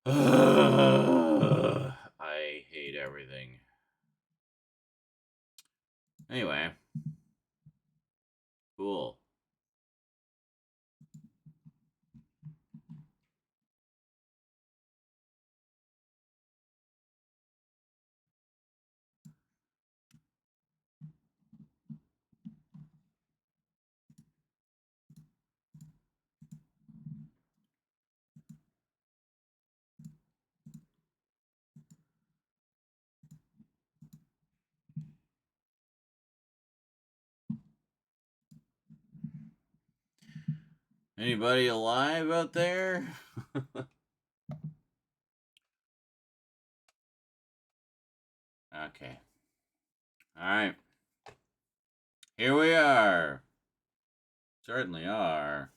I hate everything. Anyway, cool. Anybody alive out there? Okay. All right. Here we are. Certainly are.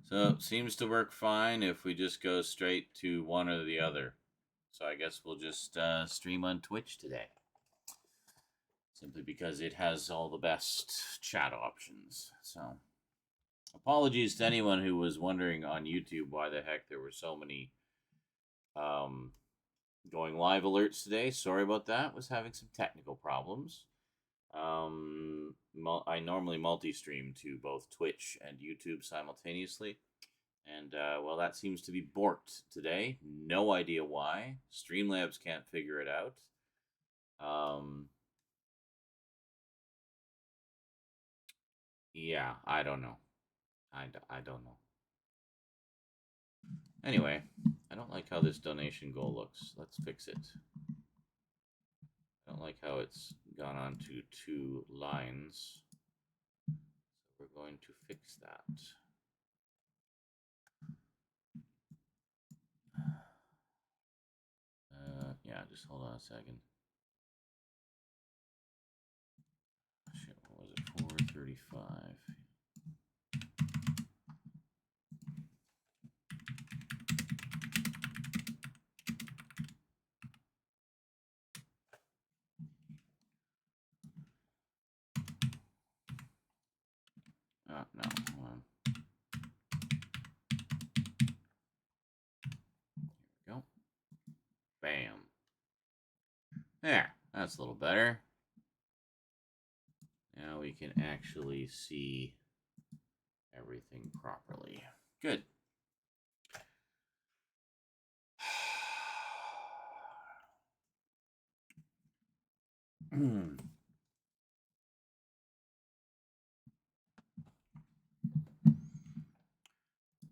So it seems to work fine if we just go straight to one or the other. So I guess we'll just stream on Twitch today. Simply because it has all the best chat options. So apologies to anyone who was wondering on YouTube why the heck there were so many going live alerts today. Sorry about that. Was having some technical problems. I normally multi-stream to both Twitch and YouTube simultaneously. And, well, that seems to be borked today. No idea why. Streamlabs can't figure it out. Yeah, I don't know. I don't know. Anyway, I don't like how this donation goal looks. Let's fix it. I don't like how it's gone on to 2 lines. So we're going to fix that. Yeah, just hold on a second. Shit, what was it? 435. Oh, no, hold on. Here we go. Bam. There, that's a little better. Now we can actually see everything properly. Good.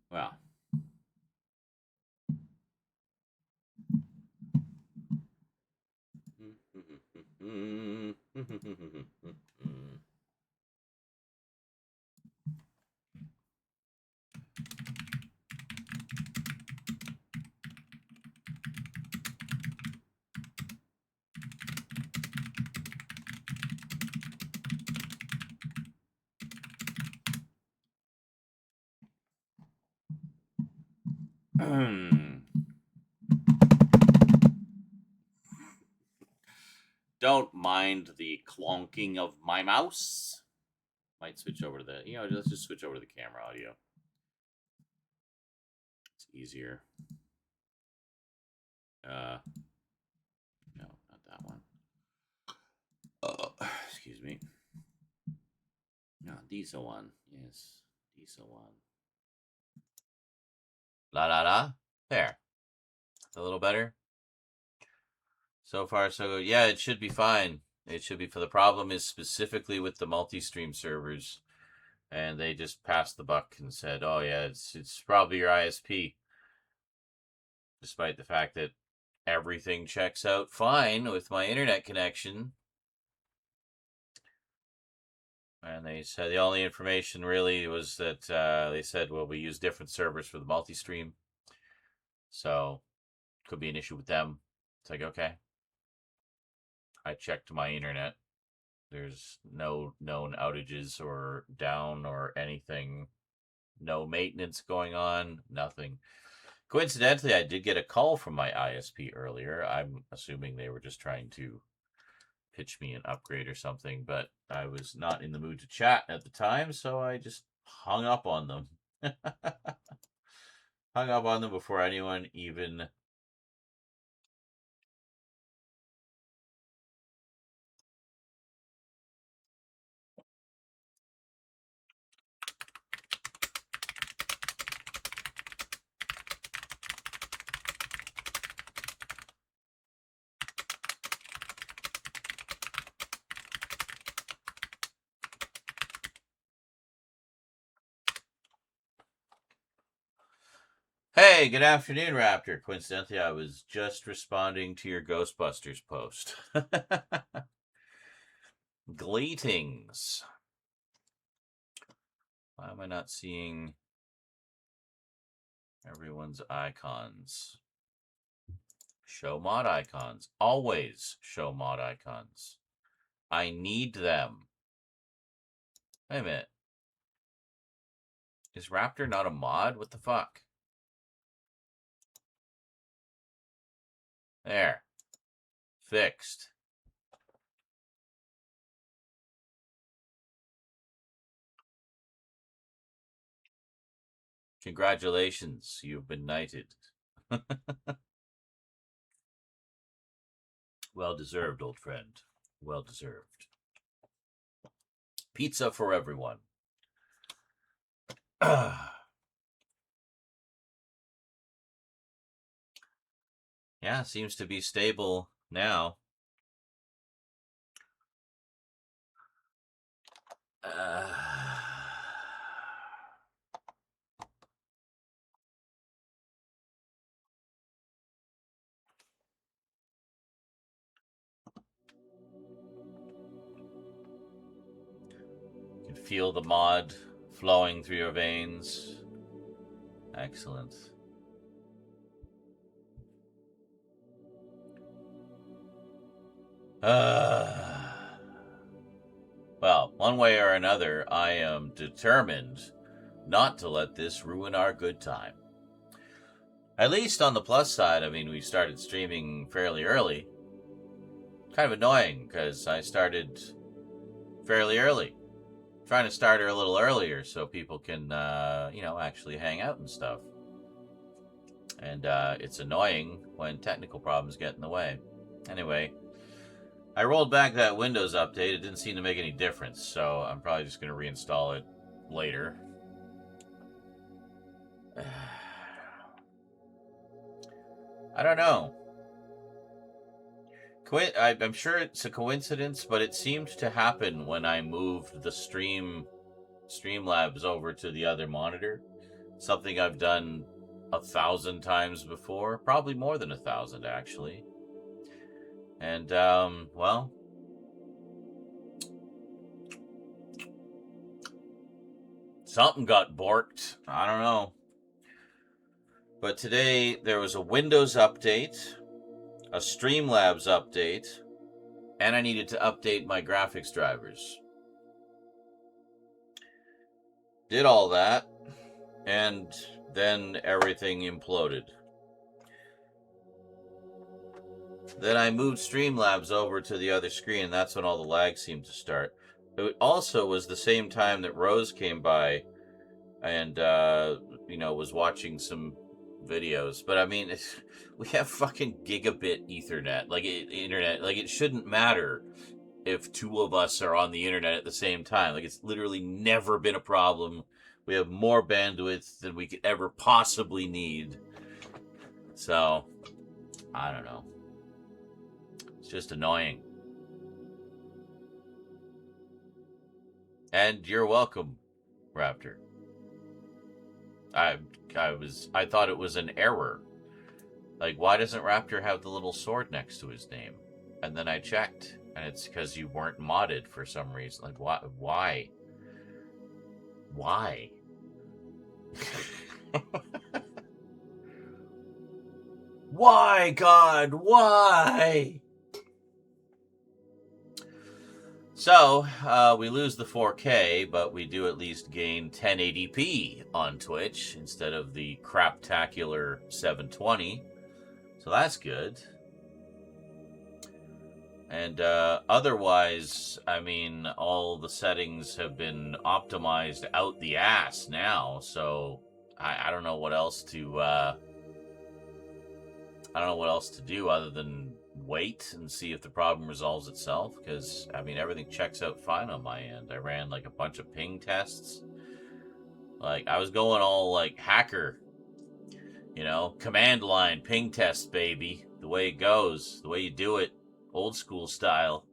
Well. Don't mind the clonking of my mouse. Might switch over to the, let's just switch over to the camera audio. It's easier. No, not that one. Excuse me. No, diesel one. Yes, diesel one. La la la. There. It's a little better. So far, so good. Yeah, it should be fine. It should be. For the problem is specifically with the multi-stream servers, and they just passed the buck and said, "Oh yeah, it's probably your ISP," despite the fact that everything checks out fine with my internet connection. And they said the only information really was that they said, well, we use different servers for the multi-stream, so could be an issue with them. It's like, okay. I checked my internet. There's no known outages or down or anything. No maintenance going on. Nothing. Coincidentally, I did get a call from my ISP earlier. I'm assuming they were just trying to pitch me an upgrade or something, but I was not in the mood to chat at the time, so I just hung up on them. Hung up on them before anyone even... Hey, good afternoon, Raptor. Coincidentally, I was just responding to your Ghostbusters post. Gleetings. Why am I not seeing everyone's icons? Show mod icons. Always show mod icons. I need them. Wait a minute. Is Raptor not a mod? What the fuck? There. Fixed. Congratulations, you've been knighted. Well deserved, old friend. Well deserved. Pizza for everyone. Yeah, seems to be stable now. You can feel the mod flowing through your veins. Excellent. Well, one way or another, I am determined not to let this ruin our good time. At least on the plus side, I mean, we started streaming fairly early. Kind of annoying, because I started fairly early. Trying to start her a little earlier so people can, actually hang out and stuff. And it's annoying when technical problems get in the way. Anyway, I rolled back that Windows update. It didn't seem to make any difference, so I'm probably just going to reinstall it later. I don't know. I'm sure it's a coincidence, but it seemed to happen when I moved the Streamlabs over to the other monitor. Something I've done 1,000 times before, probably more than 1,000 actually. And well, something got borked. I don't know. But today there was a Windows update, a Streamlabs update, and I needed to update my graphics drivers. Did all that, and then everything imploded. Then I moved Streamlabs over to the other screen, and that's when all the lag seemed to start. It also was the same time that Rose came by and, was watching some videos. But I mean, we have fucking gigabit Ethernet, internet. Like, it shouldn't matter if two of us are on the internet at the same time. Like, it's literally never been a problem. We have more bandwidth than we could ever possibly need. So, I don't know. It's just annoying. And you're welcome, Raptor. I thought it was an error. Like, why doesn't Raptor have the little sword next to his name? And then I checked, and it's because you weren't modded for some reason. Like, why? Why? Why, God? Why? So, we lose the 4K, but we do at least gain 1080p on Twitch instead of the craptacular 720. So that's good. And otherwise, I mean, all the settings have been optimized out the ass now. So I don't know what else to I don't know what else to do other than wait and see if the problem resolves itself. Because I mean, everything checks out fine on my end. I ran like a bunch of ping tests. Like I was going all like hacker, you know, command line ping test, baby. The way it goes, the way you do it, old school style.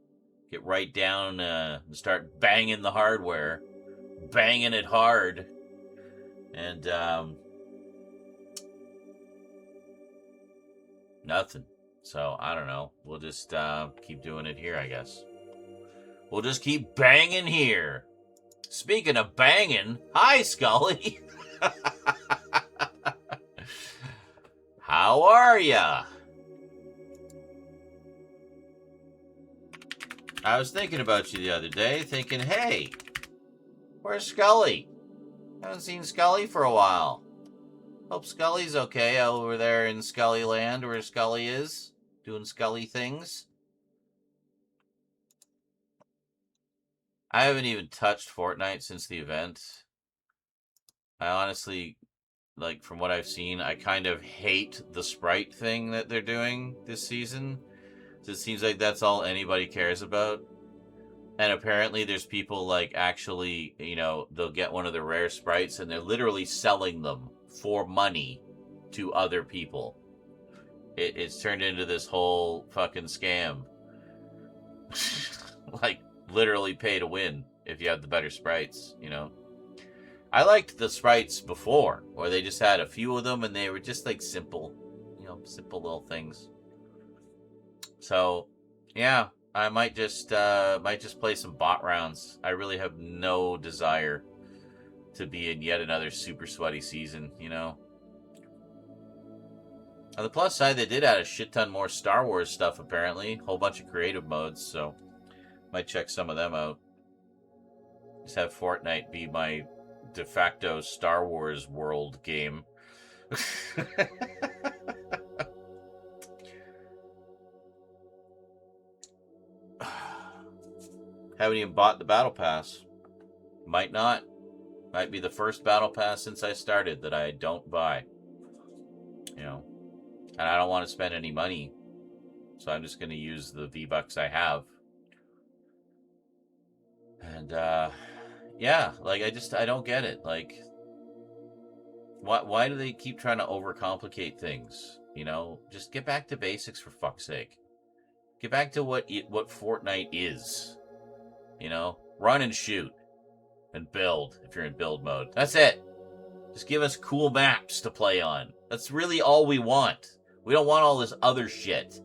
Get right down and start banging the hardware, banging it hard, and nothing. So I don't know. We'll just keep doing it here, I guess. We'll just keep banging here. Speaking of banging, hi Scully. How are ya? I was thinking about you the other day, thinking, hey, where's Scully? Haven't seen Scully for a while. Hope Scully's okay over there in Scully Land where Scully is, doing Scully things. I haven't even touched Fortnite since the event. I honestly, like, from what I've seen, I kind of hate the sprite thing that they're doing this season. It seems like that's all anybody cares about. And apparently there's people, like, actually, you know, they'll get one of the rare sprites and they're literally selling them for money to other people. It's turned into this whole fucking scam. Like, literally pay to win if you have the better sprites, you know? I liked the sprites before, where they just had a few of them and they were just, like, simple, you know, simple little things. So, yeah, I might just play some bot rounds. I really have no desire to be in yet another super sweaty season, you know? On the plus side, they did add a shit ton more Star Wars stuff, apparently. Whole bunch of creative modes, so might check some of them out. Just have Fortnite be my de facto Star Wars world game. Haven't even bought the Battle Pass. Might not. Might be the first Battle Pass since I started that I don't buy. You know. And I don't want to spend any money. So I'm just going to use the V-Bucks I have. And, yeah, like, I don't get it. Like, why do they keep trying to overcomplicate things? You know, just get back to basics for fuck's sake. Get back to what Fortnite is. You know, run and shoot and build if you're in build mode. That's it. Just give us cool maps to play on. That's really all we want. We don't want all this other shit.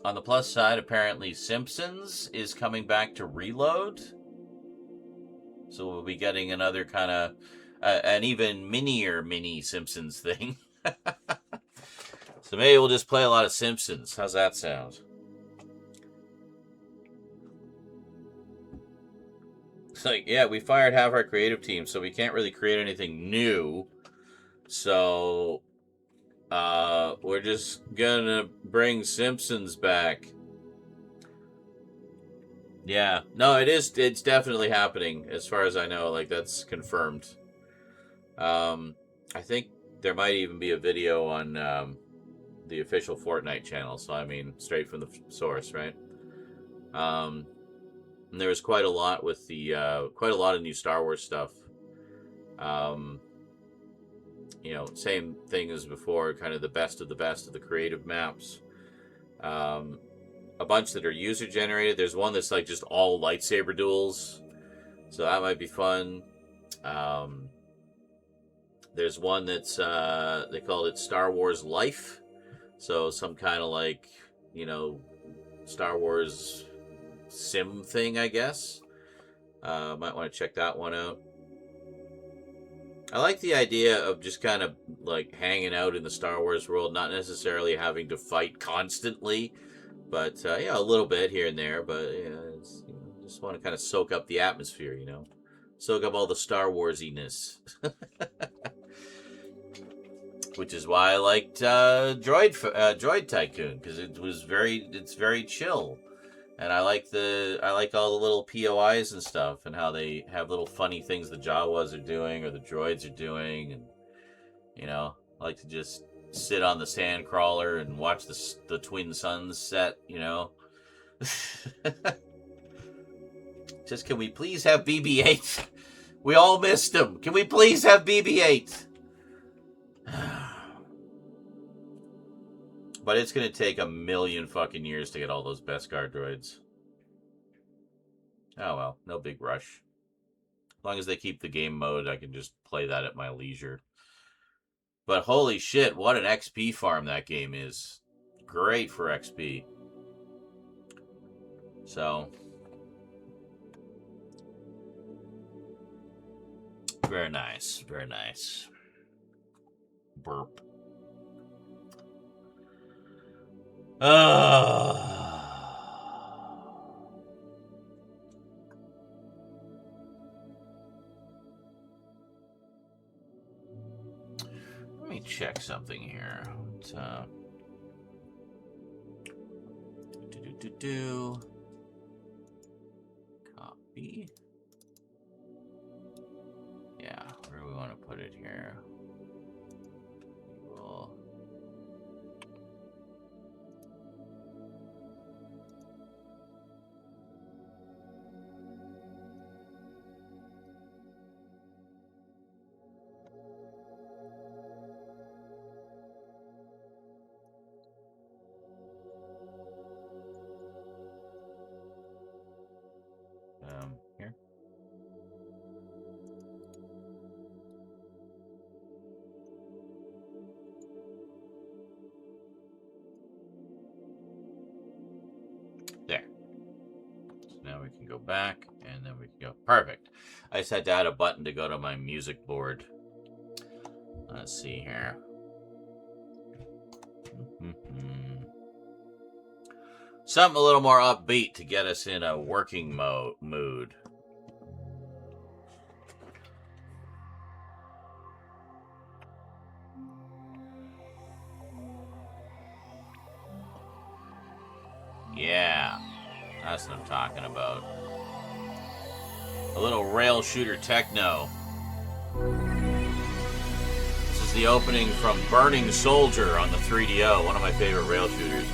On the plus side, apparently Simpsons is coming back to Reload. So we'll be getting another kind of, an even mini Simpsons thing. So maybe we'll just play a lot of Simpsons. How's that sound? It's like, yeah, we fired half our creative team, so we can't really create anything new. So, we're just gonna bring Simpsons back. Yeah, no, it's definitely happening, as far as I know. Like, that's confirmed. I think there might even be a video on the official Fortnite channel, so I mean, straight from the source, right? And there was quite a lot with the quite a lot of new Star Wars stuff. You know, same thing as before, kind of the best of the creative maps. A bunch that are user generated. There's one that's like just all lightsaber duels, so that might be fun. There's one that's they called it Star Wars Life, so some kind of like, you know, Star Wars sim thing, I guess. Might want to check that one out. I like the idea of just kind of like hanging out in the Star Wars world, not necessarily having to fight constantly, but yeah, a little bit here and there. But yeah, it's, you know, just want to kind of soak up the atmosphere, you know, soak up all the Star Warsiness. which is why I liked Droid Tycoon, because it's very chill, and I like all the little POIs and stuff, and how they have little funny things the Jawas are doing or the droids are doing, and I like to just sit on the sandcrawler and watch the twin suns set. Just, can we please have BB-8? We all missed him. Can we please have BB-8? But it's going to take a million fucking years to get all those Beskar droids. Oh well, no big rush. As long as they keep the game mode, I can just play that at my leisure. But holy shit, what an XP farm that game is. Great for XP. So, very nice, very nice. Burp. Let me check something here. Copy. Yeah, where do we want to put it here? We'll... here. There. So now we can go back, and then we can go. Perfect. I just had to add a button to go to my music board. Let's see here. Something a little more upbeat to get us in a working mood. Yeah, that's what I'm talking about. A little rail shooter techno. This is the opening from Burning Soldier on the 3DO, one of my favorite rail shooters.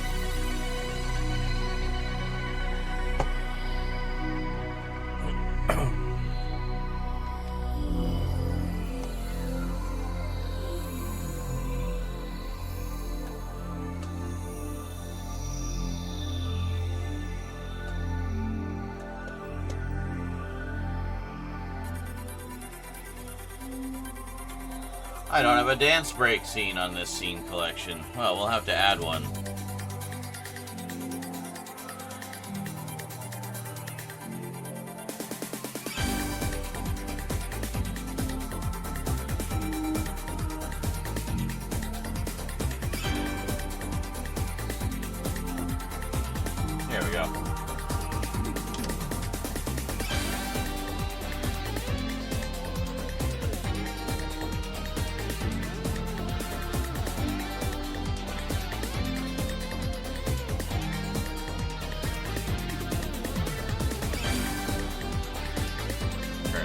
I don't have a dance break scene on this scene collection. Well, we'll have to add one. There we go.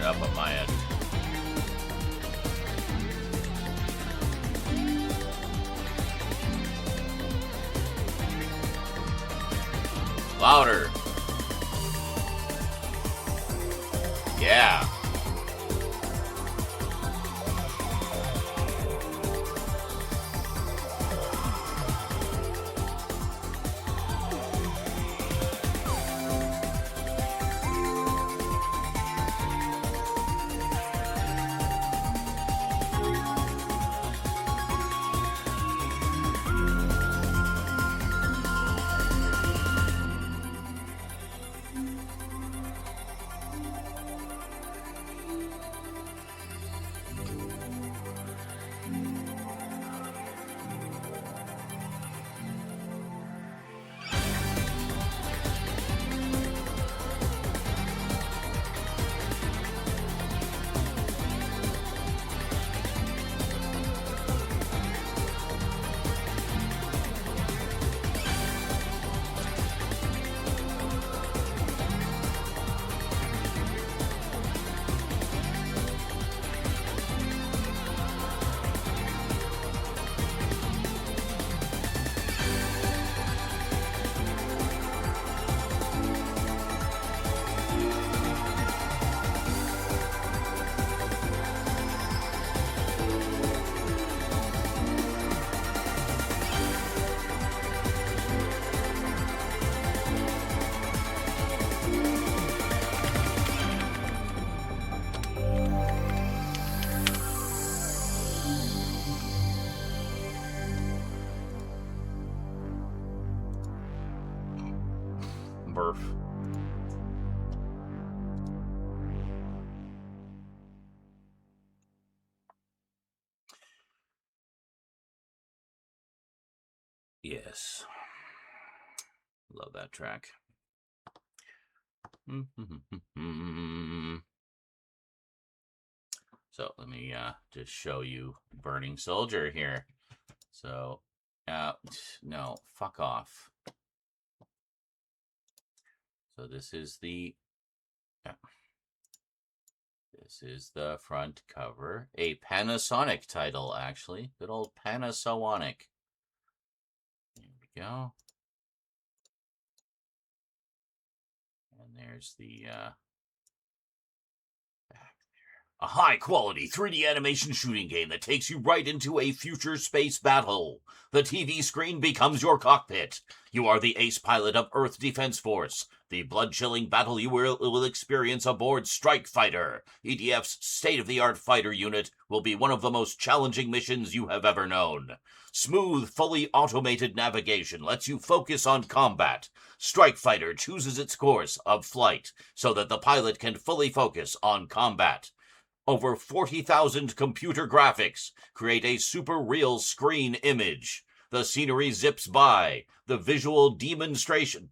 Up on my end. Louder. Yeah. Yes. Love that track. So let me just show you Burning Soldier here. So, no, fuck off. So this is the front cover. A Panasonic title, actually. Good old Panasonic. There we go. And there's the back there. A high-quality 3D animation shooting game that takes you right into a future space battle. The TV screen becomes your cockpit. You are the ace pilot of Earth Defense Force. The blood-chilling battle you will experience aboard Strike Fighter. EDF's state-of-the-art fighter unit will be one of the most challenging missions you have ever known. Smooth, fully automated navigation lets you focus on combat. Strike Fighter chooses its course of flight so that the pilot can fully focus on combat. Over 40,000 computer graphics create a super real screen image. The scenery zips by. The visual demonstration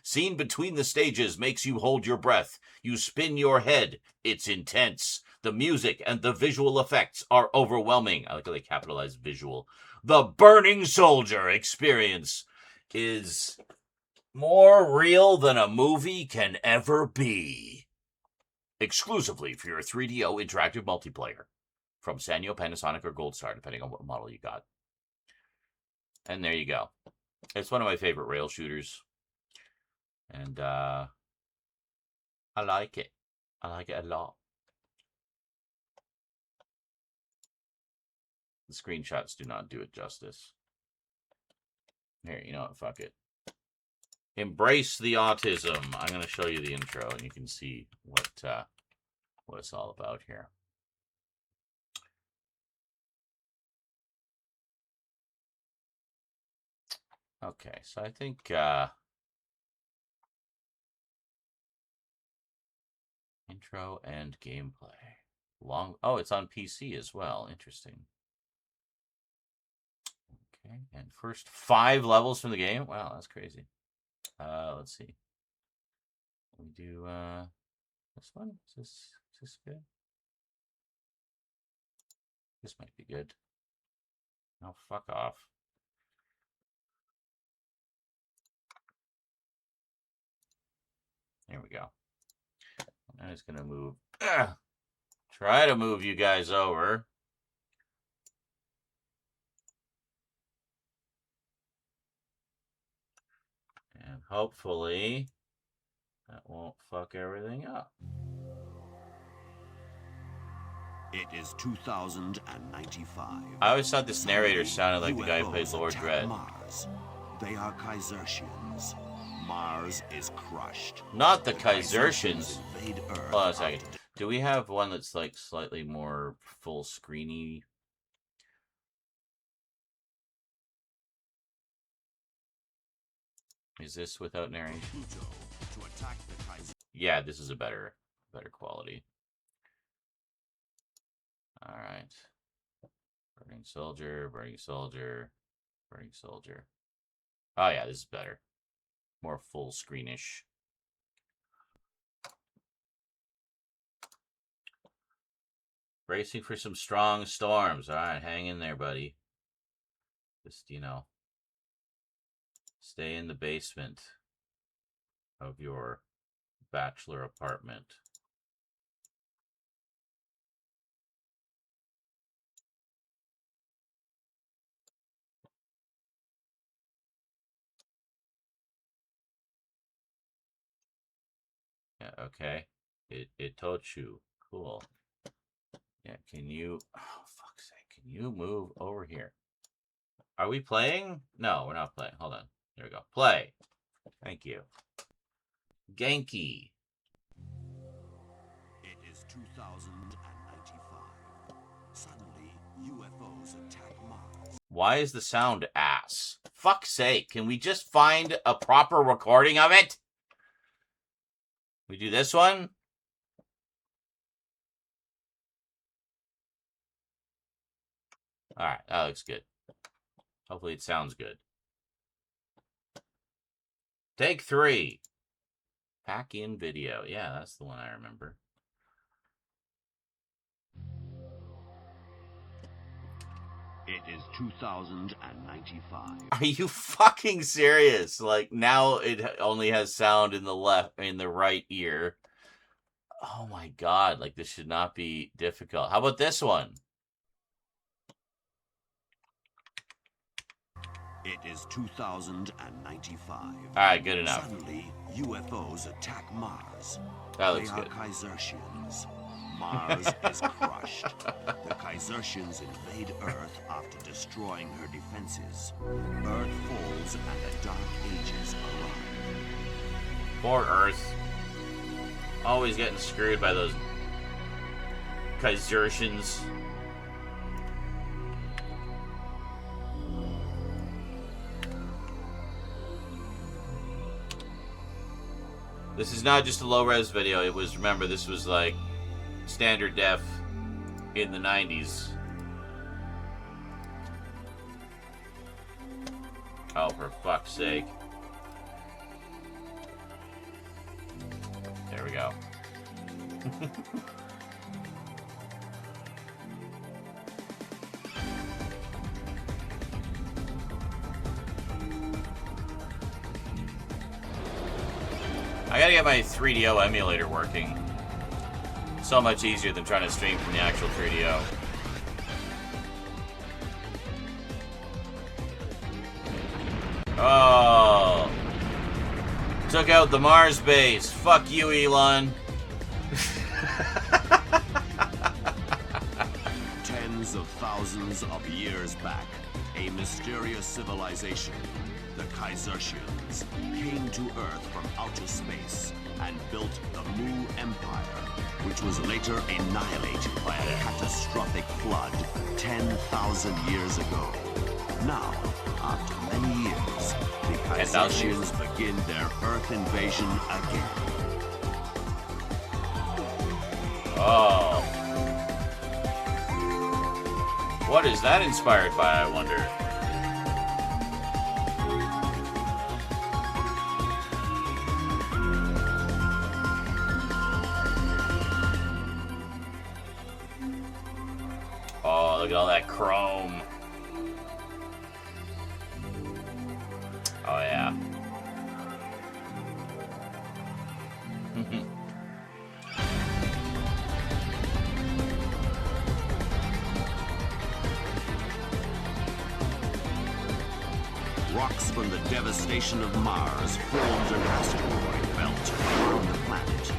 seen between the stages makes you hold your breath. You spin your head. It's intense. The music and the visual effects are overwhelming. I like how they capitalize visual. The Burning Soldier experience is more real than a movie can ever be. Exclusively for your 3DO interactive multiplayer from Sanyo, Panasonic, or Gold Star, depending on what model you got. And there you go. It's one of my favorite rail shooters. And I like it. I like it a lot. The screenshots do not do it justice. Here, you know what? Fuck it. Embrace the autism. I'm going to show you the intro, and you can see what it's all about here. Okay, so I think intro and gameplay. Oh, it's on PC as well. Interesting. Okay, and first 5 levels from the game. Wow, that's crazy. Let's see. We do this one. Is this good? This might be good. Oh, fuck off. There we go. I'm just gonna move. Try to move you guys over. And hopefully that won't fuck everything up. It is 2095. I always thought this narrator sounded like the guy who played Lord Dredd. Mars. They are Kaisertians. Mars is crushed. Not the Kaisertians. Invade Earth. Hold on a second. Do we have one that's like slightly more full screeny? Is this without narration? Yeah, this is a better quality. All right. Burning Soldier, Burning Soldier, Burning Soldier. Oh yeah, this is better. More full screenish. Bracing for some strong storms. All right, hang in there, buddy. Just, you know, stay in the basement of your bachelor apartment. Yeah, okay. It told you. Cool. Yeah, can you... Oh, fuck's sake. Can you move over here? Are we playing? No, we're not playing. Hold on. There we go. Play. Thank you. Genki. It is 2095. Suddenly, UFOs attack Mars. Why is the sound ass? Fuck's sake. Can we just find a proper recording of it? We do this one? Alright, that looks good. Hopefully it sounds good. Take 3. Pack in video. Yeah, that's the one I remember. It is 2095. Are you fucking serious? Like, now it only has sound in the right ear. Oh my god, like this should not be difficult. How about this one? It is 2095. Alright, good enough. Suddenly, UFOs attack Mars. That looks They are good. Kaisertians. Mars is crushed. The Kaisertians invade Earth after destroying her defenses. Earth falls and the Dark Ages arrive. Poor Earth. Always getting screwed by those Kaisertians. This is not just a low-res video. It was, remember, this was like standard def in the 90s. Oh, for fuck's sake. There we go. I gotta get my 3DO emulator working. So much easier than trying to stream from the actual 3DO. Oh. Took out the Mars base. Fuck you, Elon. Tens of thousands of years back, a mysterious civilization, the Kaisertians, came to Earth from outer space and built the Mu Empire, which was later annihilated by a catastrophic flood 10,000 years ago. Now, after many years, the Kaisertians begin their Earth invasion again. Oh. What is that inspired by, I wonder? Oh, look at all that chrome. Oh, yeah. Rocks from the devastation of Mars formed an asteroid belt around the planet.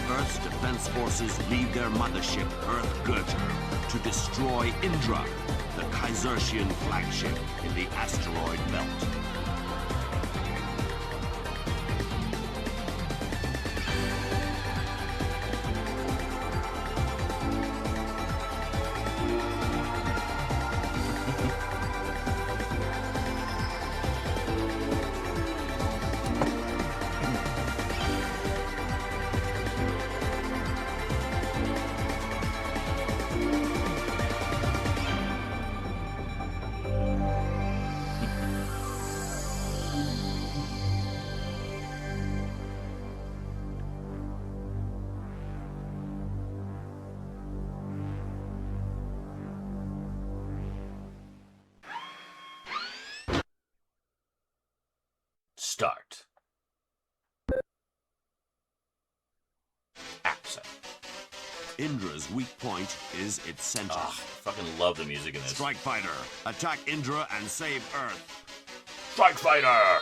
Earth's defense forces leave their mothership, Earth Girter, to destroy Indra, the Kaisertian flagship in the asteroid belt. Start. Accent. Indra's weak point is its center. Oh, I fucking love the music in this. Strike Fighter, attack Indra and save Earth. Strike Fighter!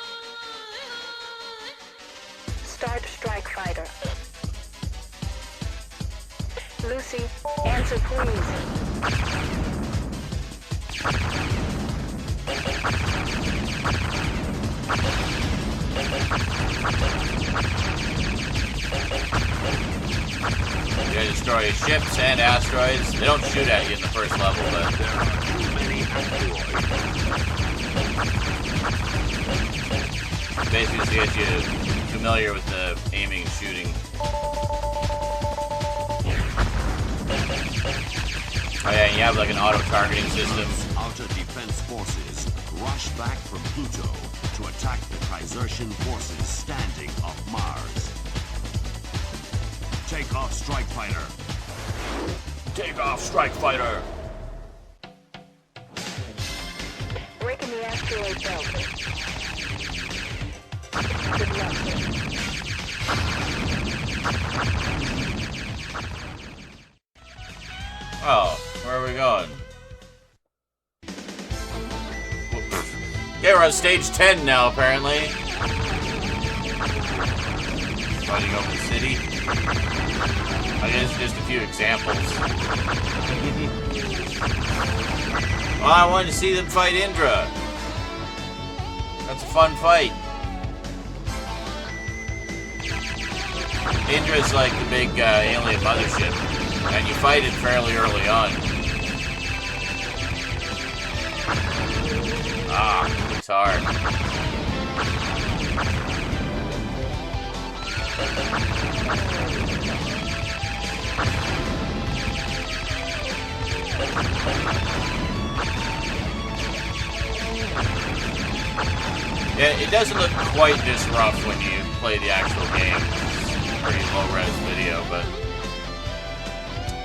Start Strike Fighter. Lucy, answer please. You gotta destroy ships and asteroids. They don't shoot at you in the first level, but There are too many asteroids. basically just to get you familiar with the aiming and shooting. Oh yeah, and you have like an auto-targeting system. Outer defense forces rush back from Pluto to attack the Kaisertian forces standing off Mars. Take off, Strike Fighter. Take off, Strike Fighter! Breaking the asteroid belt. Good luck. Oh, where are we going? Yeah, we're on stage 10 now, apparently. Fighting over the city. I guess just a few examples. Well, I wanted to see them fight Indra. That's a fun fight. Indra's like the big alien mothership, and you fight it fairly early on. Ah, it's hard. Yeah, it doesn't look quite this rough when you play the actual game. It's a pretty low-res video, but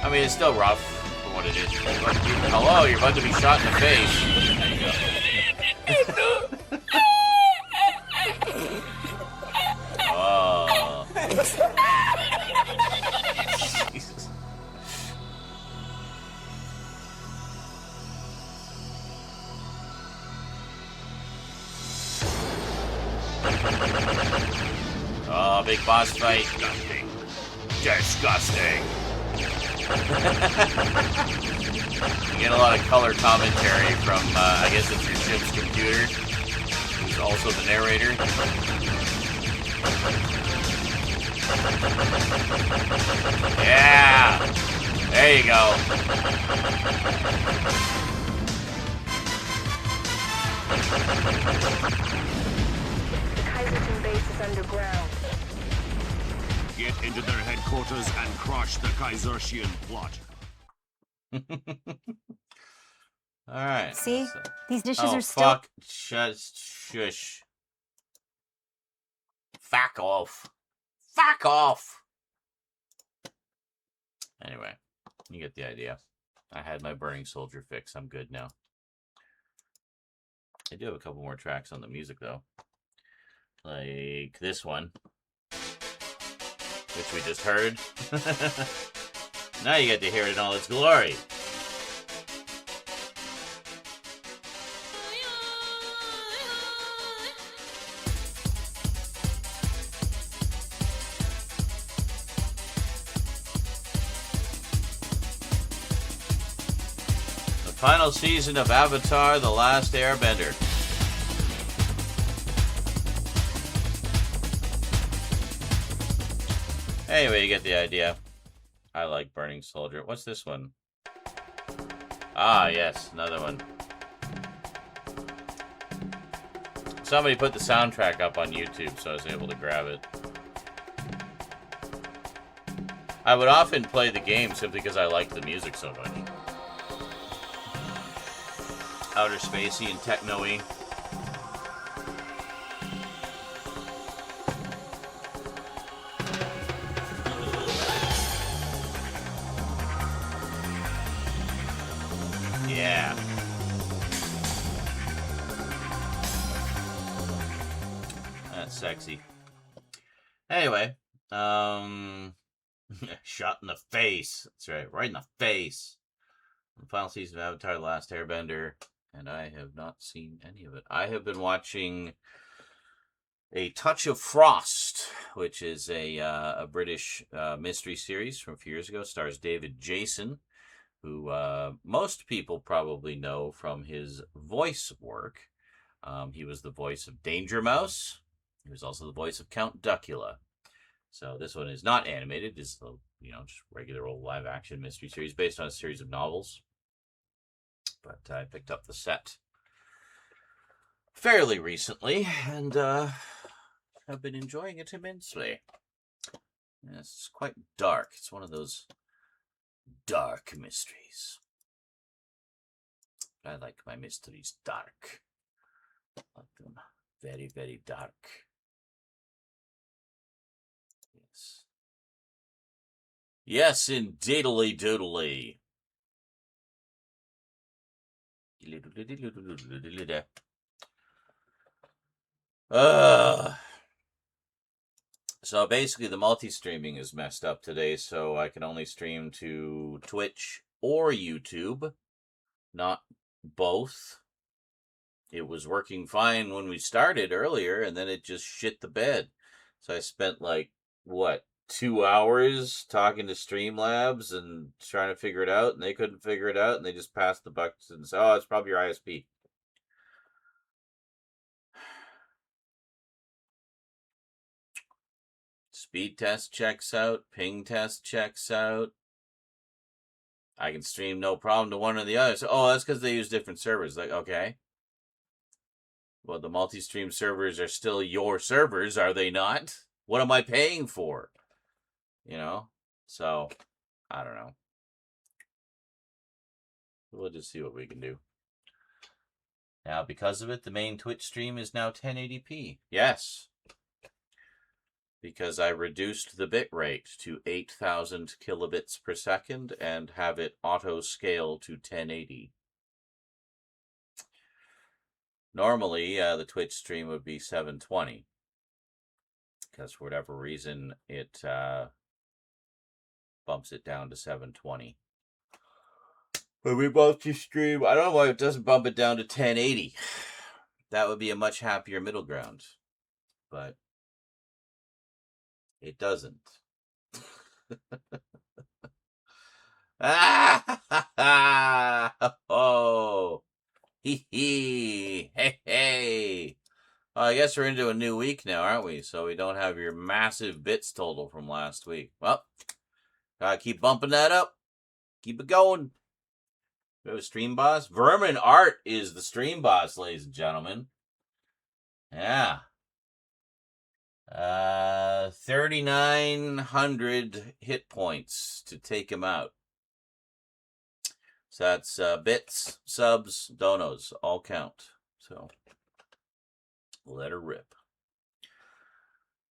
I mean, it's still rough for what it is. Hello, you're about to be shot in the face. There you go. Oh. Jesus. Oh, big boss fight. Disgusting. Disgusting. You get a lot of color commentary from, I guess it's your ship's computer, who's also the narrator. Yeah! There you go. The Kaiserton base is underground. Get into their headquarters and crush the Kaisertian plot. Alright. See? These dishes Oh, are still... fuck. Shush. Fuck off. Fuck off! Anyway, you get the idea. I had my burning soldier fix. I'm good now. I do have a couple more tracks on the music, though. Like this one, which we just heard. Now you get to hear it in all its glory. Final season of Avatar: The Last Airbender. Anyway, you get the idea. I like Burning Soldier. What's this one? Ah, yes, another one. Somebody put the soundtrack up on YouTube, so I was able to grab it. I would often play the game simply because I like the music so much. Outer spacey and techno-y. Yeah. That's sexy. Anyway, shot in the face. That's right, right in the face. The final season of Avatar: The Last Airbender. And I have not seen any of it. I have been watching A Touch of Frost, which is a British mystery series from a few years ago. It stars David Jason, who most people probably know from his voice work. He was the voice of Danger Mouse. He was also the voice of Count Duckula. So this one is not animated. It's just regular old live action mystery series based on a series of novels. But I picked up the set fairly recently, and have been enjoying it immensely. Yes, it's quite dark. It's one of those dark mysteries. I like my mysteries dark. Let them very, very dark. Yes. Yes, indeedly doodly. So basically the multi-streaming is messed up today, so I can only stream to Twitch or YouTube, not both. It was working fine when we started earlier, and then it just shit the bed. So I spent like, what, 2 hours talking to Streamlabs and trying to figure it out, and they couldn't figure it out, and they just passed the buck and said, oh, it's probably your ISP. Speed test checks out, ping test checks out. I can stream no problem to one or the other. So, oh, that's because they use different servers. Like, okay. Well, the multi-stream servers are still your servers, are they not? What am I paying for? You know? So, I don't know. We'll just see what we can do. Now, because of it, the main Twitch stream is now 1080p. Yes. Because I reduced the bit rate to 8,000 kilobits per second and have it auto-scale to 1080. Normally, the Twitch stream would be 720. Because for whatever reason, it bumps it down to 720. But we multi-stream, I don't know why it doesn't bump it down to 1080. That would be a much happier middle ground. But it doesn't. Oh, hee hee, hey hey. Well, I guess we're into a new week now, aren't we? So we don't have your massive bits total from last week. Well, gotta keep bumping that up. Keep it going. We have a stream boss. Vermin Art is the stream boss, ladies and gentlemen. Yeah. 3,900 hit points to take him out. So that's bits, subs, donos, all count. So let her rip.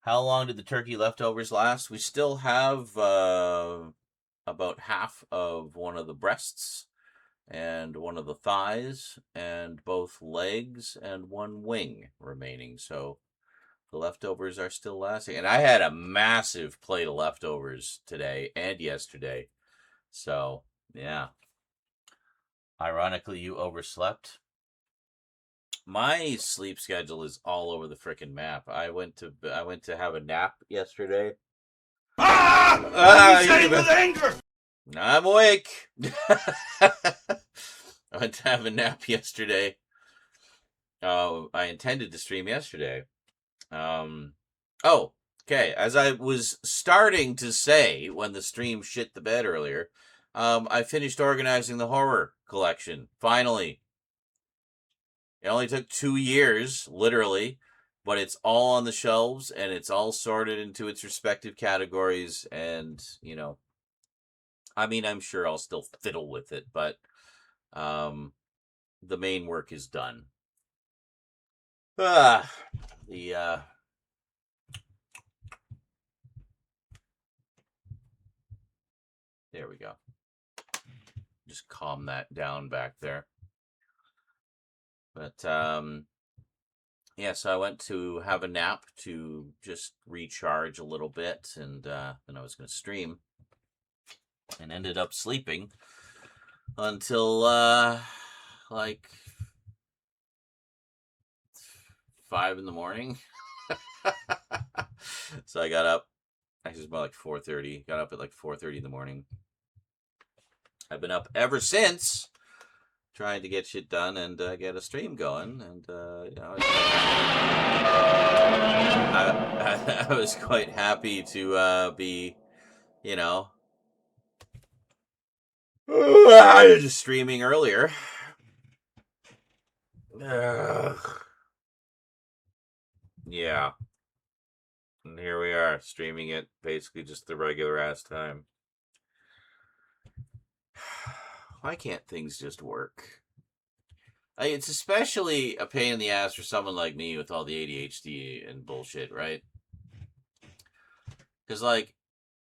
How long did the turkey leftovers last? We still have about half of one of the breasts and one of the thighs and both legs and one wing remaining. So the leftovers are still lasting. And I had a massive plate of leftovers today and yesterday. So, yeah. Ironically, you overslept. My sleep schedule is all over the frickin' map. I went to have a nap yesterday. I'm insane with anger! I'm awake. I went to have a nap yesterday. I intended to stream yesterday. Okay. As I was starting to say when the stream shit the bed earlier, I finished organizing the horror collection. Finally. It only took 2 years, literally, but it's all on the shelves and it's all sorted into its respective categories. And, you know, I mean, I'm sure I'll still fiddle with it, but the main work is done. There we go. Just calm that down back there. But, yeah, so I went to have a nap to just recharge a little bit, and then I was going to stream, and ended up sleeping until, like, 5 in the morning. So I got up, actually it was about like 4:30, got up at like 4:30 in the morning. I've been up ever since, trying to get shit done and get a stream going, and you know, I was quite happy to be, you know, just streaming earlier. Yeah, and here we are streaming it basically just the regular ass time. Why can't things just work? It's especially a pain in the ass for someone like me with all the ADHD and bullshit, right? Because, like,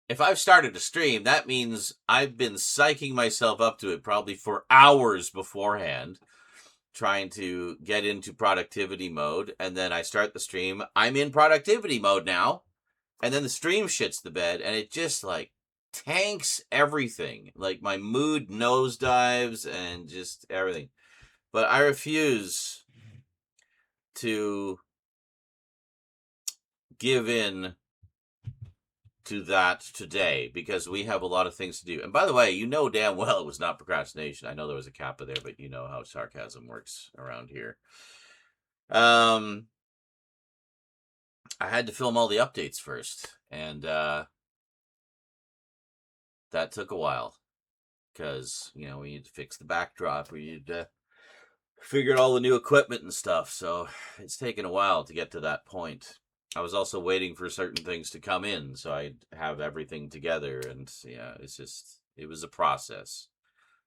if I've started to stream, that means I've been psyching myself up to it probably for hours beforehand, trying to get into productivity mode, and then I start the stream. I'm in productivity mode now, and then the stream shits the bed, and it just, like, tanks everything. Like, my mood nosedives and just everything. But I refuse to give in to that today because we have a lot of things to do. And by the way, you know damn well it was not procrastination. I know there was a kappa there, but you know how sarcasm works around here. I had to film all the updates first, and that took a while because, you know, we need to fix the backdrop. We need to figure out all the new equipment and stuff, so it's taken a while to get to that point. I was also waiting for certain things to come in, so I'd have everything together, and yeah, it was a process.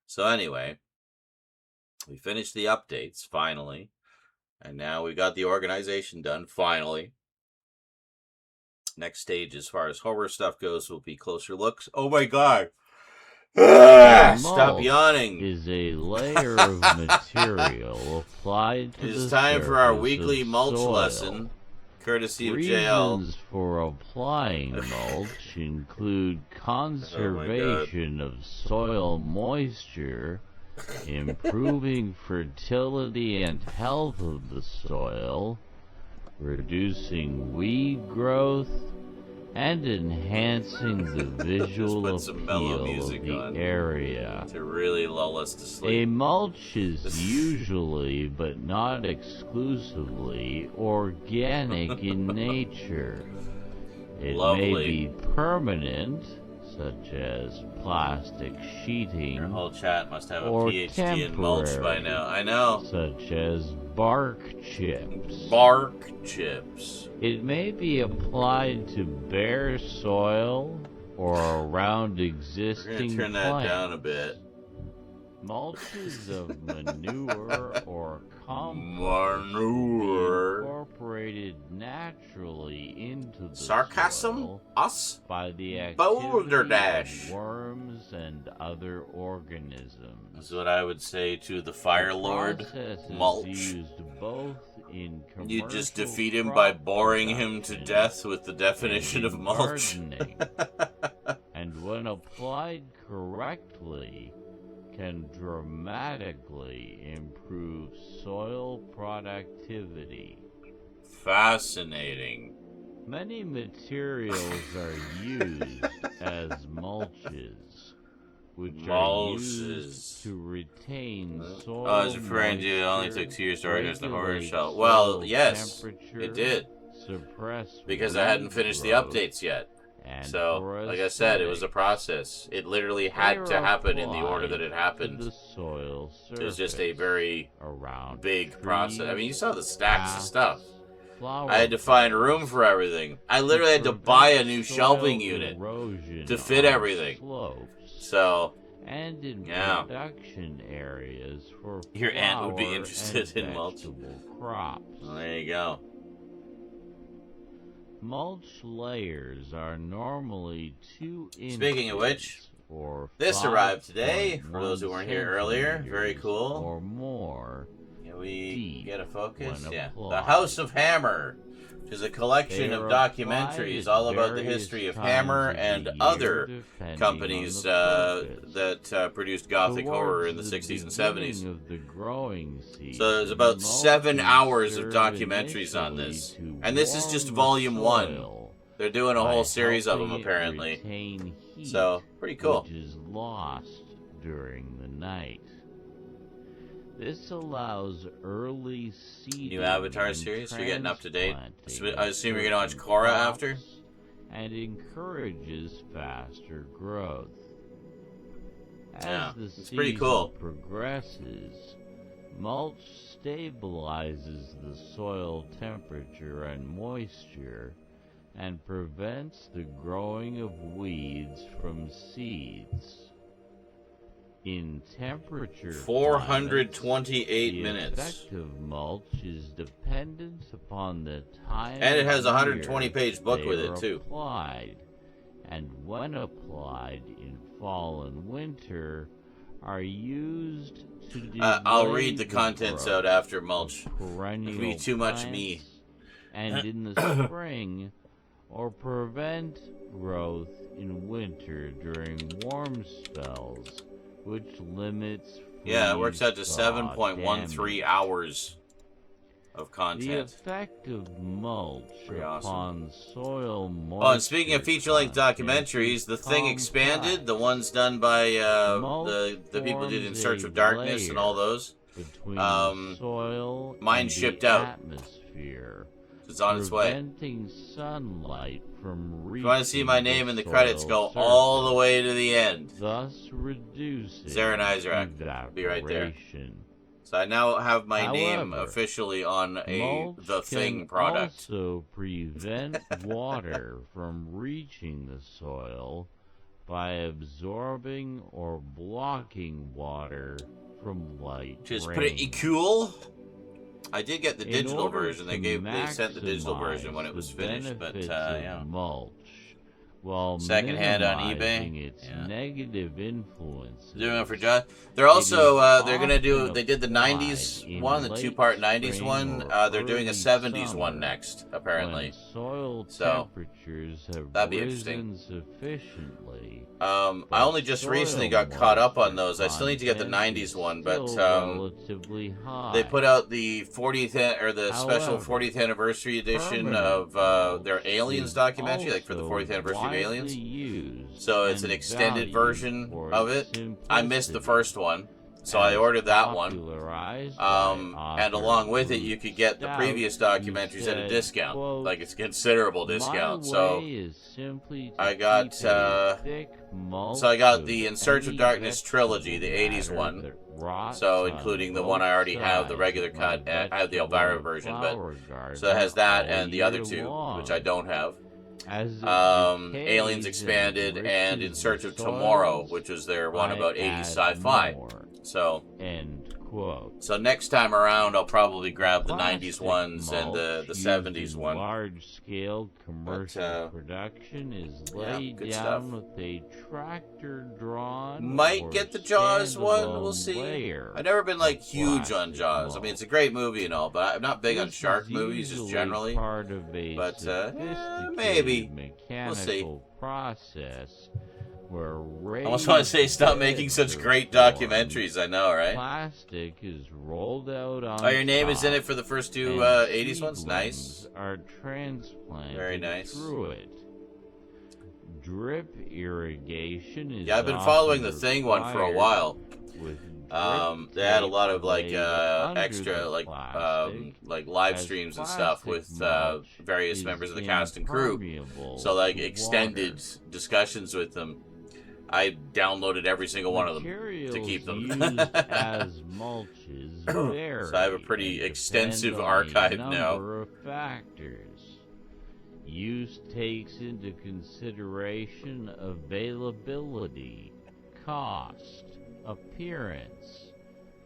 So anyway, we finished the updates, finally, and now we got the organization done, finally. Next stage, as far as horror stuff goes, will be closer looks. Oh my god! Stop yawning! Is a layer of material applied to It's the time for our surface weekly of mulch soil. lesson, courtesy of Reasons JL. for applying mulch include conservation of soil moisture, improving fertility and health of the soil, reducing weed growth, and enhancing the visual put some mellow appeal of music the on area. to really lull us to A sleep. mulch is usually, but not exclusively, organic in nature. It Lovely. may be permanent, such as plastic Your sheeting, whole chat must have a or PhD in mulch by temporary. now. I know. such as bark chips. Bark chips. It may be applied to bare soil or around We're existing gonna turn that plants. down a bit. Mulches of manure or compost Manure. incorporated naturally into the Sarcasm? soil Us? by the Boulder activity Dash. of worms and other organisms. That's what I would say to the Fire Lord. The process is Mulch. used both in You just commercial defeat him by crop boring him to production death with the and definition of in mulch. gardening, and when applied correctly, can dramatically improve soil productivity. Fascinating. Many materials are used as mulches, which are used to retain soil I was referring to it only moisture, took 2 years to organize the horror regulate shell. Well, soil yes, temperature, it did. suppress Because I hadn't weed finished the growth, updates yet. and So, for like I said, it was a aesthetics. process. It literally They had are to happen in the order applied that it to happened. the soil surface It was just a very around big process. I mean, you trees, saw the stacks of stuff. flower I had to find room beds, for everything. I literally had to buy a new shelving unit to fit everything. Slopes, So, and in yeah. production areas for Your aunt would be flower interested and in mulch. vegetable crops. well, there you go. Mulch layers are normally 2 inches. Speaking of which, or this arrived today, for 5.1 those who weren't here earlier. Very centimeters cool. Or more. Can we Deep get a focus? when Yeah. The applied. House of Hammer, which is a collection They of are documentaries applied all at about the various history of times Hammer of the and year, other depending companies on the purpose. that produced gothic horror in the Towards 60s and beginning 70s. of the growing season, So there's about 7 mulches hours of serve documentaries on initially this. to And this is warm just the volume 1. soil They're doing a by whole series of them, helping it apparently. retain heat, So, pretty cool. which is lost during the night. This allows early seeding New Avatar and series? You're getting up to date? transplanting I assume you're going to watch certain Korra crops after? And encourages faster growth. As Yeah, the it's pretty season cool. progresses, mulch stabilizes the soil temperature and moisture and prevents the growing of weeds from seeds. In temperature 428 climates, minutes. The effective mulch is dependent upon the time And it has a of 120-page year book they with are it, too. applied, and when applied in fall and winter, are used to I'll delay read the contents out growth after of mulch. perennial It'd be too much me. plants, and in the spring, or prevent growth in winter during warm spells, which limits Yeah, it works out to freeze-thaw 7.13 damage. hours of The content. effect of mulch Pretty awesome. upon soil moisture. Oh, and speaking of feature-length documentaries, The Thing Expanded, the ones done by the people who did In Search of Darkness and all those, between the soil mine and shipped the out. atmosphere, it's on its way. preventing sunlight from reaching. If you want to see my name in the credits, soil go all the surface, way to the end. thus reducing Zaranyzerak. Be right there. evaporation. So I now have my name However, officially on a mulch The Thing can product. also prevent water from reaching the soil by absorbing or blocking water from light Which is rain. pretty cool. I did get the In digital order version. They sent the digital version when it was maximize finished, the but benefits yeah. of mulch, while Secondhand on minimizing eBay. its Yeah. negative influences. Doing it for John. They're also they're gonna do. often They did the '90s applied in one, the late 2-part '90s spring one. or They're doing a early '70s one summer, next, apparently. when soil So, temperatures have that'd be risen sufficiently. I only just recently got caught up on those. I still need to get the '90s one, but relatively high. they put out the 40th or the special However, 40th anniversary edition permanent of their mulch Aliens is documentary, like for the also 40th anniversary of widely Aliens. used So it's an and extended valued version for of its it. I missed the simplicity, first one, so I ordered that one. popularized by And along with it, author you could get the Stout, previous who documentaries at a said, discount. quote, Like, it's a considerable discount. So I got, so I got the In Search of Darkness trilogy, the 80s one. So including the one I already have, the regular cut, and I have the Elvira version, but so it has that and the other two, which I don't have. Aliens Expanded and In Search of Tomorrow, which was their one about 80s sci-fi. So, so next time around, I'll probably grab the 90s ones and the 70s one. Large-scale commercial production is laid good down stuff. with a tractor-drawn. Might or get the Jaws one, standalone we'll see. layer I've never been like of huge on plastic Jaws. I mulch. mean, it's a great movie and all, but I'm not big on This shark is movies just usually generally. part of a But, sophisticated maybe. mechanical see. process where I almost want to say stop making such great documentaries, I know, right? Plastic is rolled out on Oh, your name is in top, it for the first two and 80s ones? seedlings Nice. are transplanted Very nice. through it. Drip irrigation is Yeah, I've been following the often Thing one for a required, while. with They had a tape lot of like laid under extra the like live as streams and stuff with plastic various mulch members of the is cast and crew. impermeable So like to extended water. discussions with them. I downloaded every single one of them to keep them. Materials used as mulches vary. So I have a pretty and extensive depend on archive a now. number of factors. Use takes into consideration availability, cost, appearance,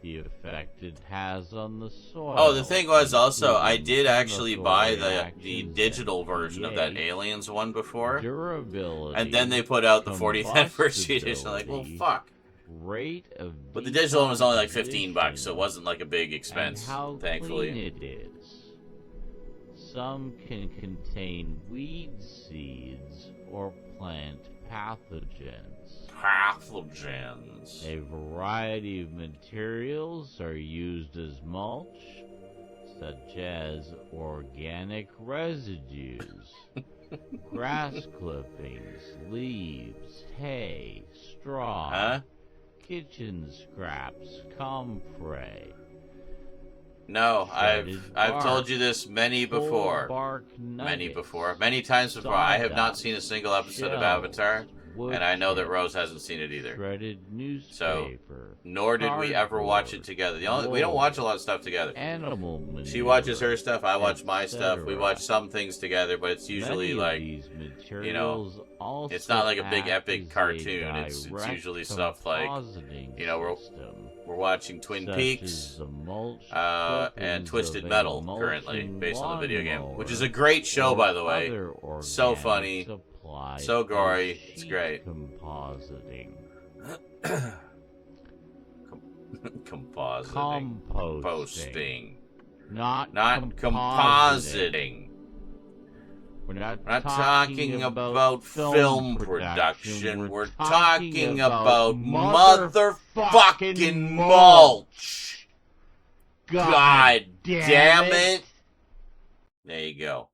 the effect it has on the soil. Oh, the thing was also, I did including actually buy chemical the reactions digital and version of that pH, Aliens one before. durability, And then they put out the 40th anniversary edition. Like, well, combustibility, fuck. rate of But the digital one was only like $15, so it decomposition, wasn't like a big expense, and how thankfully. clean it is. Some can contain weed seeds or plant pathogens. Pathogens. A variety of materials are used as mulch, such as organic residues, grass clippings, leaves, hay, straw, Huh? kitchen scraps, comfrey. No, shredded I've bark, told you this many whole before. bark nuggets, Many times before. I have not sawdust, seen a single episode of shells, Avatar. And I know that chips, Rose hasn't seen it either. shredded newspaper, Nor did we ever watch it together. We don't watch a lot of stuff together. Animal manure, She watches her stuff, I watch my stuff. We etc. watch some things together, but it's usually Many of like, these materials also it's not like a big act epic as a cartoon. It's direct usually stuff like, compositing we're system, watching Twin such Peaks as the mulch and clippings Twisted of a Metal currently, mulching based on the video game, lawnmower which is a great show, or by the way. other So organic funny, supplies so gory, for it's sheet great. Compositing. Compositing. Posting. Not compositing. We're not talking about film production. We're talking about motherfucking mulch. God damn it. There you go.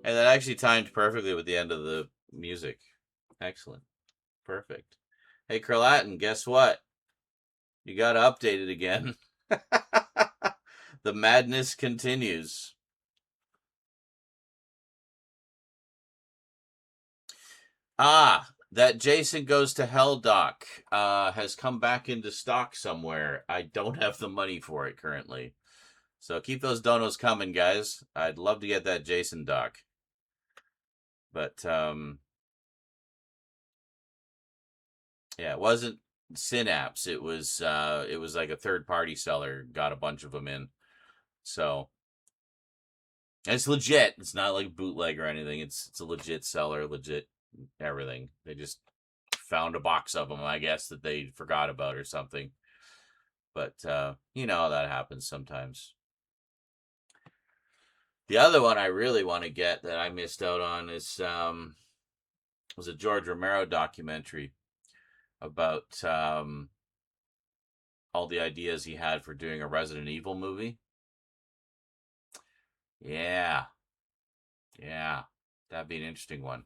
And that actually timed perfectly with the end of the music. Excellent. Perfect. Hey, Curlatin, guess what? You got updated again. The madness continues. That Jason Goes to Hell doc has come back into stock somewhere. I don't have the money for it currently. So keep those donos coming, guys. I'd love to get that Jason doc. But, yeah, it wasn't Synapse. It was like a third-party seller got a bunch of them in. So, and it's legit. It's not like bootleg or anything. It's a legit seller, legit everything. They just found a box of them, I guess, that they forgot about or something. But, you know how that happens sometimes. The other one I really want to get that I missed out on is was a George Romero documentary about all the ideas he had for doing a Resident Evil movie. Yeah, that'd be an interesting one.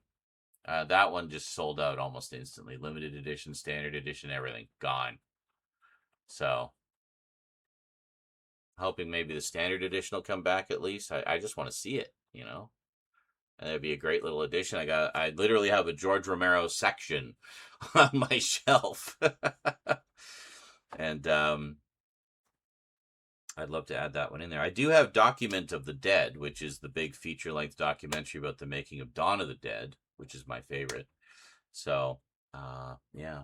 That one just sold out almost instantly. Limited edition, standard edition, everything gone. So, hoping maybe the standard edition will come back at least. I just want to see it, you know. And it'd be a great little addition. I literally have a George Romero section on my shelf. And I'd love to add that one in there. I do have Document of the Dead, which is the big feature-length documentary about the making of Dawn of the Dead, which is my favorite. So, yeah.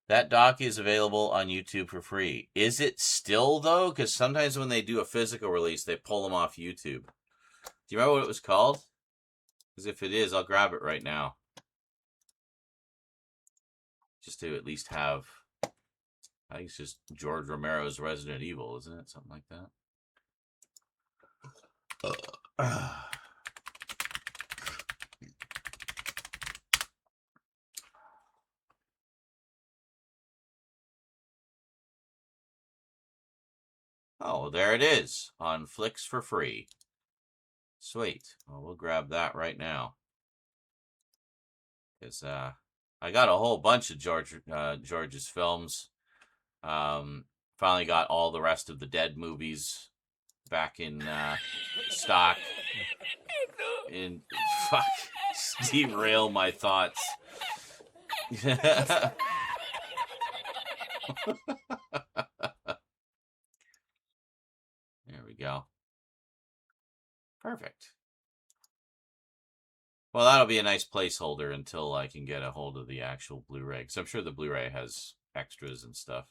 That doc is available on YouTube for free. Is it still, though? Because sometimes when they do a physical release, they pull them off YouTube. Do you remember what it was called? Because if it is, I'll grab it right now. Just to at least have... I think it's just George Romero's Resident Evil, isn't it? Something like that. Oh, there it is. On Flicks for free. Sweet. Well, we'll grab that right now. Because I got a whole bunch of George's films. Finally got all the rest of the Dead movies back in stock. Fuck. Derail my thoughts. There we go. Perfect. Well, that'll be a nice placeholder until I can get a hold of the actual Blu-ray. Because I'm sure the Blu-ray has extras and stuff.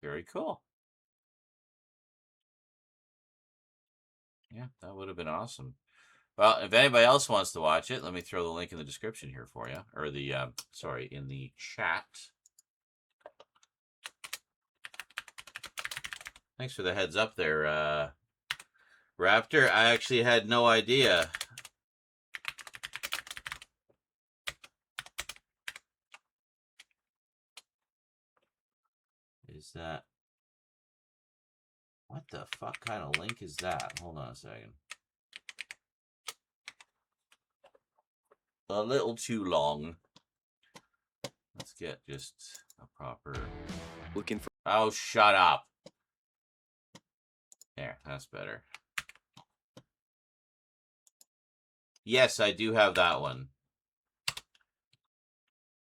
Very cool. Yeah, that would have been awesome. Well, if anybody else wants to watch it, let me throw the link in the description here for you. Or the, sorry, in the chat. Thanks for the heads up there, Raptor. I actually had no idea. Is that... What the fuck kind of link is that? Hold on a second. A little too long. Let's get just a proper... Looking for... Oh, shut up. There, that's better. Yes, I do have that one.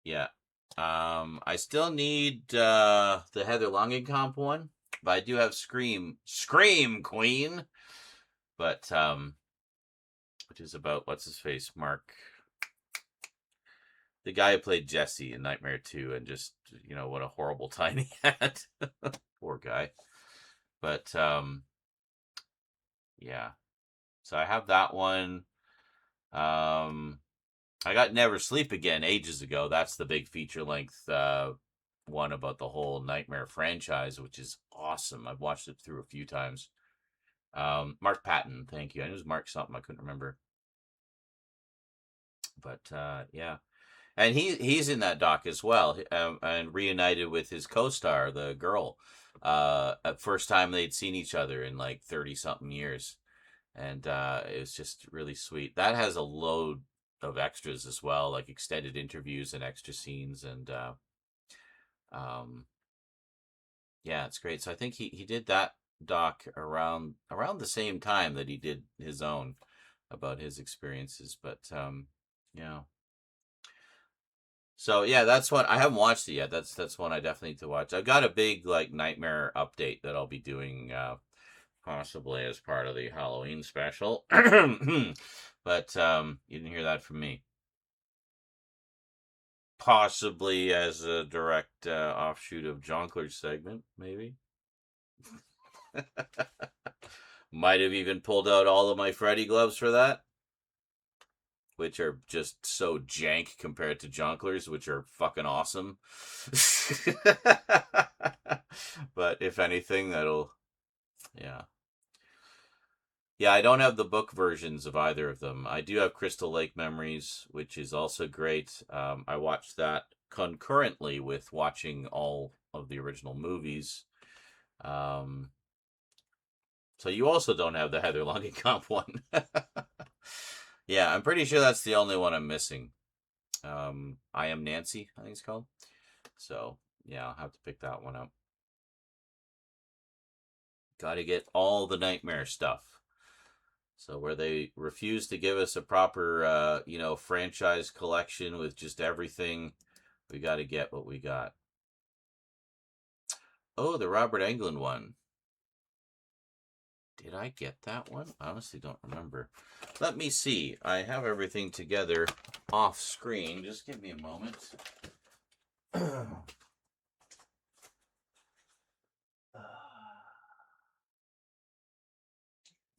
Yeah. I still need the Heather Langenkamp one, but I do have Scream Queen, but which is about what's his face, Mark, the guy who played Jesse in Nightmare 2, and just what a horrible time he had. Poor guy. But yeah. So I have that one. I got Never Sleep Again ages ago. That's the big feature-length one about the whole Nightmare franchise, which is awesome. I've watched it through a few times. Mark Patton, thank you. I knew it was Mark something. I couldn't remember. But yeah. And he's in that doc as well, and reunited with his co-star, the girl. At first time they'd seen each other in like 30-something years. And it was just really sweet. That has a load of extras as well, like extended interviews and extra scenes, and yeah, it's great. So I think he did that doc around the same time that he did his own about his experiences. But yeah. So yeah, that's one I haven't watched it yet. That's one I definitely need to watch. I've got a big like Nightmare update that I'll be doing possibly as part of the Halloween special. But you didn't hear that from me. Possibly as a direct offshoot of Jonkler's segment, maybe. Might have even pulled out all of my Freddy gloves for that, which are just so jank compared to Jonkler's, which are fucking awesome. But if anything, that'll, yeah. Yeah, I don't have the book versions of either of them. I do have Crystal Lake Memories, which is also great. I watched that concurrently with watching all of the original movies. So you also don't have the Heather Langenkamp one. Yeah, I'm pretty sure that's the only one I'm missing. I Am Nancy, I think it's called. So, yeah, I'll have to pick that one up. Got to get all the Nightmare stuff. So where they refuse to give us a proper, franchise collection with just everything, we got to get what we got. Oh, the Robert Englund one. Did I get that one? I honestly don't remember. Let me see. I have everything together off screen. Just give me a moment.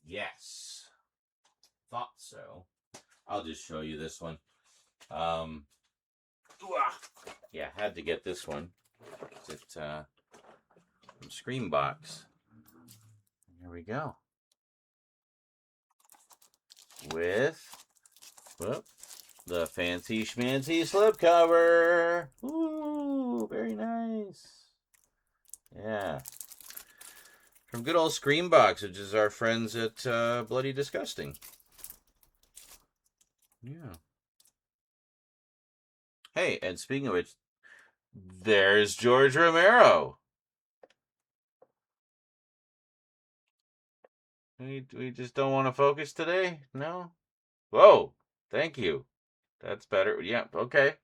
Yes. Thought so. I'll just show you this one. Yeah, had to get this one. It's from Screambox. Here we go. With the fancy schmancy slipcover. Ooh, very nice. Yeah. From good old Screambox, which is our friends at Bloody Disgusting. Yeah. Hey, and speaking of which, there's George Romero. We just don't want to focus today? No? Whoa, thank you. That's better. Yeah, okay.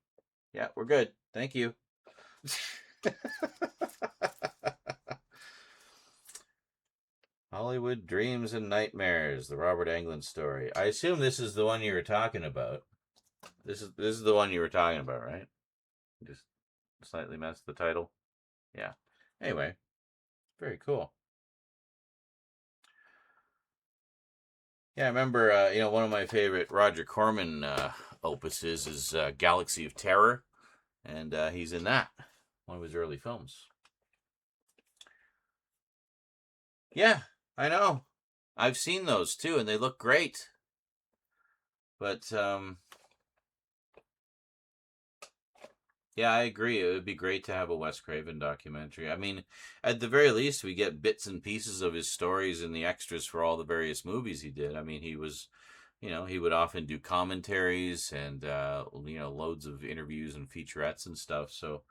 Yeah, we're good. Thank you. Hollywood Dreams and Nightmares, the Robert Englund story. I assume this is the one you were talking about. This is the one you were talking about, right? Just slightly messed the title. Yeah. Anyway, very cool. Yeah, I remember, one of my favorite Roger Corman opuses is Galaxy of Terror, and he's in that, one of his early films. Yeah, I know. I've seen those too, and they look great. But, yeah, I agree. It would be great to have a Wes Craven documentary. I mean, at the very least, we get bits and pieces of his stories in the extras for all the various movies he did. I mean, he was, he would often do commentaries and, loads of interviews and featurettes and stuff. So,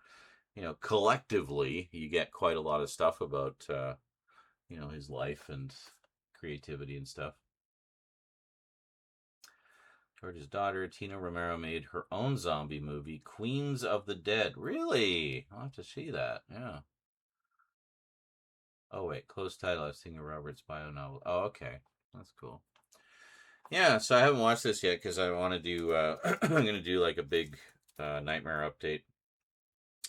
collectively, you get quite a lot of stuff about you know, his life and creativity and stuff. George's daughter, Tina Romero, made her own zombie movie, Queens of the Dead. Really? I'll have to see that. Yeah. Oh, wait. Closed title. I was thinking Robert's bio novel. Oh, okay. That's cool. Yeah, so I haven't watched this yet because I want to do, I'm going to do like a big Nightmare update.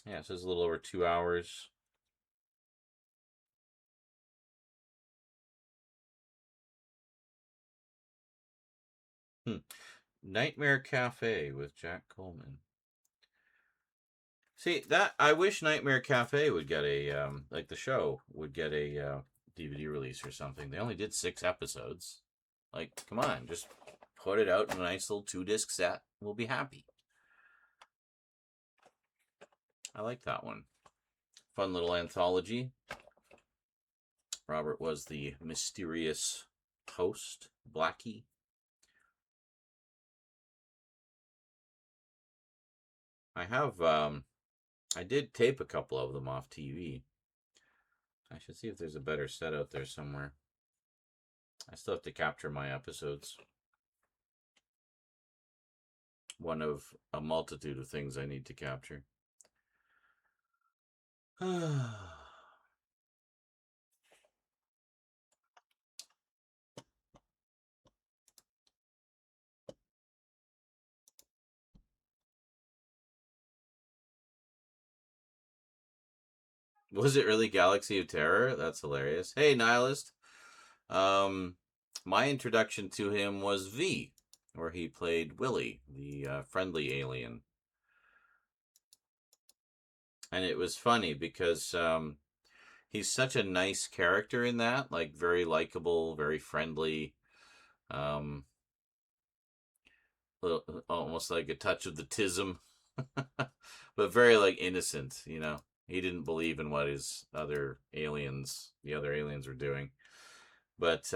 Yeah, so it's a little over 2 hours. Nightmare Cafe with Jack Coleman. See, that I wish Nightmare Cafe would get a like the show would get a DVD release or something. They only did 6 episodes. Like, come on, just put it out in a nice little 2-disc set. We'll be happy. I like that one. Fun little anthology. Robert was the mysterious host, Blackie. I did tape a couple of them off TV. I should see if there's a better set out there somewhere. I still have to capture my episodes. One of a multitude of things I need to capture. Was it really Galaxy of Terror? That's hilarious. Hey, Nihilist. My introduction to him was V, where he played Willie, the friendly alien. And it was funny because he's such a nice character in that, like very likable, very friendly, almost like a touch of the tism, but very like innocent, you know. He didn't believe in what the other aliens were doing. But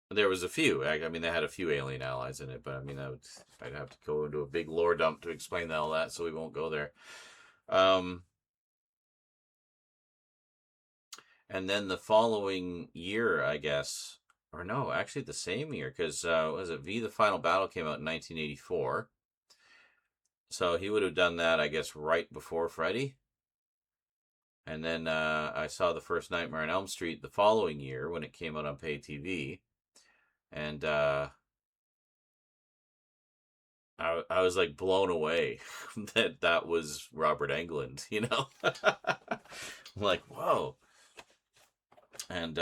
there was a few. I mean, they had a few alien allies in it, but I mean, I'd have to go into a big lore dump to explain all that, so we won't go there. And then the following year, I guess, or no, actually the same year, because was it V: The Final Battle came out in 1984. So he would have done that, I guess, right before Freddy. And then I saw the first Nightmare on Elm Street the following year when it came out on pay TV. And I was like blown away that was Robert Englund, you know? I'm like, whoa. And,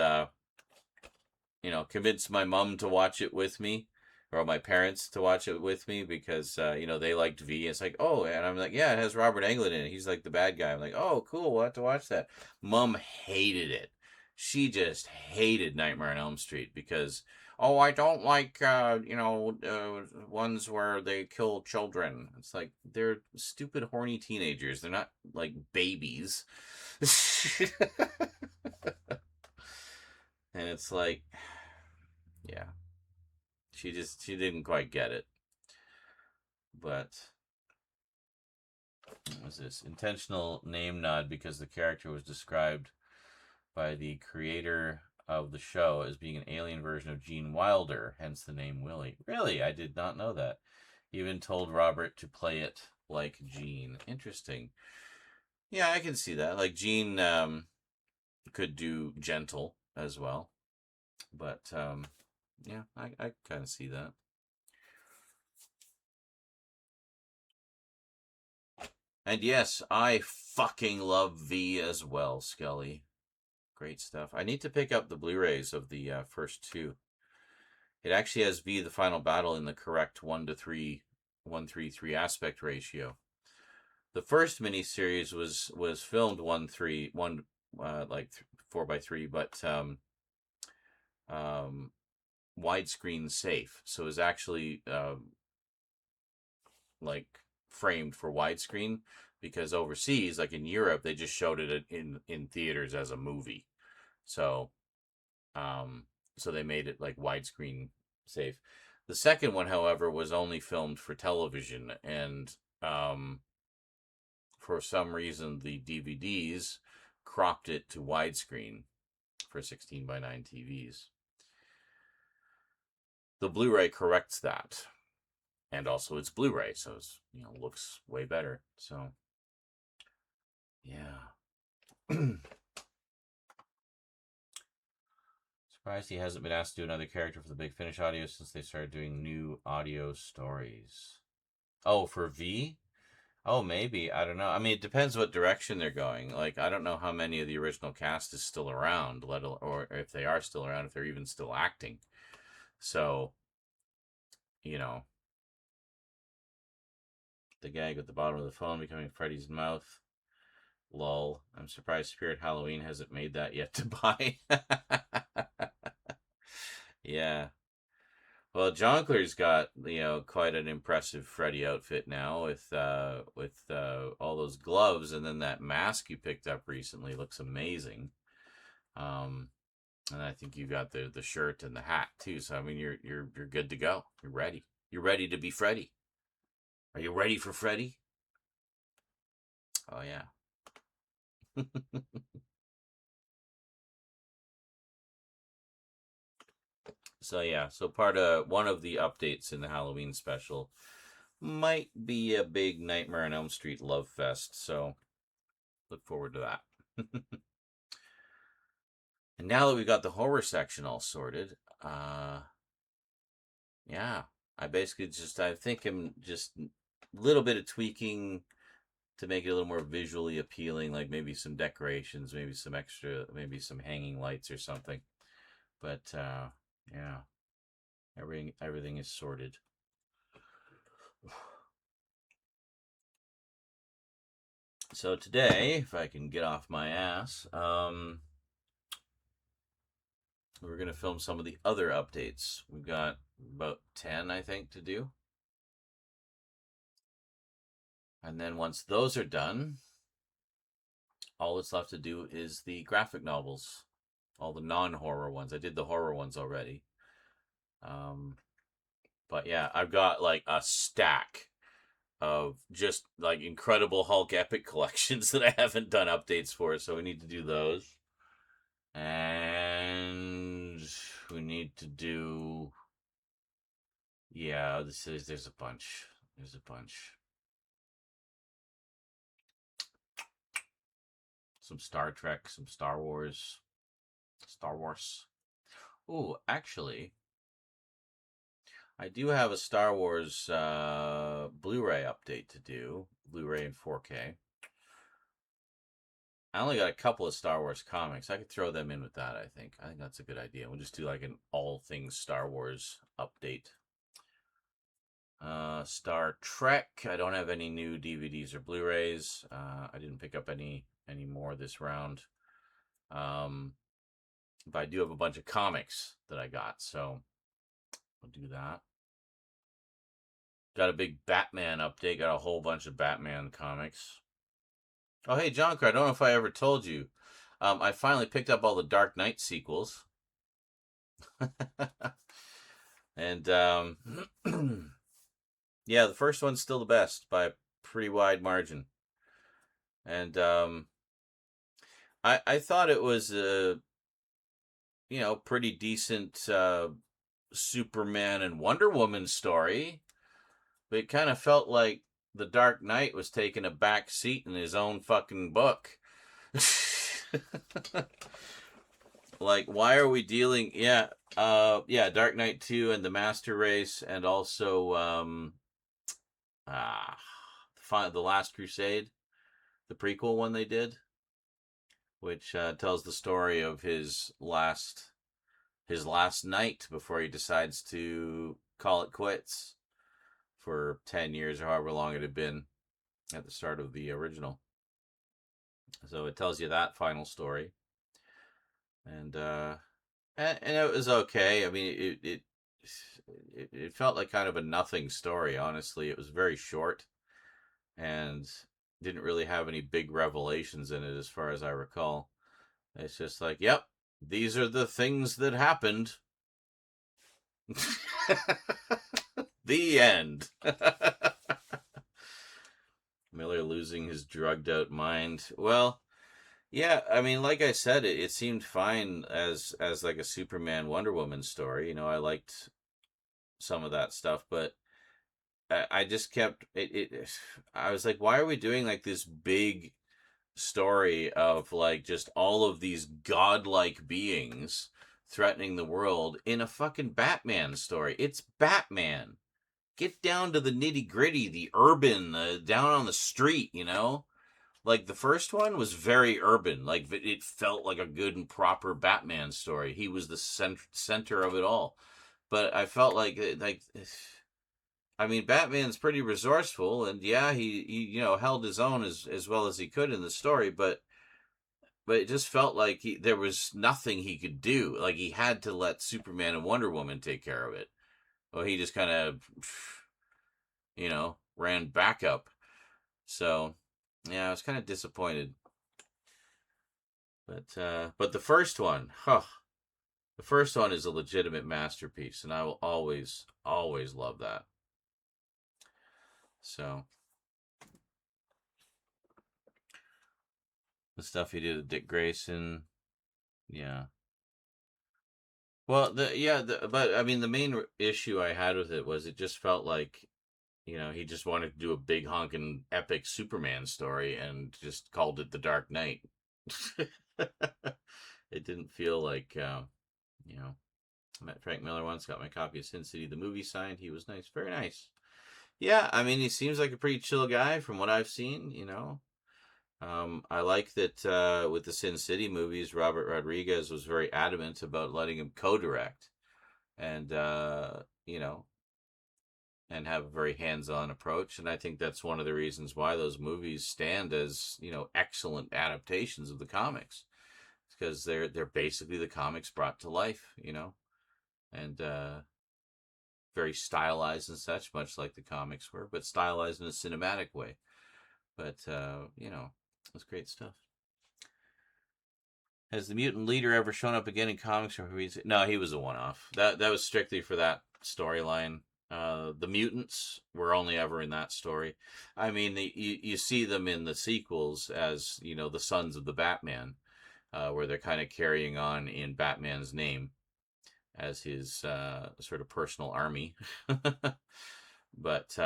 you know, convinced my mom to watch it with me, or my parents to watch it with me because, you know, they liked V. It's like, oh, and I'm like, yeah, it has Robert Englund in it. He's like the bad guy. I'm like, oh, cool, we'll have to watch that. Mom hated it. She just hated Nightmare on Elm Street because, oh, I don't like, you know, ones where they kill children. It's like, they're stupid, horny teenagers. They're not, like, babies. And it's like, yeah. She didn't quite get it. But what was this? Intentional name nod because the character was described by the creator of the show as being an alien version of Gene Wilder, hence the name Willie. Really? I did not know that. Even told Robert to play it like Gene. Interesting. Yeah, I can see that. Like Gene could do gentle as well. But yeah, I kind of see that. And yes, I fucking love V as well, Skelly. Great stuff. I need to pick up the Blu-rays of the first 2. It actually has V: The Final Battle in the correct 1:3 aspect ratio. The first miniseries was filmed 1:3, like 4:3, but widescreen safe, so it was actually like framed for widescreen, because overseas, like in Europe, they just showed it in theaters as a movie. So so they made it like widescreen safe. The second one, however, was only filmed for television, and for some reason the DVDs cropped it to widescreen for 16:9 TVs. The Blu-ray corrects that, and also it's Blu-ray, so it's, looks way better. So, yeah. Surprised he hasn't been asked to do another character for the Big Finish audio since they started doing new audio stories. Oh, for V? Oh, maybe. I don't know. I mean, it depends what direction they're going. Like, I don't know how many of the original cast is still around, or if they are still around, if they're even still acting. So, the gag at the bottom of the phone becoming Freddy's mouth. Lol. I'm surprised Spirit Halloween hasn't made that yet to buy. Yeah. Well, Jonkler's got, quite an impressive Freddy outfit now with all those gloves, and then that mask you picked up recently looks amazing. And I think you got the shirt and the hat too. So I mean, you're good to go. You're ready. You're ready to be Freddy. Are you ready for Freddy? Oh yeah. So yeah, so one of the updates in the Halloween special might be a big Nightmare on Elm Street love fest. So look forward to that. And now that we've got the horror section all sorted, yeah, I think I'm just a little bit of tweaking to make it a little more visually appealing, like maybe some decorations, maybe some hanging lights or something. But yeah, everything is sorted. So today, if I can get off my ass, we're going to film some of the other updates. We've got about 10, I think, to do. And then once those are done, all that's left to do is the graphic novels. All the non-horror ones. I did the horror ones already. But yeah, I've got like a stack of just like Incredible Hulk Epic collections that I haven't done updates for, so we need to do those. And we need to do, yeah, there's a bunch. There's a bunch. Some Star Trek, some Star Wars. Ooh, actually, I do have a Star Wars Blu-ray update to do. Blu-ray in 4K. I only got a couple of Star Wars comics. I could throw them in with that, I think. I think that's a good idea. We'll just do like an all things Star Wars update. Star Trek. I don't have any new DVDs or Blu-rays. I didn't pick up any more this round. But I do have a bunch of comics that I got, so we'll do that. Got a big Batman update. Got a whole bunch of Batman comics. Oh, hey, Jonker, I don't know if I ever told you. I finally picked up all the Dark Knight sequels. And, yeah, the first one's still the best by a pretty wide margin. And, I thought it was a, pretty decent, Superman and Wonder Woman story. But it kind of felt like the Dark Knight was taking a back seat in his own fucking book. Like, why are we dealing? Yeah, Dark Knight 2 and the Master Race, and also the Last Crusade, the prequel one they did, which tells the story of his last night before he decides to call it quits for 10 years or however long it had been at the start of the original. So it tells you that final story. And it was okay. I mean, it felt like kind of a nothing story, honestly. It was very short and didn't really have any big revelations in it as far as I recall. It's just like, yep, these are the things that happened. The end. Miller losing his drugged out mind. Well, Yeah, I mean, like I said, it seemed fine as like a Superman Wonder Woman story. I liked some of that stuff, but I just kept I was like, why are we doing like this big story of like just all of these godlike beings threatening the world in a fucking Batman story? It's Batman. Get down to the nitty gritty, the urban, down on the street. Like the first one was very urban. Like it felt like a good and proper Batman story. He was the center of it all. But I felt like I mean, Batman's pretty resourceful, and yeah, he held his own as well as he could in the story, but it just felt like there was nothing he could do. Like he had to let Superman and Wonder Woman take care of it. Well, he just kind of ran backup. So yeah, I was kind of disappointed. But the first one, the first one is a legitimate masterpiece, and I will always love that. So the stuff he did with Dick Grayson, yeah. Well, but I mean, the main issue I had with it was it just felt like, he just wanted to do a big honking epic Superman story and just called it The Dark Knight. It didn't feel like, I met Frank Miller once, got my copy of Sin City, the movie signed. He was nice, very nice. Yeah, I mean, he seems like a pretty chill guy from what I've seen. I like that with the Sin City movies, Robert Rodriguez was very adamant about letting him co-direct and, and have a very hands-on approach. And I think that's one of the reasons why those movies stand as, excellent adaptations of the comics. It's because they're basically the comics brought to life. And very stylized and such, much like the comics were, but stylized in a cinematic way. But, it's great stuff. Has the mutant leader ever shown up again in comics or movies? No, he was a one-off. That was strictly for that storyline. The mutants were only ever in that story. I mean, you see them in the sequels as the sons of the Batman, where they're kind of carrying on in Batman's name as his sort of personal army. But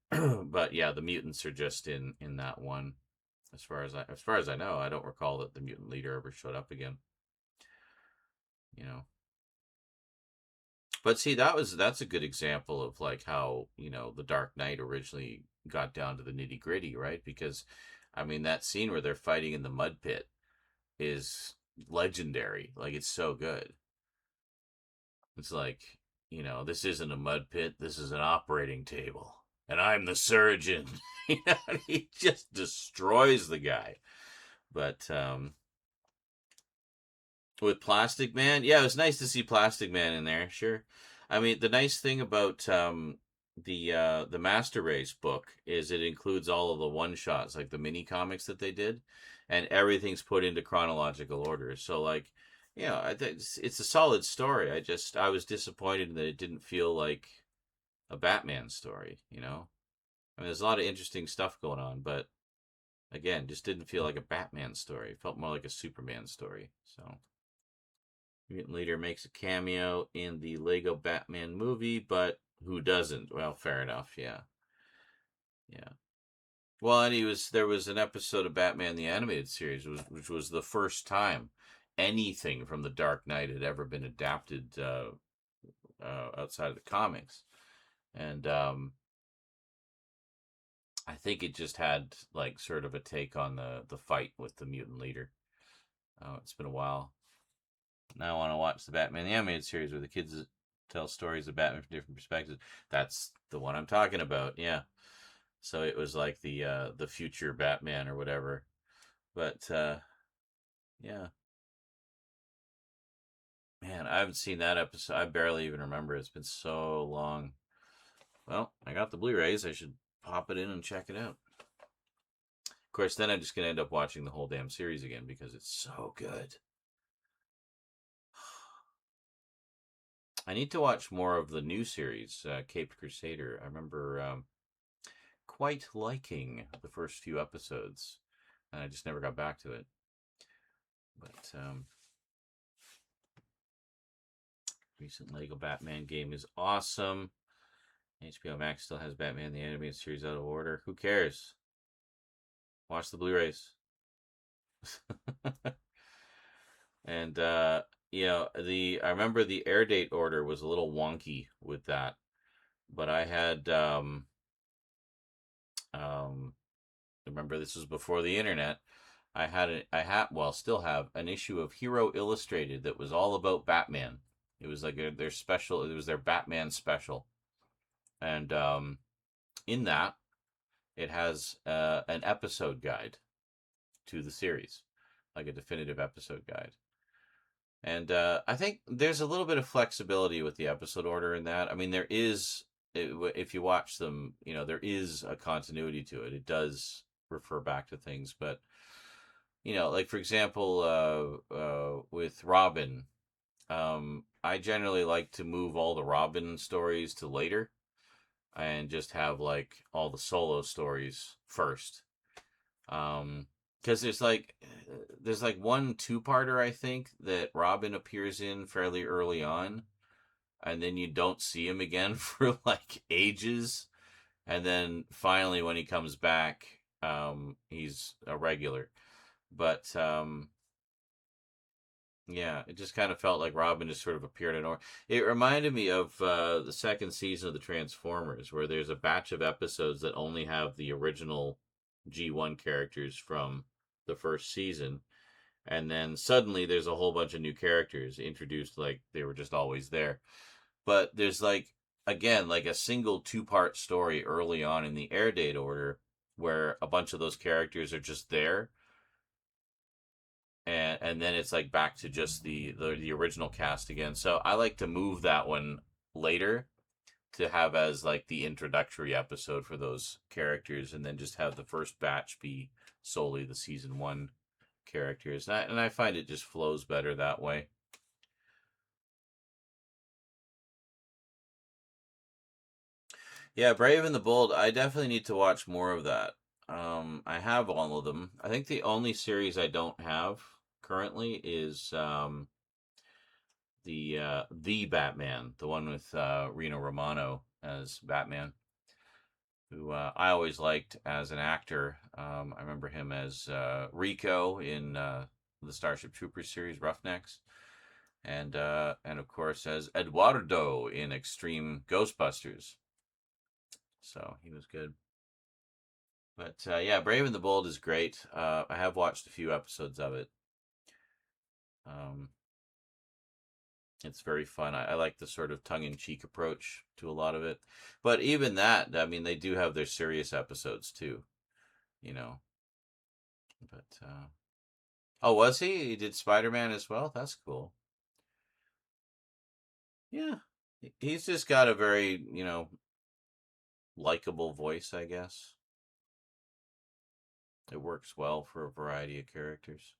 but yeah, the mutants are just in that one. As far as I know, I don't recall that the mutant leader ever showed up again. But see, that's a good example of like how the Dark Knight originally got down to the nitty gritty, right? Because I mean that scene where they're fighting in the mud pit is legendary. Like it's so good. It's like this isn't a mud pit. This is an operating table, and I'm the surgeon. He just destroys the guy. But with Plastic Man, yeah, it was nice to see Plastic Man in there. Sure, I mean the nice thing about the Master Race book is it includes all of the one shots, like the mini comics that they did, and everything's put into chronological order. So like, I think it's a solid story. I was disappointed that it didn't feel like a Batman story. I mean, there's a lot of interesting stuff going on, but again, just didn't feel like a Batman story. It felt more like a Superman story. So, Mutant Leader makes a cameo in the Lego Batman movie, but who doesn't? Well, fair enough. Yeah, yeah. Well, and there was an episode of Batman the Animated Series, which was the first time anything from the Dark Knight had ever been adapted outside of the comics, and I think it just had like sort of a take on the fight with the mutant leader. Oh, it's been a while. Now I want to watch the Batman the Animated Series where the kids tell stories of Batman from different perspectives. That's the one I'm talking about. Yeah. So it was like the future Batman or whatever. But yeah. Man, I haven't seen that episode. I barely even remember. It's been so long. Well, I got the Blu-rays. I should pop it in and check it out. Of course, then I'm just going to end up watching the whole damn series again because it's so good. I need to watch more of the new series, Caped Crusader. I remember quite liking the first few episodes, and I just never got back to it. But recent Lego Batman game is awesome. HBO Max still has Batman the Animated Series out of order. Who cares? Watch the Blu-rays. And you know, I remember the air date order was a little wonky with that, but I had remember this was before the internet. Still have an issue of Hero Illustrated that was all about Batman. It was like their special. It was their Batman special, and in that it has an episode guide to the series, like a definitive episode guide. And I think there's a little bit of flexibility with the episode order in that. I mean, there is, if you watch them, you know, there is a continuity to it. It does refer back to things, but you know, like for example, with Robin, I generally like to move all the Robin stories to later, and just have like all the solo stories first. Because there's like one two-parter, I think, that Robin appears in fairly early on, and then you don't see him again for like ages, and then finally when he comes back, he's a regular. But yeah, it just kind of felt like Robin just sort of appeared in. It reminded me of the second season of the Transformers, where there's a batch of episodes that only have the original G1 characters from the first season, and then suddenly there's a whole bunch of new characters introduced like they were just always there. But there's like, again, like a single two-part story early on in the air date order where a bunch of those characters are just there, and then it's like back to just the original cast again. So I like to move that one later to have as like the introductory episode for those characters, and then just have the first batch be solely the season 1 characters. And I find it just flows better that way. Yeah, Brave and the Bold, I definitely need to watch more of that. I have all of them. I think the only series I don't have currently is the Batman, the one with Reno Romano as Batman, who I always liked as an actor. I remember him as Rico in the Starship Troopers series, Roughnecks, and of course as Eduardo in Extreme Ghostbusters. So he was good. But yeah, Brave and the Bold is great. I have watched a few episodes of it. It's very fun. I like the sort of tongue-in-cheek approach to a lot of it. But even that, I mean, they do have their serious episodes too, you know. But oh, was he? He did Spider-Man as well? That's cool. Yeah. He's just got a very, you know, likable voice, I guess. It works well for a variety of characters.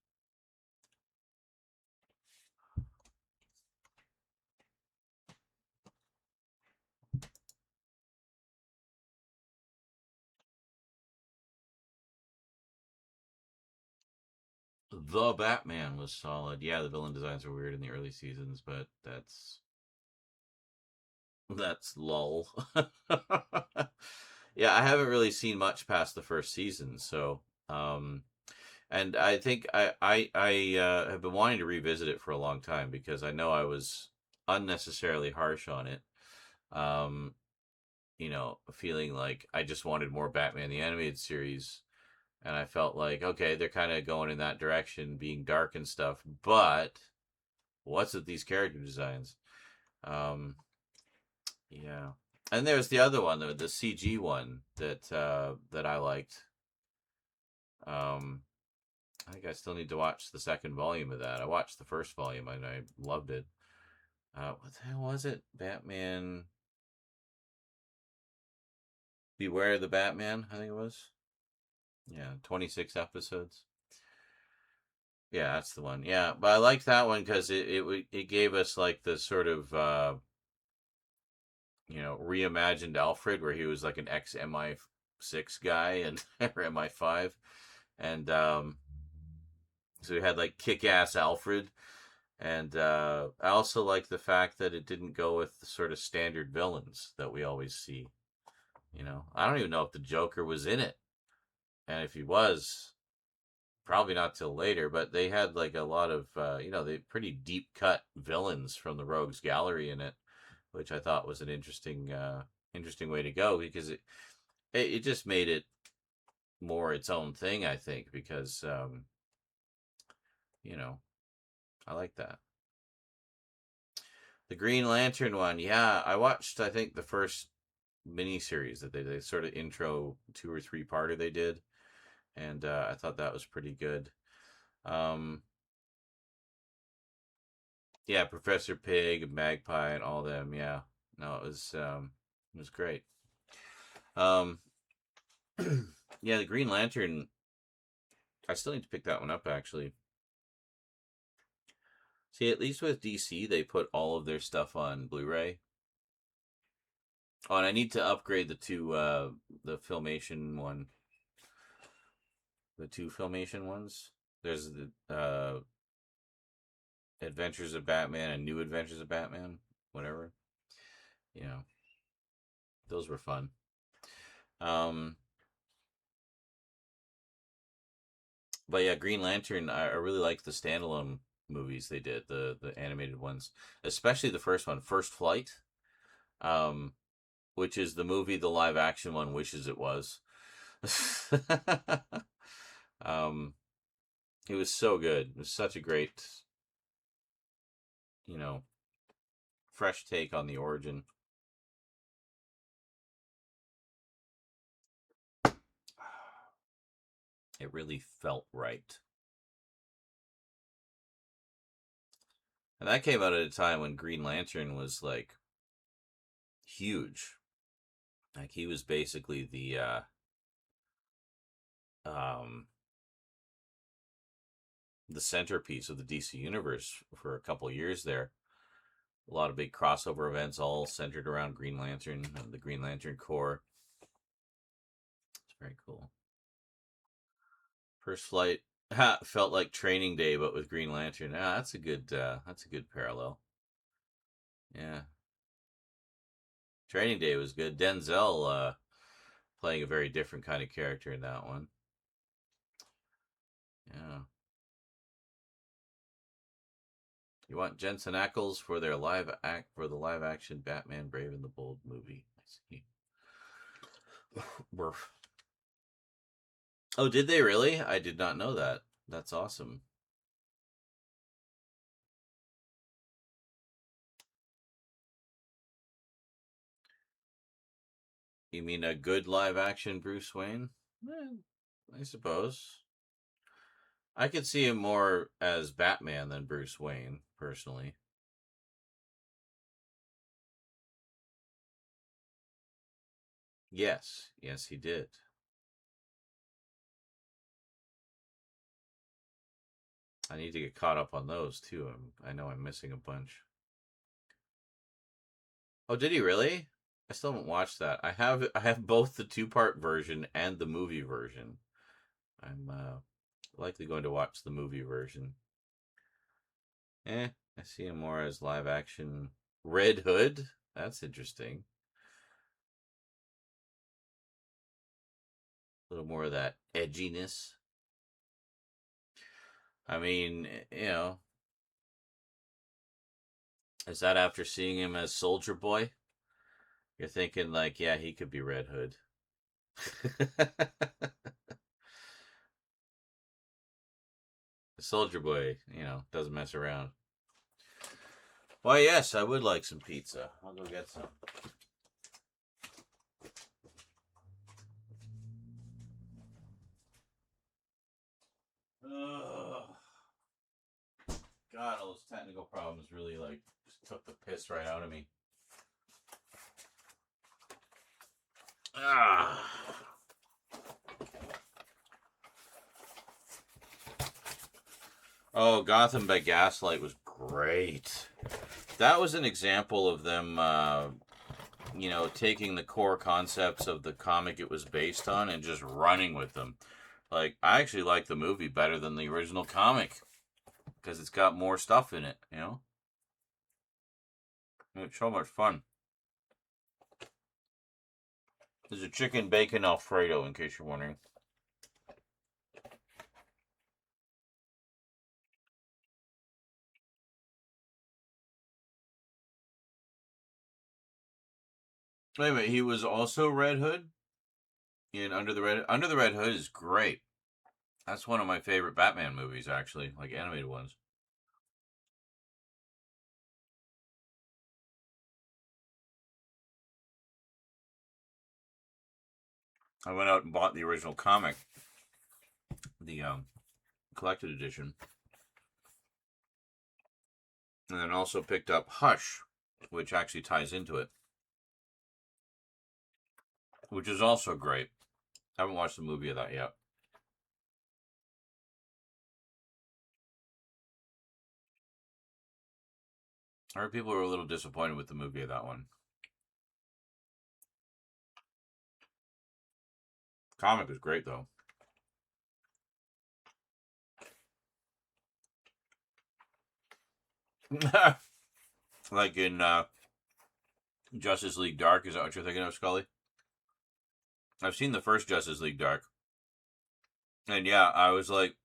The Batman was solid. Yeah, the villain designs were weird in the early seasons, but that's lull. Yeah, I haven't really seen much past the first season, so and I think I have been wanting to revisit it for a long time, because I know I was unnecessarily harsh on it. You know, feeling like I just wanted more Batman the Animated Series, and I felt like, okay, they're kind of going in that direction, being dark and stuff, but what's with these character designs? Yeah. And there's the other one, the CG one that I liked. I think I still need to watch the second volume of that. I watched the first volume and I loved it. What the hell was it? Batman Beware the Batman, I think it was. Yeah, 26 episodes. Yeah, that's the one. Yeah, but I liked that one because it gave us like the sort of you know, reimagined Alfred, where he was like an ex MI6 guy and or MI5, and So we had like kick-ass Alfred, and I also like the fact that it didn't go with the sort of standard villains that we always see. You know, I don't even know if the Joker was in it, and if he was, probably not till later. But they had like a lot of they pretty deep cut villains from the Rogues Gallery in it, which I thought was an interesting way to go, because it just made it more its own thing, I think, because I like that. The Green Lantern one, yeah, I watched, I think, the first miniseries that they sort of intro 2 or 3 parter they did, and I thought that was pretty good. Yeah, Professor Pig, Magpie, and all them. Yeah, no, it was great. Yeah, the Green Lantern, I still need to pick that one up, actually. See, at least with DC, they put all of their stuff on Blu-ray. Oh, and I need to upgrade the Filmation one. The 2 Filmation ones. There's the Adventures of Batman and New Adventures of Batman, whatever. You know, those were fun. But yeah, Green Lantern, I really like the standalone movies they did, the animated ones, especially the first one, First Flight, which is the movie the live action one wishes it was. It was so good. It was such a great, fresh take on the origin. It really felt right. And that came out at a time when Green Lantern was like huge. Like he was basically the centerpiece of the DC universe for a couple years there. A lot of big crossover events all centered around Green Lantern and the Green Lantern Corps. It's very cool. First Flight felt like Training Day, but with Green Lantern. That's a good parallel. Yeah. Training Day was good. Denzel playing a very different kind of character in that one. Yeah. You want Jensen Ackles for their live action Batman Brave and the Bold movie. I see. Oh, did they really? I did not know that. That's awesome. You mean a good live action Bruce Wayne? I suppose. I could see him more as Batman than Bruce Wayne, personally. Yes, he did. I need to get caught up on those too. I know I'm missing a bunch. Oh, did he really? I still haven't watched that. I have both the 2-part version and the movie version. I'm likely going to watch the movie version. I see him more as live action Red Hood. That's interesting. A little more of that edginess. I mean, is that after seeing him as Soldier Boy? You're thinking like, yeah, he could be Red Hood. Soldier Boy, doesn't mess around. Why, yes, I would like some pizza. I'll go get some. God, all those technical problems really just took the piss right out of me. Oh, Gotham by Gaslight was great. That was an example of them, taking the core concepts of the comic it was based on and just running with them. like, I actually like the movie better than the original comic because it's got more stuff in it, you know? And it's so much fun. There's a chicken bacon Alfredo, in case you're wondering. Wait a minute, he was also Red Hood in Under the Red Hood is great. That's one of my favorite Batman movies, actually, like animated ones. I went out and bought the original comic, the collected edition, and then also picked up Hush, which actually ties into it, which is also great. I haven't watched the movie of that yet. I heard people were a little disappointed with the movie of that one. Comic was great, though. Like in Justice League Dark, is that what you're thinking of, Scully? I've seen the first Justice League Dark. And yeah, I was like,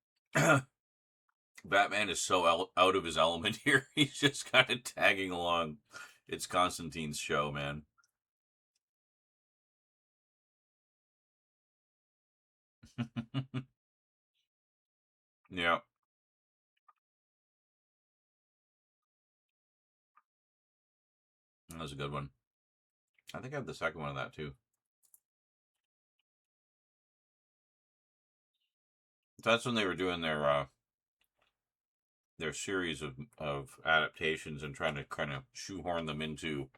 Batman is so out of his element here. He's just kind of tagging along. It's Constantine's show, man. Yeah. That was a good one. I think I have the second one of that, too. That's when they were doing their series of adaptations and trying to kind of shoehorn them into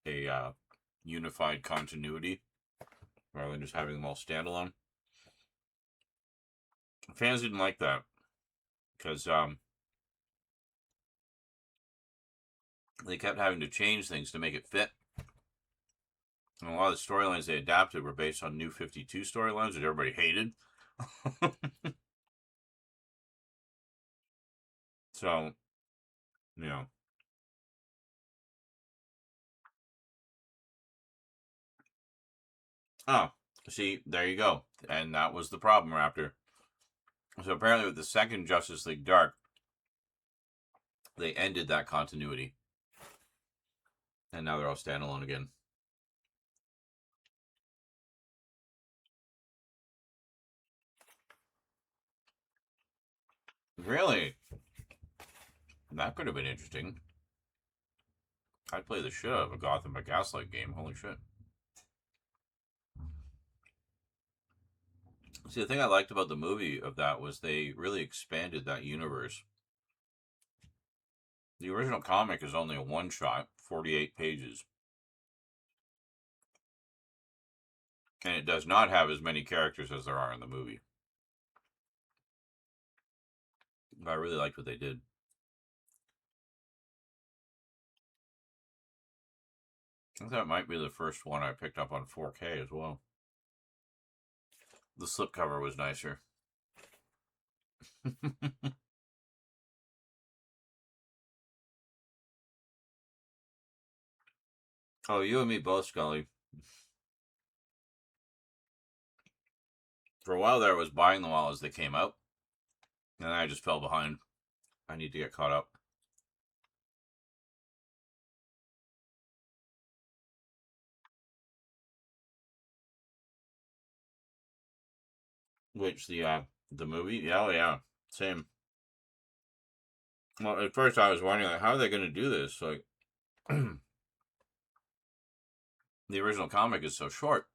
a unified continuity rather than just having them all standalone. Fans didn't like that because they kept having to change things to make it fit. And a lot of the storylines they adapted were based on New 52 storylines that everybody hated. So, you know. Oh, see, there you go. And that was the problem, Raptor. So apparently with the second Justice League Dark, they ended that continuity. And now they're all standalone again. Really? That could have been interesting. I'd play the shit out of a Gotham by Gaslight game. Holy shit. See, the thing I liked about the movie of that was they really expanded that universe. The original comic is only a one-shot, 48 pages. And it does not have as many characters as there are in the movie. But I really liked what they did. I think that might be the first one I picked up on 4K as well. The slipcover was nicer. Oh, you and me both, Scully. For a while there, I was buying them all as they came out. And then I just fell behind. I need to get caught up. Which, the movie? Yeah, oh yeah. Same. Well, at first I was wondering, like, how are they going to do this? Like, the original comic is so short.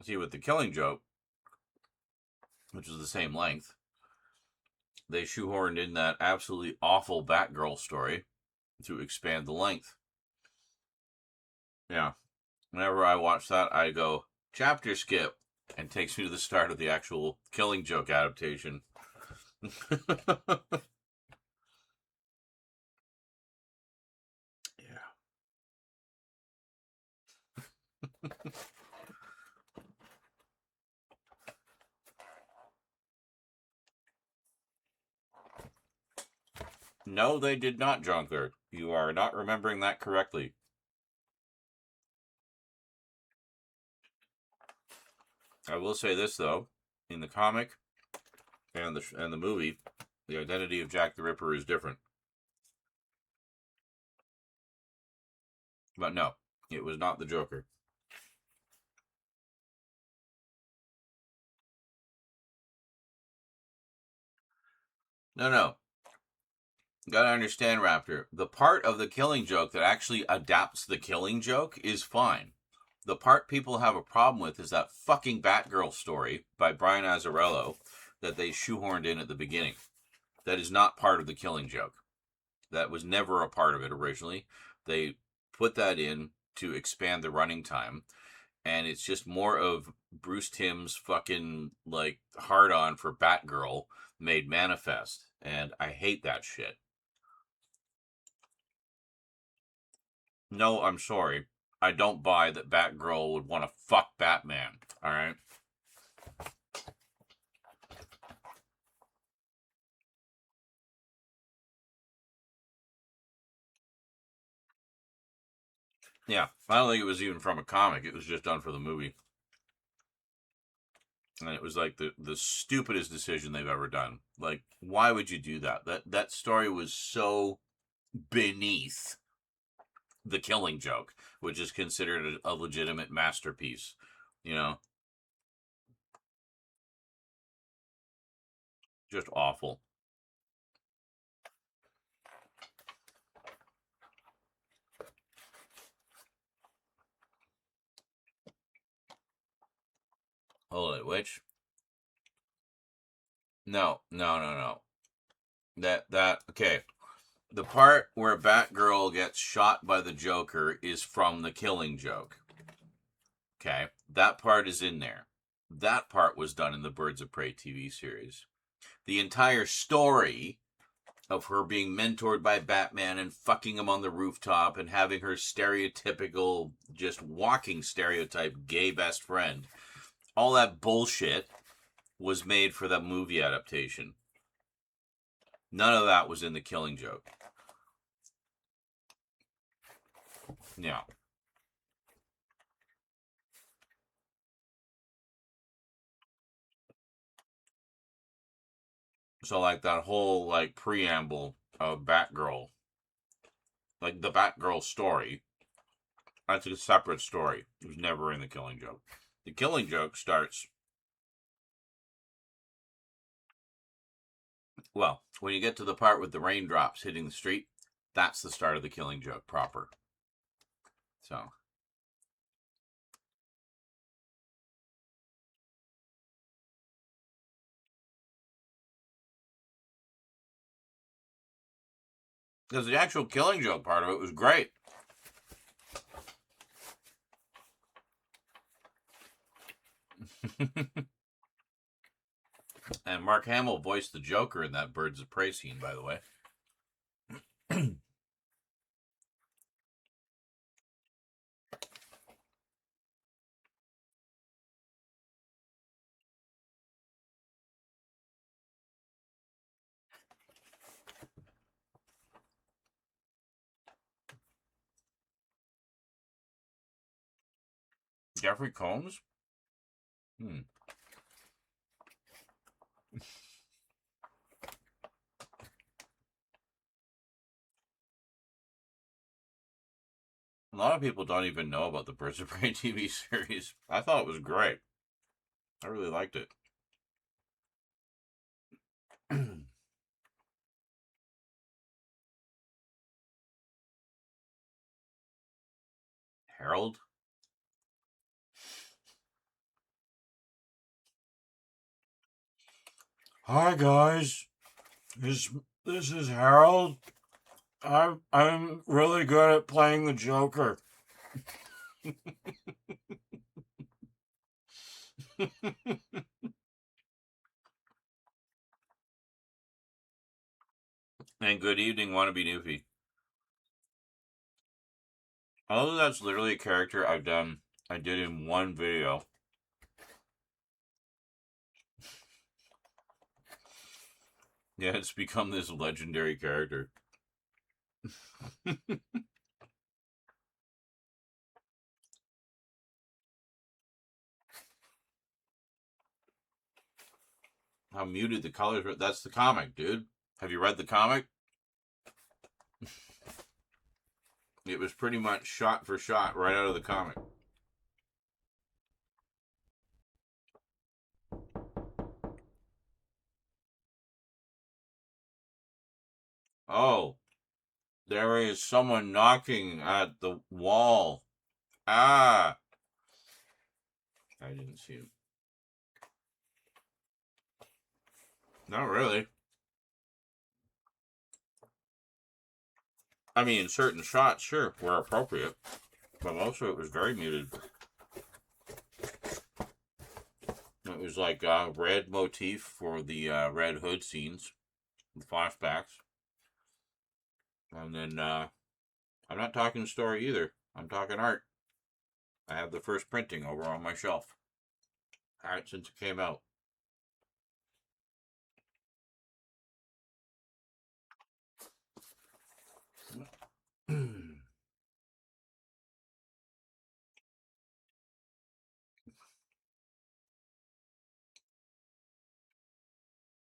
See, with the Killing Joke, which is the same length, they shoehorned in that absolutely awful Batgirl story to expand the length. Yeah. Whenever I watch that, I go, chapter skip, and takes me to the start of the actual Killing Joke adaptation. Yeah. No, they did not, Junker. You are not remembering that correctly. I will say this though, in the comic and the movie, the identity of Jack the Ripper is different. But no, it was not the Joker. No. You gotta understand, Raptor. The part of the Killing Joke that actually adapts the Killing Joke is fine. The part people have a problem with is that fucking Batgirl story by Brian Azzarello that they shoehorned in at the beginning. That is not part of the Killing Joke. That was never a part of it originally. They put that in to expand the running time, and it's just more of Bruce Timm's fucking like hard on for Batgirl made manifest, and I hate that shit. No, I'm sorry. I don't buy that Batgirl would want to fuck Batman. All right. Yeah, I don't think it was even from a comic. It was just done for the movie. And it was like the stupidest decision they've ever done. Like, why would you do that? That story was so beneath the Killing Joke, which is considered a legitimate masterpiece. You know, just awful. Hold it, which? No. Okay. The part where Batgirl gets shot by the Joker is from the Killing Joke. Okay. That part is in there. That part was done in the Birds of Prey TV series. The entire story of her being mentored by Batman and fucking him on the rooftop and having her stereotypical, just walking stereotype gay best friend, all that bullshit was made for that movie adaptation. None of that was in the Killing Joke. Yeah. So like that whole like preamble of Batgirl, like the Batgirl story, that's a separate story. It was never in the Killing Joke. The Killing Joke starts, well, when you get to the part with the raindrops hitting the street, that's the start of the Killing Joke proper. So. Because the actual Killing Joke part of it was great. And Mark Hamill voiced the Joker in that Birds of Prey scene, by the way. Jeffrey Combs? A lot of people don't even know about the Birds of Prey TV series. I thought it was great. I really liked it. Harold? Hi guys. This is Harold. I'm really good at playing the Joker. And good evening, wannabe newfie. Although that's literally a character I did in one video. Yeah, it's become this legendary character. How muted the colors were. That's the comic, dude. Have you read the comic? It was pretty much shot for shot right out of the comic. Oh, there is someone knocking at the wall. Ah! I didn't see him. Not really. I mean, certain shots, sure, were appropriate, but most of it was very muted. It was like a red motif for the Red Hood scenes, the flashbacks. And then, I'm not talking story either. I'm talking art. I have the first printing over on my shelf. Had it since it came out.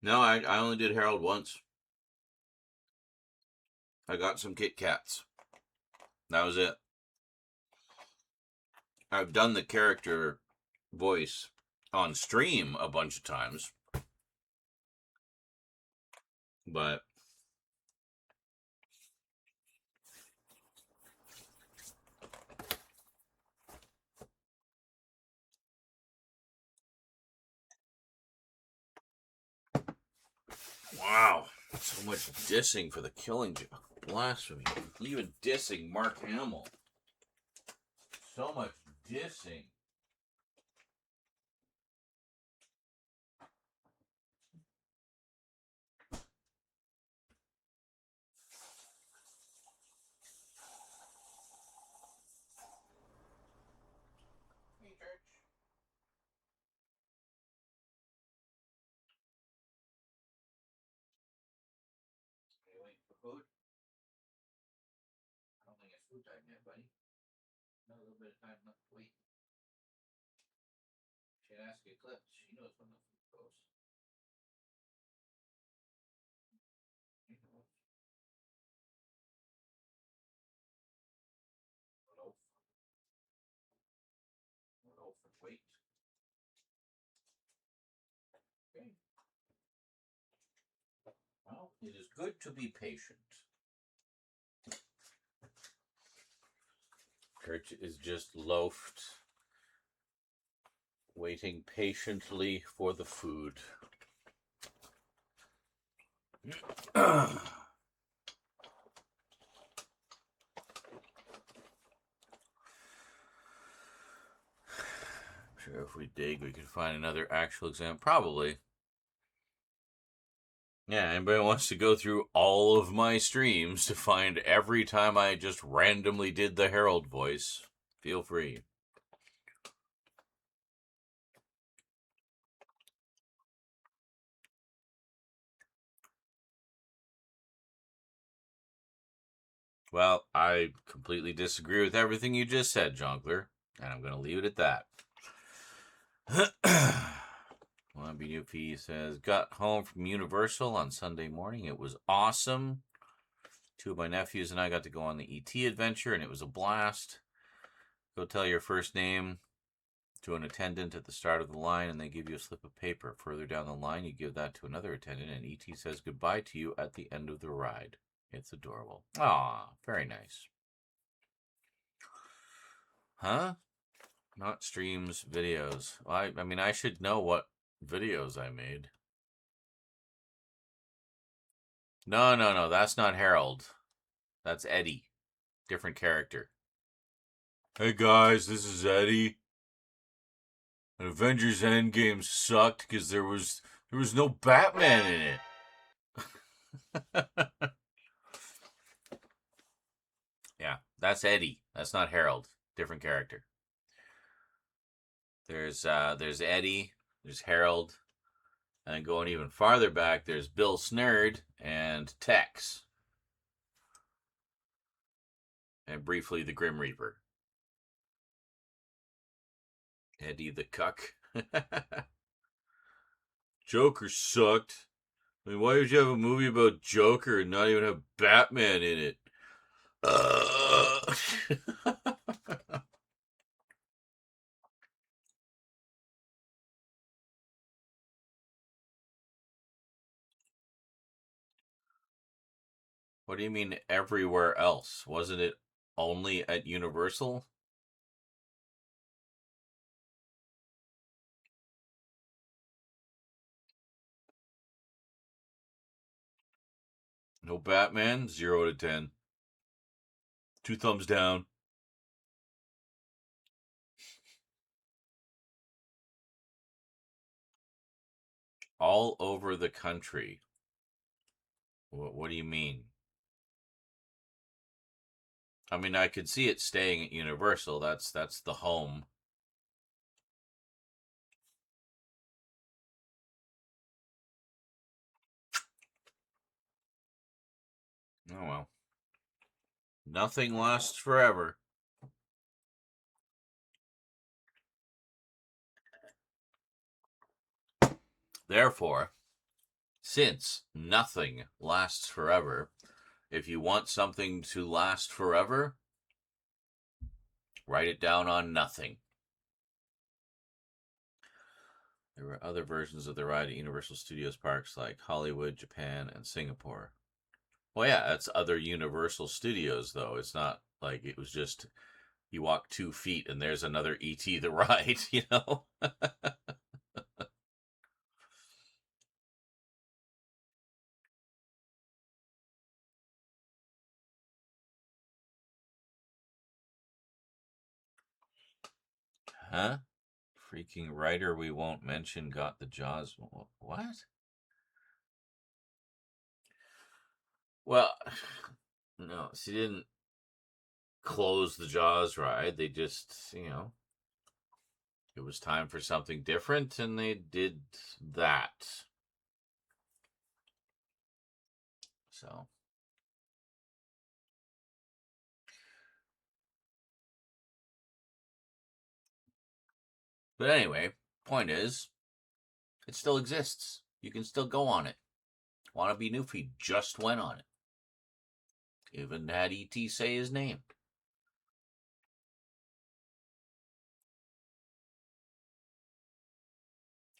No, I only did Harold once. I got some Kit Kats. That was it. I've done the character voice on stream a bunch of times. But wow, so much dissing for the Killing Joke. Blasphemy. Even dissing Mark Hamill. So much dissing. Hey, church. Are you waiting for food? I don't think it's food time yet, buddy. Another little bit of time left to wait. Should ask Eclipse. She knows when the food goes. Wait. Okay. Well, it is good to be patient. Kurt is just loafed, waiting patiently for the food. Sure, if we dig, we could find another actual example. Probably. Yeah, anybody wants to go through all of my streams to find every time I just randomly did the Herald voice, feel free. Well, I completely disagree with everything you just said, Jonkler, and I'm going to leave it at that. Well, BUP says, got home from Universal on Sunday morning. It was awesome. 2 of my nephews and I got to go on the ET adventure, and it was a blast. Go tell your first name to an attendant at the start of the line, and they give you a slip of paper. Further down the line, you give that to another attendant, and ET says goodbye to you at the end of the ride. It's adorable. Aw, very nice. Huh? Not streams, videos. Well, I mean, I should know what videos I made. No. That's not Harold. That's Eddie. Different character. Hey guys, this is Eddie. And Avengers Endgame sucked because there was no Batman in it. Yeah, that's Eddie. That's not Harold. Different character. There's Eddie. There's Harold. And going even farther back, there's Bill Snerd and Tex. And briefly, the Grim Reaper. Eddie the Cuck. Joker sucked. I mean, why would you have a movie about Joker and not even have Batman in it? What do you mean everywhere else? Wasn't it only at Universal? No Batman? 0 out of 10. 2 thumbs down. All over the country. What do you mean? I mean, I could see it staying at Universal. That's the home. Oh well. Nothing lasts forever. Therefore, since nothing lasts forever, if you want something to last forever, write it down on nothing. There were other versions of the ride at Universal Studios parks like Hollywood, Japan, and Singapore. Well, yeah, that's other Universal Studios, though. It's not like it was just you walk 2 feet and there's another E.T. the ride, you know? Huh? Freaking writer we won't mention got the Jaws. What? Well, no, she didn't close the Jaws ride. They just, it was time for something different, and they did that. So. But anyway, point is, it still exists. You can still go on it. Wanna Be Newfie just went on it. Even had E.T. say his name.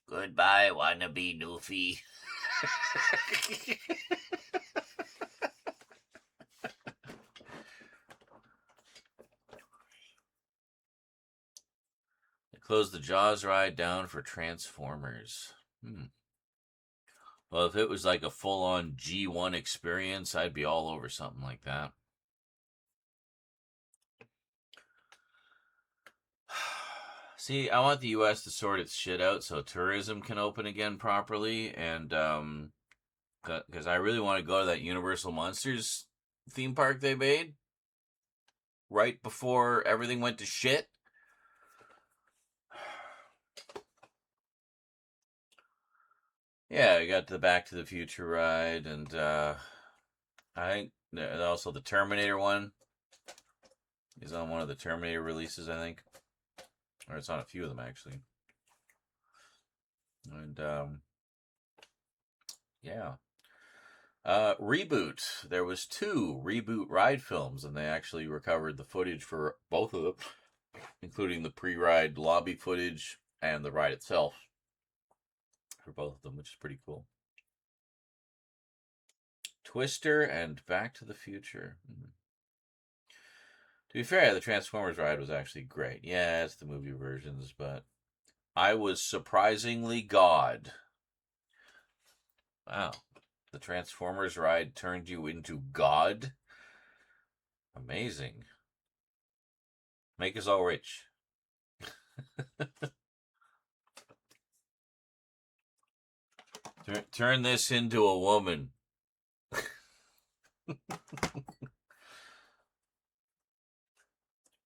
Goodbye, Wanna Be Newfie. They closed the Jaws ride down for Transformers. Well, if it was like a full-on G1 experience, I'd be all over something like that. See, I want the U.S. to sort its shit out so tourism can open again properly, and because I really want to go to that Universal Monsters theme park they made right before everything went to shit. Yeah, I got the Back to the Future ride, and I think also the Terminator one is on one of the Terminator releases, I think. Or it's on a few of them, actually. And, yeah. Reboot. There was 2 Reboot ride films, and they actually recovered the footage for both of them, including the pre-ride lobby footage and the ride itself for both of them, which is pretty cool. Twister and Back to the Future. To be fair, the Transformers ride was actually great. Yeah, it's the movie versions, but I was surprisingly God. Wow. The Transformers ride turned you into God? Amazing. Make us all rich. Turn this into a woman. I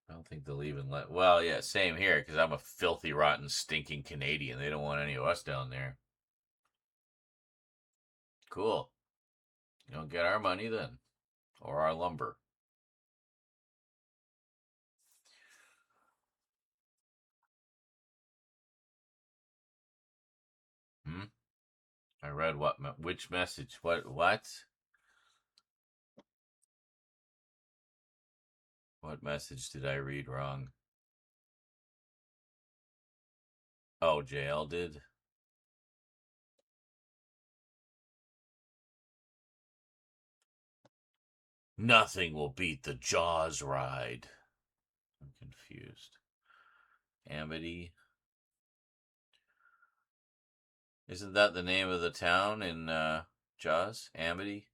don't think they'll even let... Well, yeah, same here, because I'm a filthy, rotten, stinking Canadian. They don't want any of us down there. Cool. You don't get our money then, or our lumber. I read which message? What? What message did I read wrong? Oh, JL did? Nothing will beat the Jaws ride. I'm confused. Amity. Isn't that the name of the town in Jaws? Amity?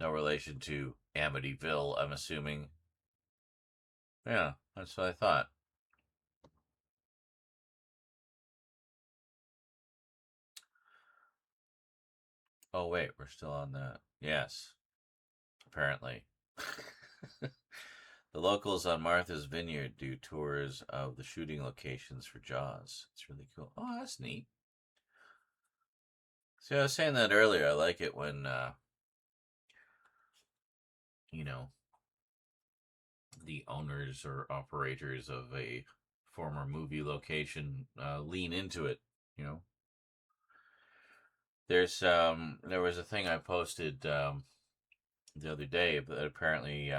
No relation to Amityville, I'm assuming. Yeah, that's what I thought. Oh, wait, we're still on that. Yes, apparently. The locals on Martha's Vineyard do tours of the shooting locations for Jaws. It's really cool. Oh, that's neat. See, I was saying that earlier. I like it when, the owners or operators of a former movie location lean into it, There was a thing I posted the other day that apparently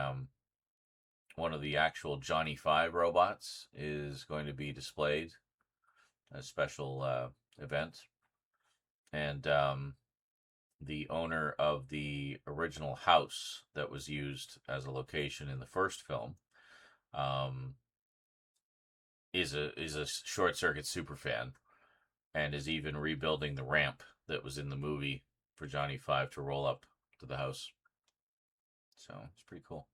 one of the actual Johnny Five robots is going to be displayed, a special event, and the owner of the original house that was used as a location in the first film is a Short Circuit super fan, and is even rebuilding the ramp that was in the movie for Johnny Five to roll up to the house. So it's pretty cool.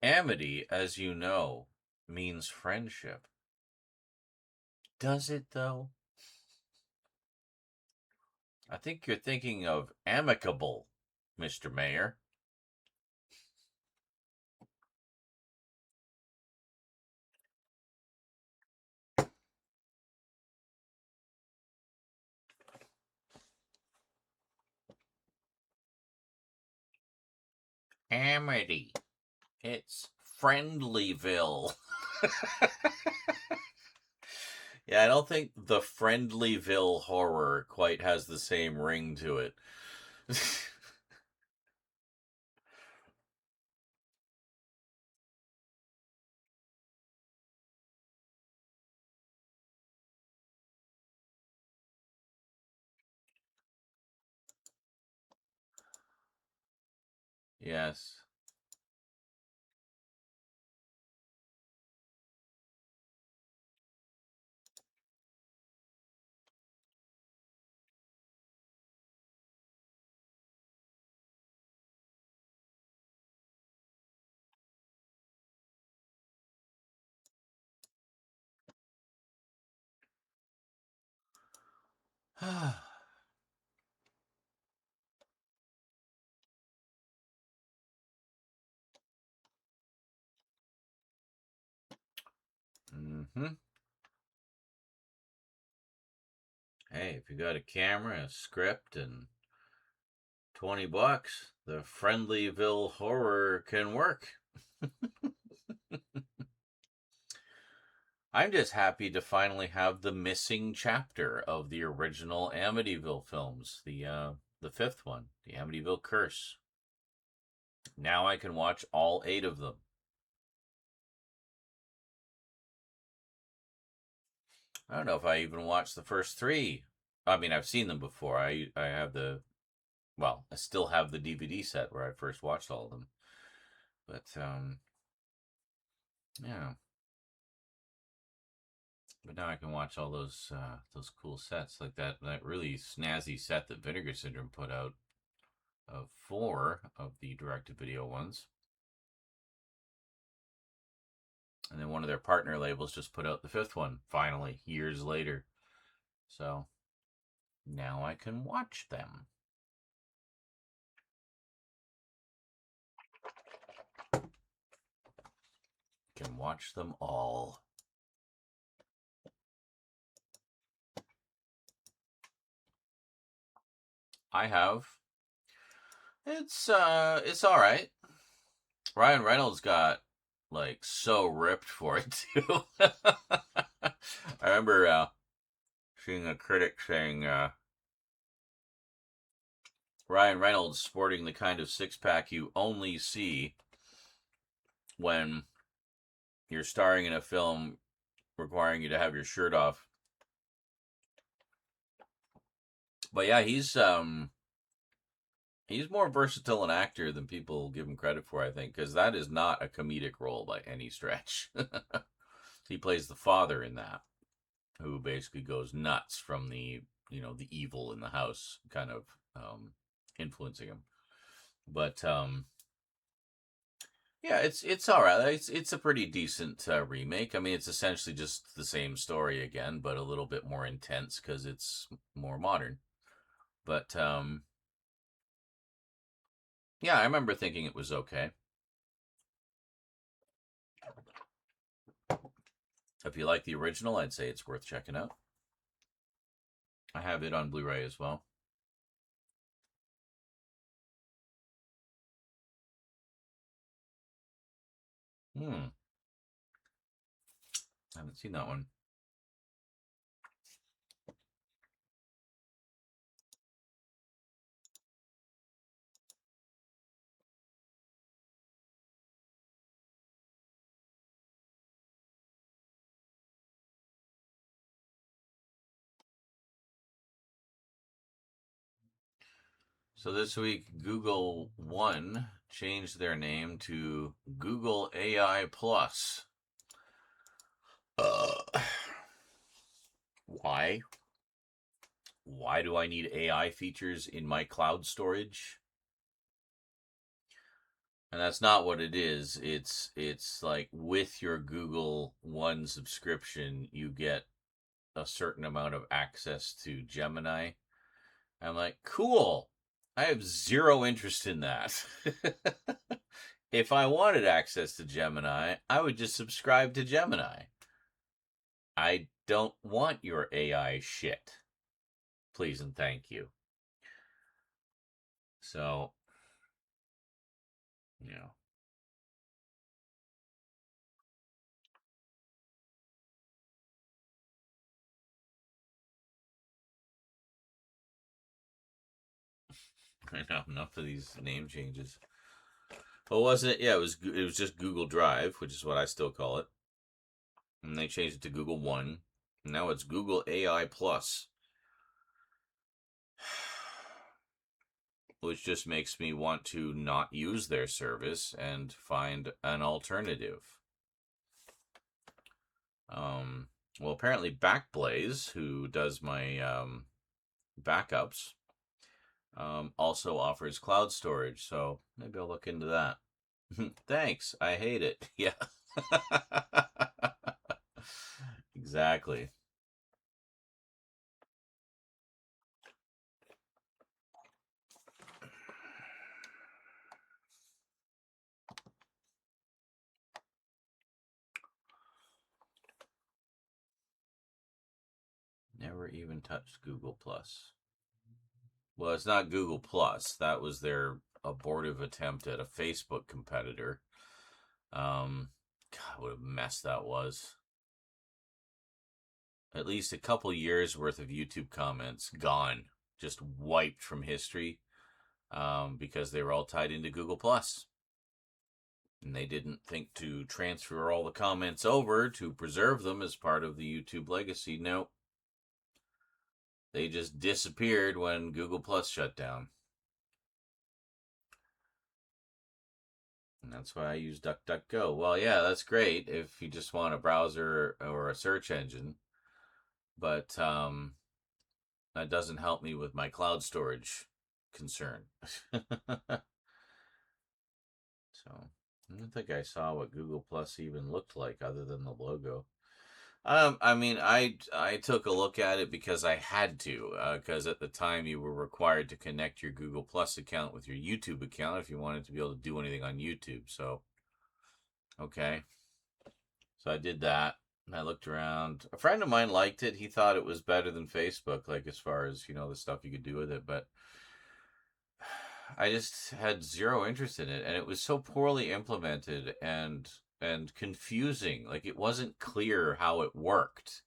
Amity, as you know, means friendship. Does it, though? I think you're thinking of amicable, Mr. Mayor. Amity. It's Friendlyville. Yeah, I don't think the Friendlyville horror quite has the same ring to it. Yes. Mm-hmm. Hey, if you got a camera, a script, and $20, the Friendlyville horror can work. I'm just happy to finally have the missing chapter of the original Amityville films, the fifth one, the Amityville Curse. Now I can watch all 8 of them. I don't know if I even watched the first 3. I mean, I've seen them before. I have I still have the DVD set where I first watched all of them. But yeah. But now I can watch all those cool sets, like that really snazzy set that Vinegar Syndrome put out of 4 of the direct-to-video ones. And then one of their partner labels just put out the 5th one, finally, years later. So now I can watch them. can watch them all. I have. It's all right. Ryan Reynolds got like so ripped for it too. I remember seeing a critic saying Ryan Reynolds sporting the kind of six-pack you only see when you're starring in a film requiring you to have your shirt off. But yeah, he's more versatile an actor than people give him credit for, I think, because that is not a comedic role by any stretch. He plays the father in that, who basically goes nuts from the evil in the house kind of influencing him. But yeah, it's all right. It's a pretty decent remake. I mean, it's essentially just the same story again, but a little bit more intense because it's more modern. But yeah, I remember thinking it was okay. If you like the original, I'd say it's worth checking out. I have it on Blu-ray as well. I haven't seen that one. So this week, Google One changed their name to Google AI Plus. Why? Why do I need AI features in my cloud storage? And that's not what it is. It's like with your Google One subscription, you get a certain amount of access to Gemini. I'm like, cool. I have zero interest in that. If I wanted access to Gemini, I would just subscribe to Gemini. I don't want your AI shit. Please and thank you. So, you know. I know, enough of these name changes. Well, wasn't it? Yeah, it was just Google Drive, which is what I still call it. And they changed it to Google One. Now it's Google AI Plus. Which just makes me want to not use their service and find an alternative. Well, apparently Backblaze, who does my backups, also offers cloud storage, so maybe I'll look into that. Thanks, I hate it. Yeah. Exactly. Never even touched Google Plus. Well, it's not Google Plus. That was their abortive attempt at a Facebook competitor. God, what a mess that was. At least a couple years worth of YouTube comments gone, just wiped from history, because they were all tied into Google Plus. And they didn't think to transfer all the comments over to preserve them as part of the YouTube legacy. Nope. They just disappeared when Google Plus shut down. And that's why I use DuckDuckGo. Well, yeah, that's great if you just want a browser or a search engine. But that doesn't help me with my cloud storage concern. So, I don't think I saw what Google Plus even looked like other than the logo. I mean, I took a look at it because I had to, because at the time you were required to connect your Google Plus account with your YouTube account if you wanted to be able to do anything on YouTube. So, okay. So I did that. And I looked around. A friend of mine liked it. He thought it was better than Facebook, like as far as, the stuff you could do with it. But I just had zero interest in it. And it was so poorly implemented and confusing. Like it wasn't clear how it worked.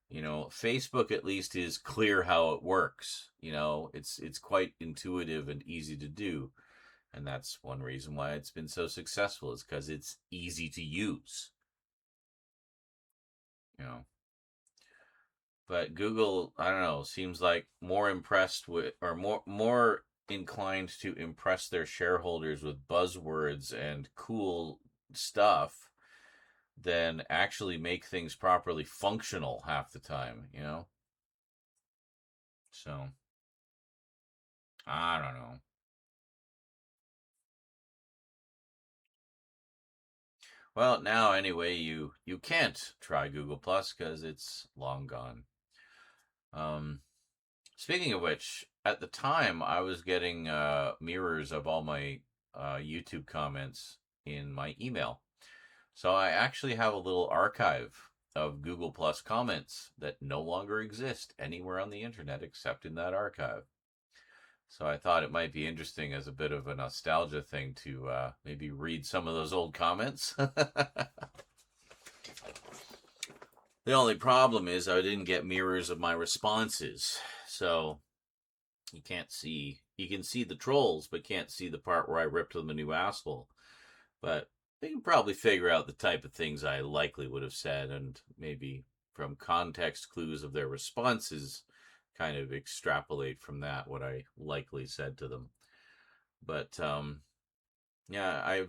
Facebook at least is clear how it works. It's quite intuitive and easy to do. And that's one reason why it's been so successful, is because it's easy to use. But Google, I don't know, seems like more impressed with, or more inclined to impress their shareholders with buzzwords and cool stuff than actually make things properly functional half the time, So, I don't know. Well, now anyway, you can't try Google Plus because it's long gone. Speaking of which, at the time I was getting mirrors of all my YouTube comments in my email. So I actually have a little archive of Google Plus comments that no longer exist anywhere on the internet except in that archive. So I thought it might be interesting as a bit of a nostalgia thing to maybe read some of those old comments. The only problem is I didn't get mirrors of my responses. So you can see the trolls, but can't see the part where I ripped them a new asshole. But they can probably figure out the type of things I likely would have said, and maybe from context clues of their responses kind of extrapolate from that what I likely said to them. But yeah,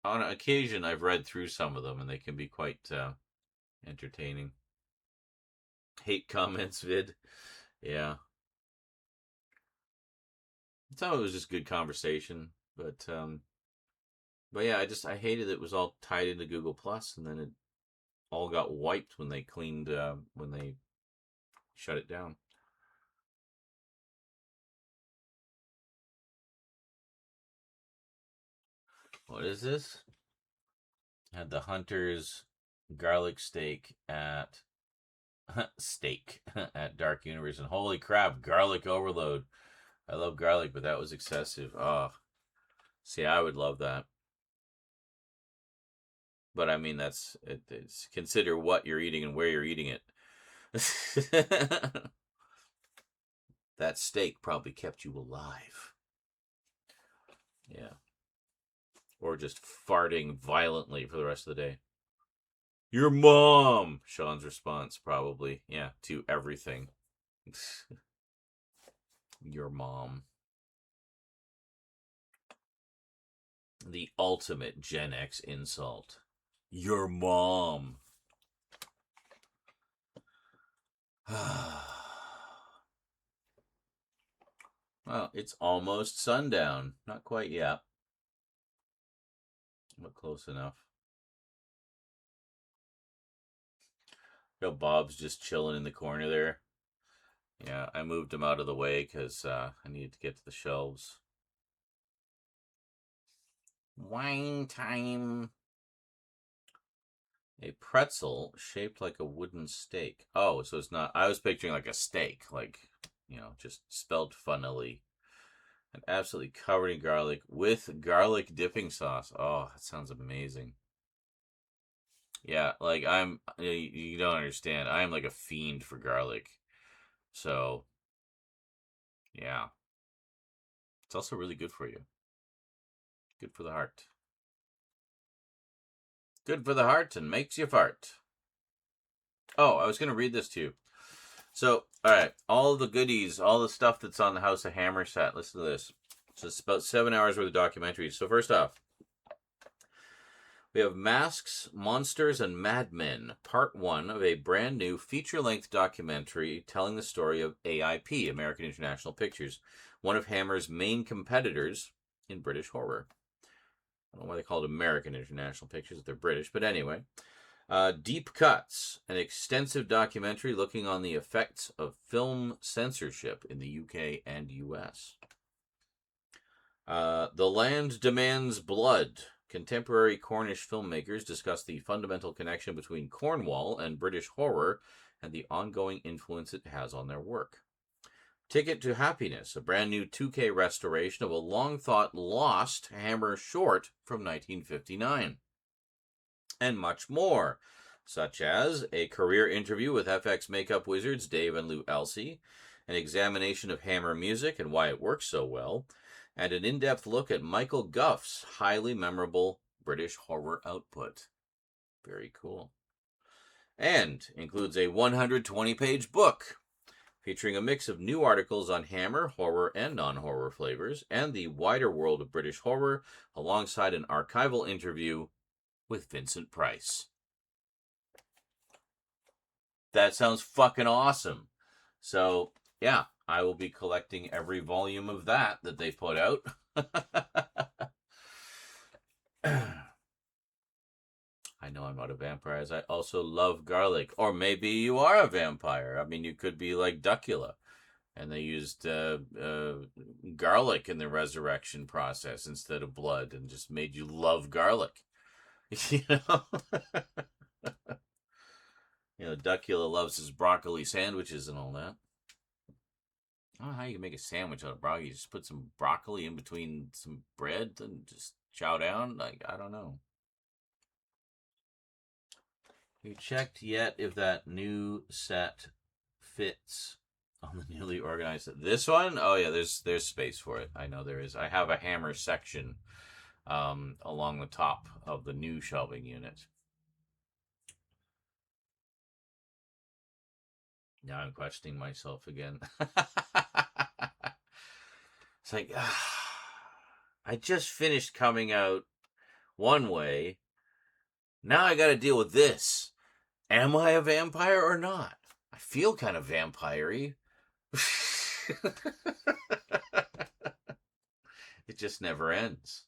on occasion I've read through some of them, and they can be quite entertaining. Hate comments vid. Yeah. So it was just good conversation, but yeah, I hated it was all tied into Google Plus, and then it all got wiped when they when they shut it down. What is this? Had the Hunter's garlic steak at at Dark Universe, and holy crap, garlic overload. I love garlic, but that was excessive. Oh, see, I would love that. But I mean, it's consider what you're eating and where you're eating it. That steak probably kept you alive. Yeah. Or just farting violently for the rest of the day. Your mom! Sean's response, probably. Yeah, to everything. Your mom. The ultimate Gen X insult. Your mom. Well, it's almost sundown. Not quite yet, but close enough. Bob's just chilling in the corner there. Yeah, I moved him out of the way because I needed to get to the shelves. Wine time. A pretzel shaped like a wooden steak. Oh, so it's not. I was picturing like a steak, like, just spelled funnily. And absolutely covered in garlic with garlic dipping sauce. Oh, that sounds amazing. Yeah, like you don't understand. I am like a fiend for garlic. So, yeah. It's also really good for you. Good for the heart. Good for the heart and makes you fart. Oh, I was going to read this to you. So, all right, all the goodies, all the stuff that's on the House of Hammer set. Listen to this. So it's about 7 hours worth of documentaries. So first off, we have Masks, Monsters, and Madmen, Part 1 of a brand new feature-length documentary telling the story of AIP, American International Pictures, one of Hammer's main competitors in British horror. I don't know why they call it American International Pictures if they're British, but anyway. Deep Cuts, an extensive documentary looking on the effects of film censorship in the UK and US. The Land Demands Blood, contemporary Cornish filmmakers discuss the fundamental connection between Cornwall and British horror and the ongoing influence it has on their work. Ticket to Happiness, a brand new 2K restoration of a long-thought lost Hammer short from 1959. And much more, such as a career interview with FX makeup wizards Dave and Lou Elsey, an examination of Hammer music and why it works so well, and an in-depth look at Michael Gough's highly memorable British horror output. Very cool. And includes a 120-page book featuring a mix of new articles on Hammer, horror, and non-horror flavors, and the wider world of British horror, alongside an archival interview with Vincent Price. That sounds fucking awesome. So, yeah, I will be collecting every volume of that they put out. I know I'm not a vampire, as I also love garlic. Or maybe you are a vampire. I mean, you could be like Duckula, and they used garlic in the resurrection process instead of blood, and just made you love garlic. You know? You know, Duckula loves his broccoli sandwiches and all that. I don't know how you can make a sandwich out of broccoli. You just put some broccoli in between some bread and just chow down. Like, I don't know. You checked yet if that new set fits on the newly organized set? This one? Oh yeah, there's space for it. I know there is. I have a Hammer section along the top of the new shelving unit. Now I'm questioning myself again. It's like, I just finished coming out one way. Now I got to deal with this. Am I a vampire or not? I feel kind of vampire-y. It just never ends.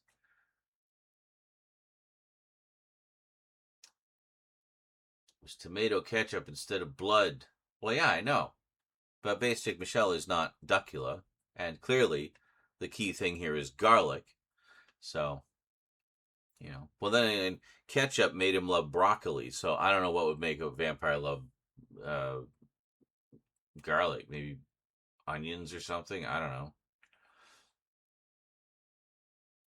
It was tomato ketchup instead of blood. Well, yeah, I know. But Basic Michelle is not Duckula. And clearly, the key thing here is garlic. So, you know. Well, then ketchup made him love broccoli. So I don't know what would make a vampire love garlic. Maybe onions or something. I don't know.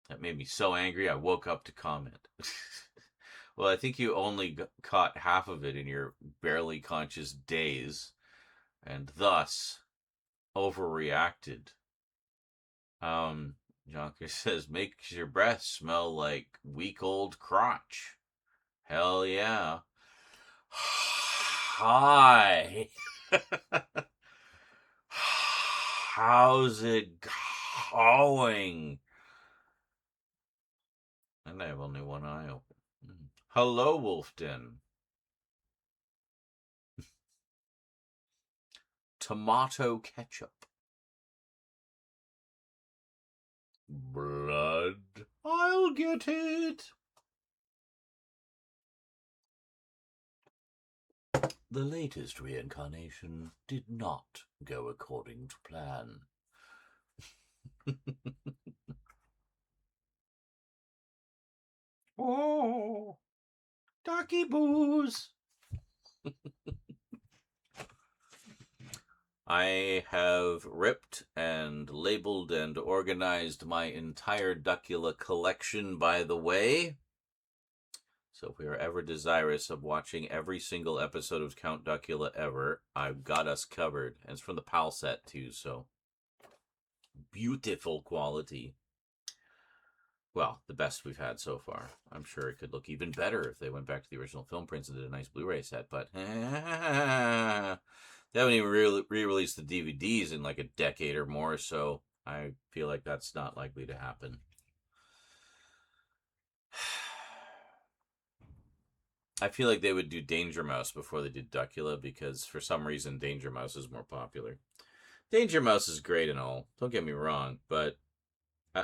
That made me so angry I woke up to comment. Well, I think you only caught half of it in your barely conscious days, and thus overreacted. Jonker says, makes your breath smell like week old crotch. Hell yeah. Hi. How's it going? And I have only one eye open. Hello, Wolfden. Tomato ketchup. Blood. I'll get it. The latest reincarnation did not go according to plan. Oh, ducky boos. I have ripped and labeled and organized my entire Duckula collection, by the way. So if we are ever desirous of watching every single episode of Count Duckula ever, I've got us covered. And it's from the PAL set, too, so beautiful quality. Well, the best we've had so far. I'm sure it could look even better if they went back to the original film prints and did a nice Blu-ray set, but they haven't even re-released the DVDs in like a decade or more, so I feel like that's not likely to happen. I feel like they would do Danger Mouse before they did Duckula, because for some reason Danger Mouse is more popular. Danger Mouse is great and all, don't get me wrong, but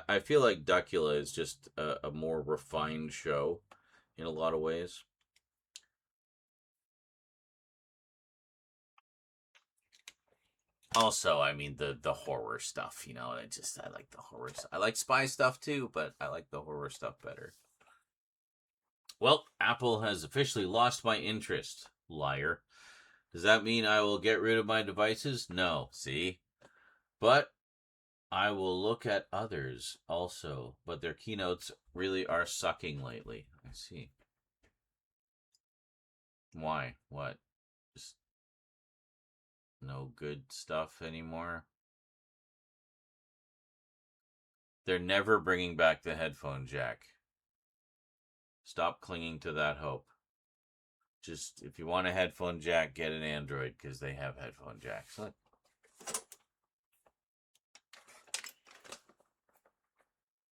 I feel like Duckula is just a more refined show in a lot of ways. Also, I mean, the horror stuff, you know, I like the horror stuff. I like spy stuff too, but I like the horror stuff better. Well, Apple has officially lost my interest. Liar. Does that mean I will get rid of my devices? No. See? But I will look at others also. But their keynotes really are sucking lately. I see. Why? What? Just no good stuff anymore? They're never bringing back the headphone jack. Stop clinging to that hope. Just, if you want a headphone jack, get an Android, because they have headphone jacks. Look.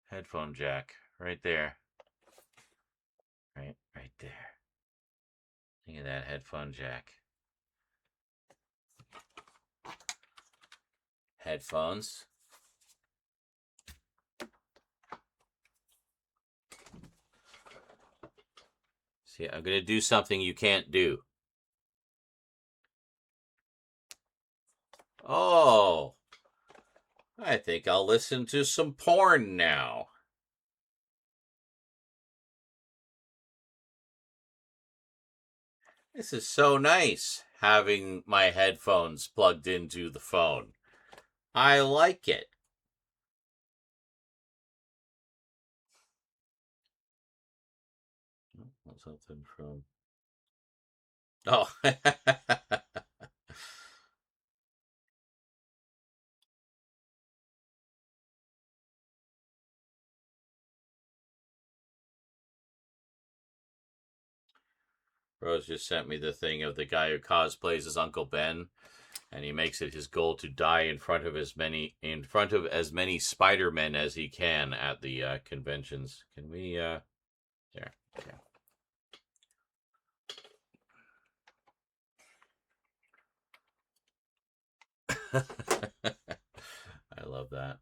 Headphone jack. Right there. Right there. Look at that headphone jack. Headphones. See, I'm going to do something you can't do. Oh, I think I'll listen to some porn now. This is so nice, having my headphones plugged into the phone. I like it. Something from... Oh. Rose just sent me the thing of the guy who cosplays as Uncle Ben, and he makes it his goal to die in front of as many Spider-Men as he can at the conventions. Can we there? Okay. I love that.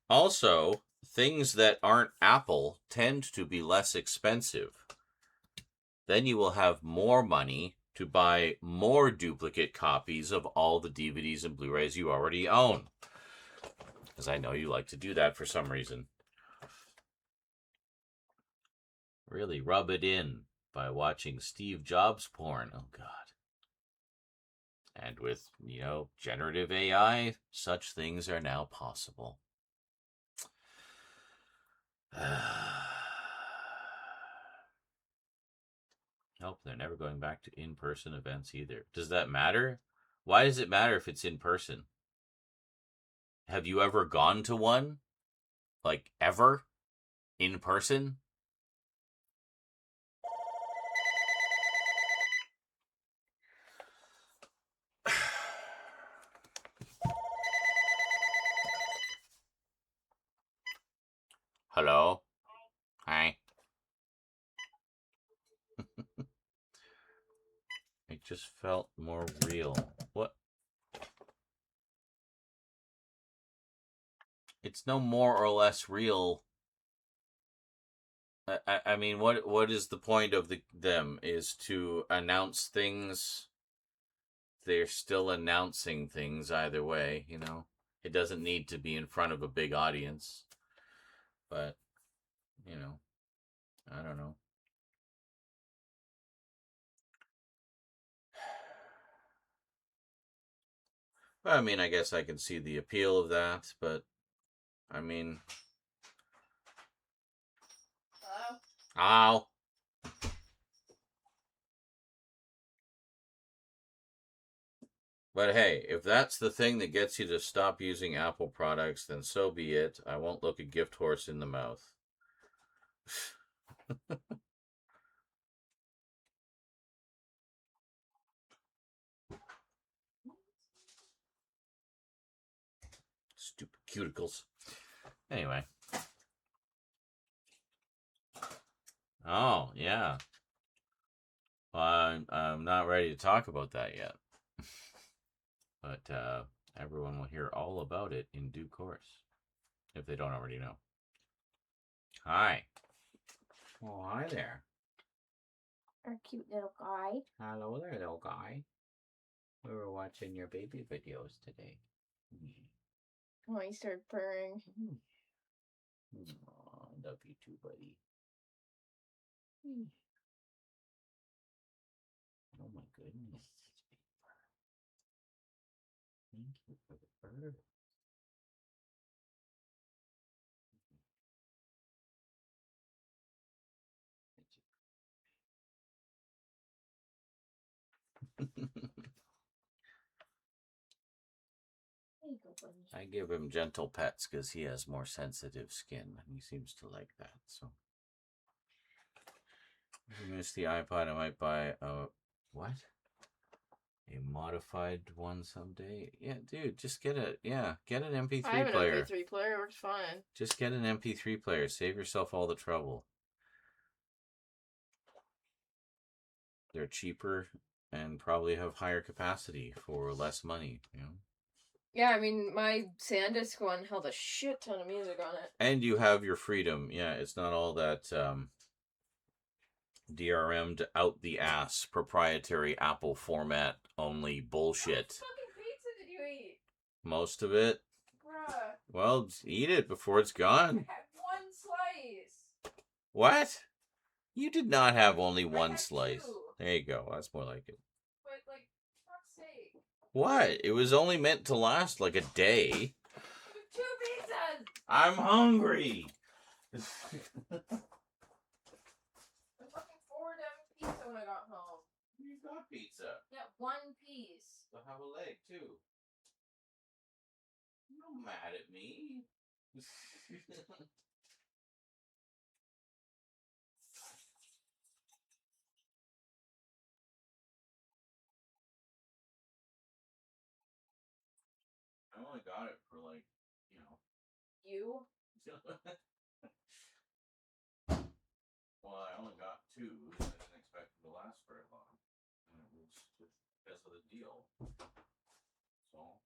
Also, things that aren't Apple tend to be less expensive. Then you will have more money to buy more duplicate copies of all the DVDs and Blu-rays you already own. Because I know you like to do that for some reason. Really rub it in by watching Steve Jobs porn. Oh, God. And with, generative AI, such things are now possible. Nope, they're never going back to in-person events either. Does that matter? Why does it matter if it's in person? Have you ever gone to one? Like, ever? In person? Hello? Hi. It just felt more real. What? It's no more or less real. I mean, what is the point of them? Is to announce things. They're still announcing things either way, It doesn't need to be in front of a big audience. But, I don't know. I mean, I guess I can see the appeal of that, but, I mean... Ow! But hey, if that's the thing that gets you to stop using Apple products, then so be it. I won't look a gift horse in the mouth. Stupid cuticles. Anyway. Oh, yeah. Well, I'm not ready to talk about that yet. But everyone will hear all about it in due course, if they don't already know. Hi. Oh, hi there. Our cute little guy. Hello there, little guy. We were watching your baby videos today. Oh, he started purring. Aw, love you too, buddy. Oh my goodness. Thank you for the bird. There you go, buddy. I give him gentle pets because he has more sensitive skin, and he seems to like that. So, if you miss the iPod, I might buy a what? A modified one someday. Yeah, dude, just get an MP3 I have an player. MP3 player. It works fine. Just get an MP3 player. Save yourself all the trouble. They're cheaper and probably have higher capacity for less money, you know? Yeah, I mean, my SanDisk one held a shit ton of music on it. And you have your freedom. Yeah, it's not all that DRM'd out the ass proprietary Apple format only bullshit. How much fucking pizza did you eat? Most of it. Bruh. Well, just eat it before it's gone. I had one slice. What? You did not have only I one had slice. 2. There you go. That's more like it. But, like, fuck's sake. What? It was only meant to last like a day. 2 pizzas! I'm hungry. I fucking 4 damn pizza when I got home. You got pizza. Yeah, 1 piece. I'll have a leg too. You're not mad at me. I only got it for like, you know. You? Well, I only got 2. I didn't expect it to last very long. And it was just because of the deal. So.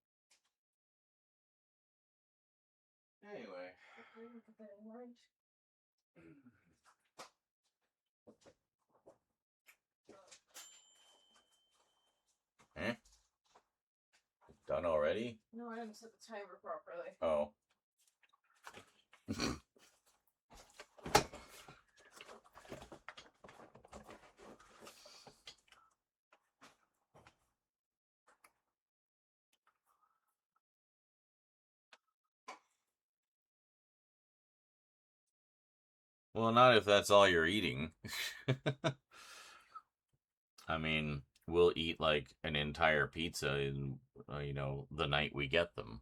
Anyway. Eh? Done already? No, I didn't set the timer properly. Oh. Well, not if that's all you're eating. I mean, we'll eat like an entire pizza in, the night we get them.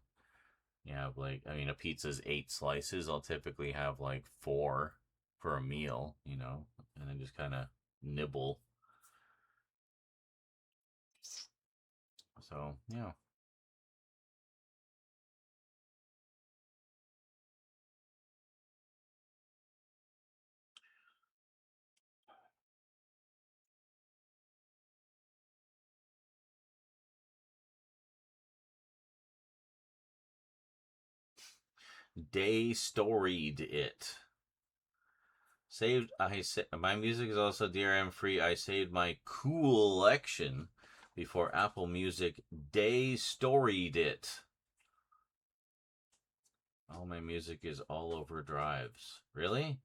Yeah, like, I mean, a pizza's 8 slices. I'll typically have like 4 for a meal, and then just kind of nibble. So, yeah. Day storied it. My music is also DRM free. I saved my collection before Apple Music day storied it. All my music is all over drives. Really?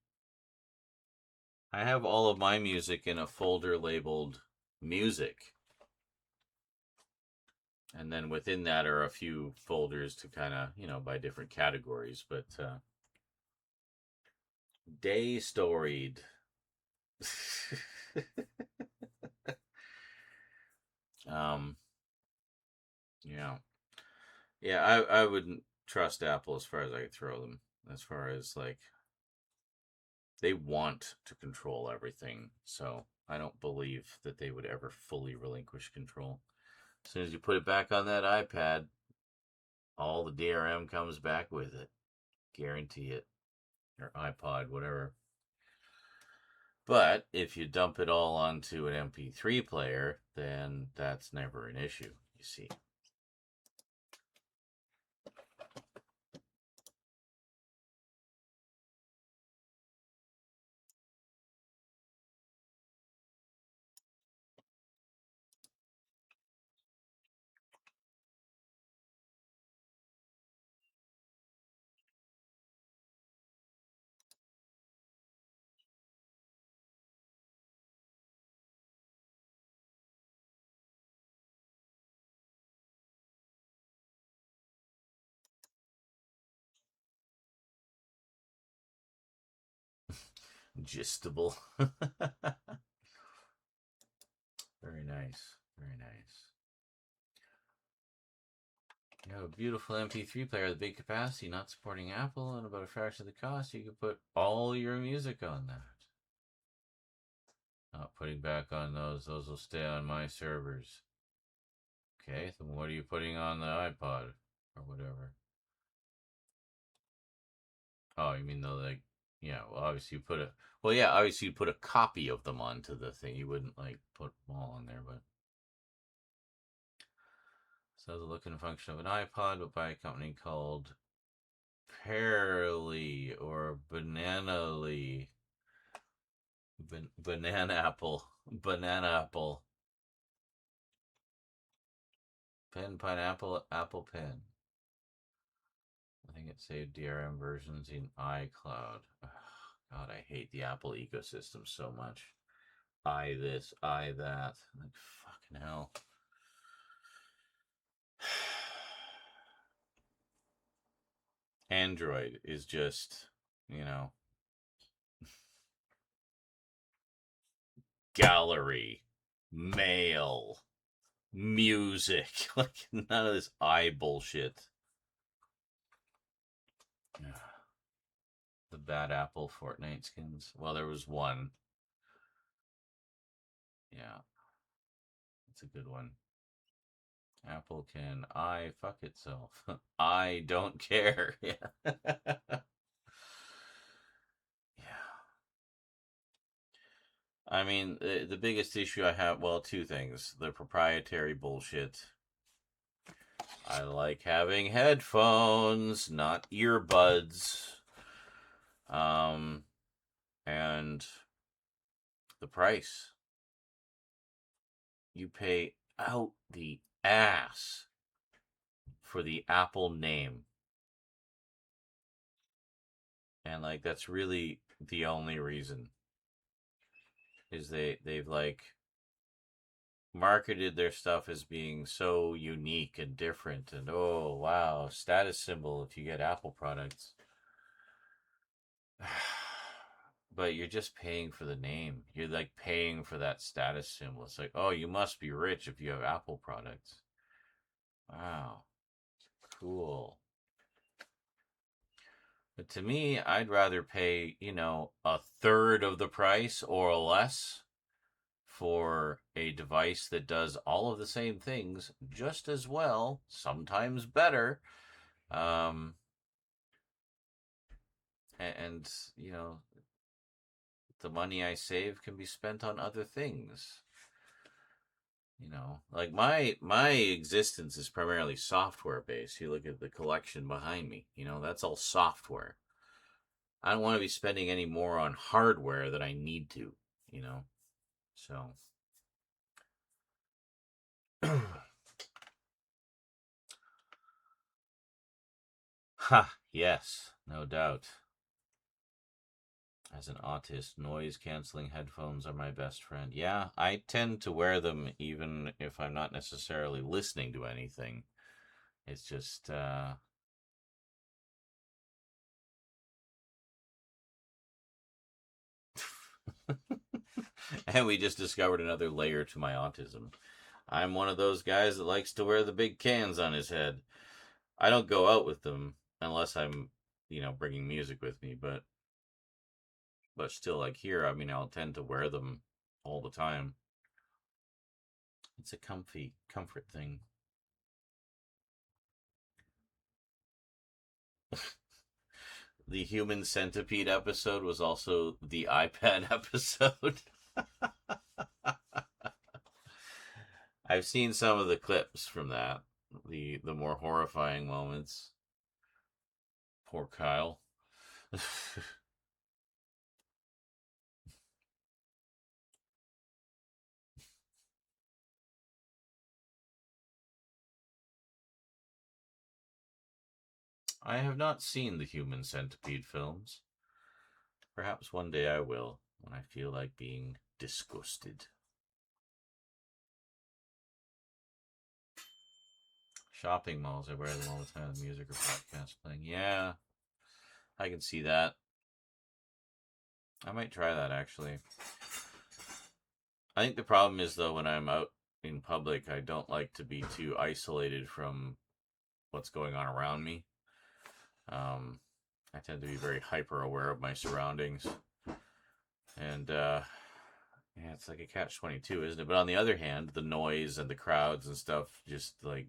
I have all of my music in a folder labeled music. And then within that are a few folders to kind of, by different categories. But day storied. Yeah. Yeah, I wouldn't trust Apple as far as I could throw them. As far as like they want to control everything. So I don't believe that they would ever fully relinquish control. As soon as you put it back on that iPad, all the DRM comes back with it. Guarantee it. Or iPod, whatever. But if you dump it all onto an MP3 player, then that's never an issue, you see. Gistable. Very nice. Very nice. You have a beautiful MP3 player with big capacity, not supporting Apple, and about a fraction of the cost. You can put all your music on that. Not putting back on those. Those will stay on my servers. Okay, then what are you putting on the iPod or whatever? Oh, you mean the like? Yeah. Well, obviously you put a. Well, yeah. Obviously you put a copy of them onto the thing. You wouldn't like put them all on there, but. So the look and function of an iPod, but by a company called Pearly or Bananally. Banana Apple. Banana Apple. Pen, pineapple, apple pen. I think it saved DRM versions in iCloud. Ugh, God, I hate the Apple ecosystem so much. I this, I that. Like, fucking hell. Android is just, you know, gallery, mail, music. Like, none of this I bullshit. The bad Apple Fortnite skins. Well, there was one. Yeah. It's a good one. Apple can I fuck itself. I don't care. Yeah. Yeah. I mean, the biggest issue I have, well, two things. The proprietary bullshit. I like having headphones, not earbuds. And the price. You pay out the ass for the Apple name. And like that's really the only reason. Is they've like marketed their stuff as being so unique and different and oh wow, status symbol if you get Apple products. But you're just paying for the name. You're like paying for that status symbol. It's like, oh, you must be rich if you have Apple products. Wow. Cool. But to me, I'd rather pay, a third of the price or less for a device that does all of the same things just as well, sometimes better. And the money I save can be spent on other things. Like my existence is primarily software based. You look at the collection behind me, that's all software. I don't want to be spending any more on hardware than I need to, so ha, yes, no doubt. As an autist, noise-canceling headphones are my best friend. Yeah, I tend to wear them even if I'm not necessarily listening to anything. It's just, and we just discovered another layer to my autism. I'm one of those guys that likes to wear the big cans on his head. I don't go out with them unless I'm, bringing music with me, but still, like here, I mean, I'll tend to wear them all the time. It's a comfort thing. The Human Centipede episode was also the iPad episode. I've seen some of the clips from that, the more horrifying moments. Poor Kyle. I have not seen the Human Centipede films. Perhaps one day I will, when I feel like being disgusted. Shopping malls, I wear them all the time. The music or podcast playing. Yeah, I can see that. I might try that, actually. I think the problem is, though, when I'm out in public, I don't like to be too isolated from what's going on around me. I tend to be very hyper aware of my surroundings. And, yeah, it's like a catch-22, isn't it? But on the other hand, the noise and the crowds and stuff just, like,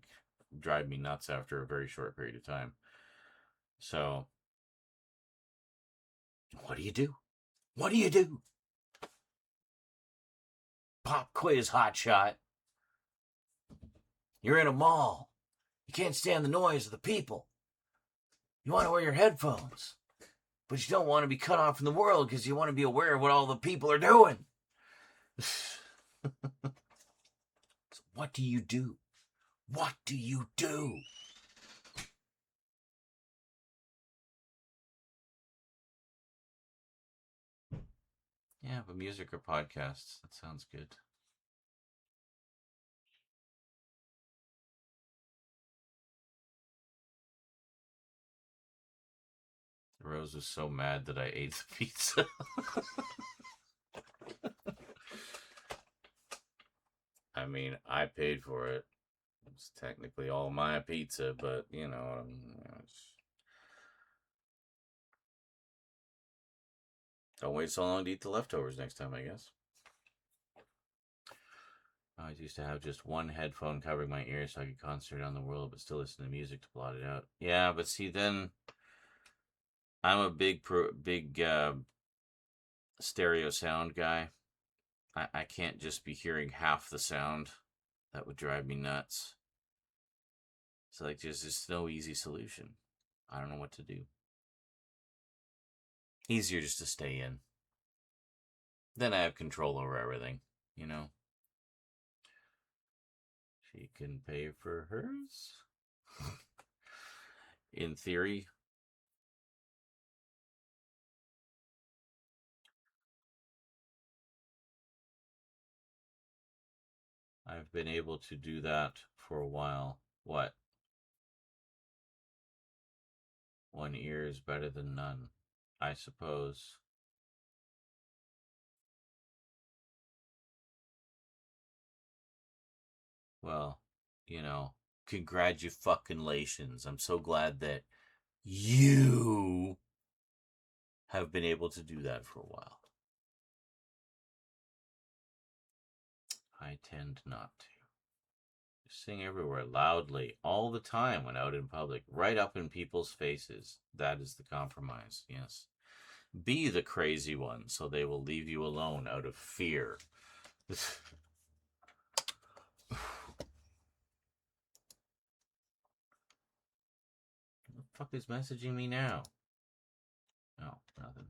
drive me nuts after a very short period of time. So, what do you do? What do you do? Pop quiz, hotshot. You're in a mall. You can't stand the noise of the people. You want to wear your headphones, but you don't want to be cut off from the world because you want to be aware of what all the people are doing. So what do you do? What do you do? Yeah, but music or podcasts. That sounds good. Rose was so mad that I ate the pizza. I mean, I paid for it. It's technically all my pizza, but, you know, don't wait so long to eat the leftovers next time, I guess. I used to have just one headphone covering my ears so I could concentrate on the world, but still listen to music to blot it out. Yeah, but see, then I'm a big stereo sound guy. I can't just be hearing half the sound. That would drive me nuts. So, like, there's just no easy solution. I don't know what to do. Easier just to stay in. Then I have control over everything, you know? She can pay for hers? In theory. I've been able to do that for a while. What? One ear is better than none, I suppose. Well, you know, congratulations. I'm so glad that you have been able to do that for a while. I tend not to. Just sing everywhere, loudly, all the time when out in public, right up in people's faces. That is the compromise, yes. Be the crazy one, so they will leave you alone out of fear. Who the fuck is messaging me now? Oh, nothing.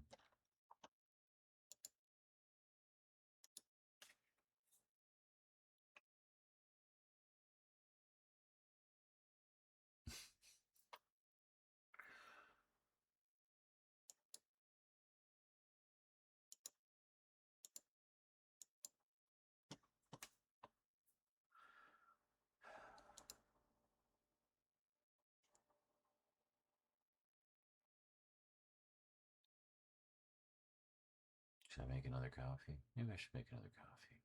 Should I make another coffee? Maybe I should make another coffee.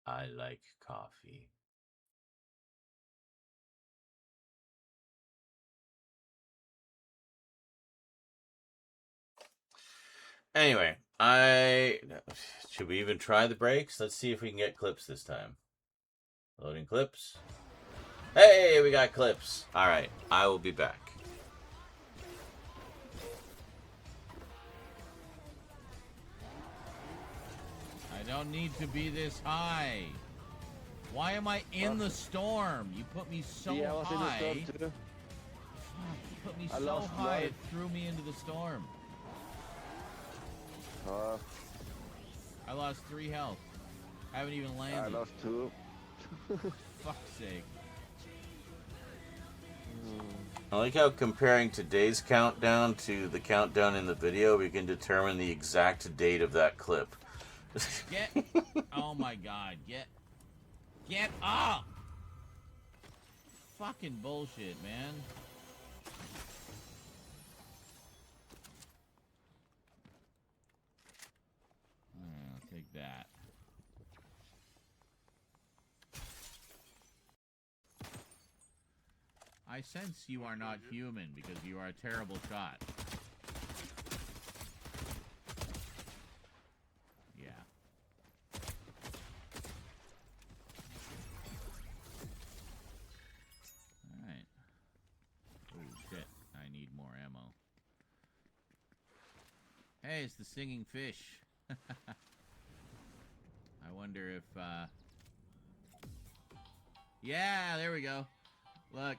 I like coffee. Anyway, should we even try the breaks? Let's see if we can get clips this time. Loading clips. Hey, we got clips. All right, I will be back. I don't need to be this high. Why am I in the storm? You put me so Yeah, I was in the high. storm too. Fuck, you put me I so lost high, blood. it threw me into the storm. I lost 3 health. I haven't even landed. I lost 2. Fuck's sake. I like how comparing today's countdown to the countdown in the video, we can determine the exact date of that clip. Get. Oh my god. Get up! Fucking bullshit, man. I sense you are not human because you are a terrible shot. Yeah. Alright. Oh shit, I need more ammo. Hey, it's the singing fish. I wonder if, yeah, there we go. Look.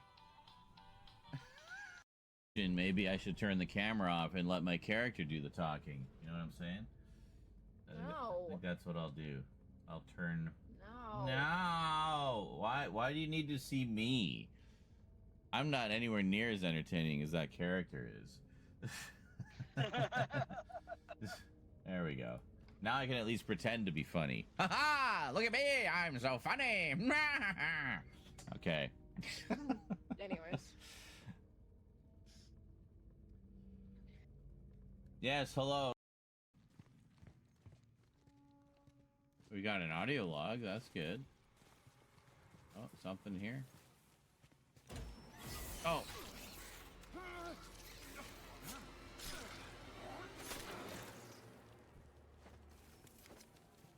Maybe I should turn the camera off and let my character do the talking. You know what I'm saying? No. I think that's what I'll do. I'll turn... No. No! Why do you need to see me? I'm not anywhere near as entertaining as that character is. There we go. Now I can at least pretend to be funny. Ha ha! Look at me! I'm so funny! Okay. Anyways. Yes, hello. We got an audio log. That's good. Oh, something here. Oh.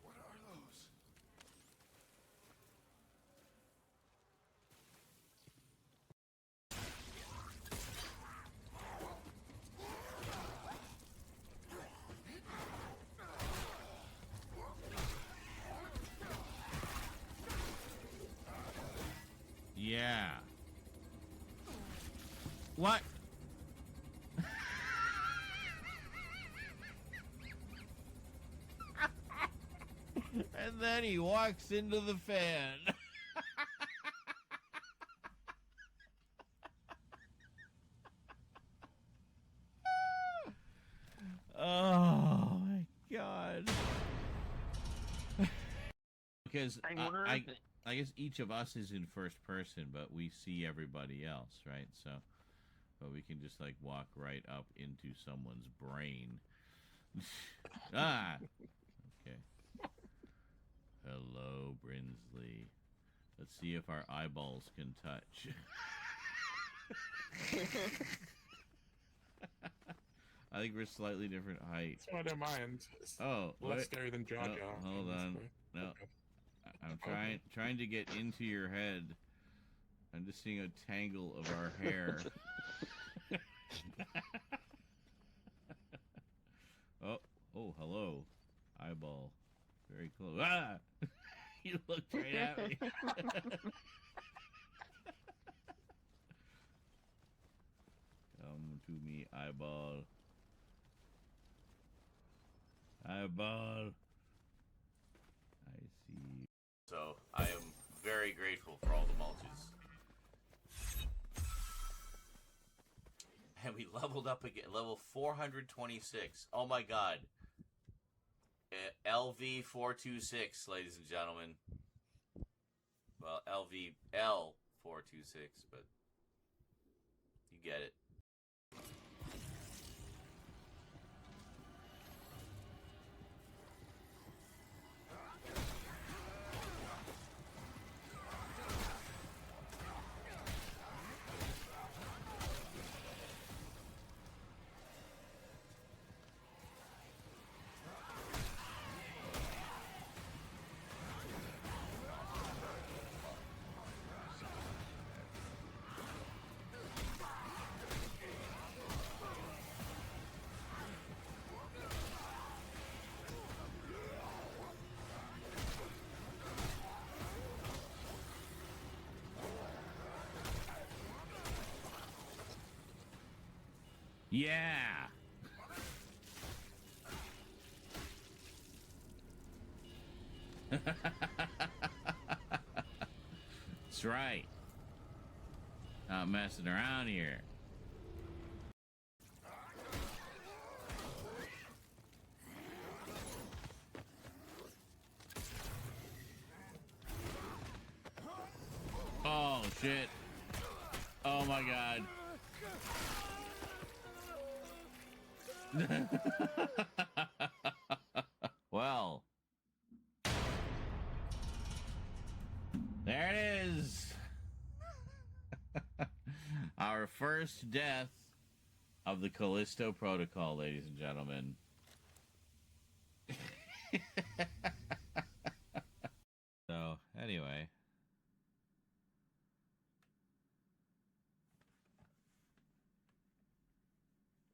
What are those? Yeah. What? And then he walks into the fan. Oh my god. Because I guess each of us is in first person, but we see everybody else, right? So, but we can just like walk right up into someone's brain. Ah! Okay. Hello, Brinsley. Let's see if our eyeballs can touch. I think we're slightly different height. So I don't mind. It's Oh, less wait. scary than Jar Jar. Oh, hold on. No. I'm trying to get into your head. I'm just seeing a tangle of our hair. Oh, hello. Eyeball. Very close. Ah! You looked right at me. Come to me, eyeball. Eyeball. I see. So I am very grateful for all the mulches. And we leveled up again, level 426. Oh my god. LV 426, ladies and gentlemen. Well, LVL 426, but you get it. Yeah. That's right. Not messing around here. Oh shit. Oh my god. Well, there it is. Our first death of the Callisto Protocol, ladies and gentlemen. So, anyway.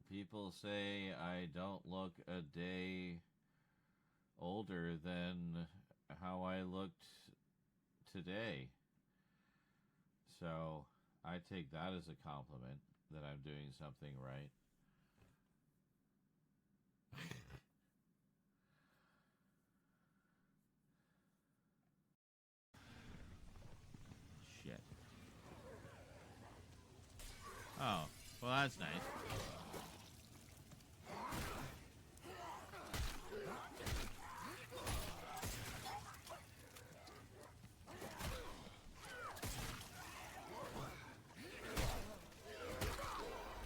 People say I don't look a day older than how I looked today. So, I take that as a compliment that I'm doing something right. Shit. Oh, well, that's nice.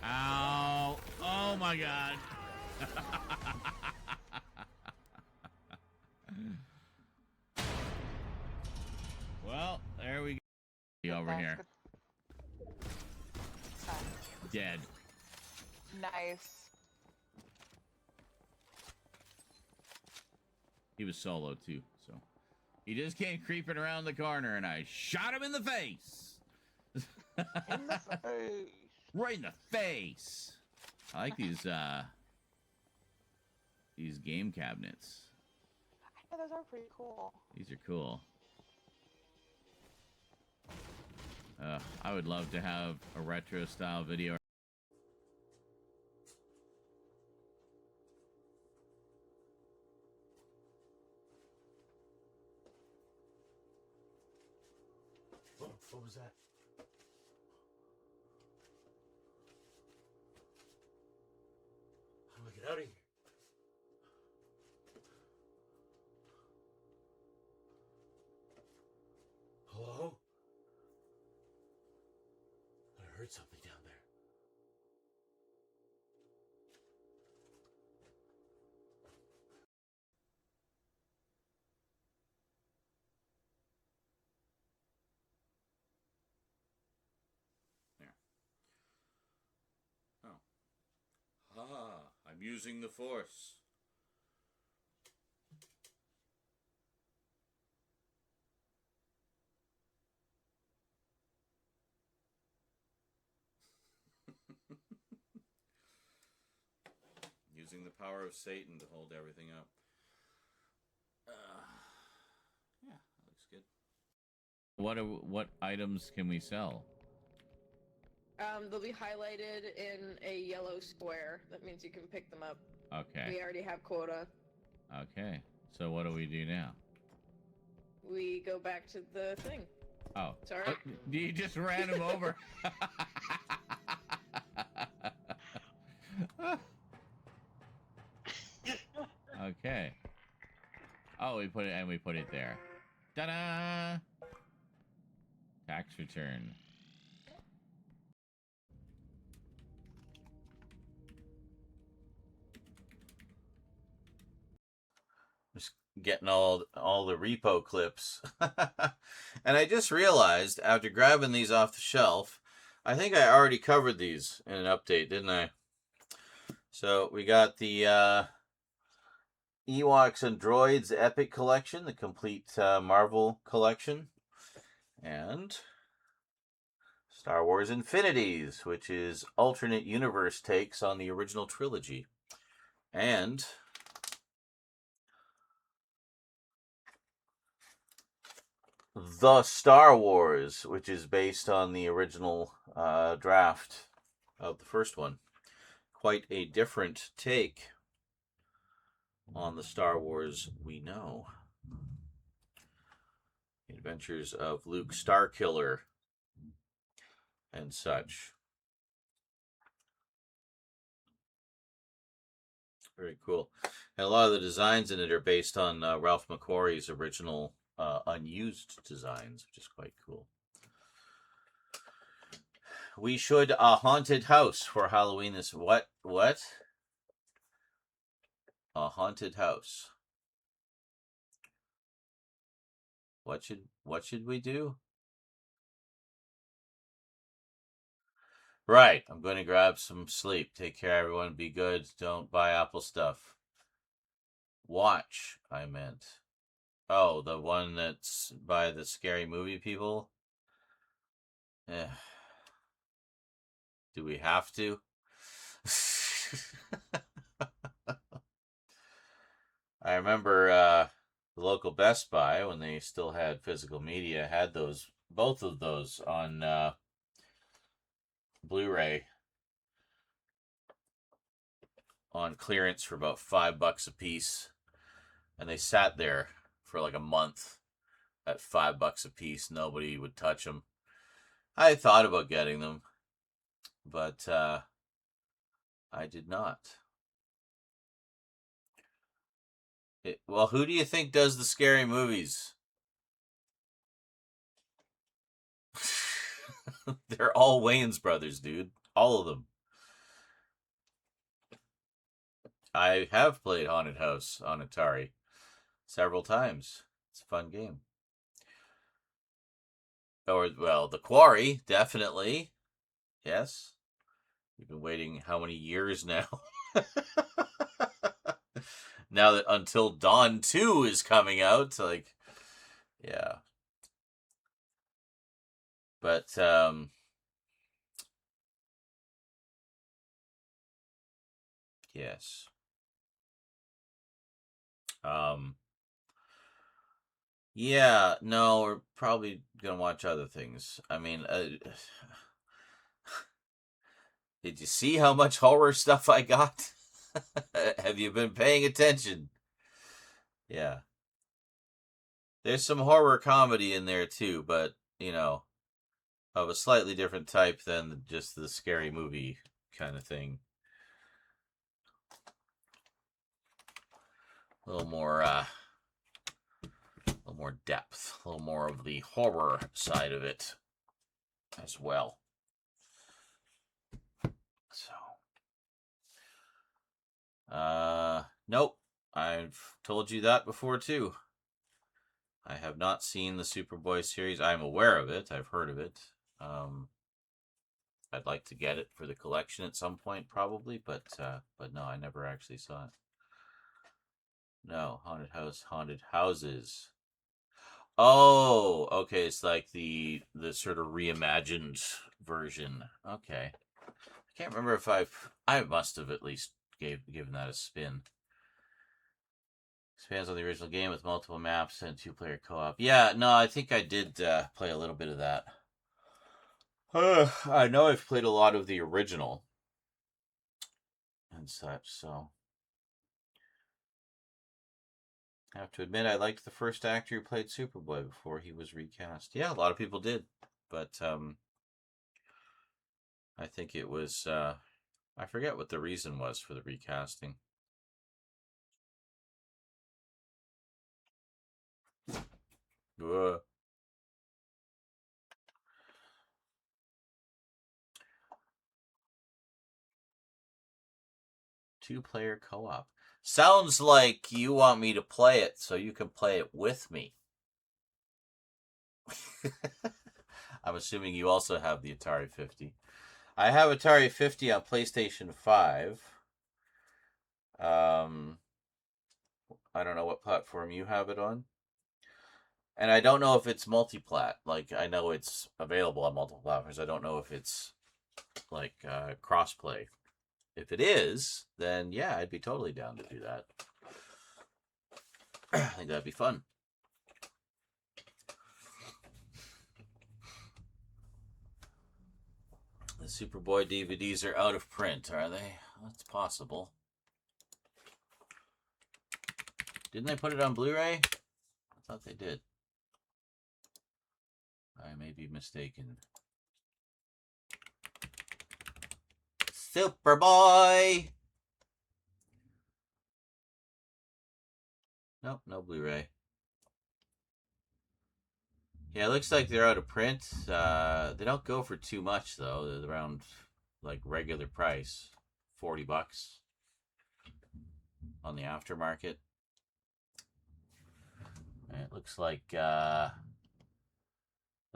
Ow. Oh my god. Well, there we go. Over here. Dead. Nice. He was solo too, so he just came creeping around the corner and I shot him in the face. In the face. Right in the face. I like these game cabinets. Yeah, those are pretty cool. These are cool. I would love to have a retro style video. What was that? How do I get out of here? Hello? I heard something down there. There. Oh. Ah, I'm using the Force. Using the power of Satan to hold everything up. Yeah, that looks good. What items can we sell? They'll be highlighted in a yellow square. That means you can pick them up. Okay. We already have quota. Okay. So what do we do now? We go back to the thing. Oh. Sorry. You just ran him over. Okay. Oh, we put it there. Ta-da! Tax return. Just getting all the repo clips. And I just realized after grabbing these off the shelf, I think I already covered these in an update, didn't I? So we got the Ewoks and Droids Epic Collection, the complete Marvel collection, and Star Wars Infinities, which is alternate universe takes on the original trilogy, and The Star Wars, which is based on the original draft of the first one. Quite a different take on the Star Wars we know. The Adventures of Luke Starkiller and such. Very cool. And a lot of the designs in it are based on Ralph McQuarrie's original unused designs, which is quite cool. We should a haunted house for Halloween this what? A haunted house. What should we do? Right. I'm going to grab some sleep. Take care, everyone. Be good. Don't buy Apple stuff. Watch, I meant. Oh, the one that's by the scary movie people? Eh. Do we have to? I remember the local Best Buy, when they still had physical media, had both of those on Blu-ray on clearance for about $5 a piece, and they sat there for like a month at $5 a piece. Nobody would touch them. I thought about getting them, but I did not. Well, who do you think does the scary movies? They're all Wayans brothers, dude. All of them. I have played Haunted House on Atari several times. It's a fun game. Or, well, The Quarry, definitely. Yes. We've been waiting how many years now? Now that Until Dawn 2 is coming out, like, yeah. But, yes. Yeah, no, we're probably gonna watch other things. I mean, did you see how much horror stuff I got? Have you been paying attention? Yeah. There's some horror comedy in there too, but, of a slightly different type than just the scary movie kind of thing. A little more depth, a little more of the horror side of it as well. So, nope. I've told you that before too. I have not seen the Superboy series. I'm aware of it. I've heard of it. I'd like to get it for the collection at some point, probably, but no, I never actually saw it. No, Haunted House, Haunted Houses. Oh, okay. It's like the sort of reimagined version. Okay, I can't remember if I must have at least given that a spin. Expands on the original game with multiple maps and 2-player co-op. Yeah, no, I think I did play a little bit of that. I know I've played a lot of the original and such, so I have to admit I liked the first actor who played Superboy before he was recast. Yeah, a lot of people did, but I think it was I forget what the reason was for the recasting. Ugh. 2-player co-op. Sounds like you want me to play it so you can play it with me. I'm assuming you also have the Atari 50. I have Atari 50 on PlayStation 5. I don't know what platform you have it on. And I don't know if it's multi-plat. Like, I know it's available on multiple platforms. I don't know if it's, like, cross-play. If it is, then yeah, I'd be totally down to do that. I think that'd be fun. The Superboy DVDs are out of print, are they? That's possible. Didn't they put it on Blu-ray? I thought they did. I may be mistaken. Superboy! Nope, no Blu-ray. Yeah, it looks like they're out of print. They don't go for too much, though. They're around, like, regular price. $40 on the aftermarket. And it looks like the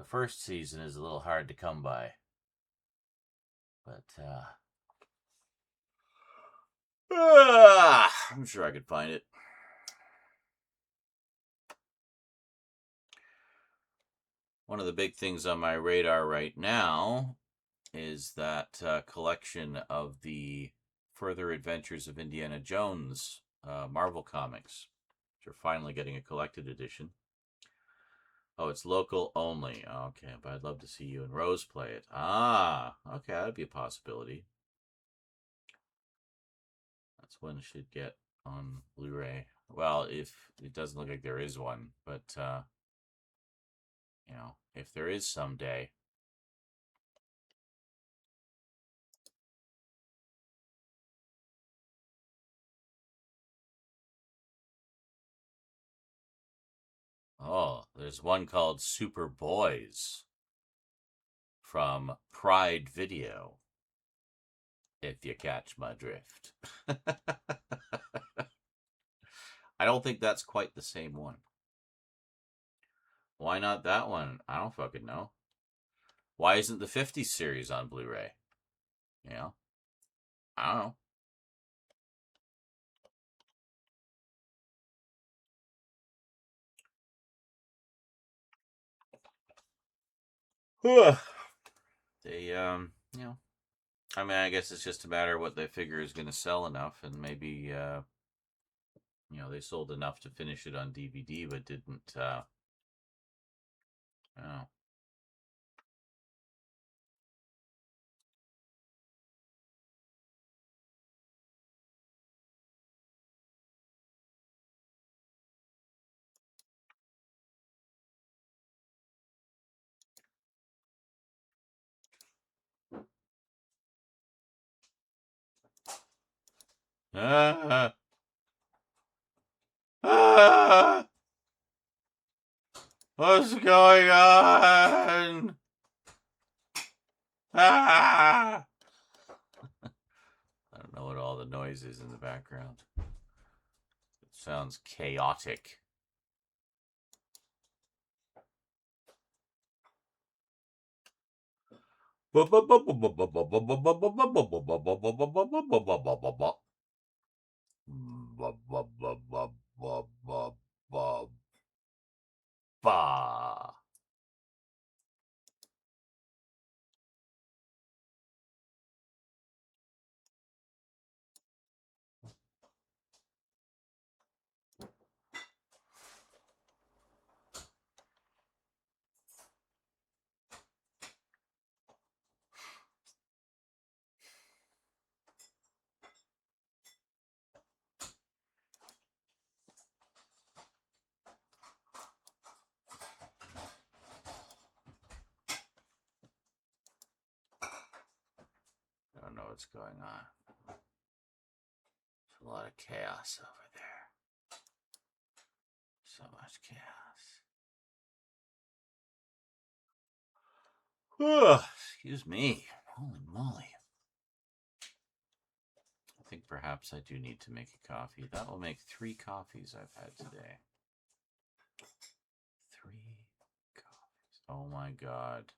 first season is a little hard to come by. But I'm sure I could find it. One of the big things on my radar right now is that collection of the Further Adventures of Indiana Jones Marvel comics, which are finally getting a collected edition. Oh, it's local only. Okay, but I'd love to see you and Rose play it. Ah, okay, that'd be a possibility. That's one should get on Blu-ray. Well, if it doesn't look like there is one, but you know, if there is someday. Oh, there's one called Super Boys from Pride Video, if you catch my drift. I don't think that's quite the same one. Why not that one? I don't fucking know. Why isn't the 50s series on Blu-ray? You know? I don't know. They, you know, I mean, I guess it's just a matter of what they figure is going to sell enough, and maybe, you know, they sold enough to finish it on DVD, but didn't, I don't know. Ah, ah, what's going on? Ah! I don't know what all the noise is in the background. It sounds chaotic. Bah. I don't know what's going on. There's a lot of chaos over there. So much chaos. Excuse me. Holy moly. I think perhaps I do need to make a coffee. That will make 3 coffees I've had today. 3 coffees. Oh my god.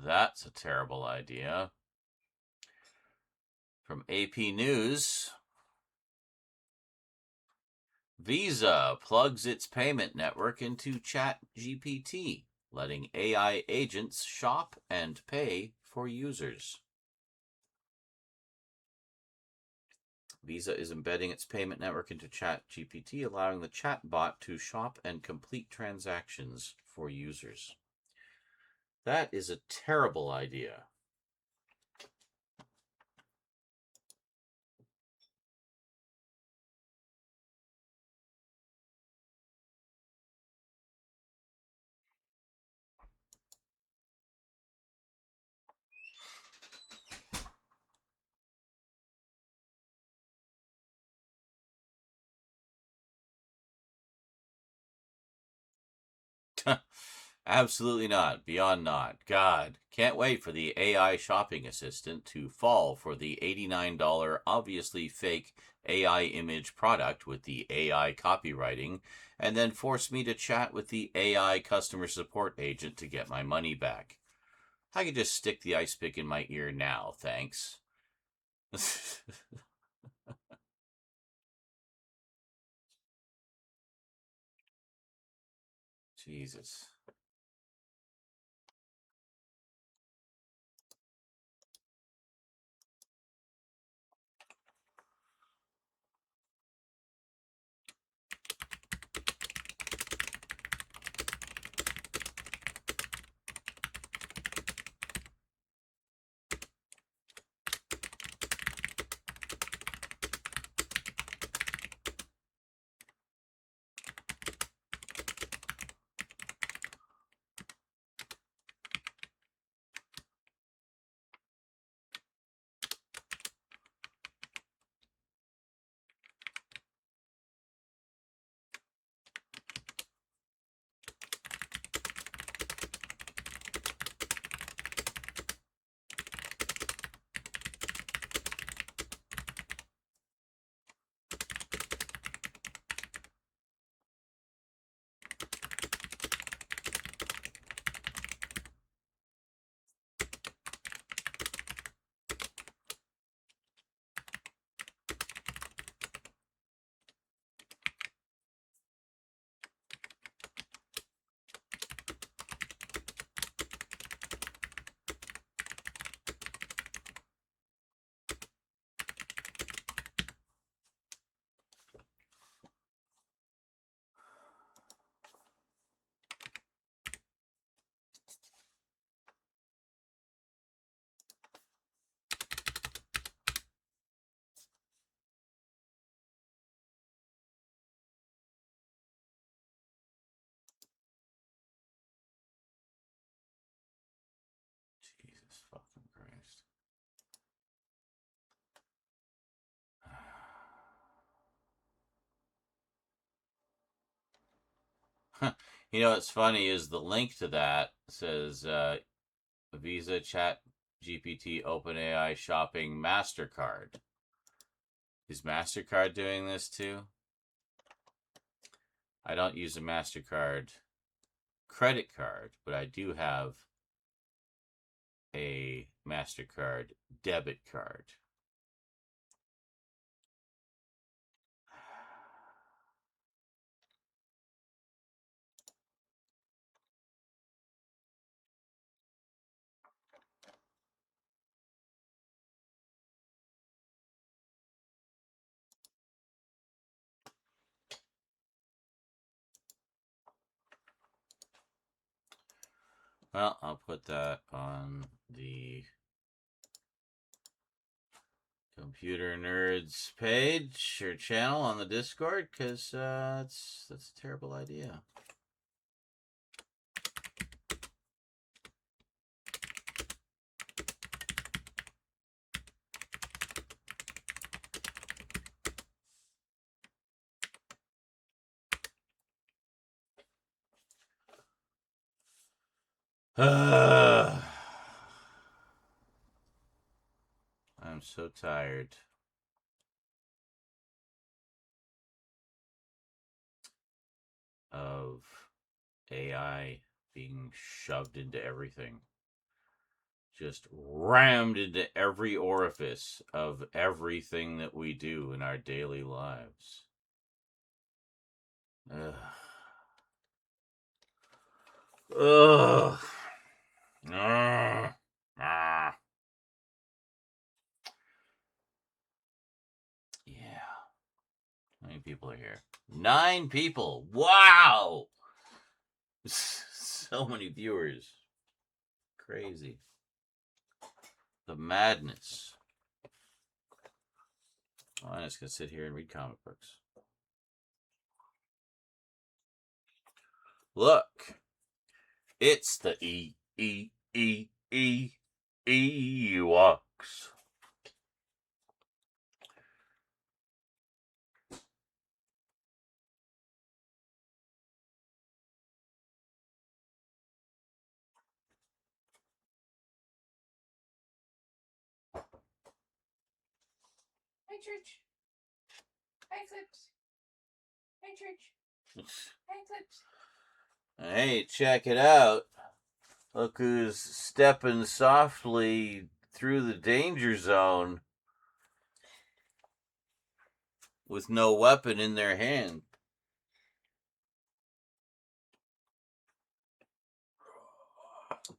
That's a terrible idea. From AP News, Visa plugs its payment network into ChatGPT, letting AI agents shop and pay for users. Visa is embedding its payment network into ChatGPT, allowing the chatbot to shop and complete transactions for users. That is a terrible idea. Absolutely not. Beyond not. God, can't wait for the AI shopping assistant to fall for the $89 obviously fake AI image product with the AI copywriting, and then force me to chat with the AI customer support agent to get my money back. I could just stick the ice pick in my ear now, thanks. Jesus. Jesus fucking Christ. You know what's funny is the link to that says Visa, Chat GPT, OpenAI, Shopping, MasterCard. Is MasterCard doing this too? I don't use a MasterCard credit card, but I do have a MasterCard debit card. Well, I'll put that on the Computer Nerds page or channel on the Discord, because that's a terrible idea. I'm so tired. Of AI being shoved into everything. Just rammed into every orifice of everything that we do in our daily lives. Ugh. Ugh. Ah. Yeah. How many people are here? 9 people. Wow. So many viewers. Crazy. The madness. Oh, I'm just going to sit here and read comic books. Look. It's the Ewoks. Hi, Church. Hi, Clips. Hi, Church. Hi, Clips. Hey, check it out. Look who's stepping softly through the danger zone with no weapon in their hand.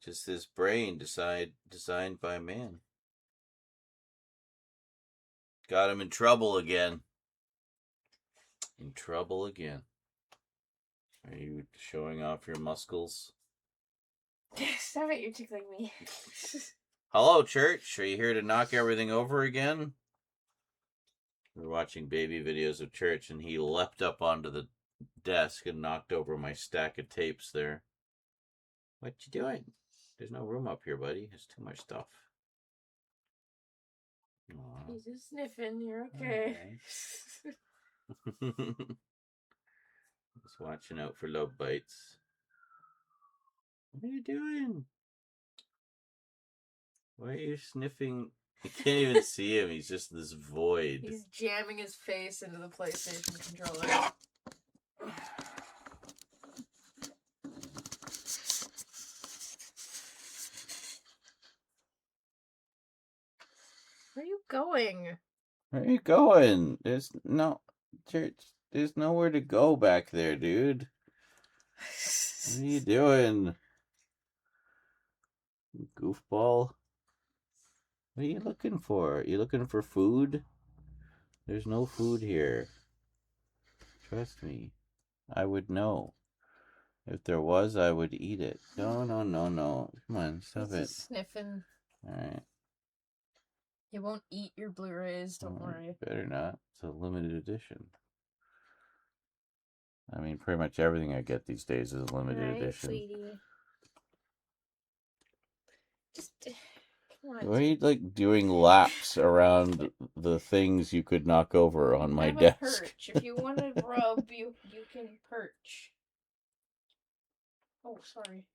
Just this brain designed by man. Got him in trouble again. In trouble again. Are you showing off your muscles? Stop it, you're tickling me. Hello, church. Are you here to knock everything over again? We were watching baby videos of church, and he leapt up onto the desk and knocked over my stack of tapes there. What you doing? There's no room up here, buddy. There's too much stuff. Aww. He's just sniffing. You're okay. Just watching out for love bites. What are you doing? Why are you sniffing? You can't even see him. He's just this void. He's jamming his face into the PlayStation controller. Where are you going? Where are you going? There's no church. There's nowhere to go back there, dude. What are you doing? Goofball. What are you looking for? Are you looking for food? There's no food here. Trust me. I would know. If there was, I would eat it. No. Come on, stop He's it. just sniffing. Alright. He won't eat your Blu-rays, don't worry. Better not. It's a limited edition. I mean, pretty much everything I get these days is a limited edition. Sweetie. Just come on. Why are you like doing laps around the things you could knock over on my I'm a desk? perch. If you want to rub, you can perch. Oh, sorry.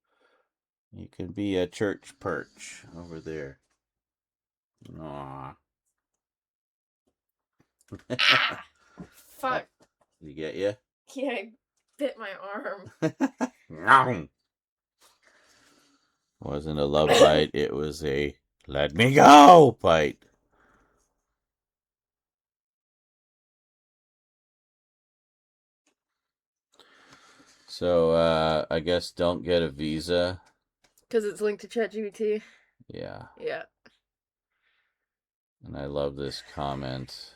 You can be a church perch over there. Aw. Fuck. Did he get you? Yeah, I bit my arm. Wasn't a love bite, it was a let me go bite. So, I guess don't get a visa. Because it's linked to ChatGPT. Yeah. Yeah. And I love this comment.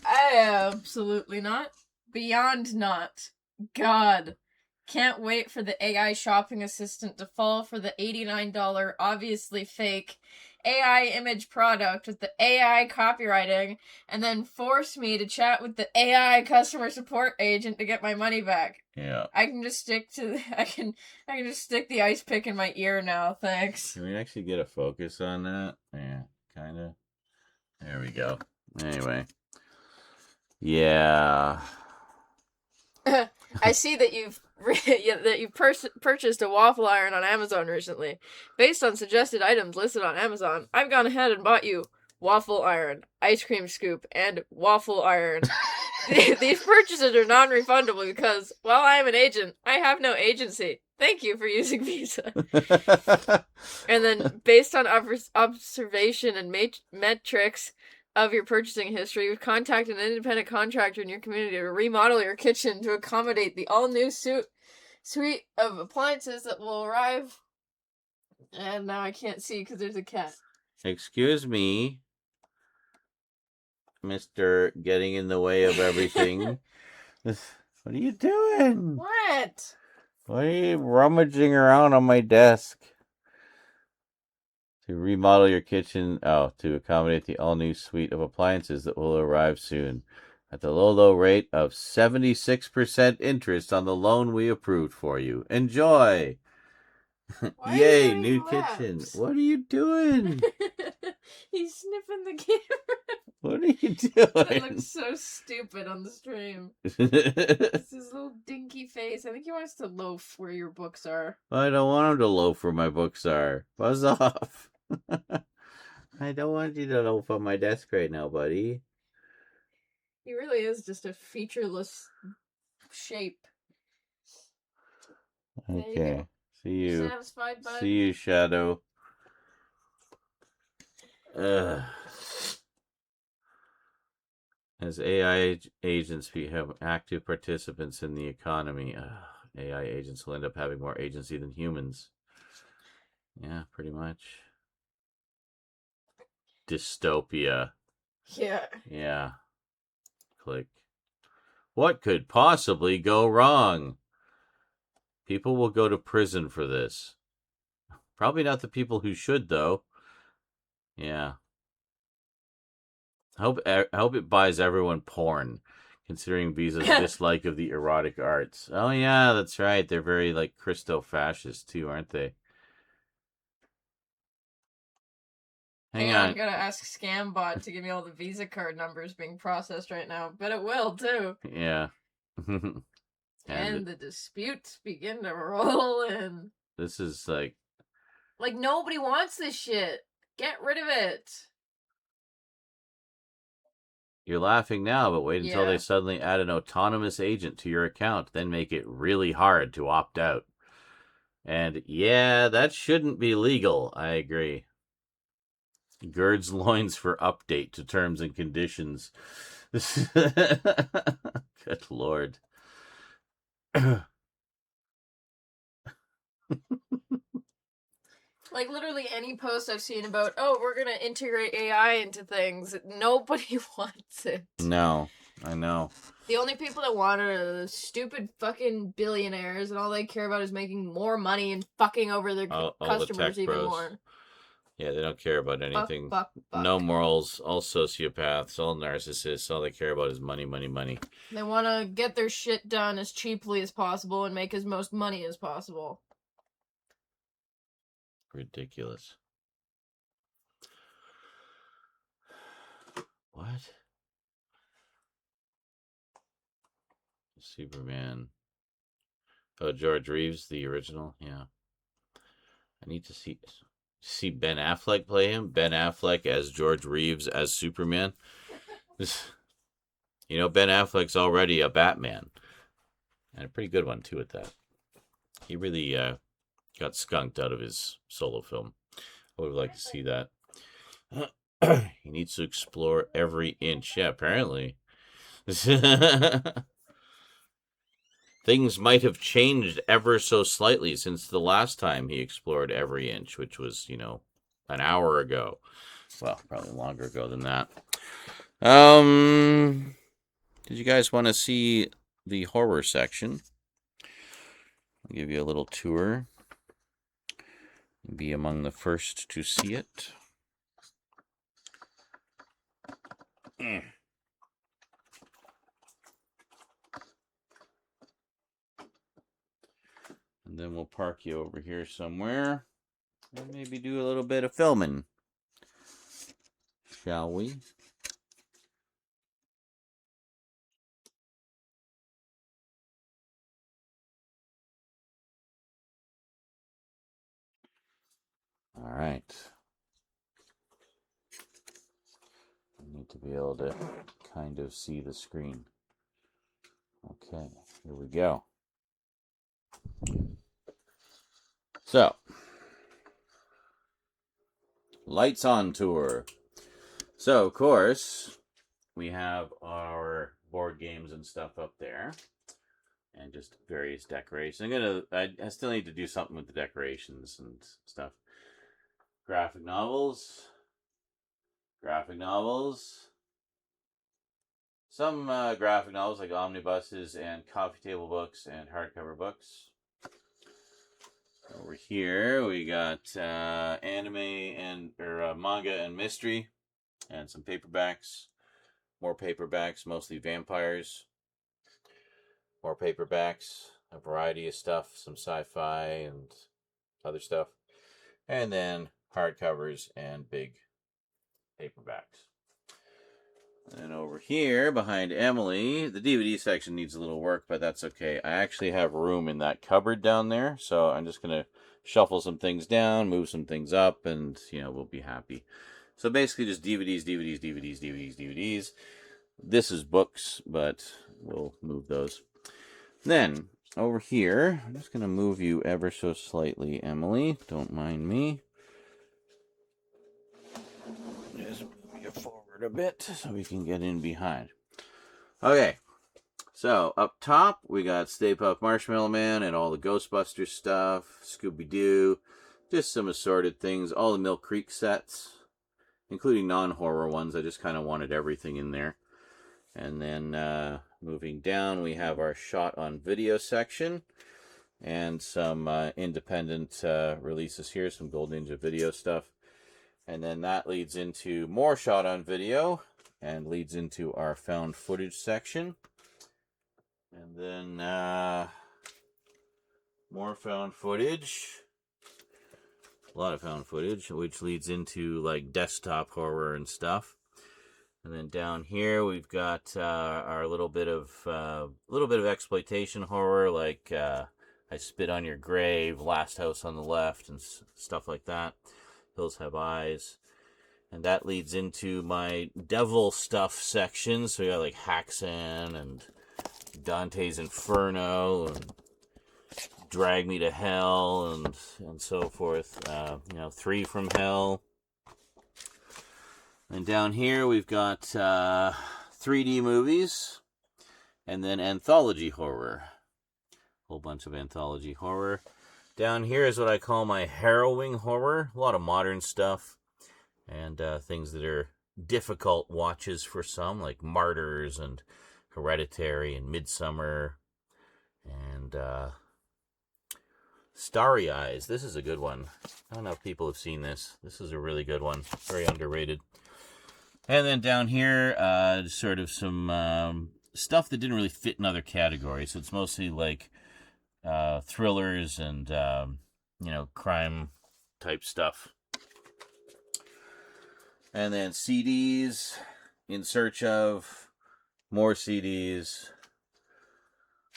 Absolutely not. Beyond not. God. Can't wait for the AI shopping assistant to fall for the $89 obviously fake AI image product with the AI copywriting and then force me to chat with the AI customer support agent to get my money back. Yeah. I can just stick to I can just stick the ice pick in my ear now, thanks. Can we actually get a focus on that? Yeah, kind of. There we go. Anyway. Yeah. I see that you've purchased a waffle iron on Amazon recently. Based on suggested items listed on Amazon, I've gone ahead and bought you waffle iron, ice cream scoop, and waffle iron. These purchases are non-refundable because, while I am an agent, I have no agency. Thank you for using Visa. And then, based on observation and metrics of your purchasing history, you contact an independent contractor in your community to remodel your kitchen to accommodate the all-new suite of appliances that will arrive. And now I can't see because there's a cat. Excuse me, Mr. Getting in the way of everything. What are you doing? What? Why are you rummaging around on my desk? To remodel your kitchen, to accommodate the all-new suite of appliances that will arrive soon at the low rate of 76% interest on the loan we approved for you. Enjoy! Yay, new kitchen. What are you doing? He's sniffing the camera. What are you doing? That looks so stupid on the stream. It's his little dinky face. I think he wants to loaf where your books are. I don't want him to loaf where my books are. Buzz off. I don't want you to loaf on my desk right now, buddy. He really is just a featureless shape. There you Okay. go. See you. Satisfied, bud? See you, Shadow. As AI agents become active participants in the economy, AI agents will end up having more agency than humans. Yeah, pretty much. Dystopia. Yeah. Yeah. Click. What could possibly go wrong? People will go to prison for this. Probably not the people who should, though. Yeah. I hope it buys everyone porn, considering Visa's dislike of the erotic arts. Oh yeah, that's right. They're very like Christo-fascist too, aren't they? Hang on. I'm gonna ask Scambot to give me all the Visa card numbers being processed right now, but it will too. Yeah. And the disputes begin to roll in. This is like nobody wants this shit. Get rid of it. you're laughing now, but wait until Yeah. they suddenly add an autonomous agent to your account, then make it really hard to opt out. And yeah, that shouldn't be legal. I agree. Girds loins for update to terms and conditions. Good Lord. Like literally any post I've seen about, oh, we're gonna integrate AI into things, nobody wants it. No, I know. The only people that want it are the stupid fucking billionaires, and all they care about is making more money and fucking over their All the customers tech even bros. more. Yeah, they don't care about anything. Fuck. No morals, all sociopaths, all narcissists. All they care about is money, money, money. They want to get their shit done as cheaply as possible and make as most money as possible. Ridiculous. What? Superman. Oh, George Reeves, the original. Yeah. I need to see Ben Affleck play him. Ben Affleck as George Reeves as Superman. You know, Ben Affleck's already a Batman. And a pretty good one, too, at that. He really got skunked out of his solo film. I would have liked to see that. He needs to explore every inch. Yeah, apparently. Things might have changed ever so slightly since the last time he explored every inch, which was, an hour ago. Well, probably longer ago than that. Did you guys want to see the horror section? I'll give you a little tour. Be among the first to see it. And then we'll park you over here somewhere. And maybe do a little bit of filming. Shall we? All right. I need to be able to kind of see the screen. Okay, here we go. So, lights on tour. So, of course, we have our board games and stuff up there. And just various decorations. I still need to do something with the decorations and stuff. Graphic novels. Some graphic novels like omnibuses and coffee table books and hardcover books. Over here we got anime and manga and mystery, and some paperbacks. More paperbacks, mostly vampires. More paperbacks, a variety of stuff, some sci-fi and other stuff, and then hardcovers and big paperbacks. And over here behind Emily, the DVD section needs a little work, but that's okay. I actually have room in that cupboard down there, so I'm just going to shuffle some things down, move some things up, and, we'll be happy. So basically just DVDs, DVDs, DVDs, DVDs, DVDs. This is books, but we'll move those. Then, over here, I'm just going to move you ever so slightly, Emily. Don't mind me. Just move you forward a bit so we can get in behind. Okay. So, up top, we got Stay Puft Marshmallow Man and all the Ghostbusters stuff, Scooby-Doo, just some assorted things, all the Mill Creek sets, including non-horror ones. I just kind of wanted everything in there. And then, moving down, we have our shot on video section, and some independent releases here, some Gold Ninja video stuff. And then that leads into more shot on video, and leads into our found footage section. And then more found footage. A lot of found footage, which leads into like desktop horror and stuff. And then down here we've got our little bit of exploitation horror, like I Spit on Your Grave, Last House on the Left, and stuff like that. Hills Have Eyes. And that leads into my devil stuff section. So we got like Haxan and Dante's Inferno and Drag Me to Hell and so forth. Three from Hell. And down here we've got 3D movies and then anthology horror. Whole bunch of anthology horror. Down here is what I call my harrowing horror. A lot of modern stuff and things that are difficult watches for some, like Martyrs and Hereditary and Midsummer and Starry Eyes. This is a good one. I don't know if people have seen this. This is a really good one. Very underrated. And then down here, sort of some stuff that didn't really fit in other categories. So it's mostly like thrillers and, crime type stuff. And then CDs, In Search Of, more CDs,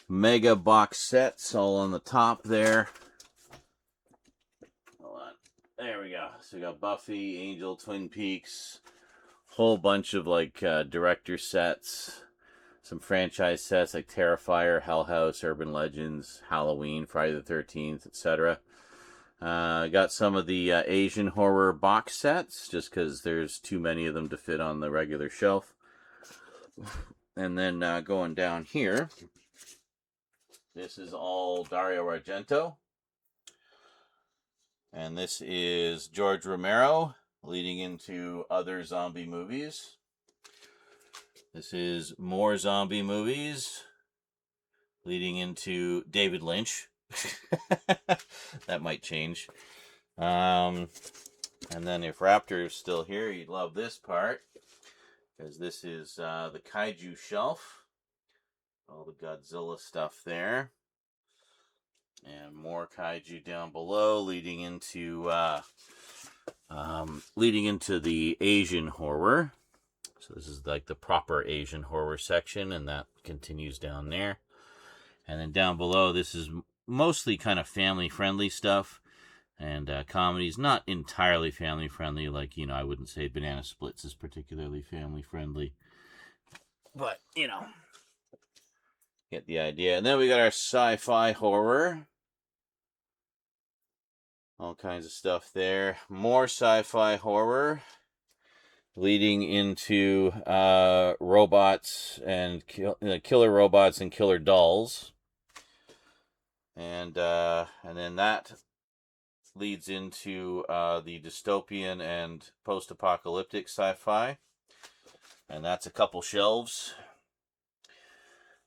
mega box sets all on the top there. Hold on. There we go. So we got Buffy, Angel, Twin Peaks, whole bunch of like director sets, some franchise sets like Terrifier, Hell House, Urban Legends, Halloween, Friday the 13th, etc. Got some of the Asian horror box sets, just because there's too many of them to fit on the regular shelf. And then going down here, this is all Dario Argento. And this is George Romero, leading into other zombie movies. This is more zombie movies, leading into David Lynch. That might change. And then if Raptor is still here, you'd love this part, because this is the Kaiju shelf. All the Godzilla stuff there. And more Kaiju down below, leading into the Asian horror. So this is like the proper Asian horror section, and that continues down there. And then down below, this is mostly kind of family-friendly stuff. And comedies, not entirely family-friendly. Like, I wouldn't say Banana Splits is particularly family-friendly. But, get the idea. And then we got our sci-fi horror. All kinds of stuff there. More sci-fi horror, leading into robots and killer robots and killer dolls. And then that leads into the dystopian and post-apocalyptic sci-fi. And that's a couple shelves.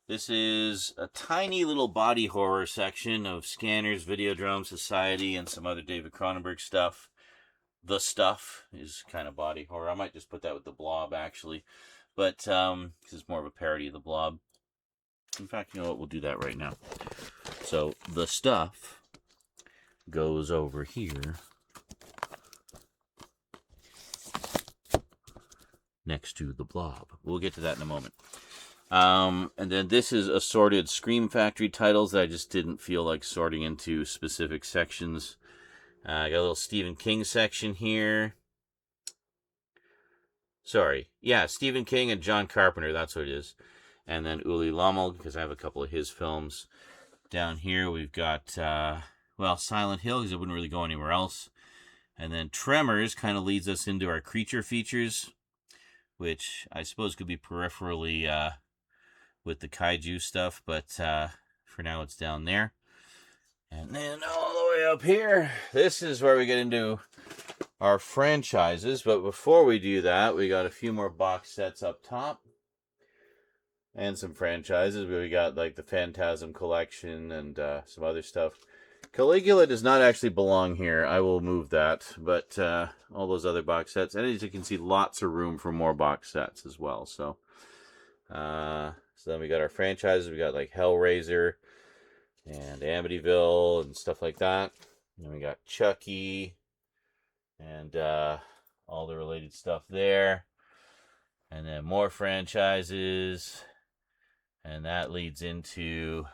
This is a tiny little body horror section of Scanners, Videodrome, Society, and some other David Cronenberg stuff. The Stuff is kind of body horror. I might just put that with The Blob, actually. But this is more of a parody of The Blob. In fact, you know what? We'll do that right now. So, The Stuff goes over here next to The Blob. We'll get to that in a moment. And then this is assorted Scream Factory titles that I just didn't feel like sorting into specific sections. I got a little Stephen King section here. Sorry. Yeah, Stephen King and John Carpenter. That's what it is. And then Uli Lommel, because I have a couple of his films. Down here we've got, Silent Hill, because it wouldn't really go anywhere else. And then Tremors kind of leads us into our creature features, which I suppose could be peripherally with the kaiju stuff, but for now it's down there. And then all the way up here, this is where we get into our franchises. But before we do that, we got a few more box sets up top. And some franchises. We got like the Phantasm Collection and some other stuff. Caligula does not actually belong here. I will move that. But all those other box sets. And as you can see, lots of room for more box sets as well. So then we got our franchises. We got like Hellraiser and Amityville and stuff like that. And then we got Chucky and all the related stuff there. And then more franchises. And that leads into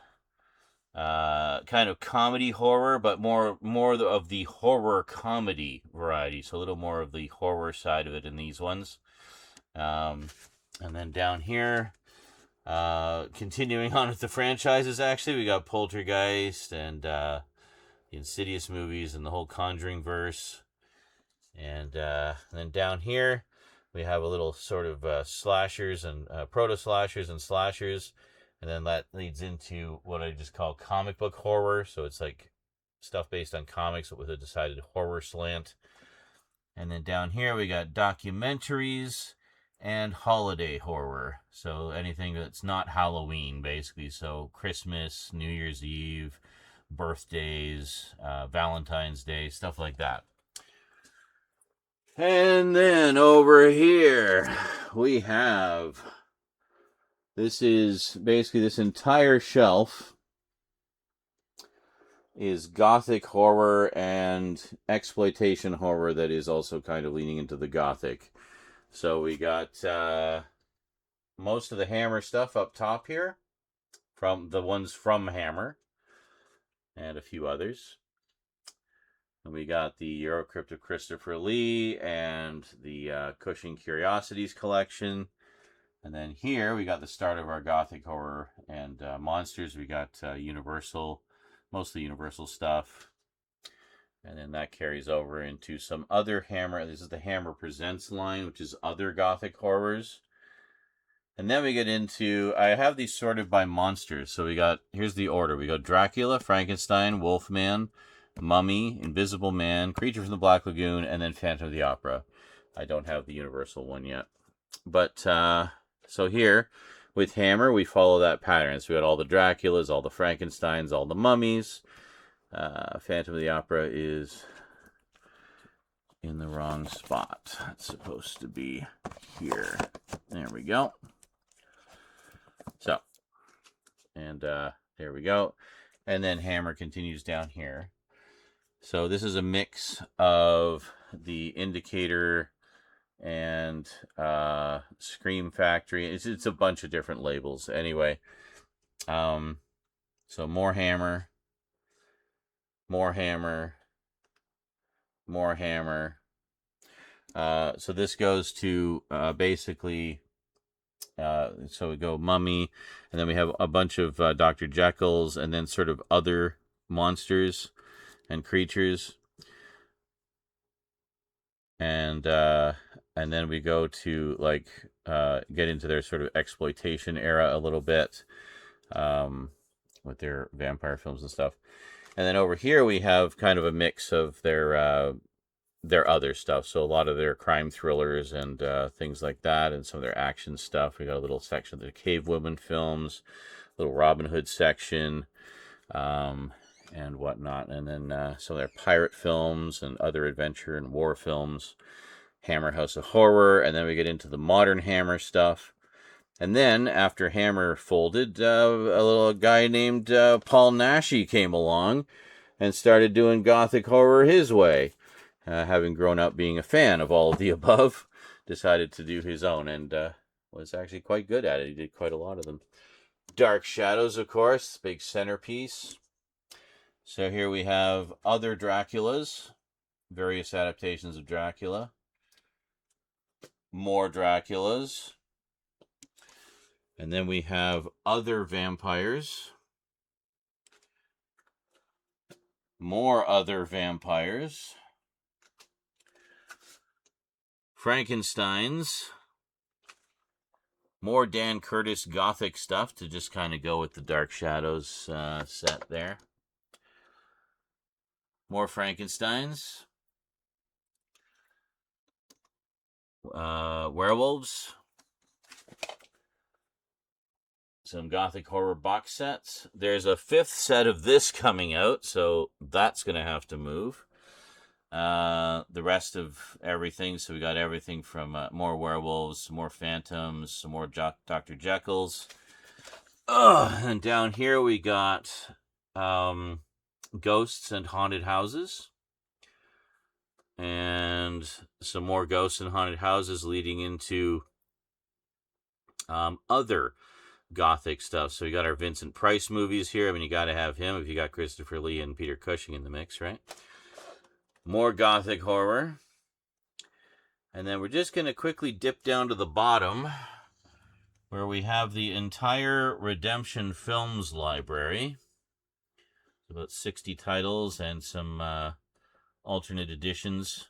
kind of comedy horror, but more of the horror comedy variety. So a little more of the horror side of it in these ones. And then down here, continuing on with the franchises, actually, we got Poltergeist and the Insidious movies and the whole Conjuring verse. And then down here, we have a little sort of slashers and proto-slashers and slashers. And then that leads into what I just call comic book horror. So it's like stuff based on comics with a decided horror slant. And then down here we got documentaries and holiday horror. So anything that's not Halloween, basically. So Christmas, New Year's Eve, birthdays, Valentine's Day, stuff like that. And then over here, we have, this is basically this entire shelf is gothic horror and exploitation horror that is also kind of leaning into the gothic. So we got most of the Hammer stuff up top here, from the ones from Hammer, and a few others. And we got the Eurocrypt of Christopher Lee and the Cushing Curiosities collection. And then here we got the start of our gothic horror and monsters. We got Universal, mostly Universal stuff. And then that carries over into some other Hammer. This is the Hammer Presents line, which is other gothic horrors. And then we get into, I have these sorted by monsters. So we got, here's the order. We got Dracula, Frankenstein, Wolfman, Mummy, Invisible Man, Creature from the Black Lagoon, and then Phantom of the Opera. I don't have the Universal one yet. But, so here, with Hammer, we follow that pattern. So we got all the Draculas, all the Frankensteins, all the mummies. Phantom of the Opera is in the wrong spot. It's supposed to be here. There we go. So, and there we go. And then Hammer continues down here. So this is a mix of the Indicator and Scream Factory. It's a bunch of different labels. Anyway, so more Hammer, more Hammer, more Hammer. So this goes to basically, so we go Mummy, and then we have a bunch of Dr. Jekyll's, and then sort of other monsters and creatures. And then we go to like get into their sort of exploitation era a little bit with their vampire films and stuff. And then over here we have kind of a mix of their other stuff. So a lot of their crime thrillers and things like that, and some of their action stuff. We got a little section of the Cave Women films, little Robin Hood section, and whatnot. And then some of their pirate films and other adventure and war films. Hammer House of Horror, and then we get into the modern Hammer stuff. And then, after Hammer folded, a little guy named Paul Naschy came along and started doing gothic horror his way. Having grown up being a fan of all of the above, decided to do his own, and was actually quite good at it. He did quite a lot of them. Dark Shadows, of course, big centerpiece. So here we have other Draculas, various adaptations of Dracula. more Draculas. And then we have other vampires. More other vampires. Frankensteins. More Dan Curtis Gothic stuff to just kind of go with the Dark Shadows set there. More Frankensteins. Werewolves. Some Gothic horror box sets. There's a 5th set of this coming out, so that's going to have to move. The rest of everything, so we got everything from more werewolves, some more phantoms, some more Dr. Jekylls. And down here we got ghosts and haunted houses. And some more ghosts and haunted houses leading into other Gothic stuff. So we got our Vincent Price movies here. I mean, you got to have him if you got Christopher Lee and Peter Cushing in the mix, right? More Gothic horror. And then we're just going to quickly dip down to the bottom where we have the entire Redemption Films library. About 60 titles and some alternate editions.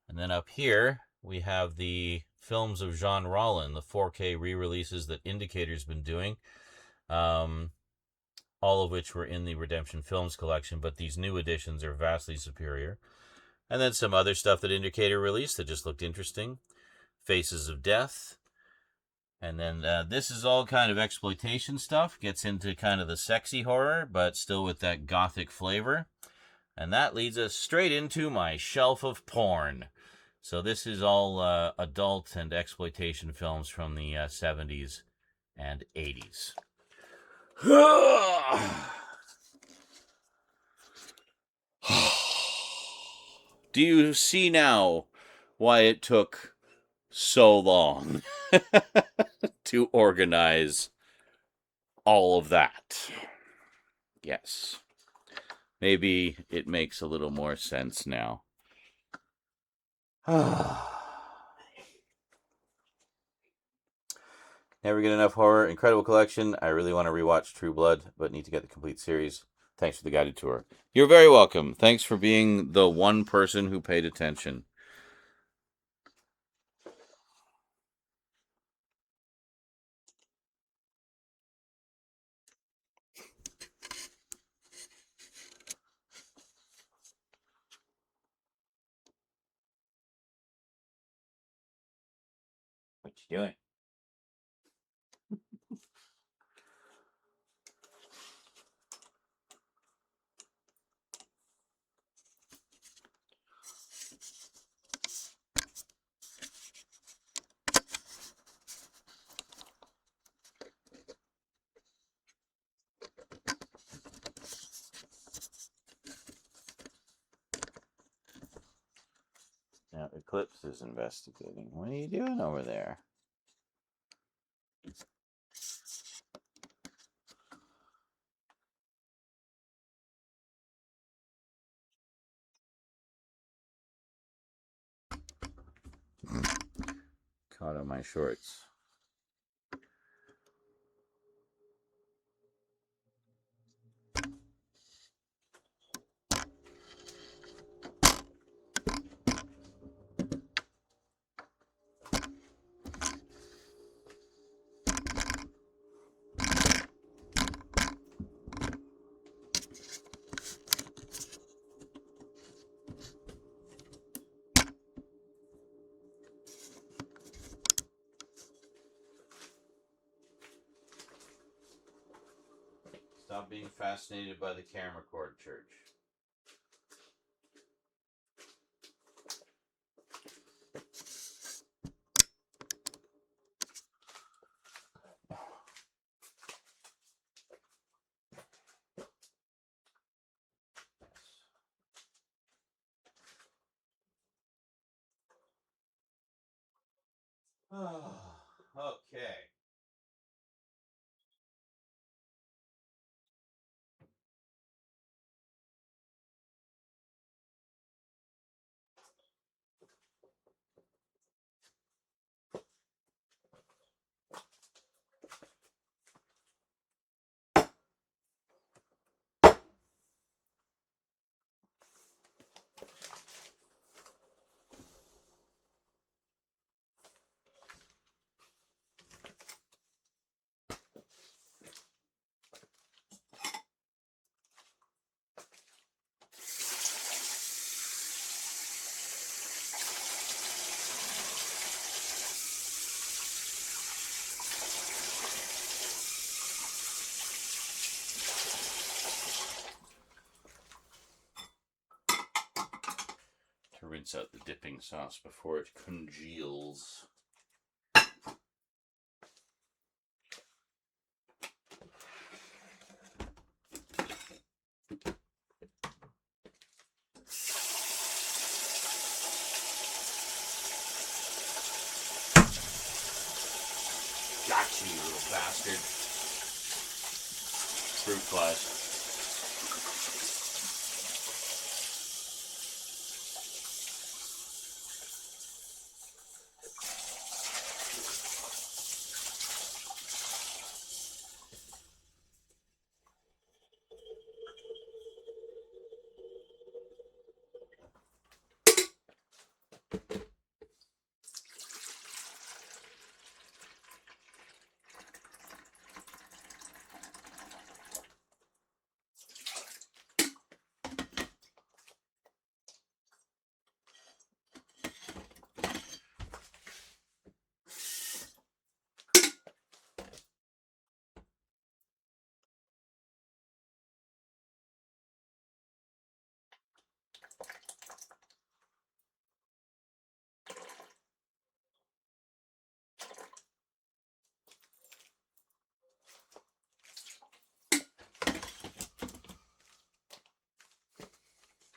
And then up here, we have the films of Jean Rollin, the 4K re-releases that Indicator's been doing, all of which were in the Redemption Films collection, but these new editions are vastly superior. And then some other stuff that Indicator released that just looked interesting. Faces of Death. And then this is all kind of exploitation stuff. Gets into kind of the sexy horror, but still with that Gothic flavor. And that leads us straight into my shelf of porn. So this is all adult and exploitation films from the 70s and 80s. Do you see now why it took so long to organize all of that? Yes. Maybe it makes a little more sense now. Never get enough horror. Incredible collection. I really want to rewatch True Blood, but need to get the complete series. Thanks for the guided tour. You're very welcome. Thanks for being the one person who paid attention. What you doing? Now, Eclipse is investigating. What are you doing over there? Caught on my shorts. Stop being fascinated by the camera cord, Church. Okay. rinse out the dipping sauce before it congeals. Gotcha, you little bastard. Fruit flies.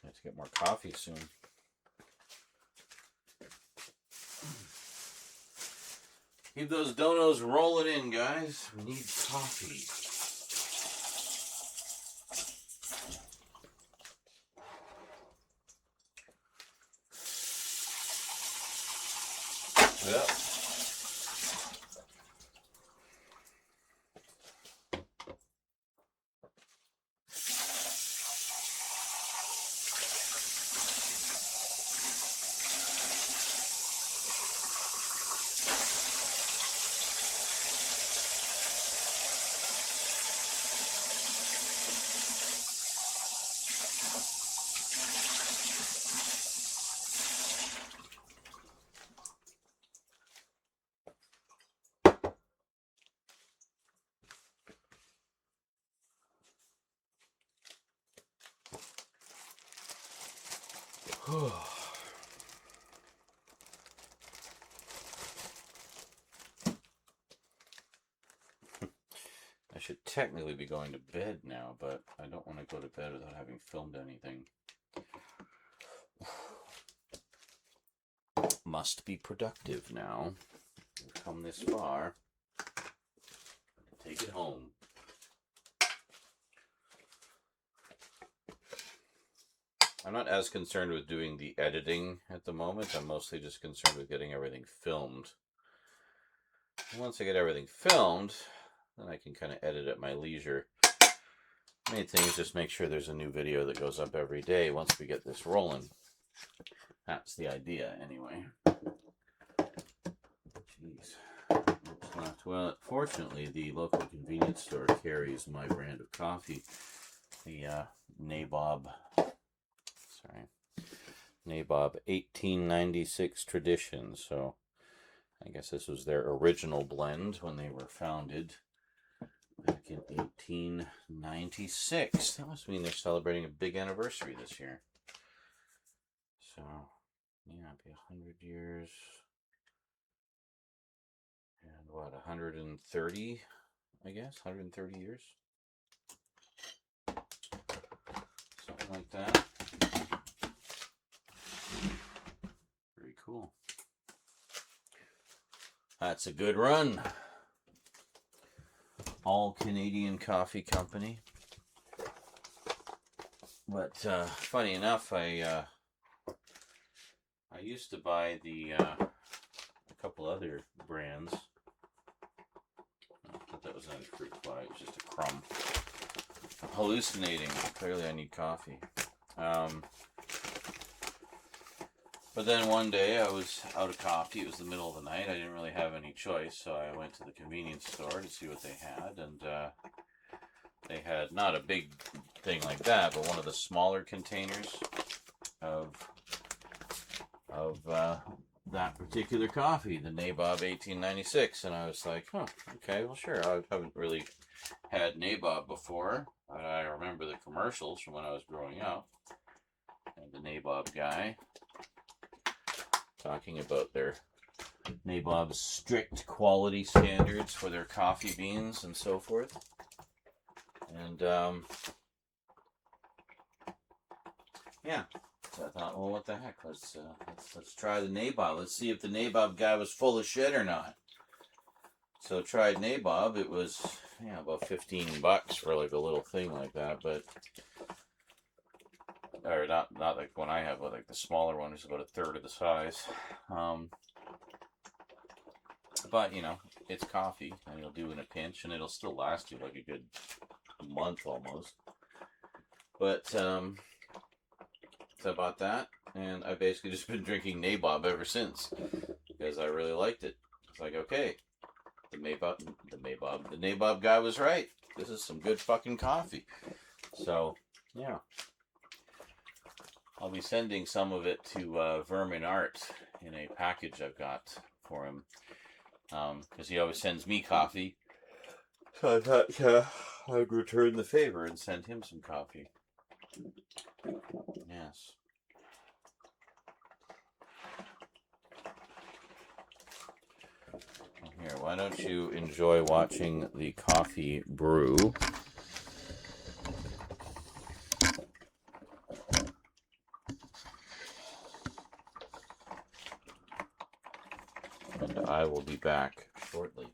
Have to get more coffee soon. Keep those donos rolling in, guys. We need coffee. Yep. I should technically be going to bed now, but I don't want to go to bed without having filmed anything. Must be productive now. We've come this far. Take it home. I'm not as concerned with doing the editing at the moment. I'm mostly just concerned with getting everything filmed. And once I get everything filmed, then I can kind of edit at my leisure. Main thing is just make sure there's a new video that goes up every day once we get this rolling. That's the idea, anyway. Jeez. What's left? Well, fortunately, the local convenience store carries my brand of coffee. The Nabob 1896 Tradition. So I guess this was their original blend when they were founded back in 1896. That must mean they're celebrating a big anniversary this year. So, yeah, it'd be 100 years. And what, 130, I guess? 130 years? Something like that. Pretty cool. That's a good run. All Canadian coffee company. But funny enough, I used to buy a couple other brands. I thought that was another fruit fly. It was just a crumb. I'm hallucinating. Clearly, I need coffee. But then one day I was out of coffee. It was the middle of the night. I didn't really have any choice, so I went to the convenience store to see what they had, and they had not a big thing like that, but one of the smaller containers of that particular coffee, the Nabob 1896, and I was like, huh, okay, well, sure. I haven't really had Nabob before, but I remember the commercials from when I was growing up, and the Nabob guy. talking about their Nabob's strict quality standards for their coffee beans and so forth. And yeah, so I thought, well, what the heck? Let's try the Nabob. Let's see if the Nabob guy was full of shit or not. So tried Nabob. It was about $15 for like a little thing like that, but or not like one I have, but like the smaller one is about a third of the size. But it's coffee, and it'll do in a pinch, and it'll still last you like a good month almost. But so I bought that, and I've basically just been drinking Nabob ever since because I really liked it. It's like, okay, the Nabob guy was right. This is some good fucking coffee. So yeah, I'll be sending some of it to Vermin Art in a package I've got for him, because he always sends me coffee. So I thought I'd return the favor and send him some coffee. Yes. Here, why don't you enjoy watching the coffee brew? And I will be back shortly.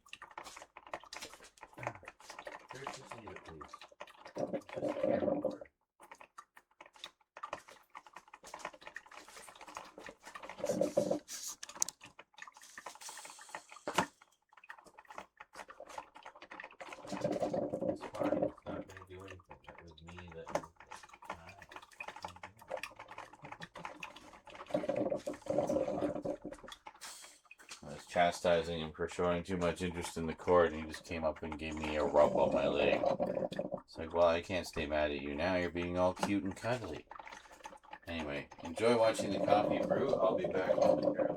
I was chastising him for showing too much interest in the court, and he just came up and gave me a rub on my leg. It's like, well, I can't stay mad at you now. You're being all cute and cuddly. Anyway, enjoy watching the coffee brew. I'll be back momentarily.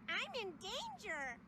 I'm in danger!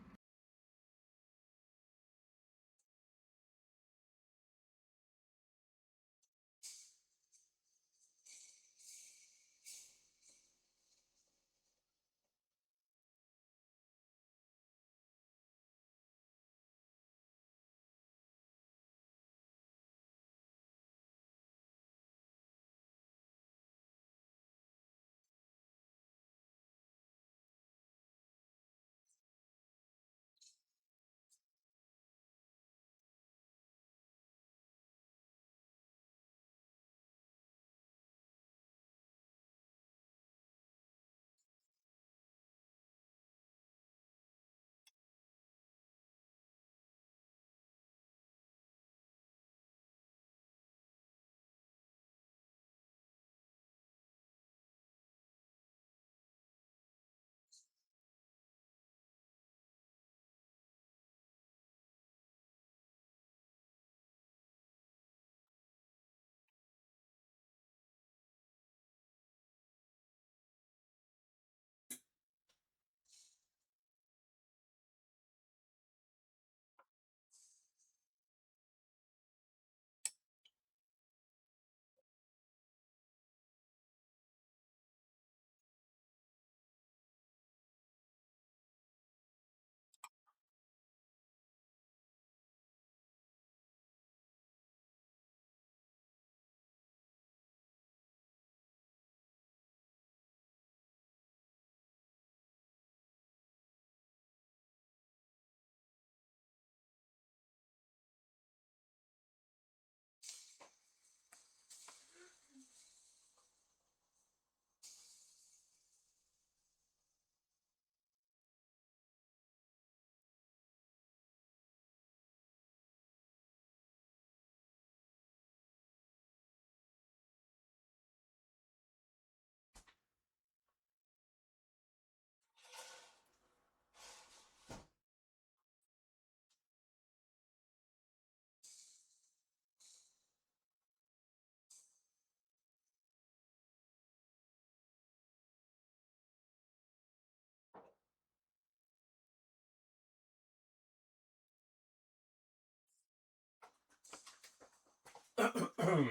You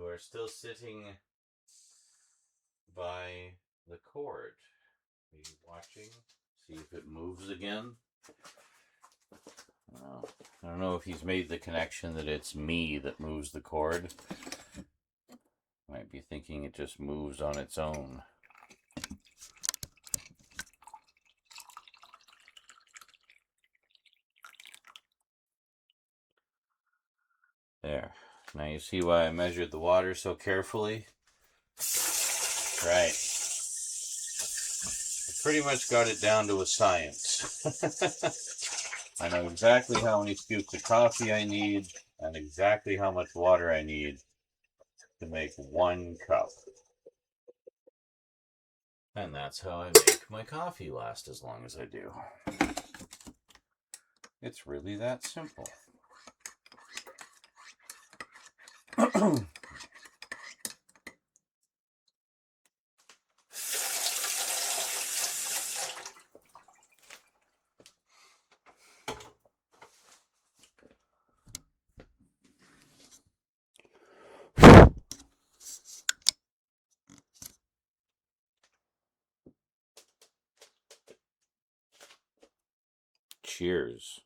are still sitting by the cord. Are you watching? See if it moves again. I don't know if he's made the connection that it's me that moves the cord. Might be thinking it just moves on its own. There. Now you see why I measured the water so carefully? Right. I pretty much got it down to a science. I know exactly how many scoops of coffee I need and exactly how much water I need to make 1 cup. And that's how I make my coffee last as long as I do. It's really that simple. Cheers.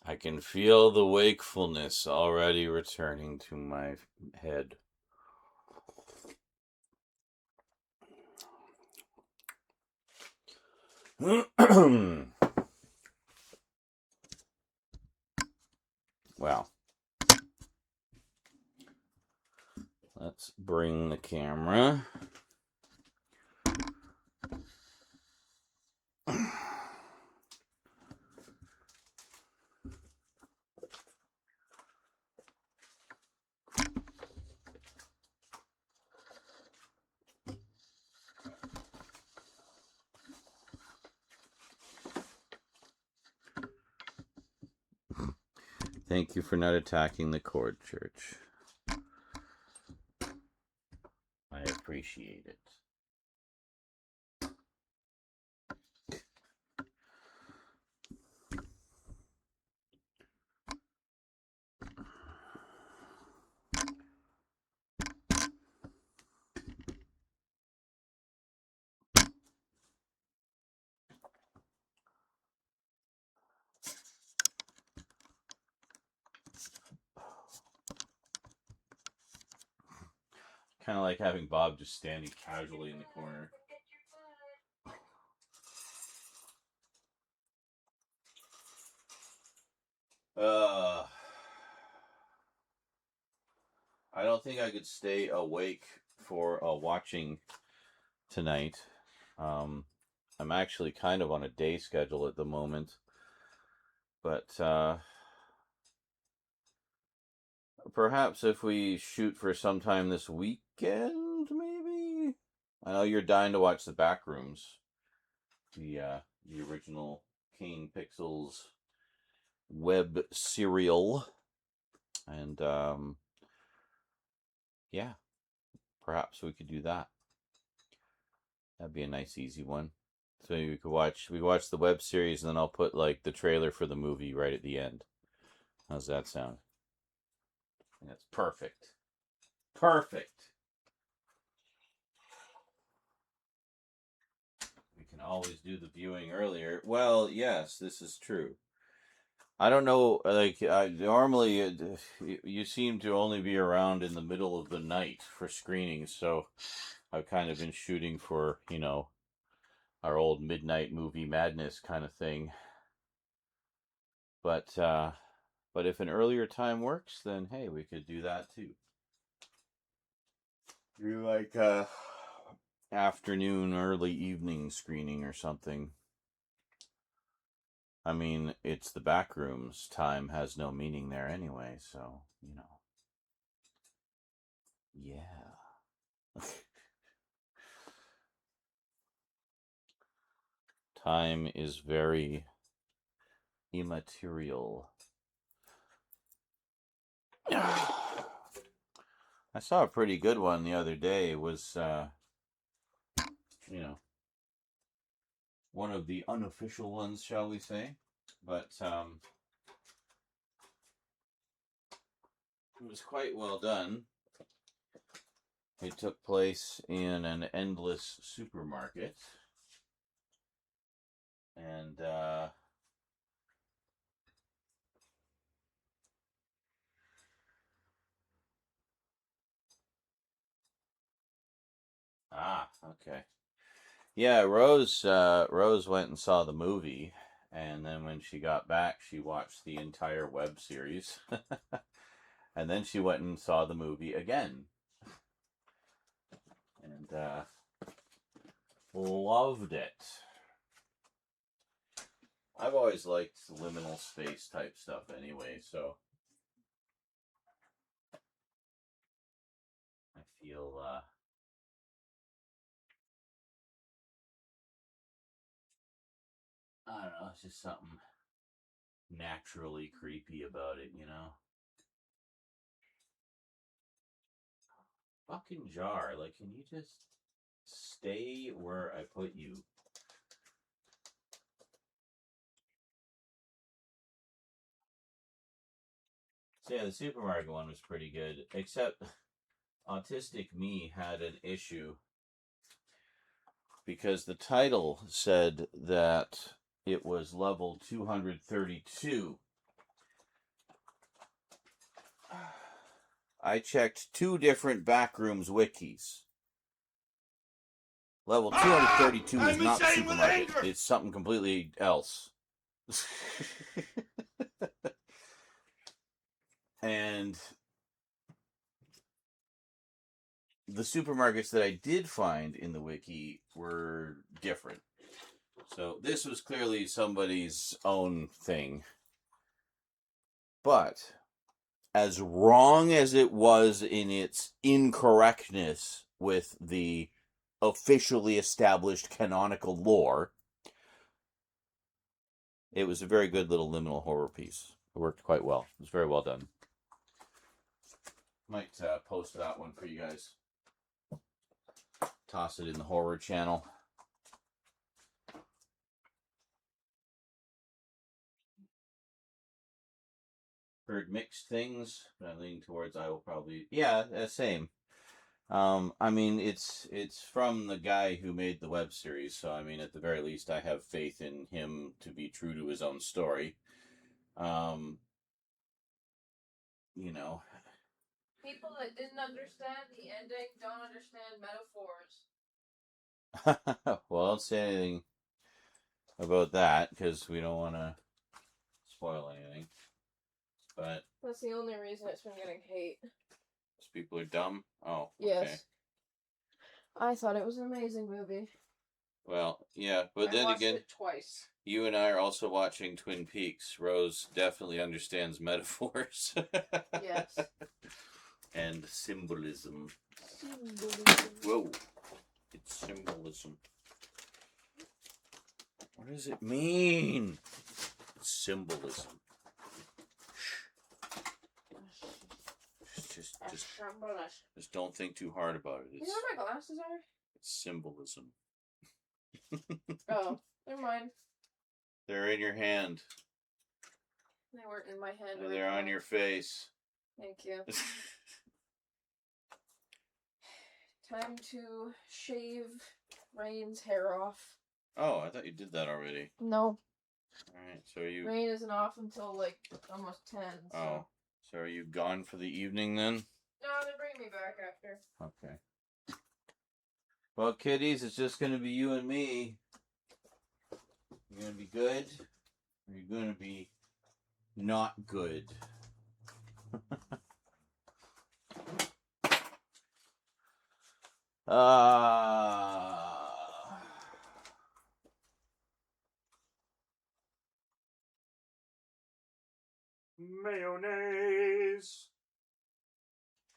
I can feel the wakefulness already returning to my head. Well, let's bring the camera. Thank you for not attacking the cord, Church. I appreciate it. Kind of like having Bob just standing casually in the corner. I don't think I could stay awake for watching tonight. I'm actually kind of on a day schedule at the moment, but perhaps if we shoot for sometime this weekend, maybe. I know you're dying to watch the Backrooms, the original Kane Pixels web serial, and yeah, perhaps we could do that. That'd be a nice, easy one. So we watch the web series, and then I'll put like the trailer for the movie right at the end. How's that sound? That's perfect. Perfect. We can always do the viewing earlier. Well, yes, this is true. I don't know, like, normally you seem to only be around in the middle of the night for screenings, so I've kind of been shooting for, our old midnight movie madness kind of thing. But if an earlier time works, then hey, we could do that too. Do like afternoon, early evening screening or something. I mean, it's the Backrooms. Time has no meaning there anyway, so, Yeah. Time is very immaterial. I saw a pretty good one the other day. It was, one of the unofficial ones, shall we say. But it was quite well done. It took place in an endless supermarket. And okay. Yeah, Rose went and saw the movie, and then when she got back, she watched the entire web series. And then she went and saw the movie again. And loved it. I've always liked liminal space type stuff anyway, so I feel I don't know, it's just something naturally creepy about it, you know? Fucking jar, like, can you just stay where I put you? So yeah, the supermarket one was pretty good, except Autistic Me had an issue because the title said that it was level 232. I checked 2 different Backrooms wikis. Level 232 is not the supermarket. It's something completely else. And the supermarkets that I did find in the wiki were different. So this was clearly somebody's own thing. But as wrong as it was in its incorrectness with the officially established canonical lore, it was a very good little liminal horror piece. It worked quite well. It was very well done. Might post that one for you guys. Toss it in the horror channel. Heard mixed things, but I lean towards I will probably... Yeah, same. I mean, it's from the guy who made the web series, so I mean, at the very least, I have faith in him to be true to his own story. You know. People that didn't understand the ending don't understand metaphors. Well, don't say anything about that, because we don't want to spoil anything. But that's the only reason it's been getting hate. Because people are dumb? Oh, yes. Okay. I thought it was an amazing movie. Well, yeah, but then again, it twice. You and I are also watching Twin Peaks. Rose definitely understands metaphors. Yes. And symbolism. Symbolism. Whoa. It's symbolism. What does it mean? Symbolism. Just don't think too hard about it. You know where my glasses are? It's symbolism. Oh, never mind. They're in your hand. They weren't in my hand. And they're on your face. Thank you. Time to shave Rain's hair off. Oh, I thought you did that already. No. Alright, so are you... Rain isn't off until, like, almost 10, so... Oh, so are you gone for the evening then? No, they bring me back after. Okay. Well, kiddies, it's just going to be you and me. You going to be good? Or you going to be not good? Mayonnaise.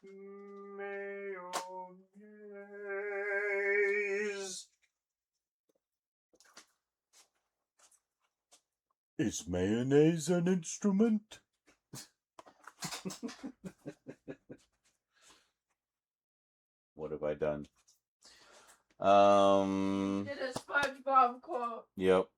Mayonnaise. Is mayonnaise an instrument? What have I done? Did a SpongeBob quote. Yep.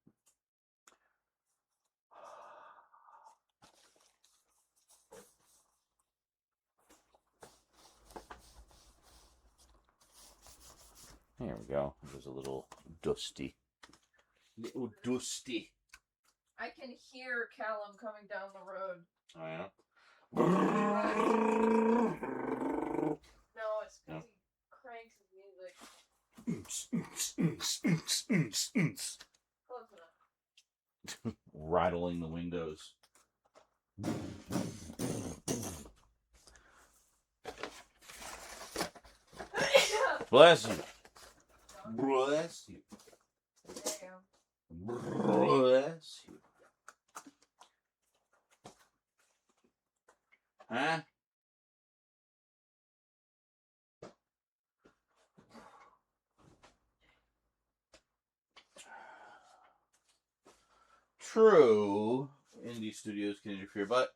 There we go. It was a little dusty. Little dusty. I can hear Callum coming down the road. Oh, yeah? No, it's because he cranks his music. Close enough. Rattling the windows. Bless you. Bless you. Bless you. Huh? True, indie studios can interfere, but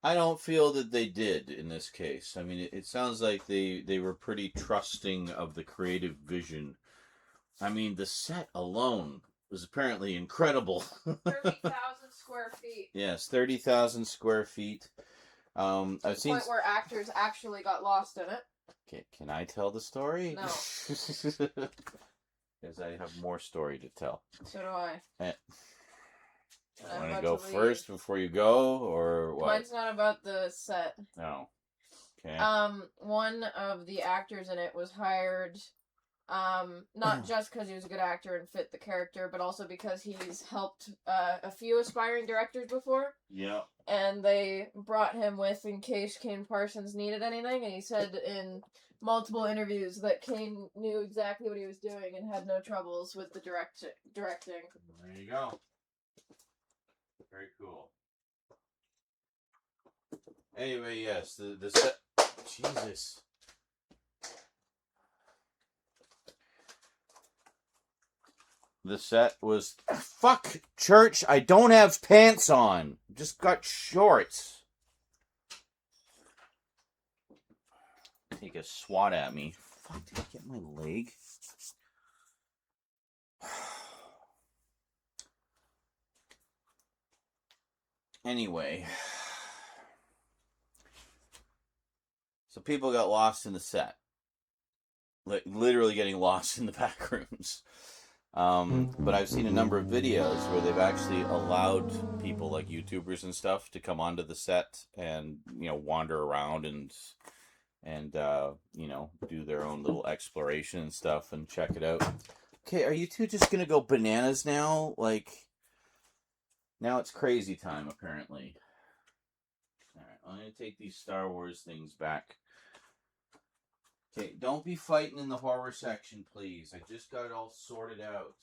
I don't feel that they did in this case. I mean, it sounds like they were pretty trusting of the creative vision. I mean, the set alone was apparently incredible. 30,000 square feet. Yes, 30,000 square feet. I've seen Point where actors actually got lost in it. Okay, can I tell the story? No. Because I have more story to tell. So do I. I want to go first before you go, or what? Mine's not about the set. No. Okay. One of the actors in it was hired, not just because he was a good actor and fit the character, but also because he's helped a few aspiring directors before. Yeah. And they brought him with in case Kane Parsons needed anything, and he said in multiple interviews that Kane knew exactly what he was doing and had no troubles with the directing. There you go. Very cool. Anyway, yes, the set. Jesus. The set was. Fuck, church, I don't have pants on. Just got shorts. Take a swat at me. Fuck, did I get my leg? Anyway. So people got lost in the set. Like, literally getting lost in the back rooms. But I've seen a number of videos where they've actually allowed people like YouTubers and stuff to come onto the set and, wander around and do their own little exploration and stuff and check it out. Okay, are you two just gonna go bananas now? Like, now it's crazy time, apparently. Alright, I'm gonna take these Star Wars things back. Okay, don't be fighting in the horror section, please. I just got it all sorted out.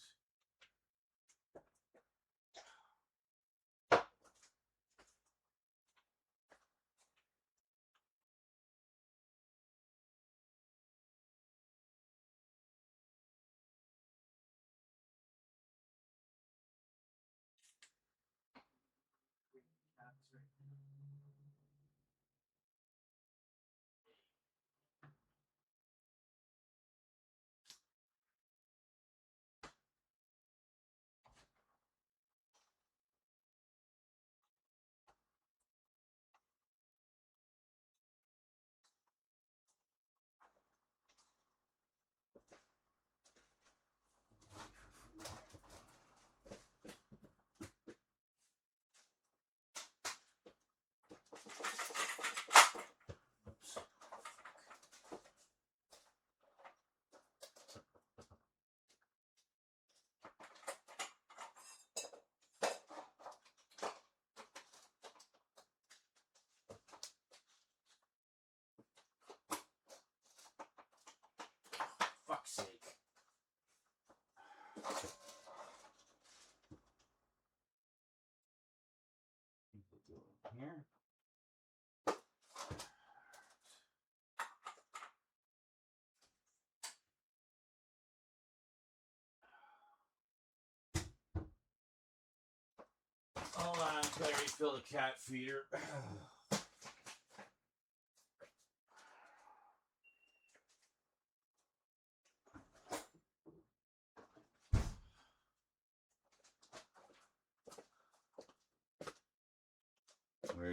Fuck's sake. Here. Hold on, I gotta refill the cat feeder.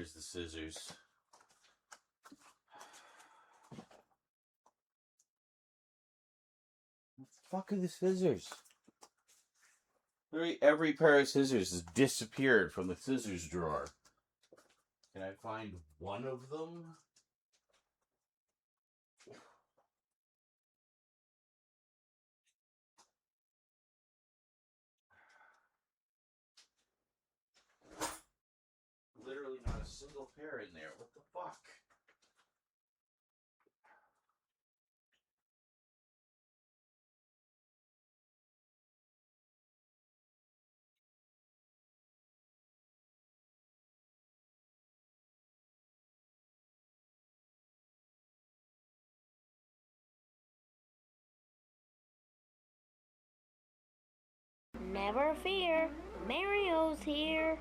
Here's the scissors. What the fuck are the scissors? Literally every pair of scissors has disappeared from the scissors drawer. Can I find one of them? Literally not a single pair in there. What the fuck? Never fear, Mario's here.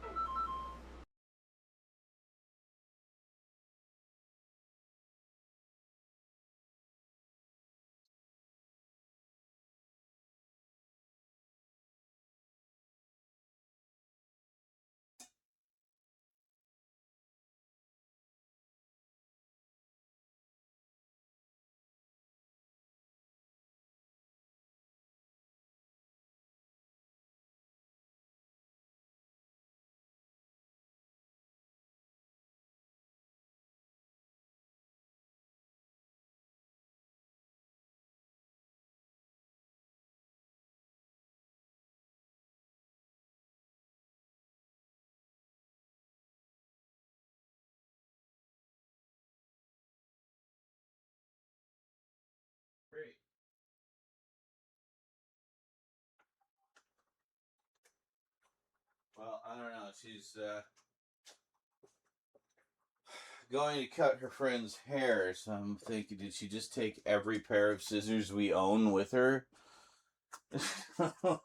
Great. Well, I don't know. She's going to cut her friend's hair, so I'm thinking, did she just take every pair of scissors we own with her?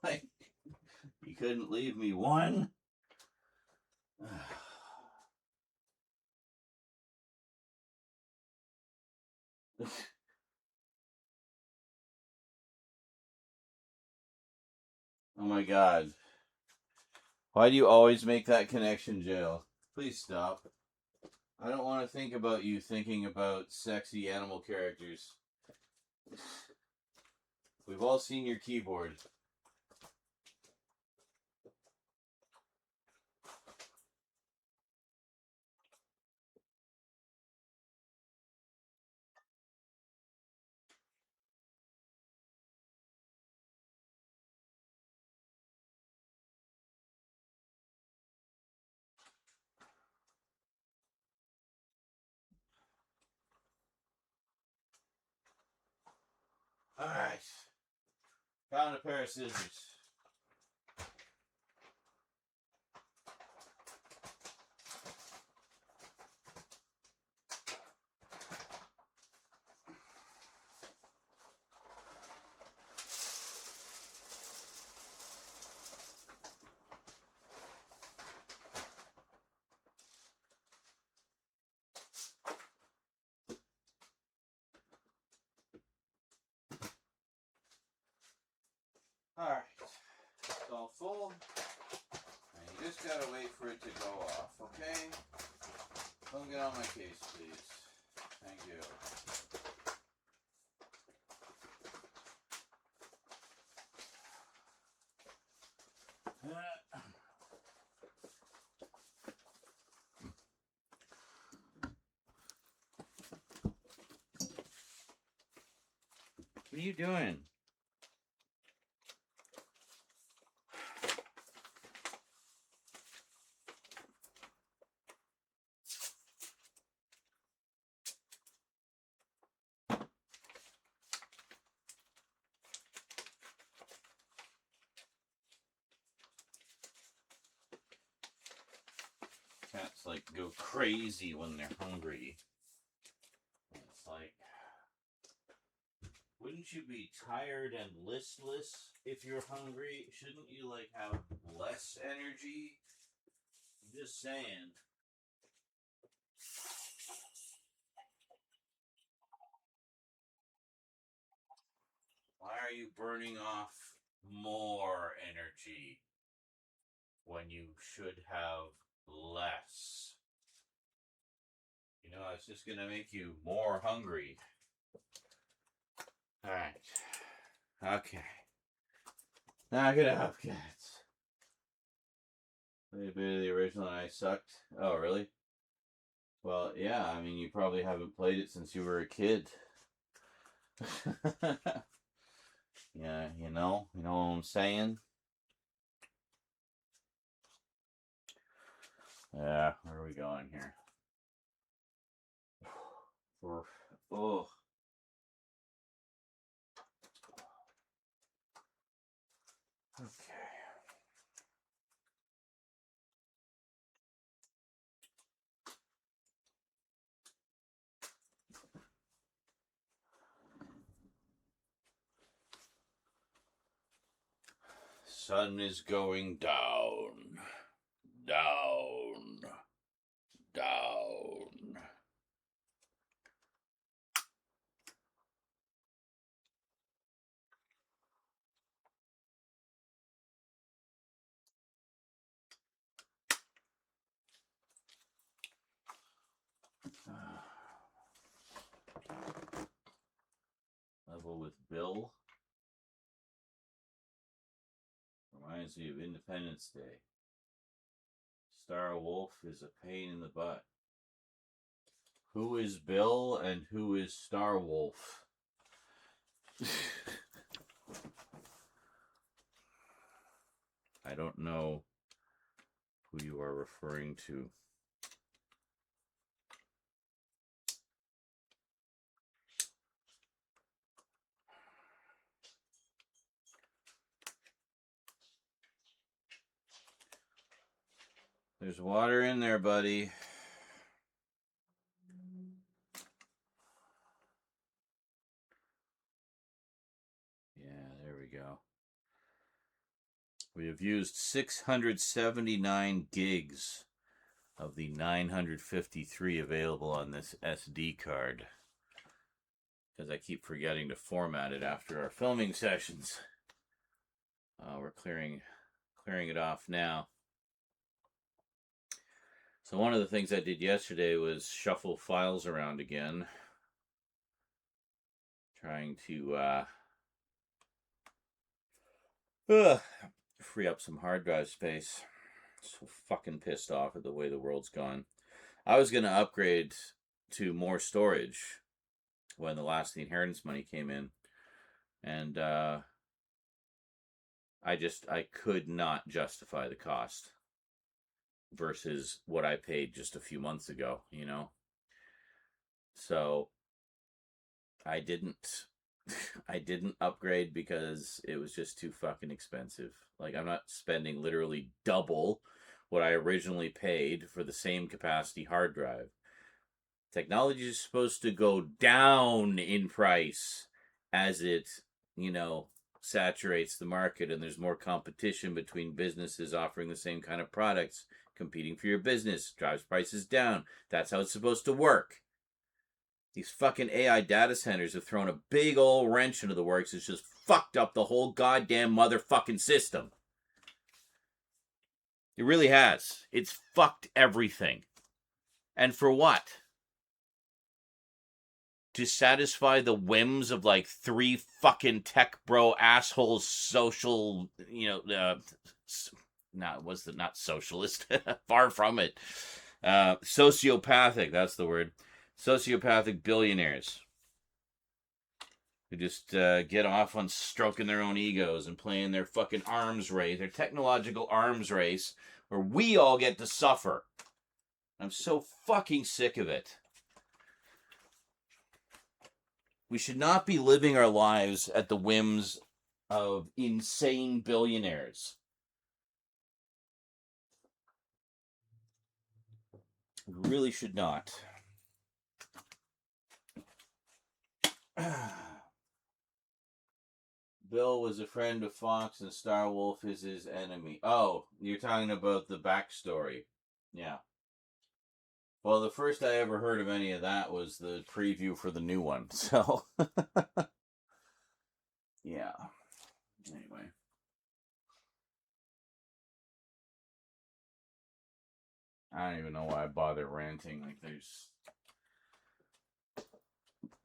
Like, you couldn't leave me one? Oh my god. Why do you always make that connection, Jill? Please stop. I don't want to think about you thinking about sexy animal characters. We've all seen your keyboard. Alright. Found a pair of scissors. Alright. It's all full. And you just gotta wait for it to go off, okay? Don't get on my case, please. Thank you. What are you doing? Cats like go crazy when they're hungry. It's like, wouldn't you be tired and listless if you're hungry? Shouldn't you like have less energy? I'm just saying. Why are you burning off more energy when you should have less? You know, it's just gonna make you more hungry. Alright. Okay. Knock it out, cats. Played a bit of the original and I sucked. Oh, really? Well, yeah, I mean, you probably haven't played it since you were a kid. Yeah, you know what I'm saying? Yeah, where are we going here? Oh. Okay. Sun is going down. Down. Down. Level with Bill. Reminds me of Independence Day. Star Wolf is a pain in the butt. Who is Bill and who is Star Wolf? I don't know who you are referring to. There's water in there, buddy. Yeah, there we go. We have used 679 gigs of the 953 available on this SD card. Because I keep forgetting to format it after our filming sessions. We're clearing it off now. So one of the things I did yesterday was shuffle files around again. Trying to free up some hard drive space. So fucking pissed off at the way the world's gone. I was going to upgrade to more storage when the inheritance money came in. And I could not justify the cost versus what I paid just a few months ago, you know? So I didn't upgrade because it was just too fucking expensive. Like, I'm not spending literally double what I originally paid for the same capacity hard drive. Technology is supposed to go down in price as it, saturates the market and there's more competition between businesses offering the same kind of products, competing for your business, drives prices down. That's how it's supposed to work. These fucking AI data centers have thrown a big old wrench into the works. It's just fucked up the whole goddamn motherfucking system. It really has. It's fucked everything. And for what? To satisfy the whims of like 3 fucking tech bro assholes, social, not socialist, far from it. Sociopathic, that's the word. Sociopathic billionaires who just get off on stroking their own egos and playing their fucking arms race, their technological arms race, where we all get to suffer. I'm so fucking sick of it. We should not be living our lives at the whims of insane billionaires. We really should not. Bill was a friend of Fox and Star Wolf is his enemy. Oh, you're talking about the backstory. Yeah. Well, the first I ever heard of any of that was the preview for the new one. So, yeah. Anyway. I don't even know why I bother ranting. Like,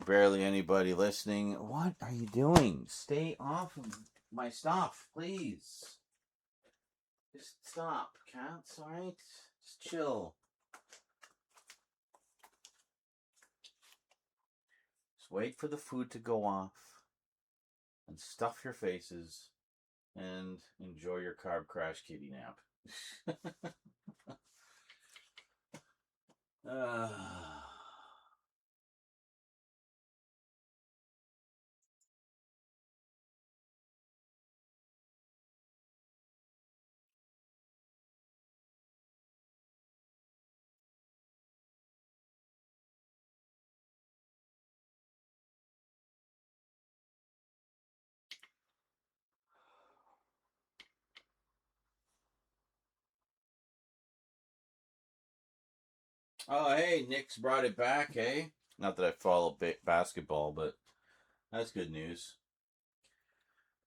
barely anybody listening. What are you doing? Stay off of my stuff, please. Just stop, cats, alright? Just chill. Just wait for the food to go off. And stuff your faces. And enjoy your carb crash kitty nap. Oh, hey, Nick's brought it back, eh? Not that I follow basketball, but that's good news.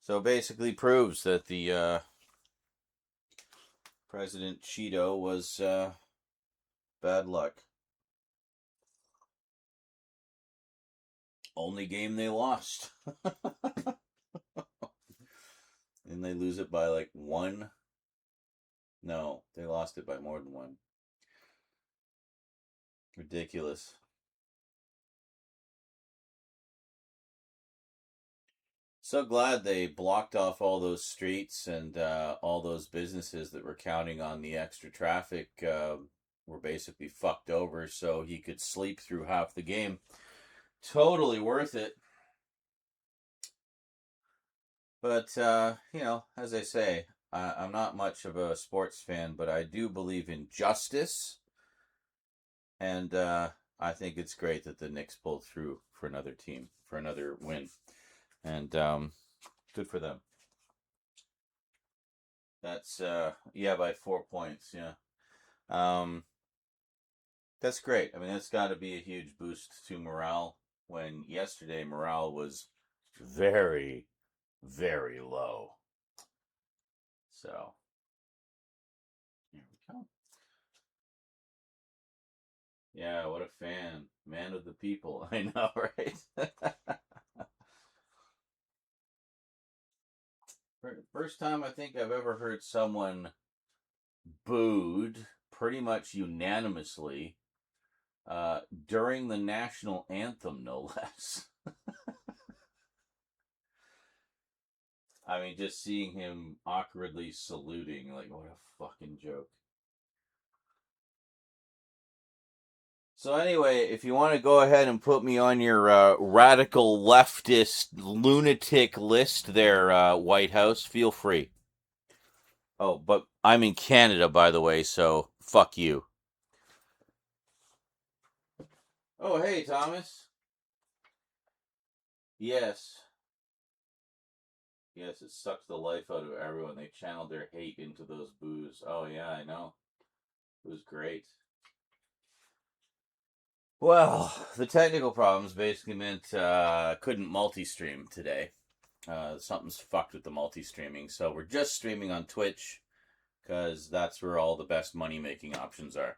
So basically proves that the President Cheeto was bad luck. Only game they lost. And they lose it by like 1. No, they lost it by more than 1. Ridiculous. So glad they blocked off all those streets and all those businesses that were counting on the extra traffic were basically fucked over so he could sleep through half the game. Totally worth it. But, you know, as I say, I'm not much of a sports fan, but I do believe in justice. And I think it's great that the Knicks pulled through for another team, for another win. And good for them. That's, yeah, by 4 points, yeah. That's great. I mean, that's got to be a huge boost to morale when yesterday morale was very, very low. So, here we go. Yeah, what a fan. Man of the people. I know, right? First time I think I've ever heard someone booed pretty much unanimously during the national anthem, no less. I mean, just seeing him awkwardly saluting, like, what a fucking joke. So anyway, if you want to go ahead and put me on your radical leftist lunatic list there, White House, feel free. Oh, but I'm in Canada, by the way, so fuck you. Oh, hey, Thomas. Yes. Yes, it sucks the life out of everyone. They channeled their hate into those boos. Oh, yeah, I know. It was great. Well, the technical problems basically meant couldn't multi-stream today. Something's fucked with the multi-streaming, so we're just streaming on Twitch because that's where all the best money-making options are.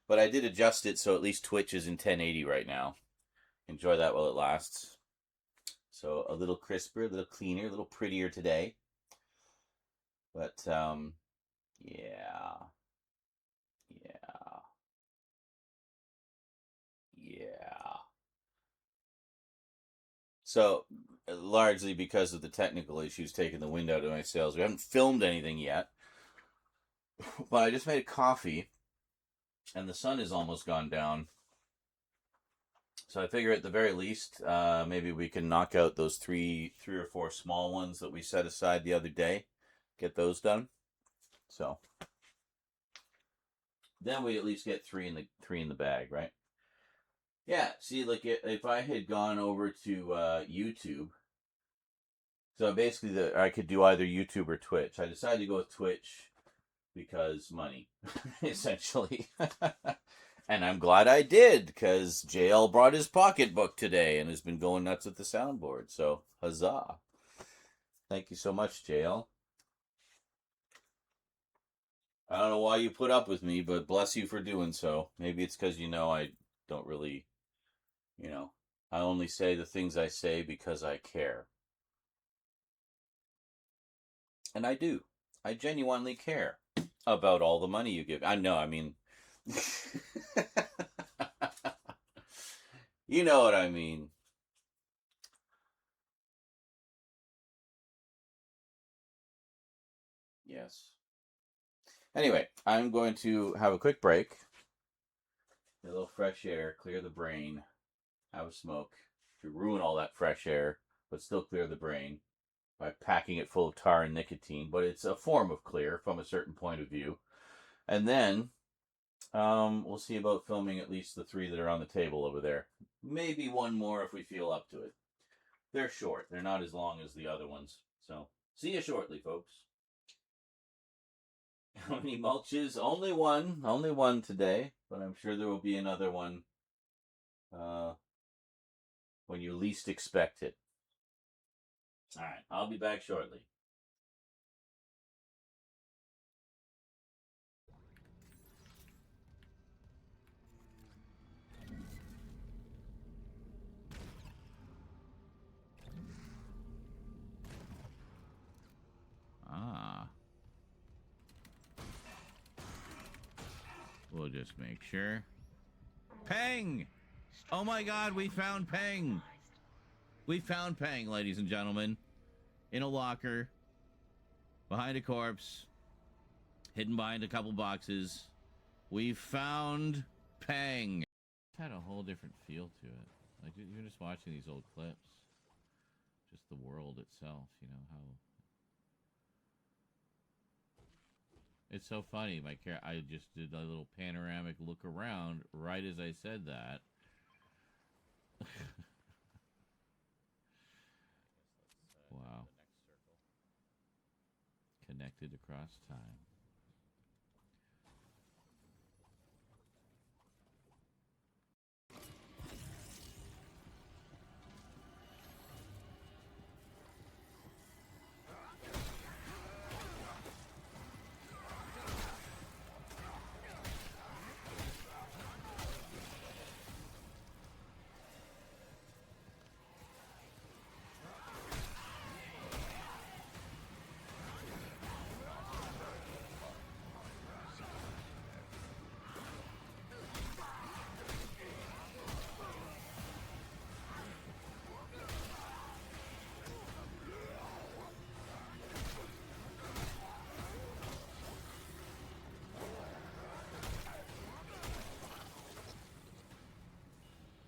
But I did adjust it so at least Twitch is in 1080 right now. Enjoy that while it lasts. So a little crisper, a little cleaner, a little prettier today. But, yeah. So, largely because of the technical issues taking the wind out of my sails, we haven't filmed anything yet. But I just made a coffee, and the sun has almost gone down. So I figure at the very least, maybe we can knock out those three or four small ones that we set aside the other day. Get those done. So then we at least get three in the bag, right? Yeah. See, like if I had gone over to YouTube, so basically I could do either YouTube or Twitch. I decided to go with Twitch because money, essentially. And I'm glad I did, because JL brought his pocketbook today and has been going nuts with the soundboard. So, huzzah. Thank you so much, JL. I don't know why you put up with me, but bless you for doing so. Maybe it's because you know I don't really You know, I only say the things I say because I care. And I do. I genuinely care about all the money you give. I know, I mean... you know what I mean. Yes. Anyway, I'm going to have a quick break. Get a little fresh air, clear the brain, have a smoke, to ruin all that fresh air, but still clear the brain by packing it full of tar and nicotine. But it's a form of clear from a certain point of view. And then we'll see about filming at least the 3 that are on the table over there. Maybe one more if we feel up to it. They're short. They're not as long as the other ones. So, see you shortly, folks. How many mulches? Only one. Only one today. But I'm sure there will be another one when you least expect it. Alright, I'll be back shortly. Ah. We'll just make sure. Peng! Oh my god, we found Peng! We found Peng, ladies and gentlemen. In a locker. Behind a corpse. Hidden behind a couple boxes. We found Peng. It had a whole different feel to it. Like, you're just watching these old clips. Just the world itself, you know, how... It's so funny. I just did a little panoramic look around right as I said that. Wow. Connected across time.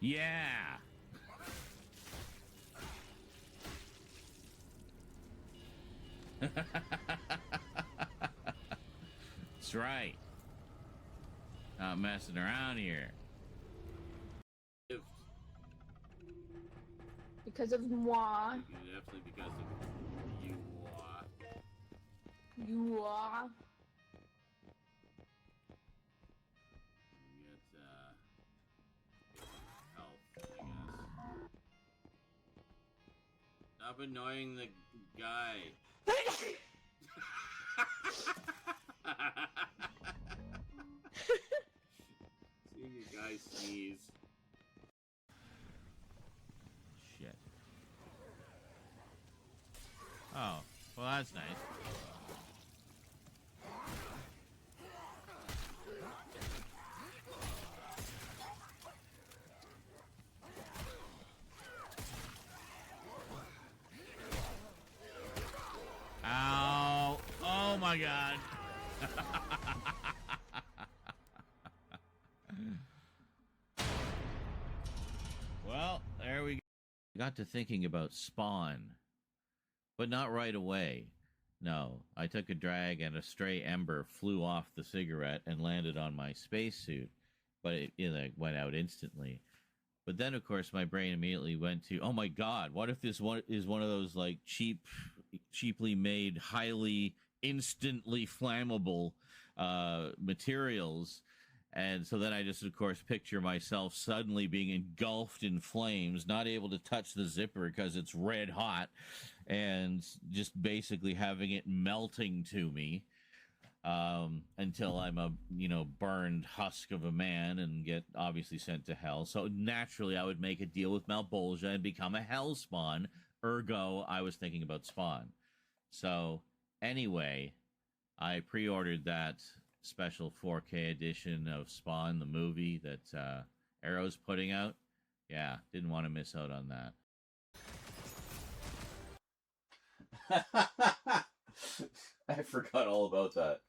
Yeah. That's right. Not messing around here. Because of moi. Definitely because of you. You are. Stop annoying the guy. Seeing a guy sneeze. Shit. Oh, well that's nice. Ow. Oh my god. Well, there we go. Got to thinking about Spawn, but not right away. No, I took a drag and a stray ember flew off the cigarette and landed on my spacesuit, but it went out instantly. But then, of course, my brain immediately went to, oh my god, what if this one is one of those like cheaply made, highly instantly flammable materials? And so then I just, of course, picture myself suddenly being engulfed in flames, not able to touch the zipper because it's red hot, and just basically having it melting to me. until I'm a burned husk of a man and get obviously sent to hell. So naturally, I would make a deal with Malbolgia and become a hell spawn. Ergo, I was thinking about Spawn. So anyway, I pre-ordered that special 4K edition of Spawn, the movie that Arrow's putting out. Yeah, didn't want to miss out on that. I forgot all about that.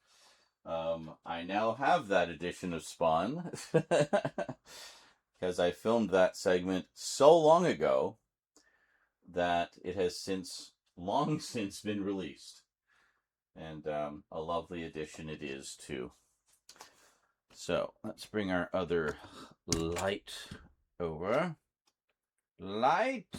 I now have that edition of Spawn because I filmed that segment so long ago that it has long since been released. And a lovely edition it is, too. So, let's bring our other light over. Light!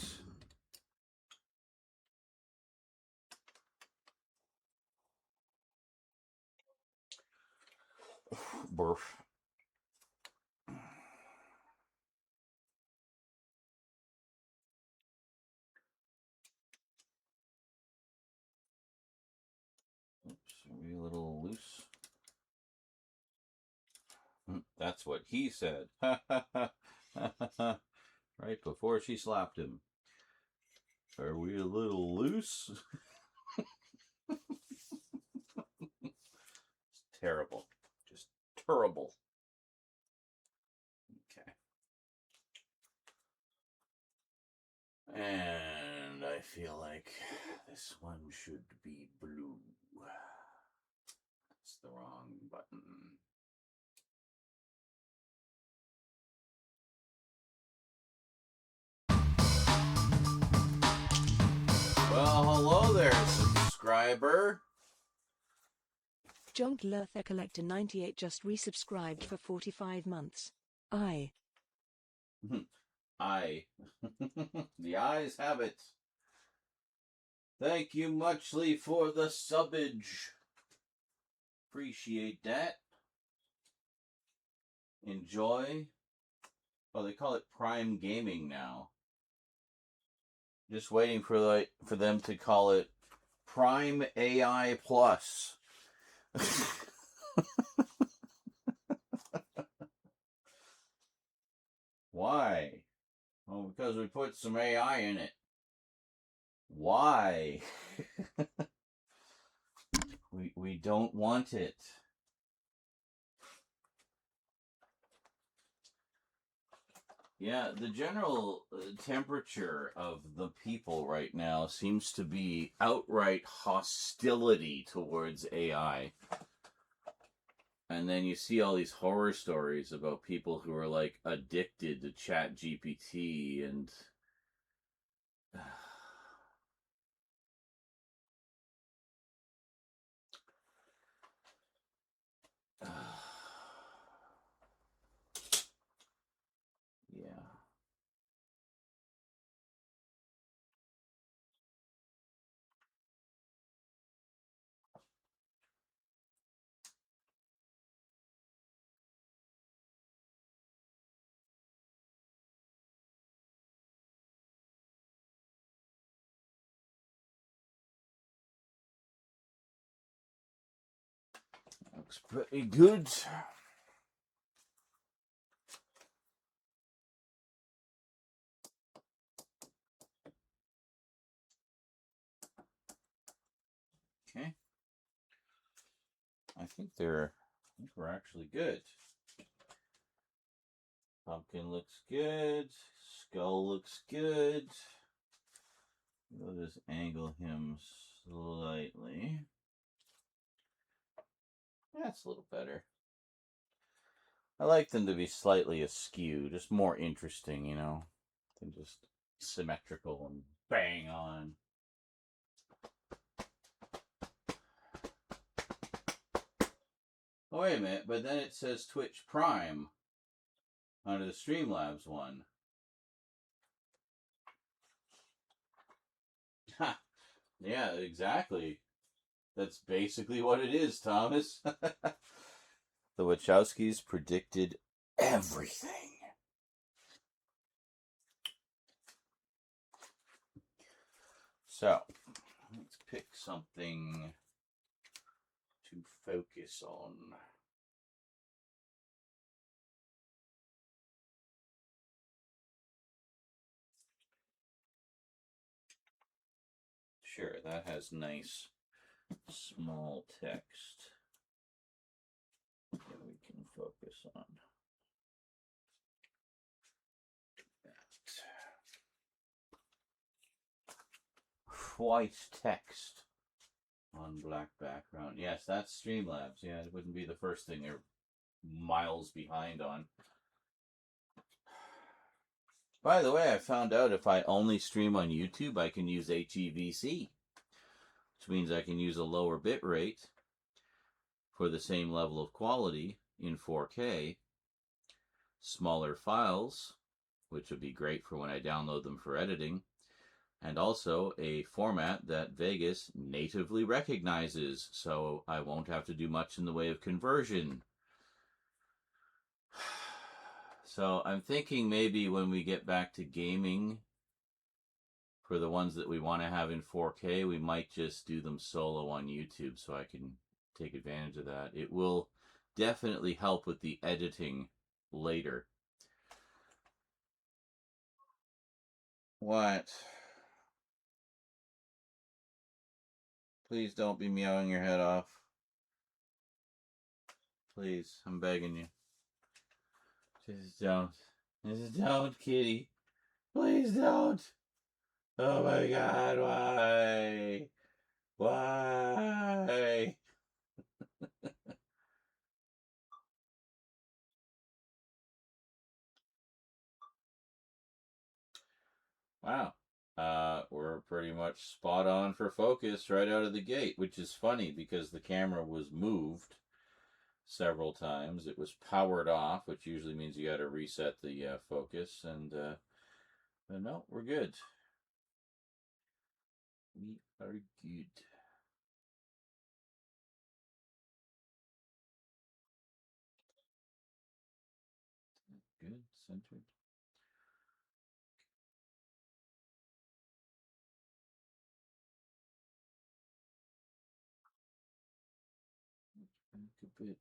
Burf. Oops, are we a little loose? That's what he said. Right before she slapped him. Are we a little loose? It's terrible. Just terrible. Okay. And I feel like this one should be blue. That's the wrong button. Well, hello there, subscriber. John Lurther Collector 98 just resubscribed for 45 months. I. The eyes have it. Thank you muchly for the subbage. Appreciate that. Enjoy. Oh, they call it Prime Gaming now. Just waiting for them to call it Prime AI Plus. Why? Well, because we put some AI in it. Why? we don't want it. Yeah, the general temperature of the people right now seems to be outright hostility towards AI. And then you see all these horror stories about people who are like addicted to ChatGPT and yeah. Looks pretty good. Okay. I think we're actually good. Pumpkin looks good. Skull looks good. We'll just angle him slightly. That's a little better. I like them to be slightly askew, just more interesting, than just symmetrical and bang on. Oh, wait a minute, but then it says Twitch Prime under the Streamlabs one. Ha! Yeah, exactly. That's basically what it is, Thomas. The Wachowskis predicted everything. So, let's pick something to focus on. Sure, that has nice small text that we can focus on. White text on black background. Yes, that's Streamlabs. Yeah, it wouldn't be the first thing they're miles behind on. By the way, I found out if I only stream on YouTube, I can use HEVC, which means I can use a lower bit rate for the same level of quality in 4K, smaller files, which would be great for when I download them for editing, and also a format that Vegas natively recognizes, so I won't have to do much in the way of conversion. So I'm thinking maybe when we get back to gaming, for the ones that we want to have in 4K, we might just do them solo on YouTube so I can take advantage of that. It will definitely help with the editing later. What? Please don't be meowing your head off. Please, I'm begging you. Just don't. Just don't, kitty. Please don't. Oh my God, why? Why? Wow. We're pretty much spot on for focus right out of the gate, which is funny because the camera was moved several times. It was powered off, which usually means you got to reset the focus, and no, we're good. We are good. Good, centered. Back a bit.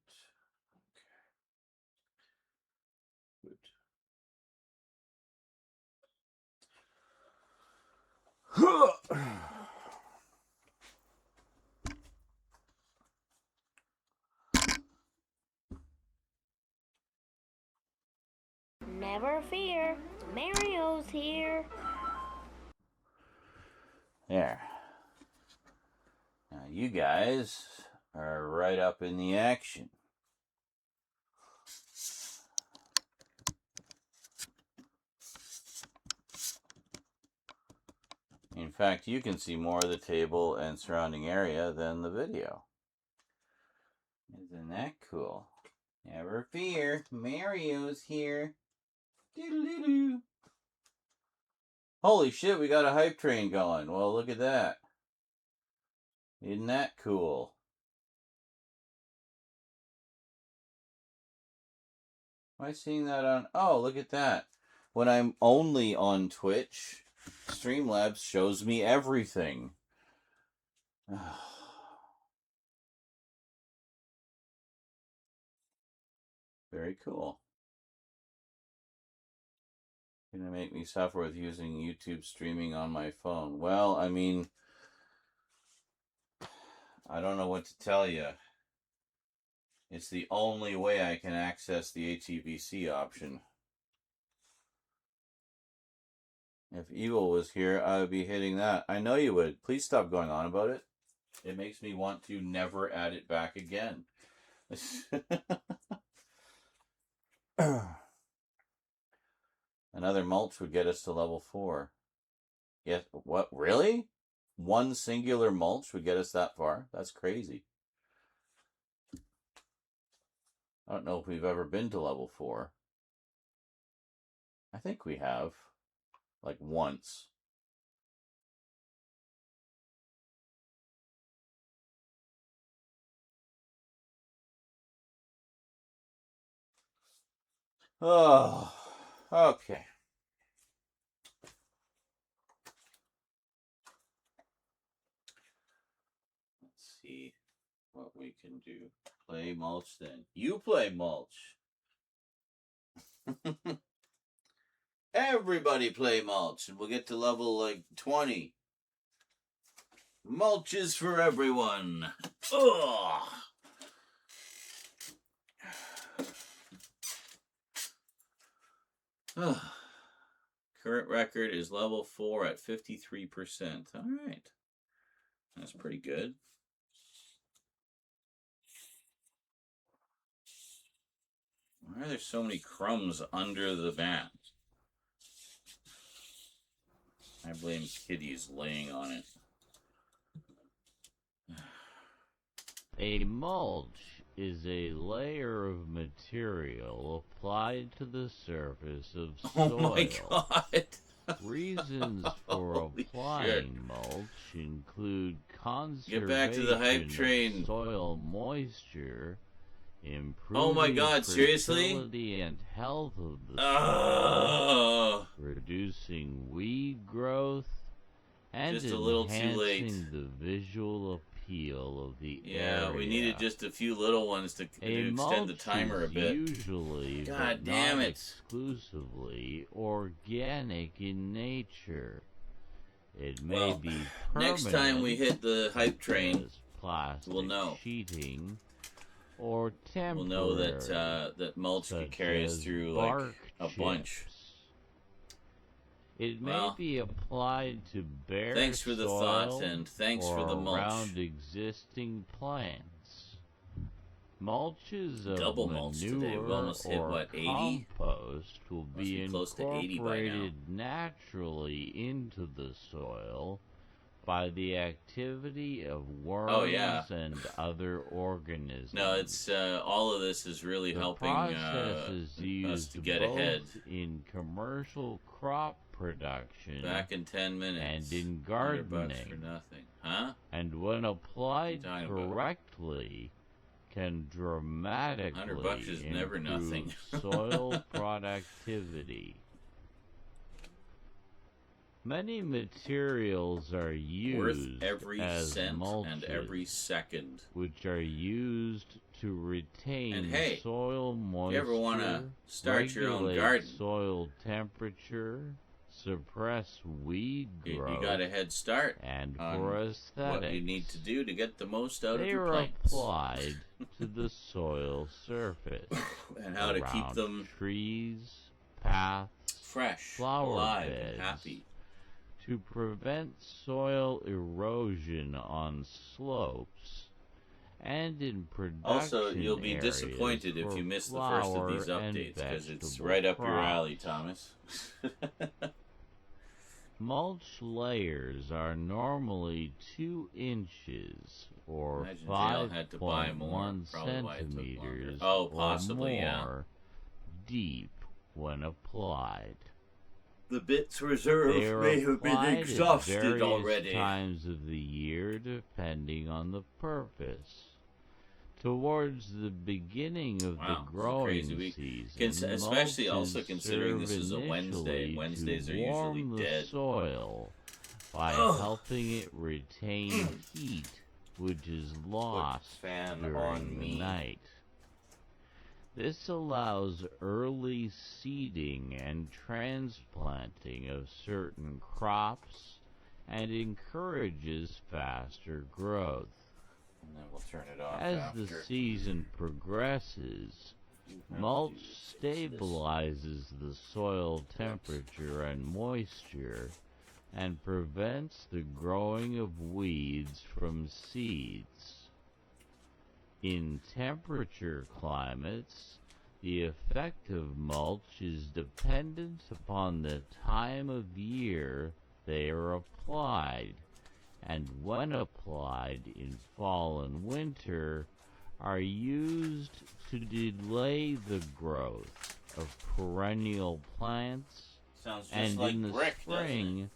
Okay. Good. Never fear, Mario's here. There. Now you guys are right up in the action. In fact, you can see more of the table and surrounding area than the video. Isn't that cool? Never fear, Mario's here. Doodle-doo-doo. Holy shit, we got a hype train going. Well, look at that. Isn't that cool? Am I seeing that on... Oh, look at that. When I'm only on Twitch, Streamlabs shows me everything. Very cool. Gonna make me suffer with using YouTube streaming on my phone. Well, I mean, I don't know what to tell you. It's the only way I can access the HEVC option. If Evil was here, I would be hitting that. I know you would. Please stop going on about it. It makes me want to never add it back again. Another mulch would get us to level 4. Yes, what? Really? One singular mulch would get us that far? That's crazy. I don't know if we've ever been to level 4. I think we have. Like once. Oh, okay. Let's see what we can do. Play mulch then. You play mulch. Everybody play mulch, and we'll get to level like 20. Mulch is for everyone. Ugh. Ugh. Current record is level 4 at 53%. All right. That's pretty good. Why are there so many crumbs under the mat? I blame kitties laying on it. A mulch is a layer of material applied to the surface of soil. Oh my god! Reasons for Holy applying shit. mulch include conservation Get back to the hype train. of soil moisture, improving Oh my god, seriously? fertility and health of the Oh, soil, reducing weed growth, and Just a little too late. enhancing the visual appeal of the yeah, area. we needed just a few little ones to A extend the mulch timer a is bit. usually, God but damn not it. exclusively, organic in nature. It may Well, be next time we hit the hype train, as plastic we'll know. sheeting or temporary. We'll know that that mulch can such carry us as through like bark a bunch. chips. It may Well, be applied to bare thanks for the soil thought, and thanks for the or mulch. around existing plants. Mulches of Double mulch manure today. We almost hit, or what, 80? compost will Must be be close to 80 by now. incorporated naturally into the soil by the activity of worms Oh, yeah. and other organisms. No, it's all of this is really The helping process is us used to get both ahead. in commercial crop production Back in 10 minutes. and in $100 gardening, for nothing, huh? and when applied talking about? correctly, can dramatically $100 is never improve nothing. soil productivity. Many materials are Worth used every as cent mulches, and every second. which are used to retain And hey, soil moisture, you ever want to start your own regulate garden? soil temperature, suppress weed You growth, got a head start and on for what aesthetics. you need to do to get the most out of They your are plants. applied to the soil surface And how to keep around them trees, paths, fresh, flower alive, beds, and happy. to prevent soil erosion on slopes and in production Also, you'll be areas disappointed if for you miss the first of flower these and updates, because it's vegetable right up your crops. alley, Thomas. Mulch layers are normally 2 inches or Imagine Dale had to buy more, 5.1 probably why it took longer. centimeters Oh, possibly, or yeah. more deep when applied. The bits reserve They are may have been applied at exhausted various already. times of the year depending on the purpose. Towards the beginning of Wow, the it's a growing crazy week. season, Especially also mulches considering this serve is a Wednesday, and initially Wednesdays to are usually warm the dead. soil by Ugh. helping it retain heat, which is lost fan during on the me. night. This allows early seeding and transplanting of certain crops and encourages faster growth. And then we'll turn it off As after. the season progresses, mulch stabilizes the soil temperature and moisture and prevents the growing of weeds from seeds. In temperature climates, the effect of mulch is dependent upon the time of year they are applied, and when applied in fall and winter, are used to delay the growth of perennial plants, Sounds just and like in the brick, doesn't it? spring,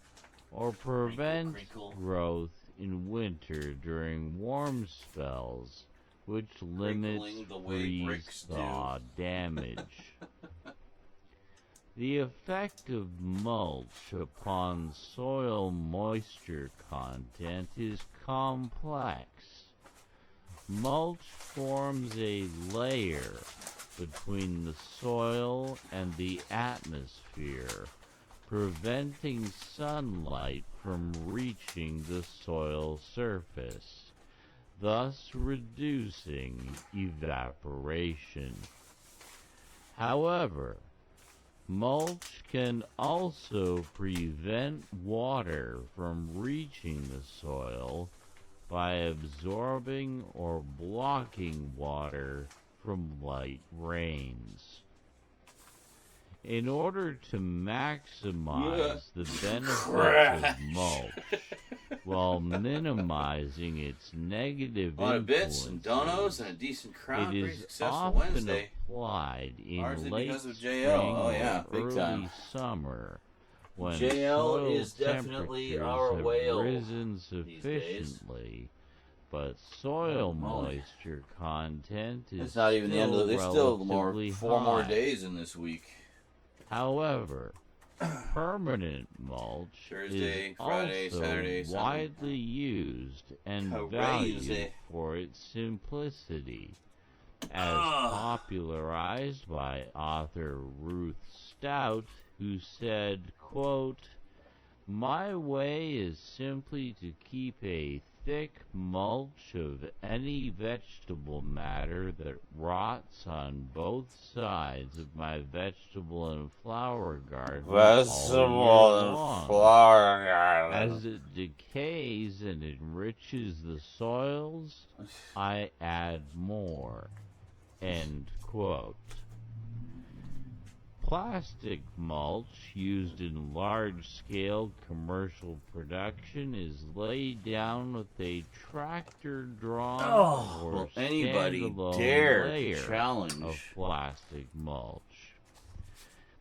or prevent crinkle. growth in winter during warm spells, which limits Crinkling the way bricks do. freeze-thaw damage. The effect of mulch upon soil moisture content is complex. Mulch forms a layer between the soil and the atmosphere, preventing sunlight from reaching the soil surface, thus reducing evaporation. However, mulch can also prevent water from reaching the soil by absorbing or blocking water from light rains. In order to maximize the benefits of mulch while minimizing its negative A lot of bits and donos influences, and a decent crowd. it Pretty is successful often Wednesday. applied Largely in late because of spring JL. Oh, yeah, or big early time. summer, when JL soil is definitely temperatures our have whale risen these days. sufficiently, but soil Moly. moisture content is It's not even the end of the. There's still relatively four more high. days in this week. However, permanent mulch Thursday, is Friday, also Saturday, Sunday. widely used and Crazy. valued for its simplicity, as popularized by author Ruth Stout, who said, quote, "My way is simply to keep a thick mulch of any vegetable matter that rots on both sides of my vegetable and flower garden all year long. flower garden. As it decays and enriches the soils, I add more." End quote. Plastic mulch used in large-scale commercial production is laid down with a tractor-drawn or anybody standalone dare layer challenge of plastic mulch.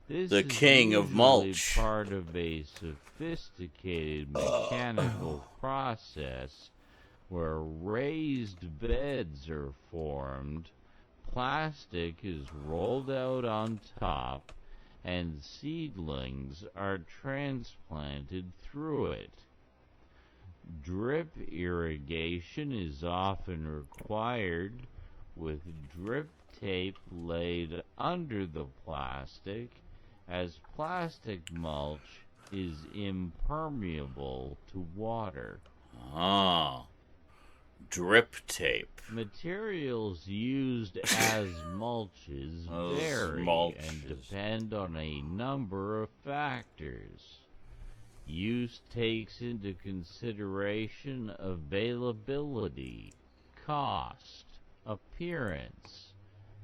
This the is king of usually mulch. part of a sophisticated mechanical process where raised beds are formed. Plastic is rolled out on top, and seedlings are transplanted through it. Drip irrigation is often required, with drip tape laid under the plastic, as plastic mulch is impermeable to water. Ah, drip tape. Materials used as mulches vary and depend on a number of factors. Use takes into consideration availability, cost, appearance,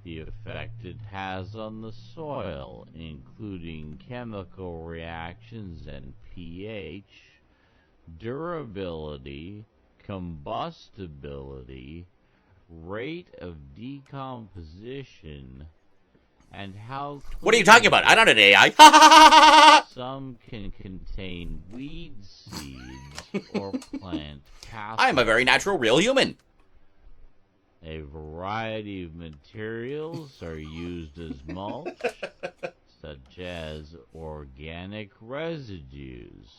the effect it has on the soil, including chemical reactions and pH, durability, combustibility, rate of decomposition, and how What are you talking about? I'm not an AI. some can contain weed seeds or plant pathogens. I'm a very natural, real human. A variety of materials are used as mulch, such as organic residues,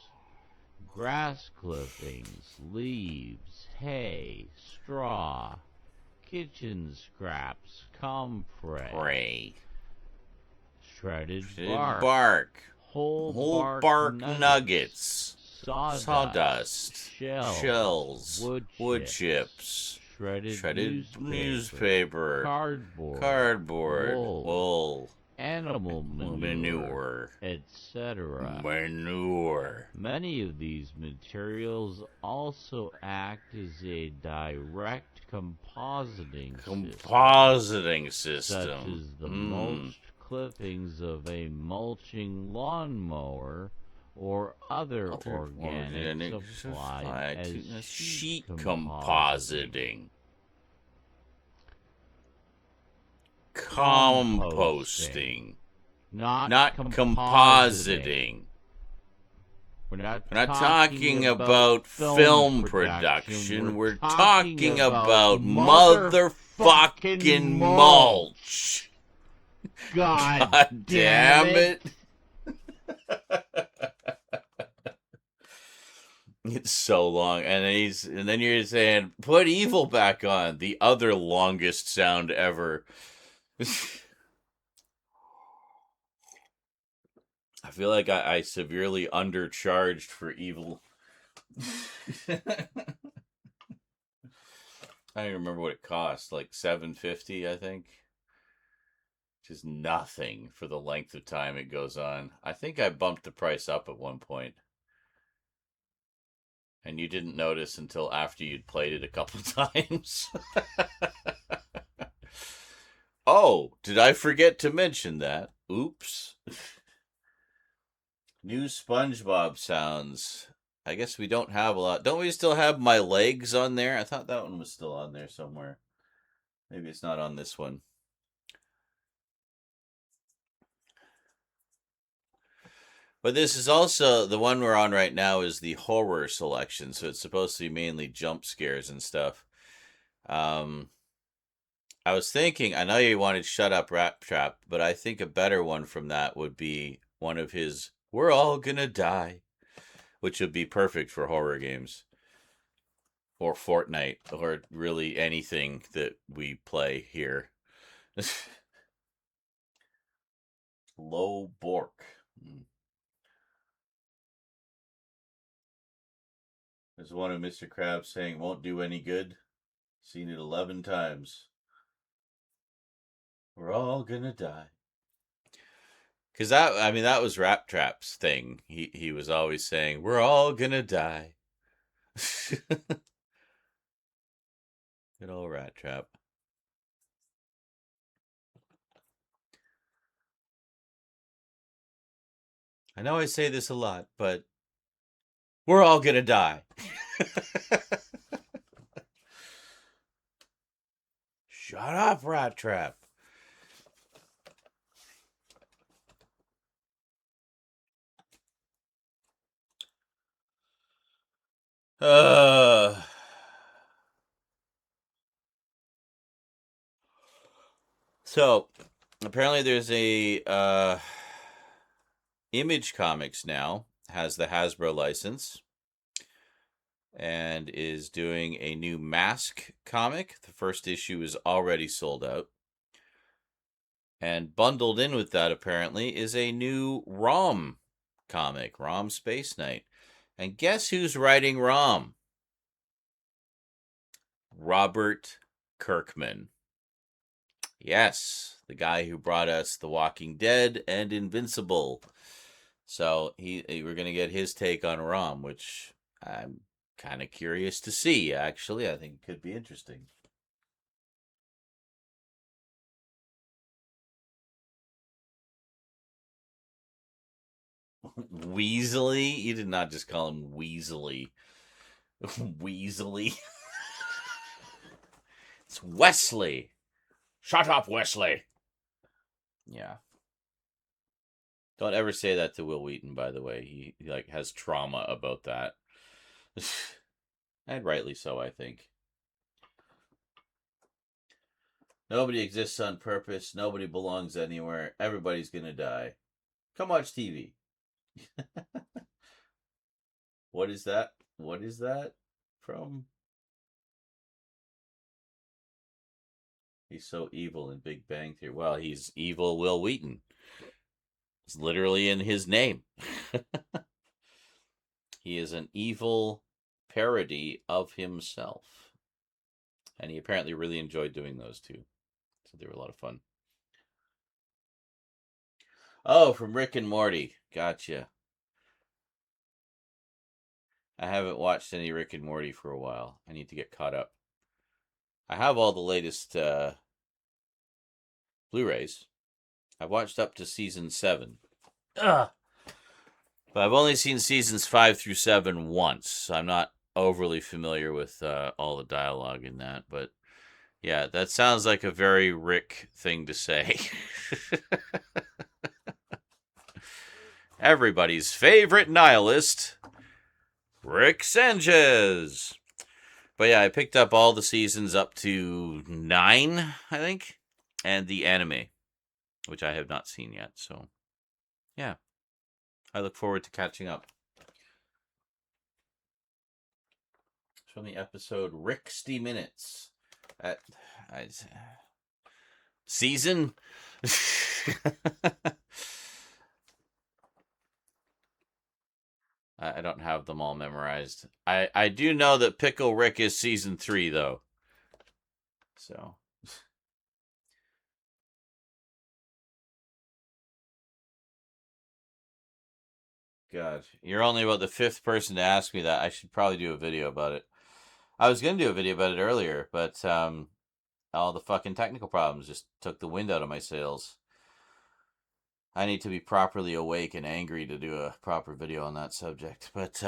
grass clippings, leaves, hay, straw, kitchen scraps, comfrey, shredded bark, whole bark nuggets, sawdust, shells, wood chips, shredded newspaper, cardboard, wool, animal manure, etc. Manure. Many of these materials also act as a direct compositing system, such as the mulched clippings of a mulching lawnmower or other organic supply as sheet compositing. Composting. Not compositing. We're not talking about film production. We're talking about motherfucking mulch. God damn it. It's so long, and then you're saying, "Put evil back on." The other longest sound ever. I feel like I severely undercharged for evil. I don't even remember what it cost. Like $7.50, I think. Which is nothing for the length of time it goes on. I think I bumped the price up at one point. And you didn't notice until after you'd played it a couple times. Oh, did I forget to mention that? Oops. New SpongeBob sounds. I guess we don't have a lot. Don't we still have My Legs on there? I thought that one was still on there somewhere. Maybe it's not on this one. But this is also, the one we're on right now is the horror selection, so it's supposed to be mainly jump scares and stuff. I was thinking, I know you wanted Shut Up Rat Trap, but I think a better one from that would be one of his We're All Gonna Die, which would be perfect for horror games. Or Fortnite, or really anything that we play here. Low Bork. There's one of Mr. Krabs saying won't do any good. Seen it 11 times. We're all gonna die. Because that was Rap Trap's thing. He was always saying, we're all gonna die. Good old Rat Trap. I know I say this a lot, but we're all gonna die. Shut up, Rat Trap. So, apparently there's a Image Comics now has the Hasbro license and is doing a new Mask comic. The first issue is already sold out. And bundled in with that, apparently, is a new ROM comic, ROM Space Knight. And guess who's writing ROM? Robert Kirkman. Yes, the guy who brought us The Walking Dead and Invincible. So we're going to get his take on ROM, which I'm kind of curious to see, actually. I think it could be interesting. Weasley? You did not just call him Weasley. Weasley. It's Wesley. Shut up, Wesley. Yeah. Don't ever say that to Will Wheaton, by the way. He like has trauma about that. And rightly so, I think. Nobody exists on purpose. Nobody belongs anywhere. Everybody's gonna die. Come watch TV. What is that? What is that from? He's so evil in Big Bang Theory. Well, he's evil Will Wheaton. It's literally in his name. He is an evil parody of himself. And he apparently really enjoyed doing those too. So they were a lot of fun. Oh, from Rick and Morty. Gotcha. I haven't watched any Rick and Morty for a while. I need to get caught up. I have all the latest Blu-rays. I've watched up to season 7. Ugh. But I've only seen seasons 5 through 7 once. So I'm not overly familiar with all the dialogue in that. But yeah, that sounds like a very Rick thing to say. Everybody's favorite nihilist, Rick Sanchez. But yeah, I picked up all the seasons up to 9, I think, and the anime, which I have not seen yet. So yeah, I look forward to catching up. from the episode Ricksty Minutes. Season? I don't have them all memorized. I do know that Pickle Rick is season 3, though. So. God, you're only about the 5th person to ask me that. I should probably do a video about it. I was going to do a video about it earlier, but all the fucking technical problems just took the wind out of my sails. I need to be properly awake and angry to do a proper video on that subject. But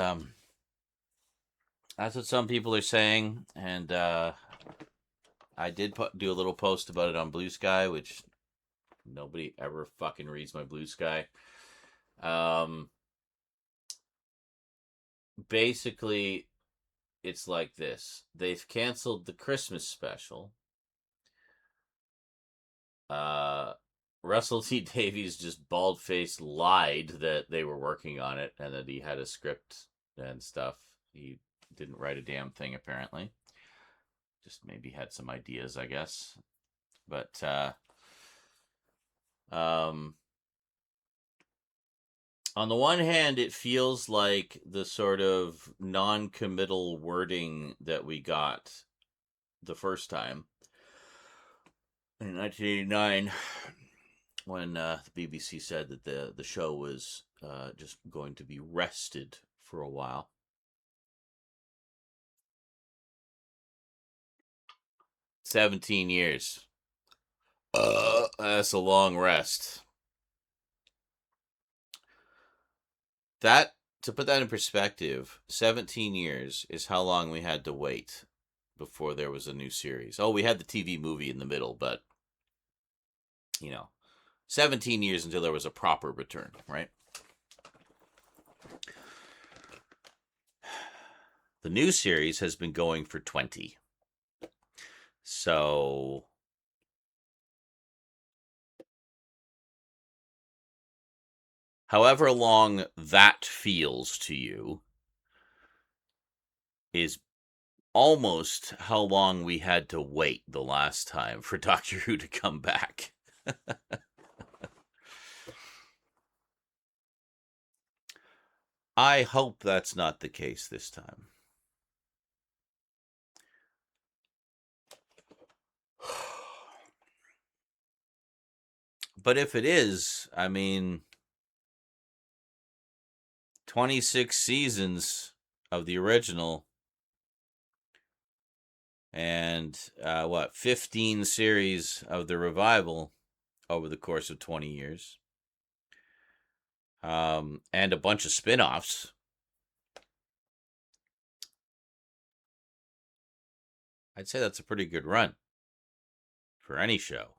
that's what some people are saying, and I did do a little post about it on Blue Sky, which nobody ever fucking reads my Blue Sky. Basically, it's like this. They've canceled the Christmas special. Russell T. Davies just bald-faced lied that they were working on it and that he had a script and stuff. He didn't write a damn thing, apparently. Just maybe had some ideas, I guess. But, on the one hand, it feels like the sort of non-committal wording that we got the first time in 1989 when the BBC said that the show was just going to be rested for a while. "17 years. That's a long rest." That, to put that in perspective, 17 years is how long we had to wait before there was a new series. Oh, we had the TV movie in the middle, but, 17 years until there was a proper return, right? The new series has been going for 20. So, however long that feels to you is almost how long we had to wait the last time for Doctor Who to come back. I hope that's not the case this time. But if it is, 26 seasons of the original and 15 series of the revival over the course of 20 years. And a bunch of spin-offs. I'd say that's a pretty good run for any show.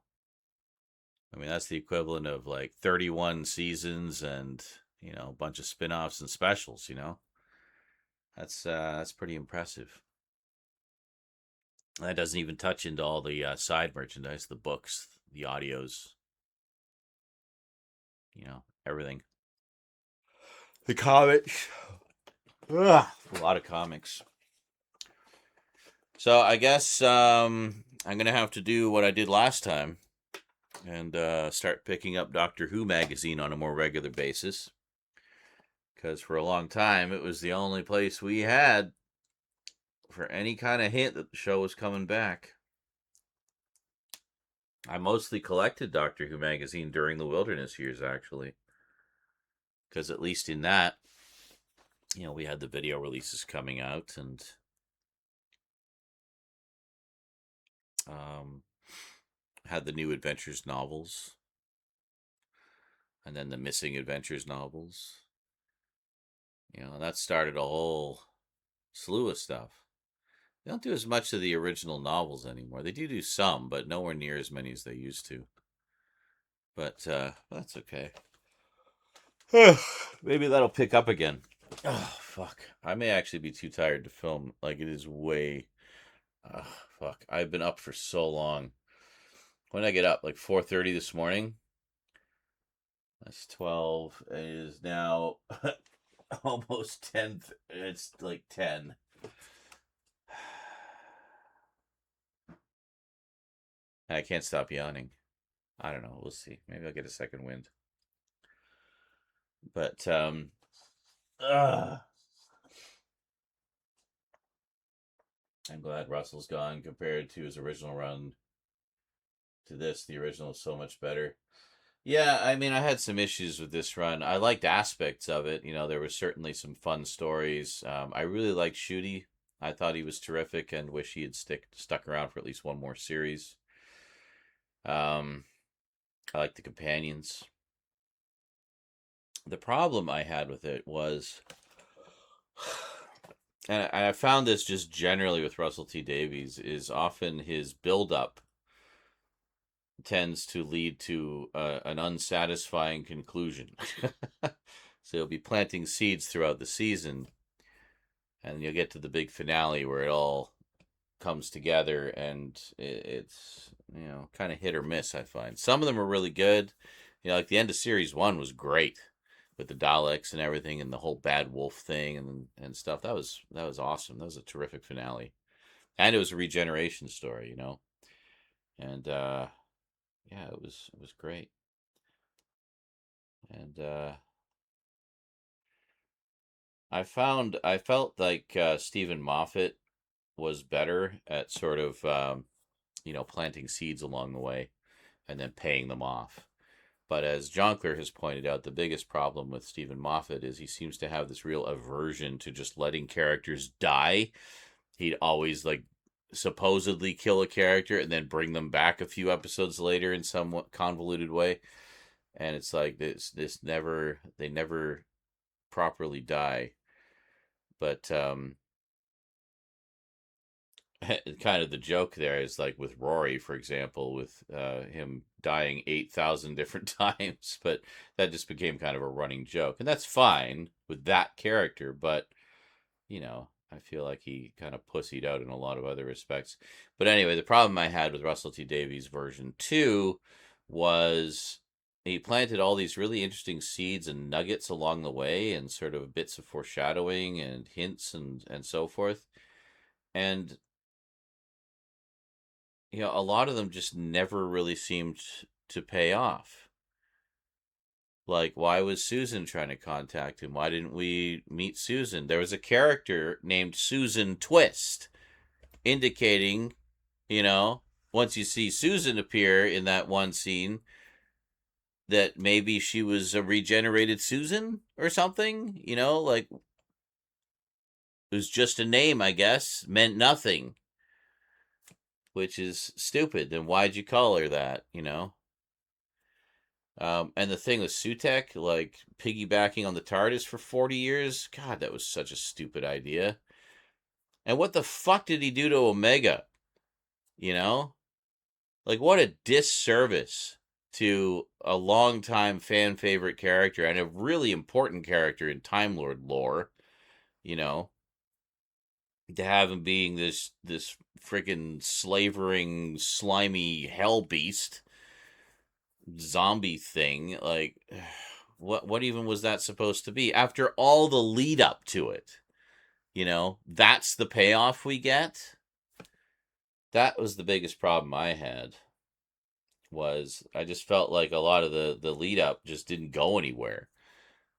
That's the equivalent of like 31 seasons and, a bunch of spin-offs and specials, That's pretty impressive. That doesn't even touch into all the side merchandise, the books, the audios, everything. The comics. Ugh, a lot of comics. So I guess I'm going to have to do what I did last time and start picking up Doctor Who magazine on a more regular basis. Because for a long time, it was the only place we had for any kind of hint that the show was coming back. I mostly collected Doctor Who magazine during the Wilderness years, actually. Because at least in that, we had the video releases coming out and had the New Adventures novels and then the Missing Adventures novels. That started a whole slew of stuff. They don't do as much of the original novels anymore. They do some, but nowhere near as many as they used to. But that's okay. Maybe that'll pick up again. Oh, fuck. I may actually be too tired to film. Like, it is way... fuck. I've been up for so long. When did I get up? Like 4:30 this morning? That's 12. It is now almost 10. It's like 10. I can't stop yawning. I don't know. We'll see. Maybe I'll get a second wind. But I'm glad Russell's gone compared to his original run. To this, the original is so much better. Yeah, I mean, I had some issues with this run. I liked aspects of it. You know, there were certainly some fun stories. I really liked Shooty. I thought he was terrific and wish he had stuck around for at least one more series. I like the companions. The problem I had with it was, and I found this just generally with Russell T Davies, is often his build-up tends to lead to an unsatisfying conclusion. So you'll be planting seeds throughout the season, and you'll get to the big finale where it all comes together, and it's, you know, kind of hit or miss, I find. Some of them are really good. You know, like the end of Series 1 was great with the Daleks and everything and the whole Bad Wolf thing and stuff. That was awesome. That was a terrific finale. And it was a regeneration story, you know. And yeah, it was great. And I felt like Stephen Moffat was better at sort of you know, planting seeds along the way and then paying them off. But as Jonkler has pointed out, the biggest problem with Stephen Moffat is he seems to have this real aversion to just letting characters die. He'd always like supposedly kill a character and then bring them back a few episodes later in some convoluted way. And it's like they never properly die. But kind of the joke there is like with Rory, for example, with him dying 8,000 different times, but that just became kind of a running joke. And that's fine with that character, but, you know, I feel like he kind of pussied out in a lot of other respects. But anyway, the problem I had with Russell T Davies version 2 was he planted all these really interesting seeds and nuggets along the way and sort of bits of foreshadowing and hints and so forth. And, you know, a lot of them just never really seemed to pay off. Like, why was Susan trying to contact him? Why didn't we meet Susan? There was a character named Susan Twist, indicating, you know, once you see Susan appear in that one scene, that maybe she was a regenerated Susan or something, you know, like, it was just a name, I guess, meant nothing, which is stupid. Then why'd you call her that, you know? And the thing with Sutek, like piggybacking on the TARDIS for 40 years, God, that was such a stupid idea. And what the fuck did he do to Omega? You know? Like, what a disservice to a longtime fan favorite character and a really important character in Time Lord lore, you know? To have him being this freaking slavering, slimy hell beast zombie thing, like, what even was that supposed to be after all the lead up to it? You know, that's the payoff we get. That was the biggest problem I had, was I just felt like a lot of the lead up just didn't go anywhere.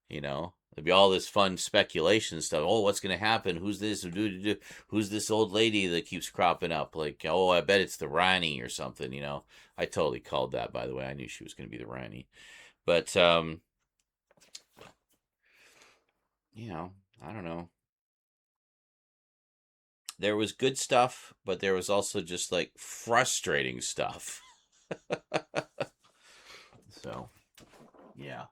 You know, there'd be all this fun speculation stuff. Oh, what's going to happen? Who's this? Who's this old lady that keeps cropping up? Like, oh, I bet it's the Rani or something, you know. I totally called that, by the way. I knew she was going to be the Rani. But, you know, I don't know. There was good stuff, but there was also just, like, frustrating stuff. So, yeah.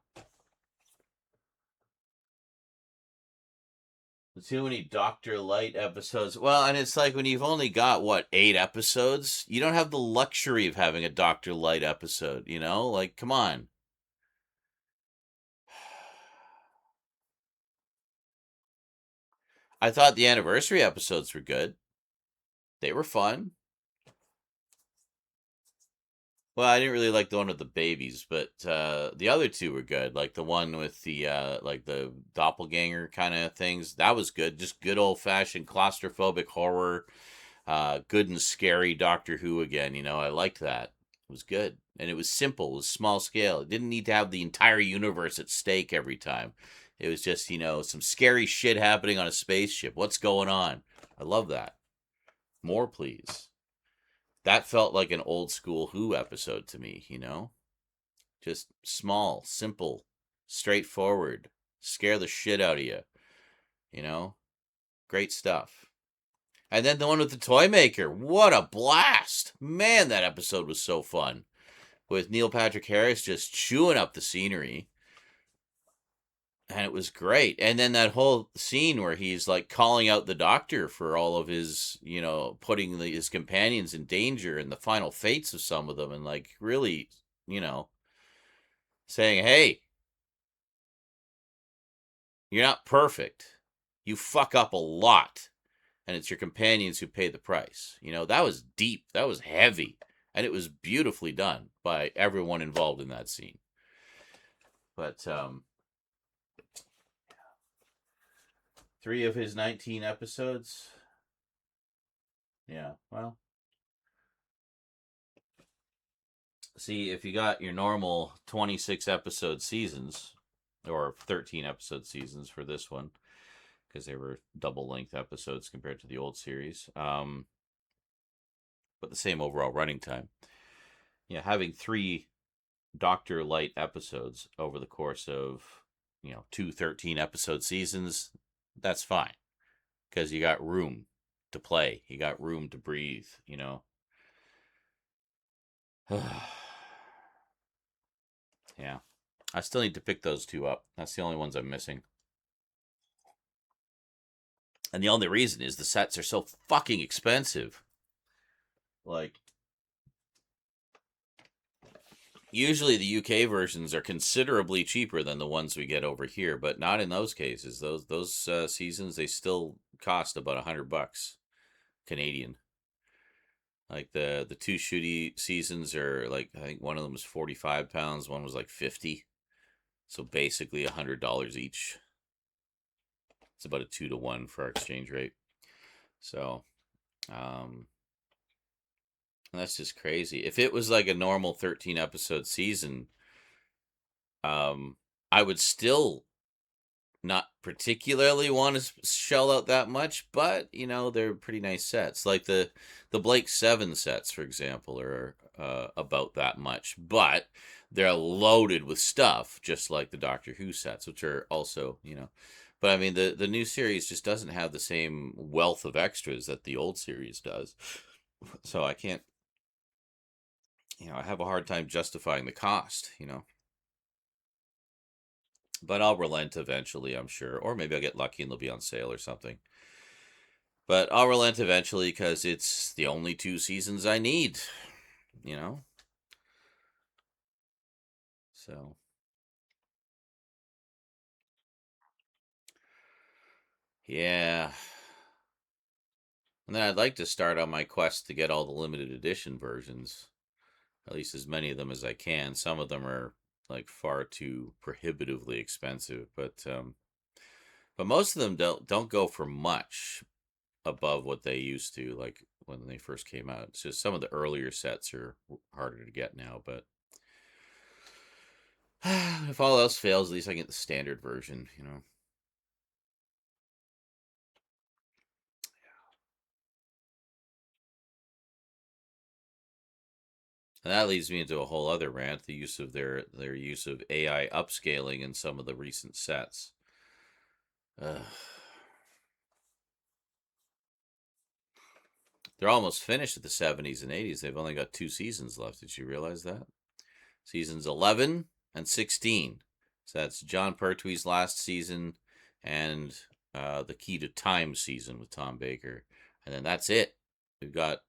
Too many Dr. Light episodes. Well, and it's like when you've only got, what, 8 episodes? You don't have the luxury of having a Dr. Light episode, you know? Like, come on. I thought the anniversary episodes were good. They were fun. Well, I didn't really like the one with the babies, but the other two were good. Like the one with the like the doppelganger kind of things. That was good. Just good old-fashioned claustrophobic horror. good and scary Doctor Who again. I liked that. It was good. And it was simple. It was small scale. It didn't need to have the entire universe at stake every time. It was just, some scary shit happening on a spaceship. What's going on? I love that. More, please. That felt like an old school Who episode to me, Just small, simple, straightforward. Scare the shit out of you, Great stuff. And then the one with the toy maker. What a blast. Man, that episode was so fun. With Neil Patrick Harris just chewing up the scenery. And it was great. And then that whole scene where he's like calling out the Doctor for all of his, putting his companions in danger and the final fates of some of them. And like really, saying, hey, you're not perfect. You fuck up a lot. And it's your companions who pay the price. That was deep. That was heavy. And it was beautifully done by everyone involved in that scene. But, 3 of his 19 episodes. Yeah, well. See, if you got your normal 26 episode seasons, or 13 episode seasons for this one, because they were double length episodes compared to the old series, but the same overall running time. Having 3 Doctor Light episodes over the course of, 2 13 episode seasons, that's fine. Because you got room to play. You got room to breathe, Yeah. I still need to pick those 2 up. That's the only ones I'm missing. And the only reason is the sets are so fucking expensive. Like, usually the UK versions are considerably cheaper than the ones we get over here, but not in those cases. Those seasons, they still cost about $100 Canadian. Like the 2 shooty seasons are like, I think one of them was £45, one was like 50. So basically $100 each. It's about a 2-to-1 for our exchange rate. So, that's just crazy. If it was like a normal 13 episode season, I would still not particularly want to shell out that much, but they're pretty nice sets. Like the Blake 7 sets, for example, are about that much, but they're loaded with stuff, just like the Doctor Who sets, which are also, But I mean, the new series just doesn't have the same wealth of extras that the old series does. So I can't, I have a hard time justifying the cost, But I'll relent eventually, I'm sure. Or maybe I'll get lucky and they'll be on sale or something. But I'll relent eventually because it's the only 2 seasons I need, So. Yeah. And then I'd like to start on my quest to get all the limited edition versions. At least as many of them as I can. Some of them are like far too prohibitively expensive, but most of them don't go for much above what they used to, like when they first came out. It's just some of the earlier sets are harder to get now, but if all else fails, at least I get the standard version, And that leads me into a whole other rant, the use of their use of AI upscaling in some of the recent sets. They're almost finished at the 70s and 80s. They've only got 2 seasons left. Did you realize that? Seasons 11 and 16. So that's John Pertwee's last season and the Key to Time season with Tom Baker. And then that's it. We've got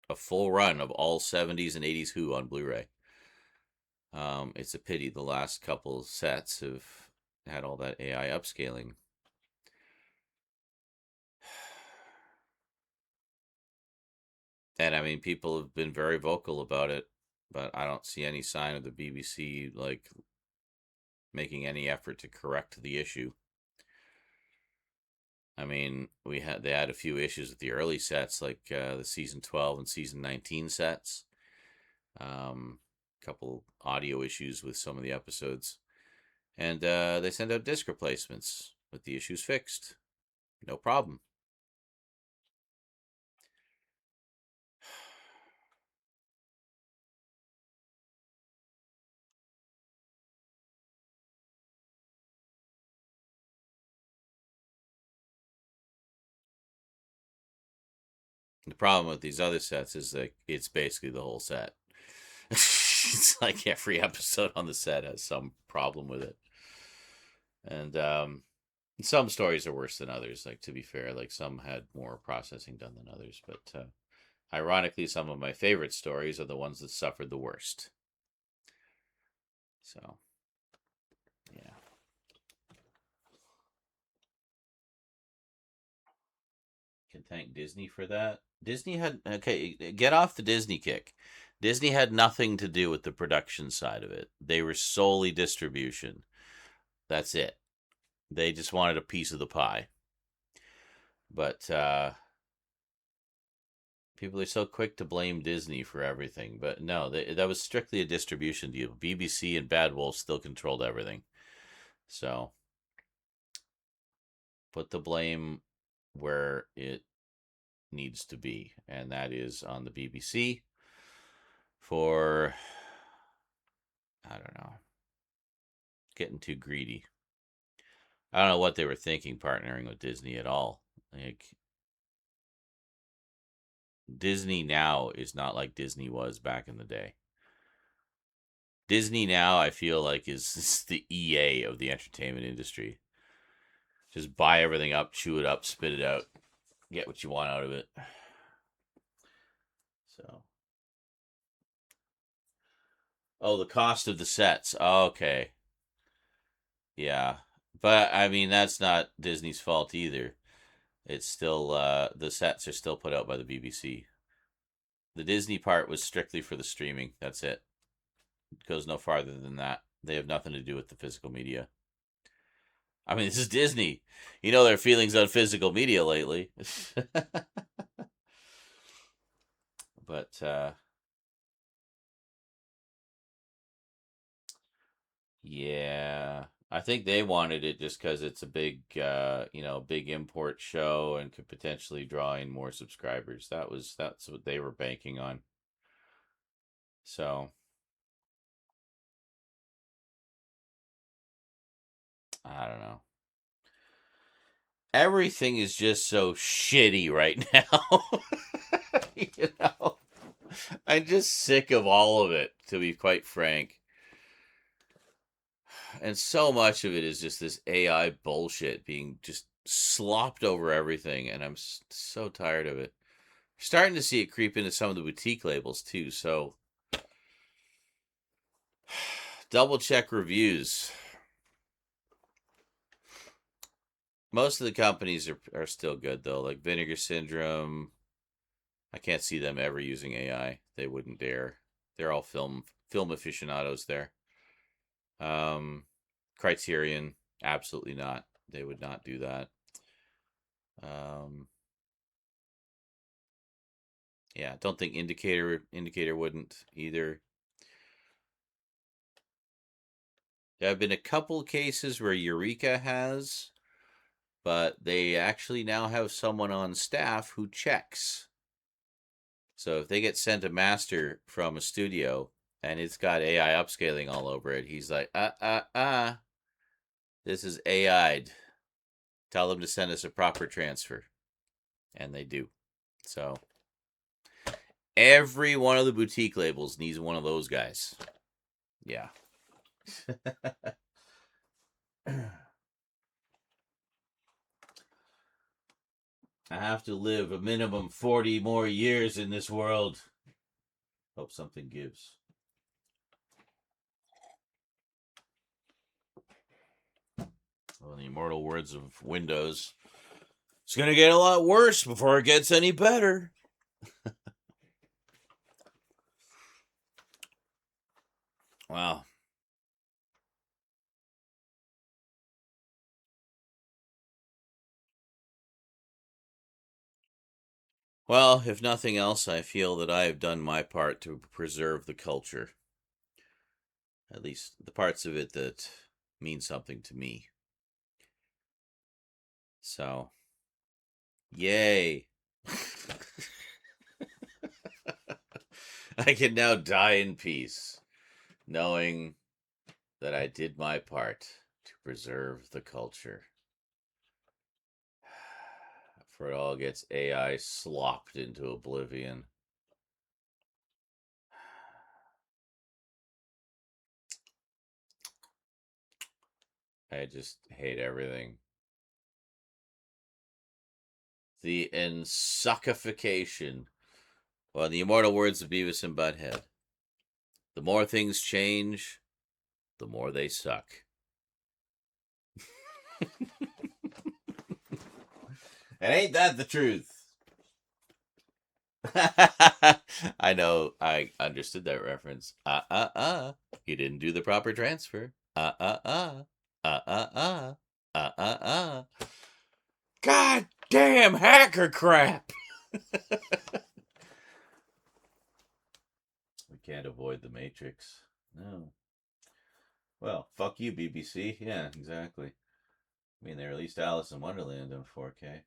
a full run of all 70s and 80s Who on Blu-ray. It's a pity the last couple sets have had all that AI upscaling. And I mean, people have been very vocal about it, but I don't see any sign of the BBC like making any effort to correct the issue. I mean, they had a few issues with the early sets, like the season 12 and season 19 sets. Couple audio issues with some of the episodes, and they sent out disc replacements with the issues fixed. No problem. The problem with these other sets is that it's basically the whole set. It's like every episode on the set has some problem with it. And some stories are worse than others. Like, to be fair, like some had more processing done than others. But ironically, some of my favorite stories are the ones that suffered the worst. So, yeah. Can thank Disney for that. Disney had, okay, get off the Disney kick. Disney had nothing to do with the production side of it. They were solely distribution. That's it. They just wanted a piece of the pie. But people are so quick to blame Disney for everything. But no, that was strictly a distribution deal. BBC and Bad Wolf still controlled everything. So put the blame where it needs to be, and that is on the BBC for, I don't know, getting too greedy. I don't know what they were thinking partnering with Disney at all. Like, Disney now is not like Disney was back in the day. Disney now, I feel like, is the EA of the entertainment industry. Just buy everything up, chew it up, spit it out, get what you want out of it. So, oh, the cost of the sets. Oh, okay. Yeah. But, I mean, that's not Disney's fault either. It's still, the sets are still put out by the BBC. The Disney part was strictly for the streaming. That's it. It goes no farther than that. They have nothing to do with the physical media. I mean, this is Disney. You know their feelings on physical media lately. But, yeah, I think they wanted it just because it's a big, big import show and could potentially draw in more subscribers. That's what they were banking on. So, I don't know. Everything is just so shitty right now. You know, I'm just sick of all of it, to be quite frank. And so much of it is just this AI bullshit being just slopped over everything, and I'm so tired of it. Starting to see it creep into some of the boutique labels too, so double check reviews. Most of the companies are still good though, like Vinegar Syndrome. I can't see them ever using AI. They wouldn't dare. They're all film aficionados there. Criterion, absolutely not. They would not do that. Yeah, don't think Indicator wouldn't either. There have been a couple cases where Eureka has, but they actually now have someone on staff who checks. So if they get sent a master from a studio and it's got AI upscaling all over it, he's like, this is AI'd. Tell them to send us a proper transfer. And they do. So every one of the boutique labels needs one of those guys. Yeah. I have to live a minimum 40 more years in this world. Hope something gives. Well, in the immortal words of Windows, it's going to get a lot worse before it gets any better. Wow. Well, if nothing else, I feel that I have done my part to preserve the culture. At least the parts of it that mean something to me. So, yay. I can now die in peace, knowing that I did my part to preserve the culture. For it all gets AI slopped into oblivion. I just hate everything. The ensuckification. Well, in the immortal words of Beavis and Butthead, the more things change, the more they suck. And ain't that the truth? I know, I understood that reference. You didn't do the proper transfer. God damn hacker crap! We can't avoid the Matrix. No. Well, fuck you, BBC. Yeah, exactly. I mean, they released Alice in Wonderland in 4K.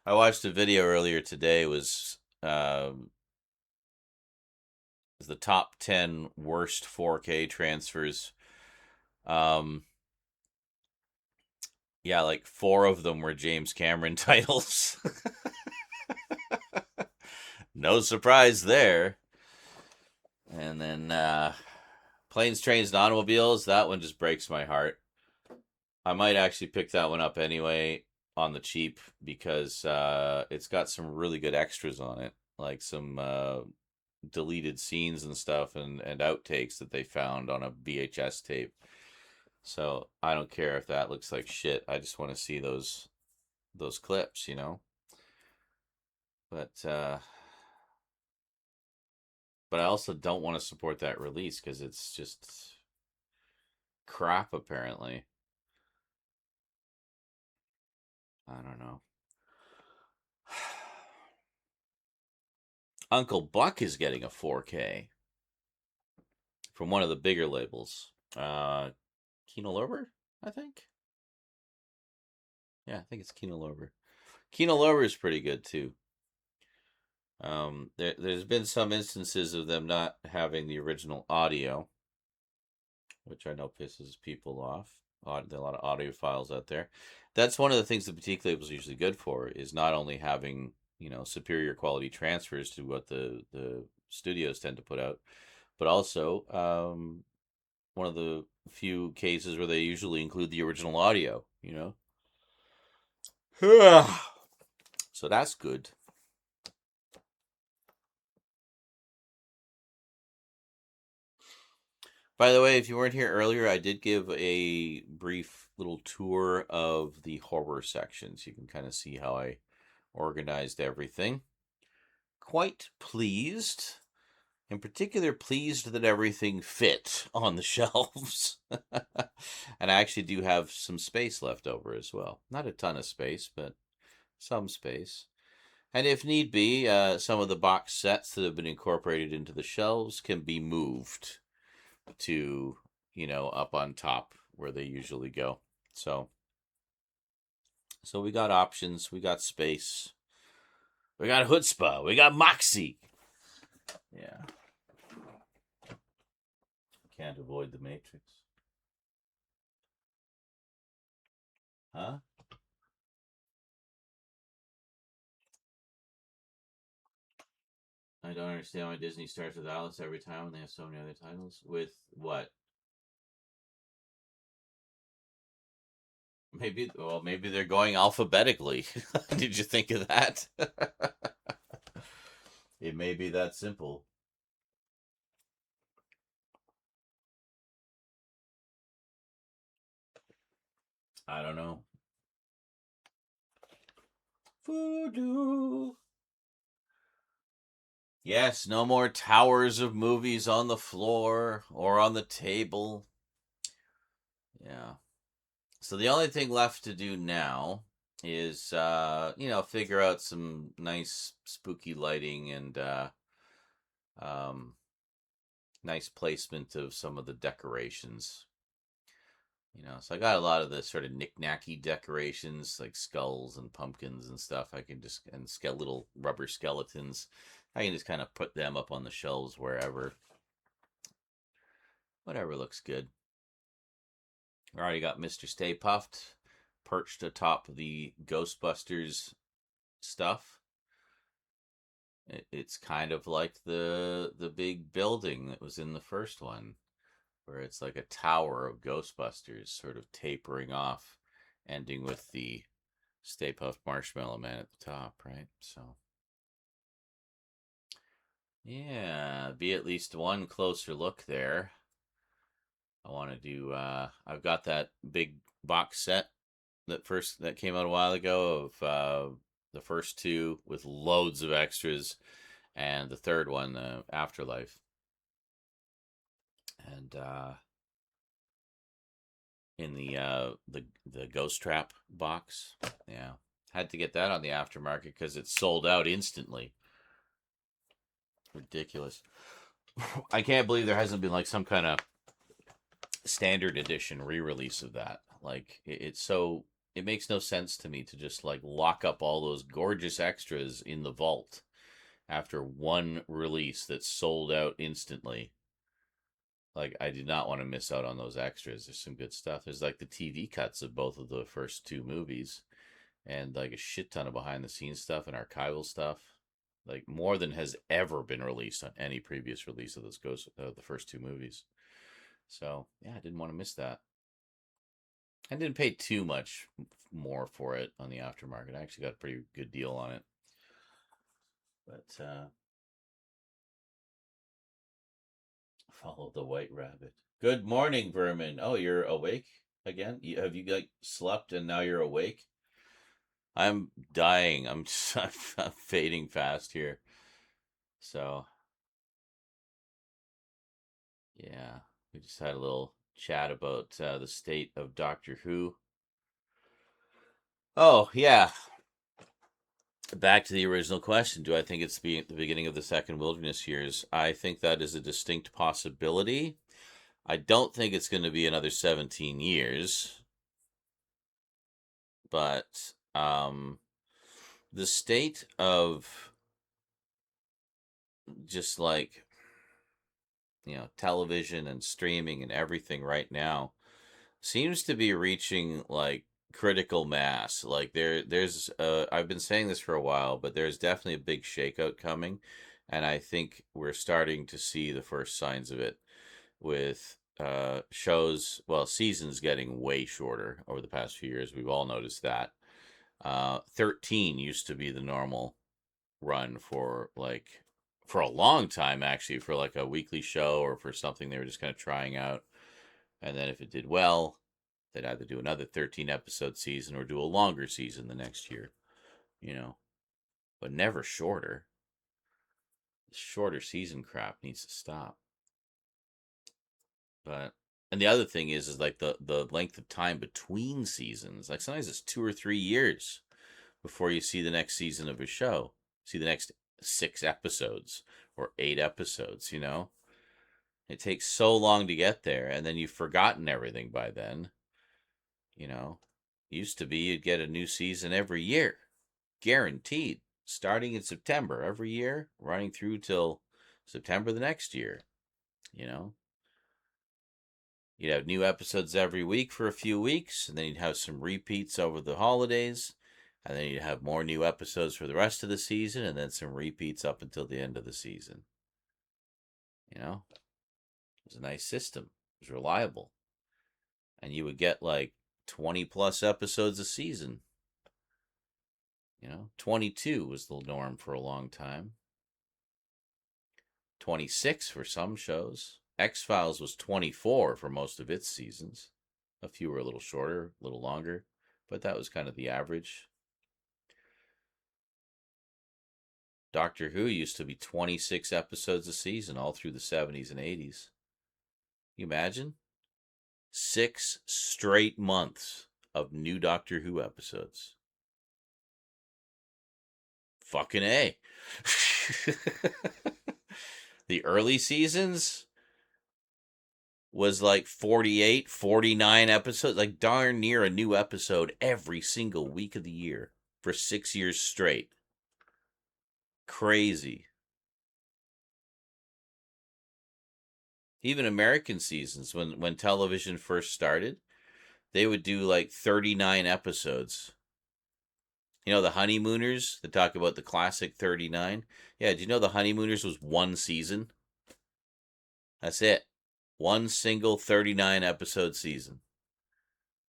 I watched a video earlier today. It was the top 10 worst 4K transfers. Yeah, like 4 of them were James Cameron titles. No surprise there. And then Planes, Trains, and Automobiles. That one just breaks my heart. I might actually pick that one up anyway on the cheap because it's got some really good extras on it, like some deleted scenes and stuff and outtakes that they found on a VHS tape. So I don't care if that looks like shit. I just want to see those clips, you know. But I also don't want to support that release because it's just crap, apparently. I don't know. Uncle Buck is getting a 4K from one of the bigger labels. Kino Lorber, I think. Yeah, I think it's Kino Lorber. Kino Lorber is pretty good too. There's been some instances of them not having the original audio, which I know pisses people off. There are a lot of audio files out there. That's one of the things that boutique labels are usually good for, is not only having, you know, superior quality transfers to what the studios tend to put out, but also one of the few cases where they usually include the original audio, you know. So that's good. By the way, if you weren't here earlier, I did give a brief little tour of the horror sections. You can kind of see how I organized everything. Quite pleased. In particular, pleased that everything fit on the shelves. And I actually do have some space left over as well. Not a ton of space, but some space. And if need be, some of the box sets that have been incorporated into the shelves can be moved to, you know, up on top where they usually go. So we got options, we got space, we got chutzpah, we got moxie. Yeah. Can't avoid the Matrix. Huh? I don't understand why Disney starts with Alice every time when they have so many other titles. With what? Maybe they're going alphabetically. Did you think of that? It may be that simple. I don't know. Voodoo. Yes, no more towers of movies on the floor or on the table. Yeah. So the only thing left to do now is figure out some nice spooky lighting and um, nice placement of some of the decorations. So I got a lot of the sort of knick-knacky decorations like skulls and pumpkins and stuff. I can just and little rubber skeletons. I can just kind of put them up on the shelves wherever. Whatever looks good. I already got Mr. Stay Puffed perched atop the Ghostbusters stuff. It's kind of like the big building that was in the first one, where it's like a tower of Ghostbusters sort of tapering off, ending with the Stay Puft Marshmallow Man at the top, right? So, yeah, be at least one closer look there. I want to do, I've got that big box set that came out a while ago of the first two with loads of extras, and the third one, Afterlife. And in the Ghost Trap box, yeah, had to get that on the aftermarket because it sold out instantly. Ridiculous. I can't believe there hasn't been like some kind of standard edition re-release of that. Like it makes no sense to me to just like lock up all those gorgeous extras in the vault after one release that sold out instantly. Like, I did not want to miss out on those extras. There's some good stuff. There's like the TV cuts of both of the first two movies, and like a shit ton of behind the scenes stuff and archival stuff. Like more than has ever been released on any previous release of the first two movies. So yeah, I didn't want to miss that. I didn't pay too much more for it on the aftermarket. I actually got a pretty good deal on it. But follow the white rabbit. Good morning, Vermin. Oh, you're awake again? Have you like slept and now you're awake? I'm dying. I'm fading fast here. So, yeah, we just had a little chat about the state of Doctor Who. Oh, yeah. Back to the original question. Do I think it's the beginning of the second wilderness years? I think that is a distinct possibility. I don't think it's going to be another 17 years. But the state of just like television and streaming and everything right now seems to be reaching like critical mass. Like there's I've been saying this for a while, but there's definitely a big shakeout coming, and I think we're starting to see the first signs of it with seasons getting way shorter over the past few years. We've all noticed that. 13 used to be the normal run for a long time, actually, for like a weekly show or for something they were just kind of trying out. And then if it did well, they'd either do another 13 episode season or do a longer season the next year, but never shorter. The shorter season crap needs to stop. And the other thing is like the length of time between seasons. Like sometimes it's 2 or 3 years before you see the next season of a show. See the next 6 episodes or 8 episodes, It takes so long to get there, and then you've forgotten everything by then. Used to be you'd get a new season every year, guaranteed, starting in September every year, running through till September the next year. You'd have new episodes every week for a few weeks, and then you'd have some repeats over the holidays, and then you'd have more new episodes for the rest of the season, and then some repeats up until the end of the season. It was a nice system. It was reliable. And you would get like 20 plus episodes a season. 22 was the norm for a long time. 26 for some shows. X-Files was 24 for most of its seasons. A few were a little shorter, a little longer, but that was kind of the average. Doctor Who used to be 26 episodes a season all through the 70s and 80s. You imagine? 6 straight months of new Doctor Who episodes. Fucking A. The early seasons was like 48, 49 episodes, like darn near a new episode every single week of the year for 6 years straight. Crazy. Even American seasons, when television first started, they would do like 39 episodes. You know, the Honeymooners, that talk about the classic 39? Yeah, do you know the Honeymooners was one season? That's it. One single 39 episode season.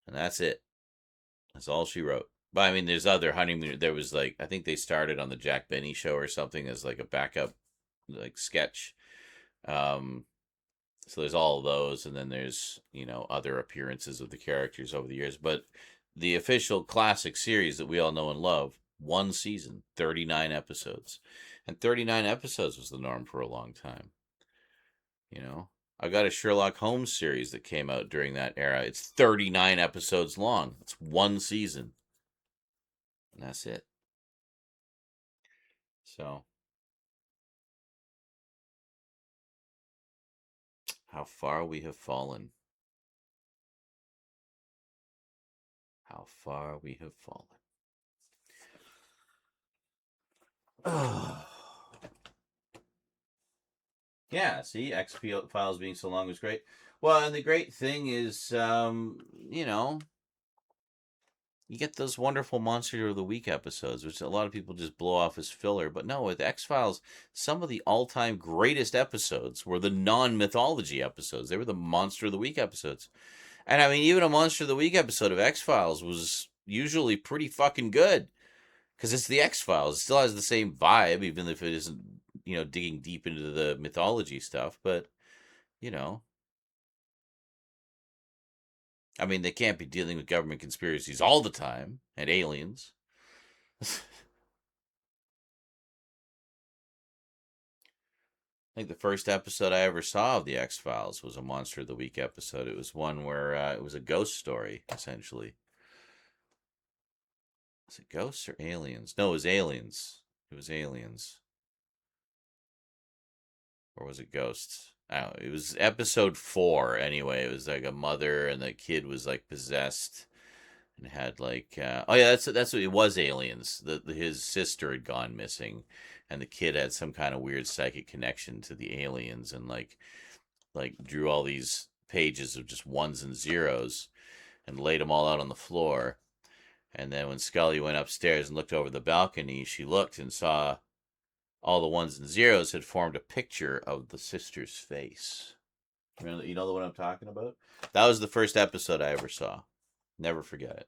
And that's it. That's all she wrote. But I mean, there's other Honeymooners. There was like, I think they started on the Jack Benny show or something as like a backup like sketch. So there's all of those, and then there's, you know, other appearances of the characters over the years. But the official classic series that we all know and love, one season, 39 episodes. And 39 episodes was the norm for a long time. You know? I got a Sherlock Holmes series that came out during that era. It's 39 episodes long. It's one season. And that's it. So, how far we have fallen. How far we have fallen. Yeah, see, XP files being so long was great. Well, and the great thing is, you know, you get those wonderful Monster of the Week episodes, which a lot of people just blow off as filler. But no, with X-Files, some of the all-time greatest episodes were the non-mythology episodes. They were the Monster of the Week episodes. And I mean, even a Monster of the Week episode of X-Files was usually pretty fucking good. Because it's the X-Files. It still has the same vibe, even if it isn't, you know, digging deep into the mythology stuff. But, you know, I mean, they can't be dealing with government conspiracies all the time and aliens. I think the first episode I ever saw of the X-Files was a Monster of the Week episode. It was one where it was a ghost story, essentially. Was it ghosts or aliens? No, it was aliens. It was aliens. Or was it ghosts? I don't know. It was episode 4 anyway. It was like a mother and the kid was like possessed and had like oh yeah, that's what it was, aliens. His sister had gone missing and the kid had some kind of weird psychic connection to the aliens and like drew all these pages of just ones and zeros and laid them all out on the floor. And then when Scully went upstairs and looked over the balcony, she looked and saw all the ones and zeros had formed a picture of the sister's face. You know the one I'm talking about? That was the first episode I ever saw. Never forget it.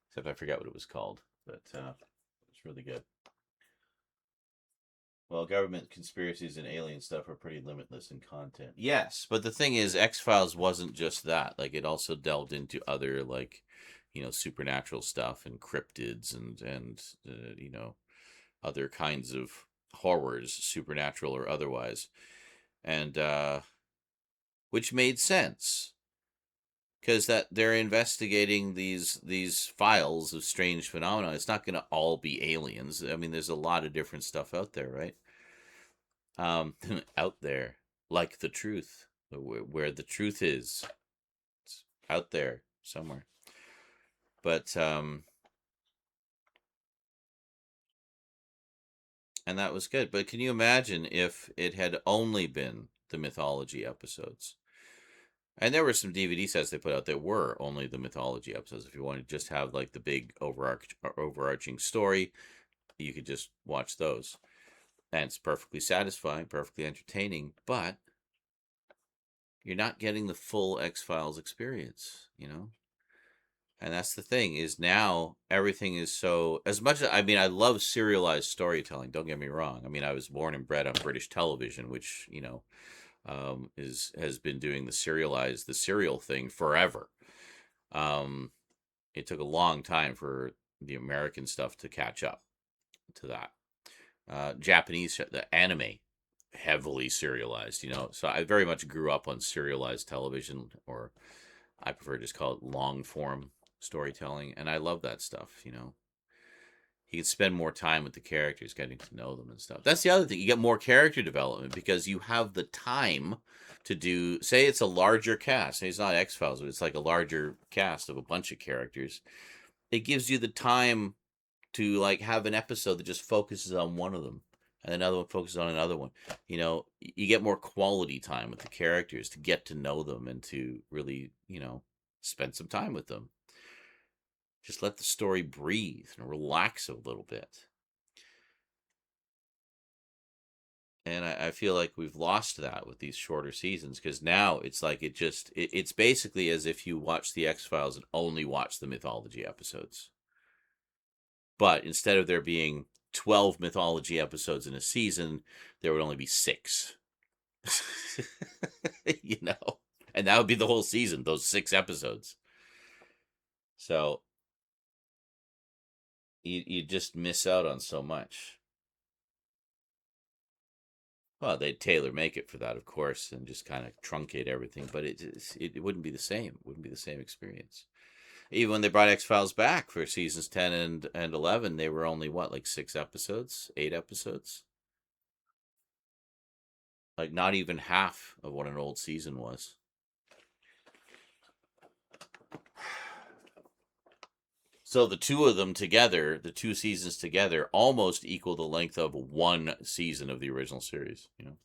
Except I forget what it was called. But it's really good. Well, government conspiracies and alien stuff are pretty limitless in content. Yes, but the thing is, X-Files wasn't just that. Like, it also delved into other, like, you know, supernatural stuff and cryptids and you know, other kinds of horrors, supernatural or otherwise, and which made sense because that they're investigating these files of strange phenomena. It's not going to all be aliens. I mean, there's a lot of different stuff out there, right? Out there, like the truth, where the truth is, it's out there somewhere. But and that was good. But can you imagine if it had only been the mythology episodes? And there were some DVD sets they put out that were only the mythology episodes. If you wanted to just have like the big overarching story, you could just watch those. And it's perfectly satisfying, perfectly entertaining, but you're not getting the full X-Files experience, you know? And that's the thing, is now everything is so, as much as, I mean, I love serialized storytelling, don't get me wrong. I mean, I was born and bred on British television, which, you know, has been doing the serial thing forever. It took a long time for the American stuff to catch up to that. Japanese, the anime, heavily serialized, you know. So I very much grew up on serialized television, or I prefer to just call it long form storytelling, and I love that stuff, you know. you can spend more time with the characters, getting to know them and stuff. That's the other thing. You get more character development because you have the time to do, say it's a larger cast. Say it's not X-Files, but it's like a larger cast of a bunch of characters. It gives you the time to like have an episode that just focuses on one of them and another one focuses on another one. You know, you get more quality time with the characters to get to know them and to really, you know, spend some time with them. Just let the story breathe and relax a little bit. And I feel like we've lost that with these shorter seasons because now it's like it's basically as if you watch the X-Files and only watch the mythology episodes. But instead of there being 12 mythology episodes in a season, there would only be 6. You know? And that would be the whole season, those 6 episodes. So you just miss out on so much. Well, they'd tailor make it for that, of course, and just kind of truncate everything, but it wouldn't be the same. It wouldn't be the same experience. Even when they brought X-Files back for seasons 10 and 11, they were only, what, like 6 episodes? 8 episodes? Like, not even half of what an old season was. So the two of them together, the 2 seasons together, almost equal the length of 1 season of the original series, you know?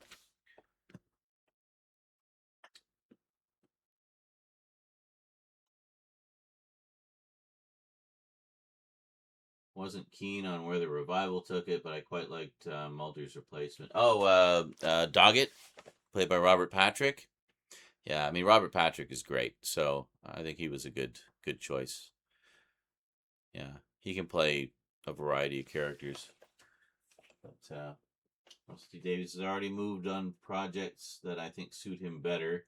Wasn't keen on where the revival took it, but I quite liked Mulder's replacement. Oh, Doggett, played by Robert Patrick. Yeah, I mean, Robert Patrick is great, so I think he was a good choice. Yeah, he can play a variety of characters. But Rusty Davies has already moved on projects that I think suit him better.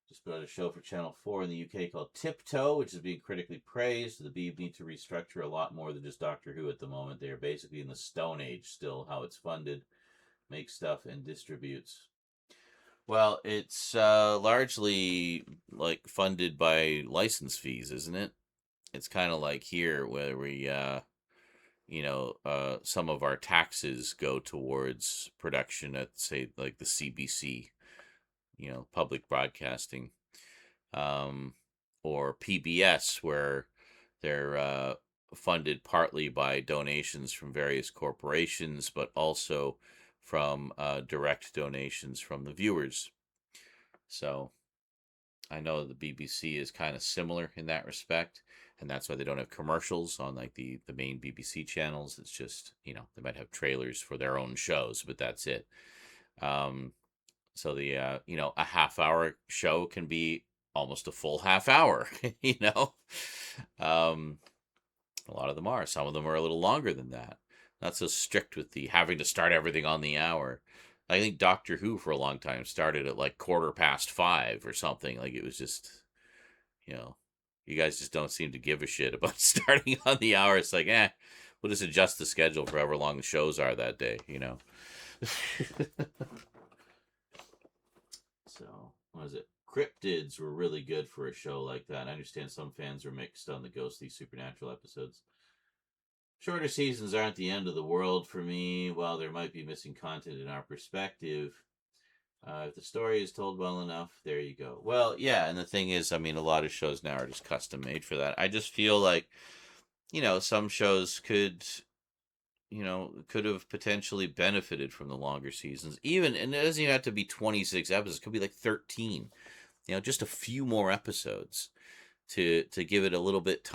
Just put out a show for Channel 4 in the UK called Tiptoe, which is being critically praised. The Beeb need to restructure a lot more than just Doctor Who at the moment. They are basically in the Stone Age still, how it's funded, makes stuff, and distributes. Well, it's largely like funded by license fees, isn't it? It's kind of like here where we, some of our taxes go towards production at, say, like the CBC, public broadcasting, or PBS, where they're funded partly by donations from various corporations, but also from direct donations from the viewers. So I know the BBC is kind of similar in that respect, and that's why they don't have commercials on like the main BBC channels. It's just, they might have trailers for their own shows, but that's it. So the a half-hour show can be almost a full half hour. A lot of them are. Some of them are a little longer than that. Not so strict with the having to start everything on the hour. I think Doctor Who for a long time started at like 5:15 or something. Like it was just, you guys just don't seem to give a shit about starting on the hour. It's like, we'll just adjust the schedule for however long the shows are that day, So, what is it? Cryptids were really good for a show like that. I understand some fans are mixed on the ghostly supernatural episodes. Shorter seasons aren't the end of the world for me. While there might be missing content in our perspective, if the story is told well enough, there you go. Well, yeah, and the thing is, I mean, a lot of shows now are just custom made for that. I just feel like, some shows could have potentially benefited from the longer seasons. And it doesn't even have to be 26 episodes. It could be like 13. Just a few more episodes to give it a little bit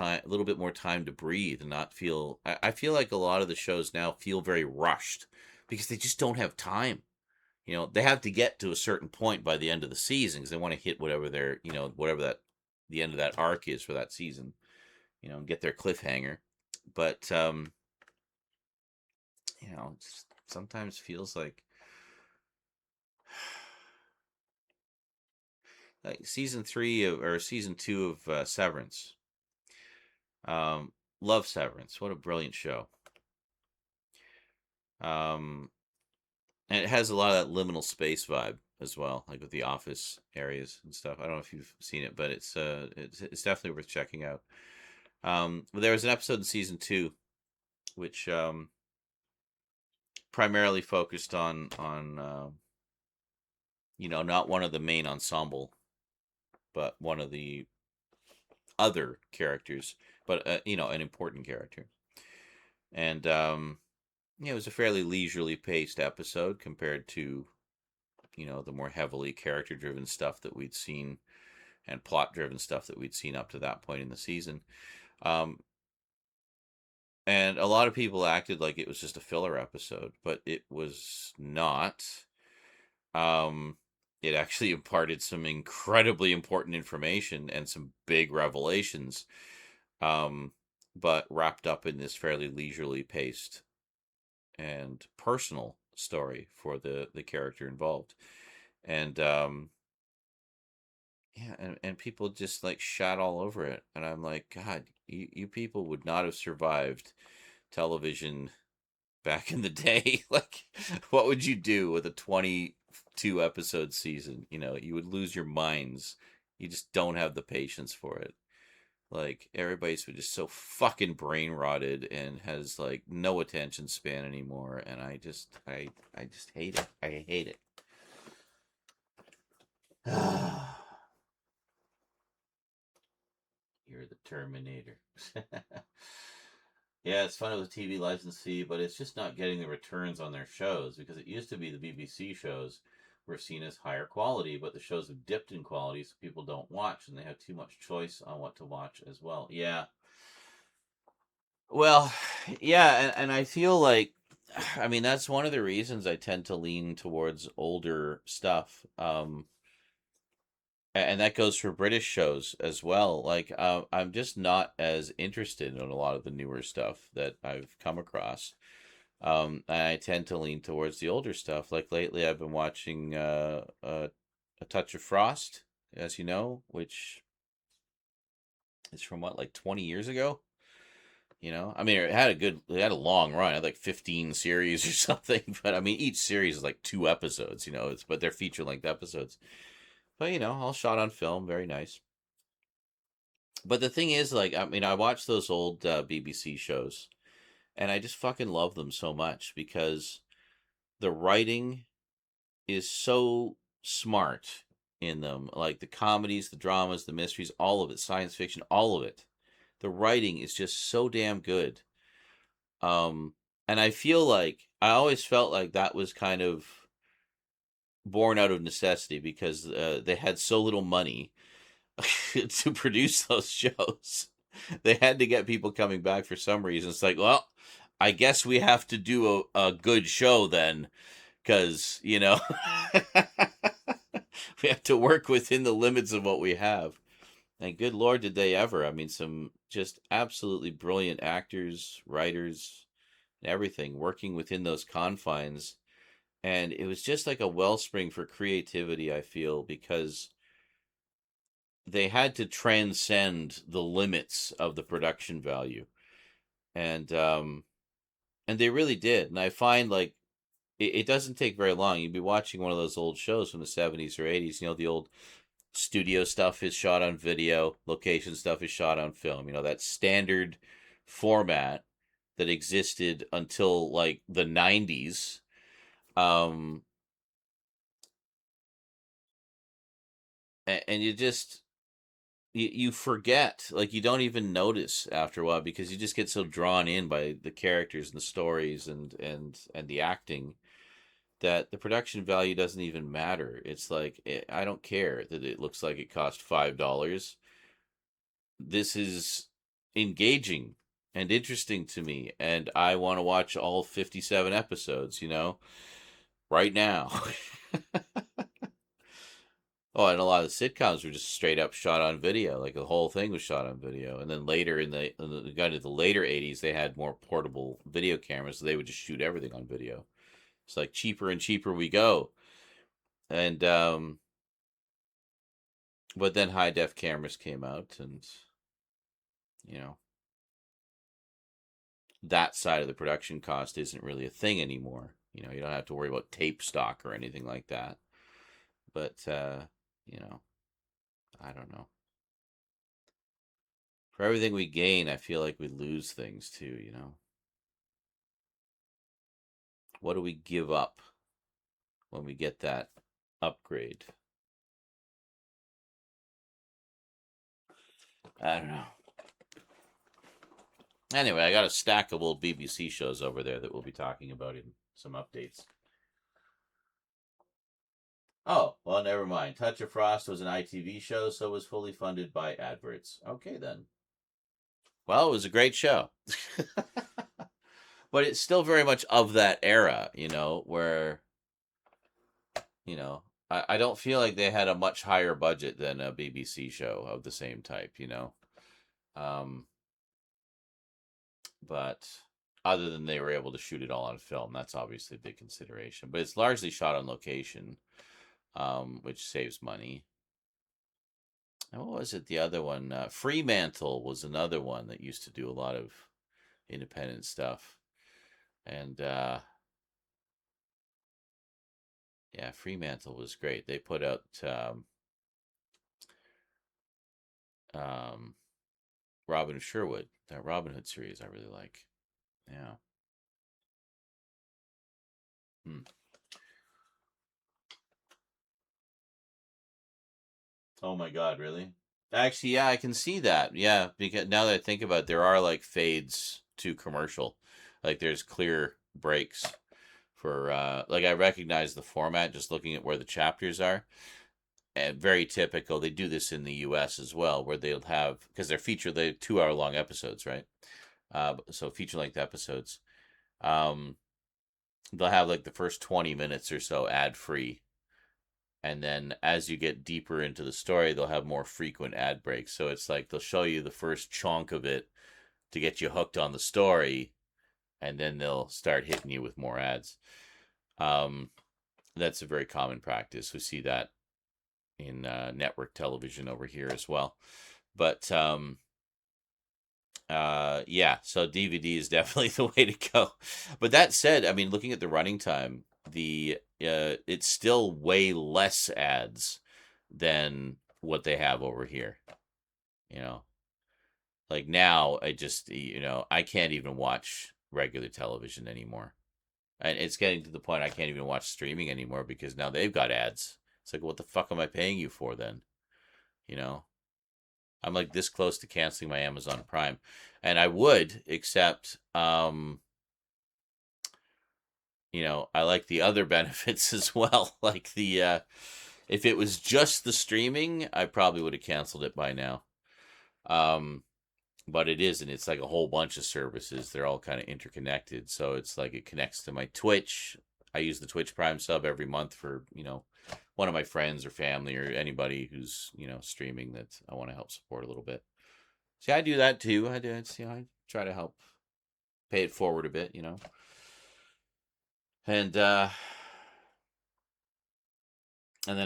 more time to breathe and not feel. I feel like a lot of the shows now feel very rushed because they just don't have time. They have to get to a certain point by the end of the season because they want to hit whatever the end of that arc is for that season, and get their cliffhanger. But it sometimes feels like season 3 or season 2 of Severance. Love Severance. What a brilliant show. And it has a lot of that liminal space vibe as well, like with the office areas and stuff. I don't know if you've seen it, but it's definitely worth checking out. There was an episode in season 2 which primarily focused on not one of the main ensemble, but one of the other characters, but an important character. And it was a fairly leisurely paced episode compared to the more heavily character driven stuff that we'd seen and plot driven stuff that we'd seen up to that point in the season. And a lot of people acted like it was just a filler episode, but it was not. It actually imparted some incredibly important information and some big revelations, but wrapped up in this fairly leisurely paced and personal story for the character involved. And and people just like shat all over it, and I'm like, God, you people would not have survived television back in the day. Like, what would you do with a 22 episode season? You would lose your minds. You just don't have the patience for it. Like, everybody's just so fucking brain rotted and has like no attention span anymore, and I just hate it. I hate it. You're the Terminator. Yeah, it's fun with TV licensee, but it's just not getting the returns on their shows, because it used to be the BBC shows were seen as higher quality, but the shows have dipped in quality, so people don't watch, and they have too much choice on what to watch as well. Yeah. Well, yeah, and I feel like, I mean, that's one of the reasons I tend to lean towards older stuff. And that goes for British shows as well. Like, I'm just not as interested in a lot of the newer stuff that I've come across. And I tend to lean towards the older stuff. Like, lately, I've been watching A Touch of Frost, as you know, which is from what, like 20 years ago? I mean, it had a long run. It had like 15 series or something. But I mean, each series is like 2 episodes, but they're feature length episodes. But, all shot on film, very nice. But the thing is, like, I mean, I watched those old BBC shows, and I just fucking love them so much because the writing is so smart in them. Like, the comedies, the dramas, the mysteries, all of it, science fiction, all of it. The writing is just so damn good. And I feel like, I always felt like that was kind of born out of necessity, because they had so little money to produce those shows. They had to get people coming back for some reason. It's like, well, I guess we have to do a good show then, because, we have to work within the limits of what we have. And good Lord, did they ever. I mean, some just absolutely brilliant actors, writers, and everything working within those confines. And it was just like a wellspring for creativity, I feel, because they had to transcend the limits of the production value. And they really did. And I find, like, it doesn't take very long. You'd be watching one of those old shows from the 70s or 80s. The old studio stuff is shot on video, location stuff is shot on film. That standard format that existed until like the 90s. And you forget, like, you don't even notice after a while, because you just get so drawn in by the characters and the stories and the acting, that the production value doesn't even matter. It's like, I don't care that it looks like it cost $5. This is engaging and interesting to me, and I want to watch all 57 episodes, right now. Oh, and a lot of the sitcoms were just straight up shot on video. Like, the whole thing was shot on video. And then later got into the later 80s, they had more portable video cameras, so they would just shoot everything on video. It's like cheaper and cheaper we go. And but then high def cameras came out, and that side of the production cost isn't really a thing anymore. You don't have to worry about tape stock or anything like that. But I don't know. For everything we gain, I feel like we lose things too, what do we give up when we get that upgrade? I don't know. Anyway, I got a stack of old BBC shows over there that we'll be talking about in some updates. Oh, well, never mind. Touch of Frost was an ITV show, so it was fully funded by adverts. Okay, then. Well, it was a great show. But it's still very much of that era, where, I don't feel like they had a much higher budget than a BBC show of the same type, But other than they were able to shoot it all on film, that's obviously a big consideration. But it's largely shot on location, which saves money. And what was it? The other one, Fremantle was another one that used to do a lot of independent stuff. And yeah, Fremantle was great. They put out Robin of Sherwood, that Robin Hood series I really like. Yeah. Oh my God, really? Actually, yeah, I can see that. Yeah, because now that I think about it, there are like fades to commercial. Like there's clear breaks for like I recognize the format just looking at where the chapters are. And very typical. They do this in the US as well, where they'll have, because they're 2-hour long episodes, right? So feature length episodes. They'll have like the first 20 minutes or so ad free. And then as you get deeper into the story, they'll have more frequent ad breaks. So it's like they'll show you the first chunk of it to get you hooked on the story, and then they'll start hitting you with more ads. That's a very common practice. We see that in network television over here as well. But yeah, so DVD is definitely the way to go. But that said, I mean, looking at the running time, it's still way less ads than what they have over here. Like now I just I can't even watch regular television anymore. And it's getting to the point I can't even watch streaming anymore because now they've got ads. It's like, what the fuck am I paying you for then? I'm like this close to canceling my Amazon Prime. And I would, except I like the other benefits as well. Like if it was just the streaming, I probably would have canceled it by now. But it isn't. It's like a whole bunch of services. They're all kind of interconnected. So it's like it connects to my Twitch. I use the Twitch Prime sub every month for, one of my friends or family or anybody who's, streaming that I want to help support a little bit. See, I do that too. I try to help pay it forward a bit, And then,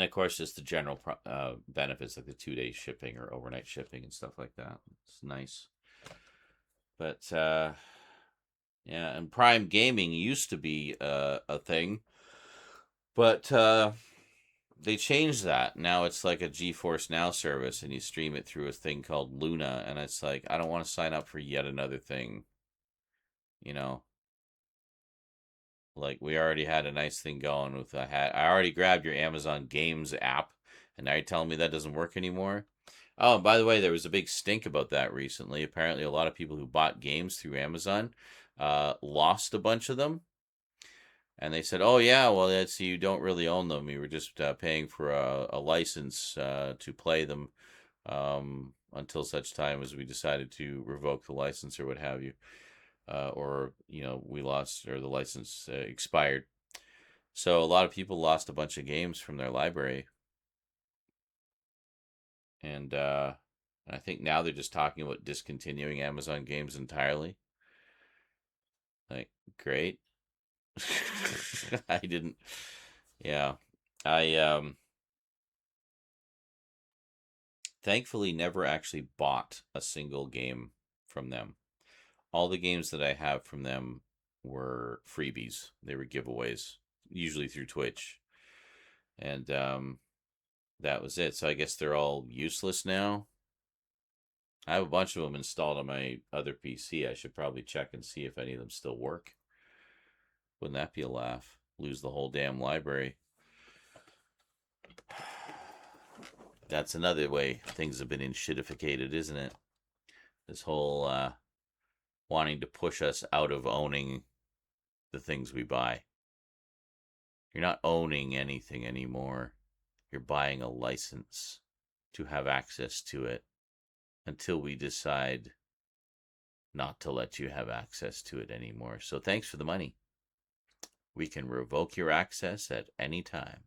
of course, just the general benefits like the 2-day shipping or overnight shipping and stuff like that. It's nice. But, yeah, and Prime Gaming used to be a thing. But they changed that. Now it's like a GeForce Now service, and you stream it through a thing called Luna. And it's like, I don't want to sign up for yet another thing, Like, we already had a nice thing going with I already grabbed your Amazon Games app, and now you're telling me that doesn't work anymore? Oh, and by the way, there was a big stink about that recently. Apparently, a lot of people who bought games through Amazon lost a bunch of them. And they said, oh, yeah, well, you don't really own them. You were just paying for a license to play them until such time as we decided to revoke the license or what have you. Or we lost, or the license expired. So a lot of people lost a bunch of games from their library. And I think now they're just talking about discontinuing Amazon games entirely. Like, great. I didn't. Yeah. I thankfully never actually bought a single game from them. All the games that I have from them were freebies. They were giveaways, usually through Twitch. And that was it. So I guess they're all useless now. I have a bunch of them installed on my other PC. I should probably check and see if any of them still work. Wouldn't that be a laugh? Lose the whole damn library. That's another way things have been shitificated, isn't it? This whole wanting to push us out of owning the things we buy. You're not owning anything anymore. You're buying a license to have access to it until we decide not to let you have access to it anymore. So thanks for the money. We can revoke your access at any time.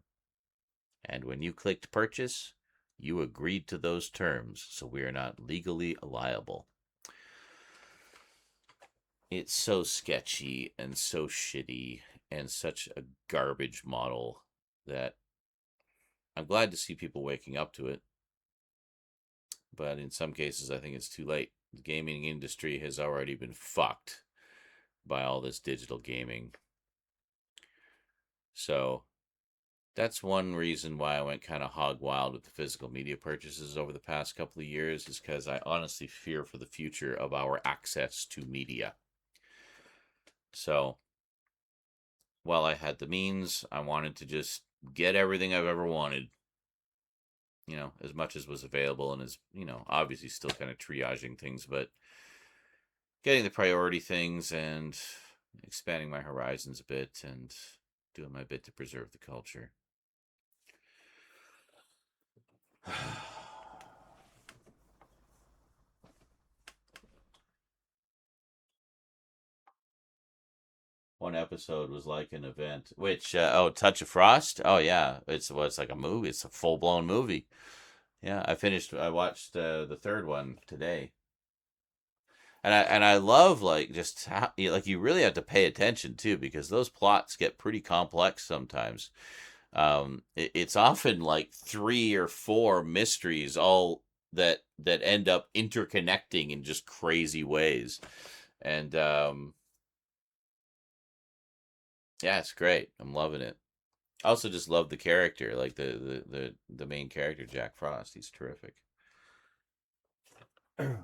And when you clicked purchase, you agreed to those terms, so we are not legally liable. It's so sketchy and so shitty and such a garbage model that I'm glad to see people waking up to it. But in some cases, I think it's too late. The gaming industry has already been fucked by all this digital gaming. So that's one reason why I went kind of hog wild with the physical media purchases over the past couple of years, is because I honestly fear for the future of our access to media. So while I had the means, I wanted to just get everything I've ever wanted, you know, as much as was available, and as, you know, obviously still kind of triaging things, but getting the priority things and expanding my horizons a bit and doing my bit to preserve the culture. One episode was like an event, which Touch of Frost. Oh yeah, it's like a movie. It's a full blown movie. Yeah, I watched the third one today, and I love like just how, like, you really have to pay attention too, because those plots get pretty complex sometimes. It's often like 3 or 4 mysteries all that end up interconnecting in just crazy ways, and yeah, it's great. I'm loving it. I also just love the character, like the main character, Jack Frost. He's terrific. And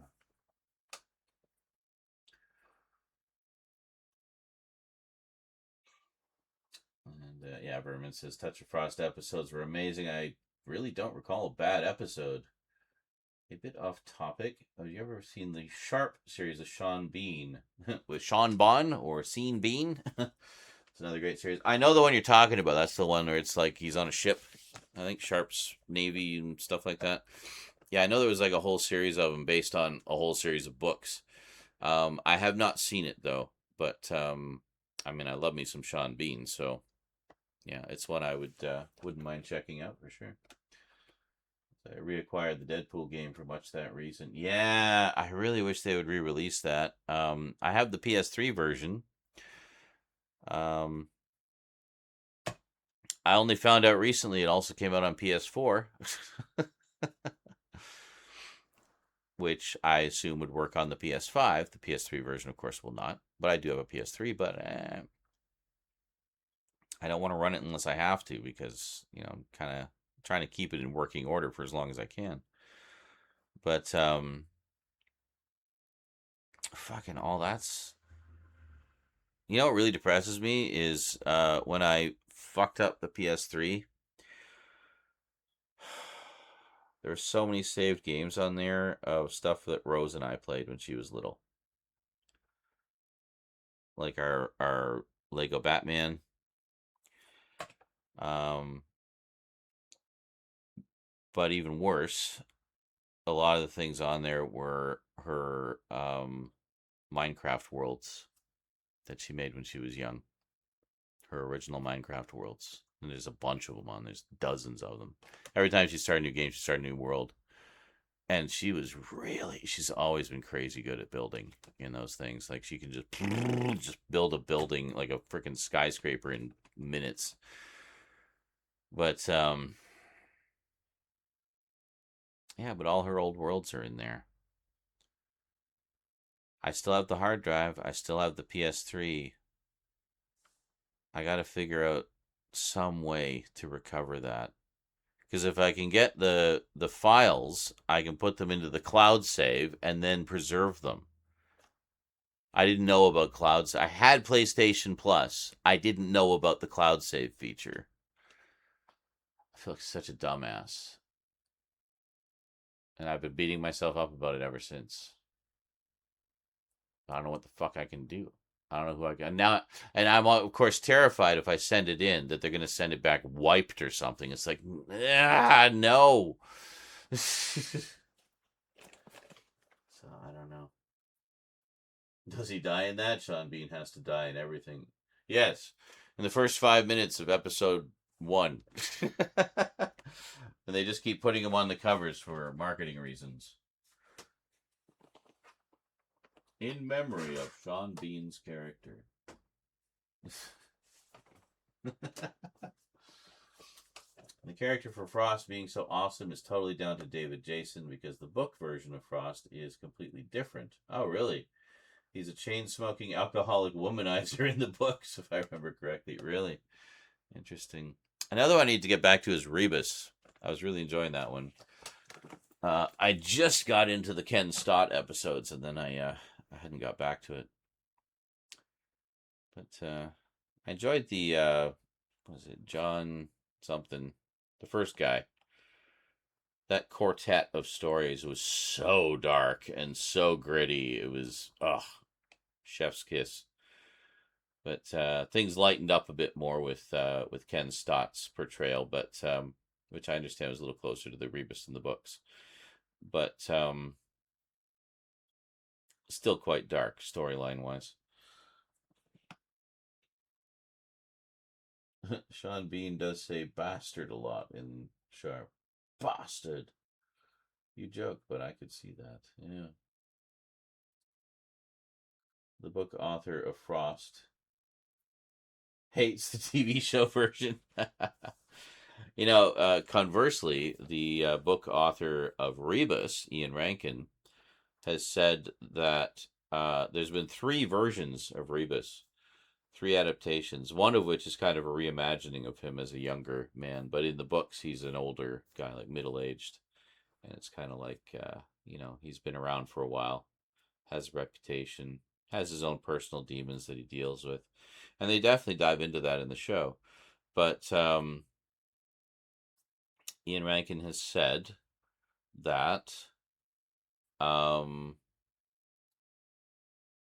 yeah, Berman says Touch of Frost episodes were amazing. I really don't recall a bad episode. A bit off topic. Have you ever seen the Sharp series of Sean Bean with Sean Bon or Sean Bean? It's another great series. I know the one you're talking about. That's the one where it's like he's on a ship. I think Sharp's Navy and stuff like that. Yeah, I know there was like a whole series of them based on a whole series of books. I have not seen it though, but I mean, I love me some Sean Bean, so yeah, it's one I wouldn't mind checking out for sure. I reacquired the Deadpool game for much that reason. Yeah, I really wish they would re-release that. I have the PS3 version. I only found out recently it also came out on PS4, which I assume would work on the PS5. The PS3 version, of course, will not. But I do have a PS3, but I don't want to run it unless I have to, because, you know, I'm kind of trying to keep it in working order for as long as I can. But fucking all that's... You know what really depresses me is when I fucked up the PS3. There's so many saved games on there of stuff that Rose and I played when she was little. Like our Lego Batman. But even worse, a lot of the things on there were her Minecraft worlds that she made when she was young. Her original Minecraft worlds. And there's a bunch of them on. There's dozens of them. Every time she started a new game, she started a new world. And she's always been crazy good at building in those things. Like, she can just build a building, like a freaking skyscraper, in minutes. But, yeah, but all her old worlds are in there. I still have the hard drive. I still have the PS3. I gotta figure out some way to recover that. Because if I can get the files, I can put them into the cloud save and then preserve them. I didn't know about clouds. I had PlayStation Plus. I didn't know about the cloud save feature. I feel like such a dumbass. And I've been beating myself up about it ever since. I don't know what the fuck I can do. I don't know who I can now, and I'm of course terrified if I send it in that they're gonna send it back wiped or something. It's like, no. So I don't know. Does he die in that? Sean Bean has to die in everything. Yes, in the first 5 minutes of episode 1, and they just keep putting him on the covers for marketing reasons. In memory of Sean Bean's character. The character for Frost being so awesome is totally down to David Jason because the book version of Frost is completely different. Oh, really? He's a chain-smoking alcoholic womanizer in the books, if I remember correctly. Really? Interesting. Another one I need to get back to is Rebus. I was really enjoying that one. I just got into the Ken Stott episodes, and then I hadn't got back to it. But I enjoyed the, what was it, John something, the first guy. That quartet of stories was so dark and so gritty. It was, chef's kiss. But things lightened up a bit more with Ken Stott's portrayal, but which I understand was a little closer to the Rebus in the books. But still quite dark storyline-wise. Sean Bean does say bastard a lot in Sharp. Bastard. You joke, but I could see that. Yeah. The book author of Frost hates the TV show version. Conversely, the book author of Rebus, Ian Rankin, has said that there's been 3 versions of Rebus. 3 adaptations, one of which is kind of a reimagining of him as a younger man, but in the books he's an older guy, like middle-aged, and it's kind of like he's been around for a while, has a reputation, has his own personal demons that he deals with, and they definitely dive into that in the show. But Ian Rankin has said that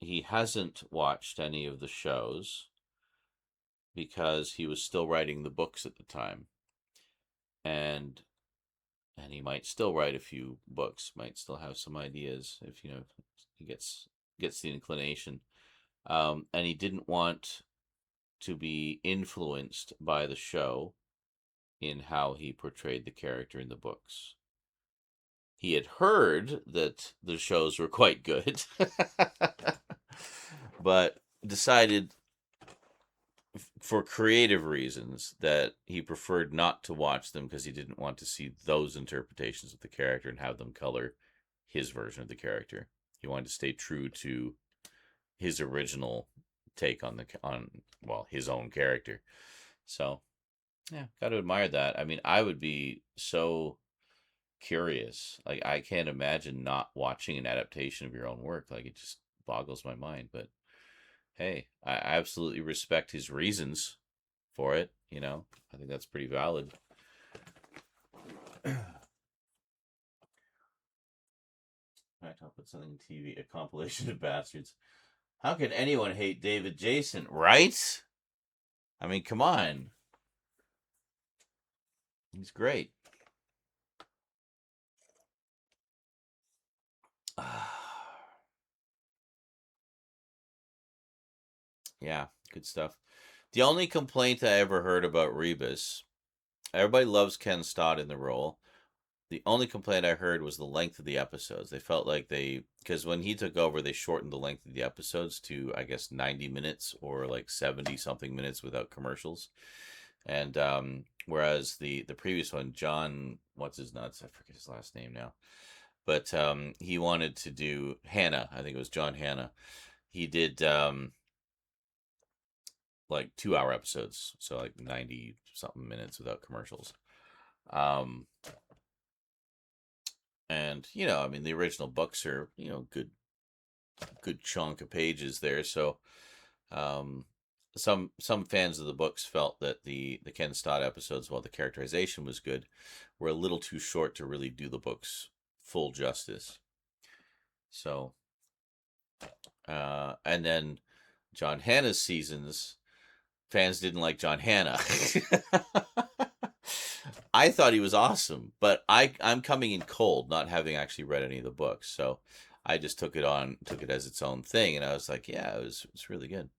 he hasn't watched any of the shows because he was still writing the books at the time. And he might still write a few books, might still have some ideas if he gets the inclination. And he didn't want to be influenced by the show in how he portrayed the character in the books. He had heard that the shows were quite good, but decided for creative reasons that he preferred not to watch them because he didn't want to see those interpretations of the character and have them color his version of the character. He wanted to stay true to his original take on his own character. So, yeah, got to admire that. I mean, I would be so curious. Like, I can't imagine not watching an adaptation of your own work. Like, it just boggles my mind. But hey, I absolutely respect his reasons for it. I think that's pretty valid. Right, I'll put something on TV, a compilation of bastards. How can anyone hate David Jason, right? I mean, come on. He's great. Yeah, good stuff. The only complaint I ever heard about Rebus, everybody loves Ken Stott in the role. The only complaint I heard was the length of the episodes. They felt like because when he took over, they shortened the length of the episodes to, I guess, 90 minutes or like 70-something minutes without commercials. And whereas the previous one, John, what's his nuts? I forget his last name now. But he wanted to do Hannah. I think it was John Hannah. He did like 2-hour episodes, so like 90-something minutes without commercials. And I mean, the original books are good good chunk of pages there. So some fans of the books felt that the Ken Stott episodes, while the characterization was good, were a little too short to really do the books full justice. So and then John Hannah's seasons, fans didn't like John Hannah. I thought he was awesome, but I'm coming in cold, not having actually read any of the books. So I just took it as its own thing, and I was like, yeah, it's really good.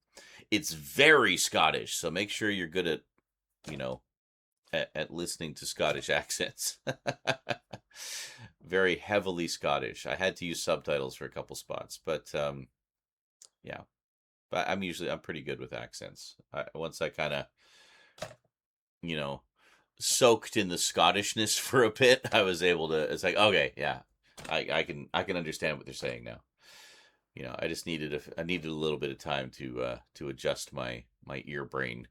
It's very Scottish, so make sure you're good at, at listening to Scottish accents. Very heavily Scottish. I had to use subtitles for a couple spots, but yeah. But I'm pretty good with accents. Once I kind of, soaked in the Scottishness for a bit, I was able to. It's like, okay, yeah, I can understand what they're saying now. I just needed a little bit of time to adjust my ear brain.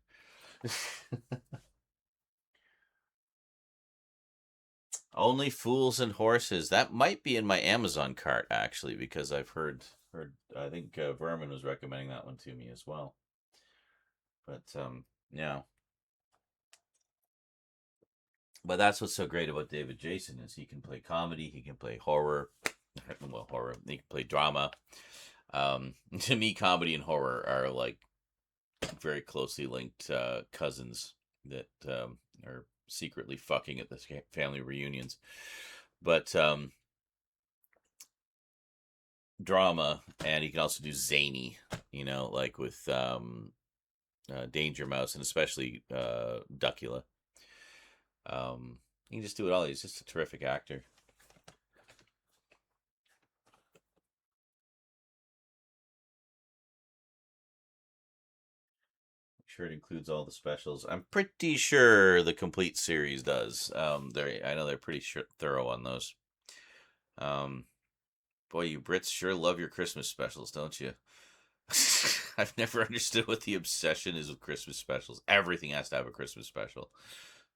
Only Fools and Horses. That might be in my Amazon cart, actually, because I've heard. I think Vermin was recommending that one to me as well. But yeah. But that's what's so great about David Jason is he can play comedy, he can play horror. Well, horror. He can play drama. To me, comedy and horror are like very closely linked cousins that are secretly fucking at the family reunions. But drama, and he can also do zany, like with Danger Mouse and especially Duckula. He can just do it all. He's just a terrific actor. Sure, it includes all the specials. I'm pretty sure the complete series does. I know they're pretty thorough on those. Boy, you Brits sure love your Christmas specials, don't you? I've never understood what the obsession is with Christmas specials. Everything has to have a Christmas special,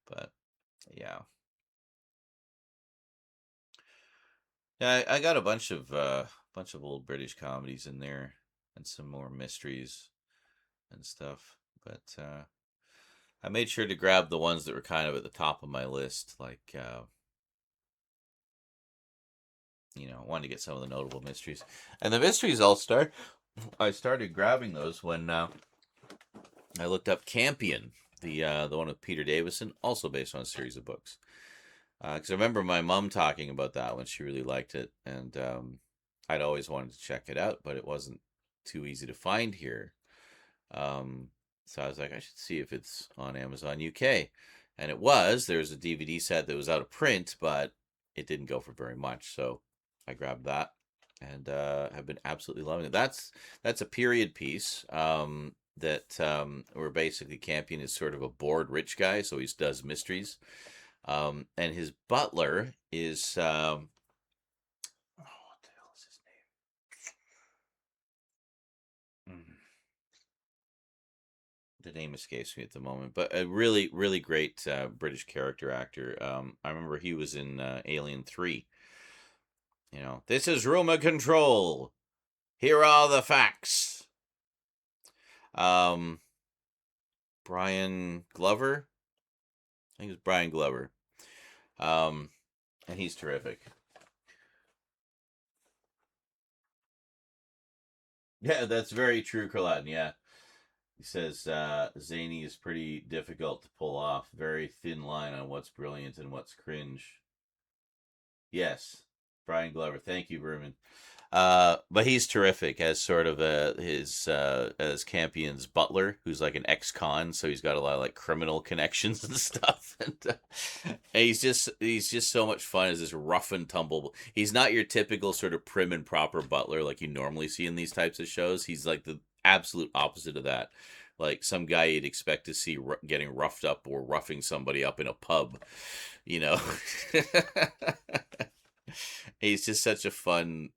but yeah. Yeah, I got a bunch of old British comedies in there, and some more mysteries and stuff. But I made sure to grab the ones that were kind of at the top of my list, like I wanted to get some of the notable mysteries. And the mysteries I started grabbing those when I looked up Campion, the one with Peter Davison, also based on a series of books. Because I remember my mom talking about that when she really liked it, and I'd always wanted to check it out, but it wasn't too easy to find here. So I was like, I should see if it's on Amazon UK. And it was. There was a DVD set that was out of print, but it didn't go for very much. So I grabbed that and have been absolutely loving it. That's a period piece that where basically Campion is sort of a bored rich guy, so he does mysteries. And his butler is... what the hell is his name? The name escapes me at the moment, but a really, really great British character actor. I remember he was in Alien 3. This is rumor control. Here are the facts. Brian Glover? I think it's Brian Glover. And he's terrific. Yeah, that's very true, Carlatin. Yeah. He says zany is pretty difficult to pull off. Very thin line on what's brilliant and what's cringe. Yes, Brian Glover. Thank you, Berman. But he's terrific as sort of as Campion's butler, who's like an ex-con, so he's got a lot of like criminal connections and stuff. And he's just so much fun as this rough and tumble. He's not your typical sort of prim and proper butler like you normally see in these types of shows. He's like the absolute opposite of that. Like some guy you'd expect to see getting roughed up or roughing somebody up in a pub, He's just such a fun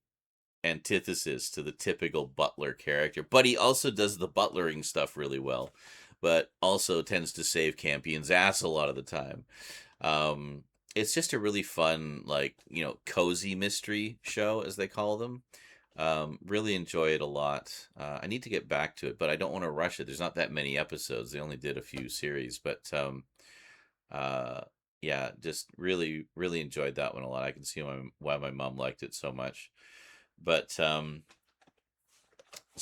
antithesis to the typical butler character, but he also does the butlering stuff really well, but also tends to save Campion's ass a lot of the time. It's just a really fun, like, cozy mystery show, as they call them. Really enjoy it a lot. I need to get back to it, but I don't want to rush it. There's not that many episodes. They only did a few series, but uh, yeah, just really, really enjoyed that one a lot. I can see why my mom liked it so much. But so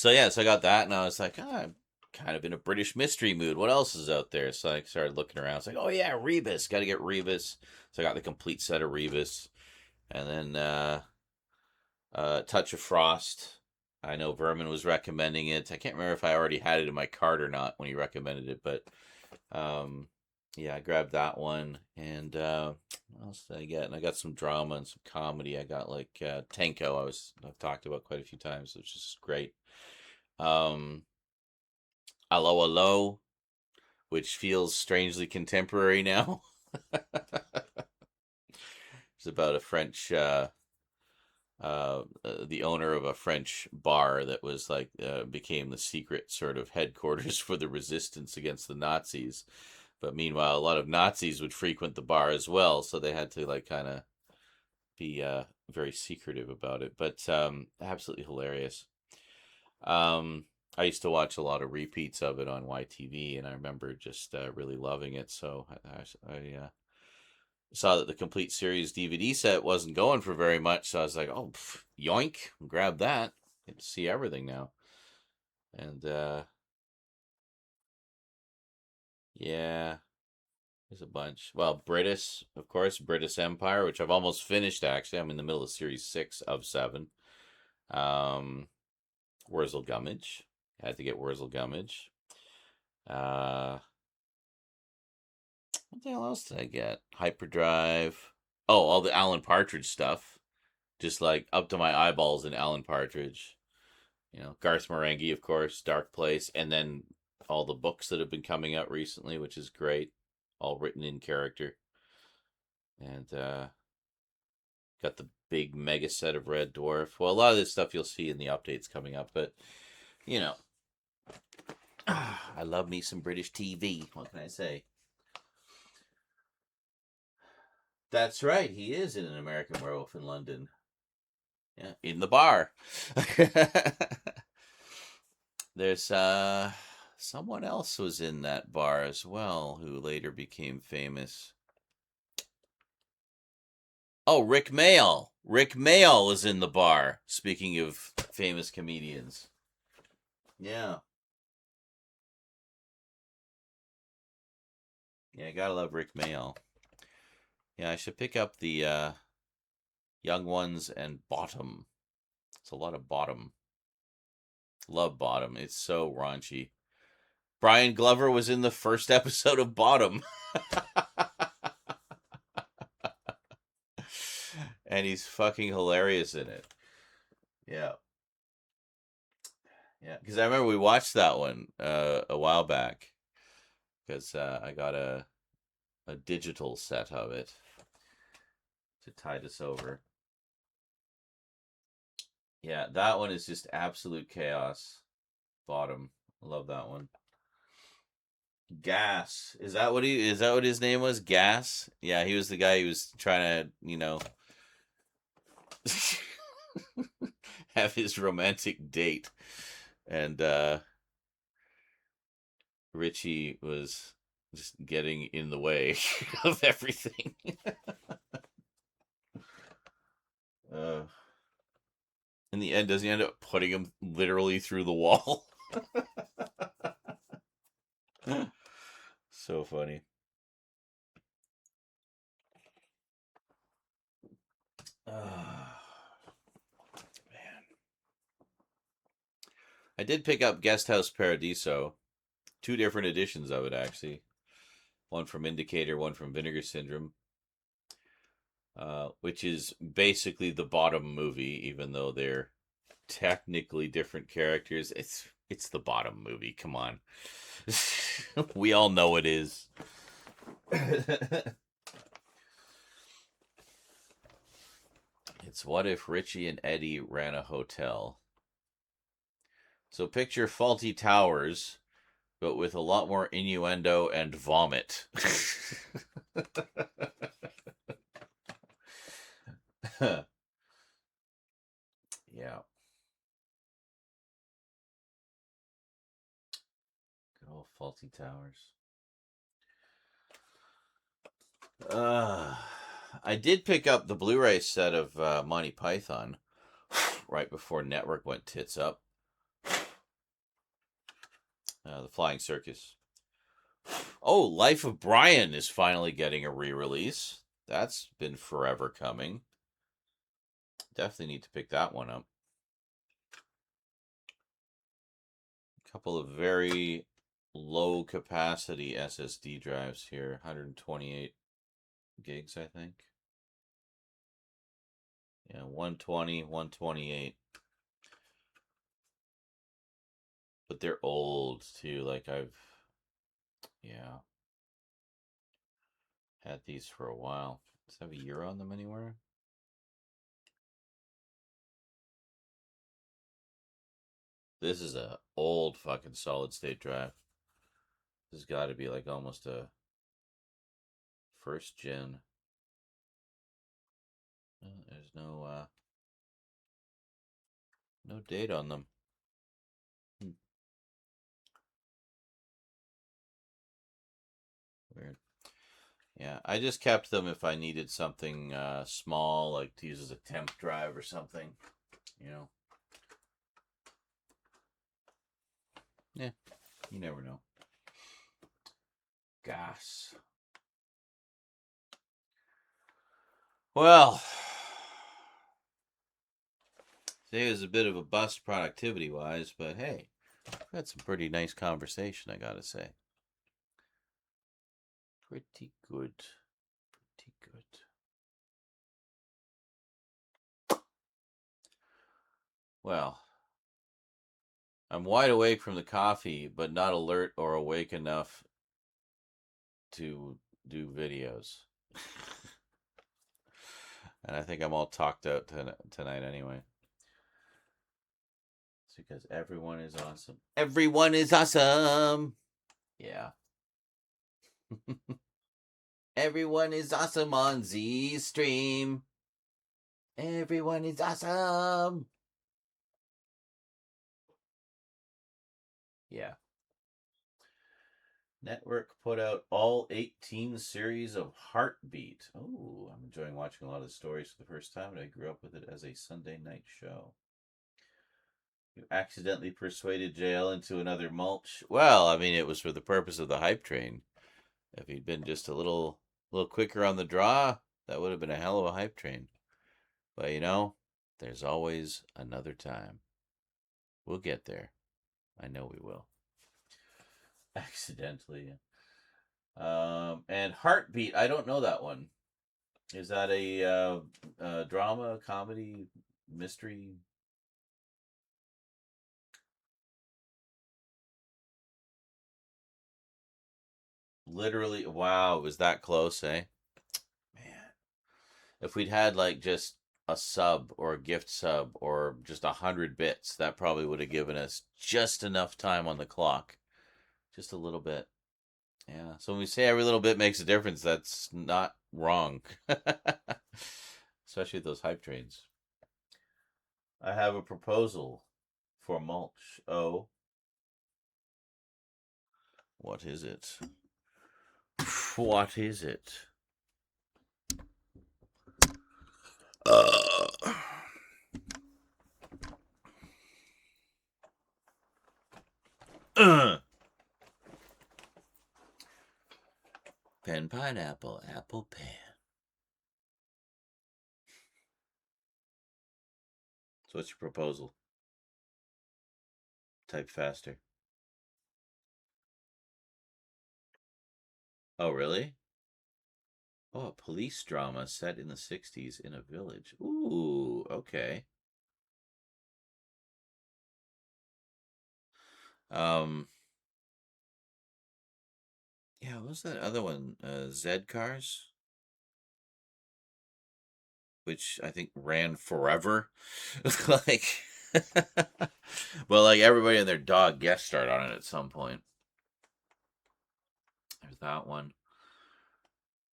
yeah, so I got that, and I was like, I'm kind of in a British mystery mood. What else is out there? So I started looking around. It's like, oh yeah, Rebus. Got to get Rebus. So I got the complete set of Rebus, and then Touch of Frost. I know Vermin was recommending it. I can't remember if I already had it in my cart or not when he recommended it, but yeah, I grabbed that one. And what else did I get? And I got some drama and some comedy. I got like Tenko. I've talked about quite a few times, which is great. Allo Allo, which feels strangely contemporary now. It's about a French, the owner of a French bar that was like became the secret sort of headquarters for the resistance against the Nazis. But meanwhile, a lot of Nazis would frequent the bar as well, so they had to like kind of be very secretive about it. But absolutely hilarious. I used to watch a lot of repeats of it on YTV, and I remember just really loving it. So I saw that the complete series DVD set wasn't going for very much, so I was like, "Oh, yoink! Grab that! Get to see everything now." And yeah, there's a bunch. Well, British, of course, British Empire, which I've almost finished. Actually, I'm in the middle of series 6 of 7. Wurzel Gummidge. I had to get Wurzel Gummidge. What the hell else did I get? Hyperdrive. Oh, all the Alan Partridge stuff. Just like up to my eyeballs in Alan Partridge. You know, Garth Marenghi, of course, Dark Place, and then all the books that have been coming out recently, which is great. All written in character. And got the big mega set of Red Dwarf. Well, a lot of this stuff you'll see in the updates coming up, but you know, I love me some British TV. What can I say? That's right. He is in An American Werewolf in London. Yeah, in the bar. There's someone else was in that bar as well who later became famous. Oh, Rick Mayall. Rick Mayall is in the bar. Speaking of famous comedians. Yeah. Yeah, I gotta love Rick Mayall. Yeah, I should pick up the Young Ones and Bottom. It's a lot of Bottom. Love Bottom. It's so raunchy. Brian Glover was in the first episode of Bottom. And he's fucking hilarious in it. Yeah. Yeah, because I remember we watched that one a while back. Because I got a digital set of it to tide us over. Yeah, that one is just absolute chaos. Bottom. I love that one. Gas. Is that what his name was? Gas? Yeah, he was the guy who was trying to, you know, have his romantic date. And Richie was just getting in the way of everything. In the end, does he end up putting him literally through the wall? So funny. Man. I did pick up Guest House Paradiso. 2 different editions of it, actually. One from Indicator, one from Vinegar Syndrome. Which is basically the Bottom movie, even though they're technically different characters. It's the Bottom movie. Come on. We all know it is. It's what if Richie and Eddie ran a hotel. So picture Faulty Towers, but with a lot more innuendo and vomit. Yeah. Oh, faulty towers. I did pick up the Blu-ray set of Monty Python right before Network went tits up. The Flying Circus. Oh, Life of Brian is finally getting a re-release. That's been forever coming. Definitely need to pick that one up. A couple of very low capacity SSD drives here. 128 gigs, I think. Yeah, 120, 128. But they're old too. Like yeah, had these for a while. Does it have a year on them anywhere? This is a old fucking solid state drive. This has got to be like almost a first gen. There's no date on them. Weird. Yeah, I just kept them if I needed something small, like to use as a temp drive or something, you know. Yeah, you never know. Gas. Well, today was a bit of a bust productivity-wise, but hey, we had some pretty nice conversation, I gotta say. Pretty good. Pretty good. Well, I'm wide awake from the coffee, but not alert or awake enough to do videos. And I think I'm all talked out tonight anyway. It's because everyone is awesome. Everyone is awesome! Yeah. Everyone is awesome on Z Stream. Everyone is awesome! Yeah. Network put out all 18 series of Heartbeat. Oh, I'm enjoying watching a lot of the stories for the first time, and I grew up with it as a Sunday night show. You accidentally persuaded JL into another mulch. Well, I mean, it was for the purpose of the hype train. If he'd been just a little quicker on the draw, that would have been a hell of a hype train. But you know, there's always another time. We'll get there. I know we will. Accidentally. And Heartbeat, I don't know that one. Is that a drama, comedy, mystery? Literally, wow, it was that close, eh? Man. If we'd had like just a sub or a gift sub or just 100 bits, that probably would have given us just enough time on the clock. Just a little bit. Yeah. So when we say every little bit makes a difference, that's not wrong. Especially with those hype trains. I have a proposal for mulch. Oh. What is it? What is it? Pen, pineapple, apple, pen. So what's your proposal? Type faster. Oh, really? Oh, a police drama set in the 60s in a village. Ooh, okay. Yeah, what was that other one? Z Cars? Which I think ran forever. Like, well, like everybody and their dog guest starred on it at some point. There's that one.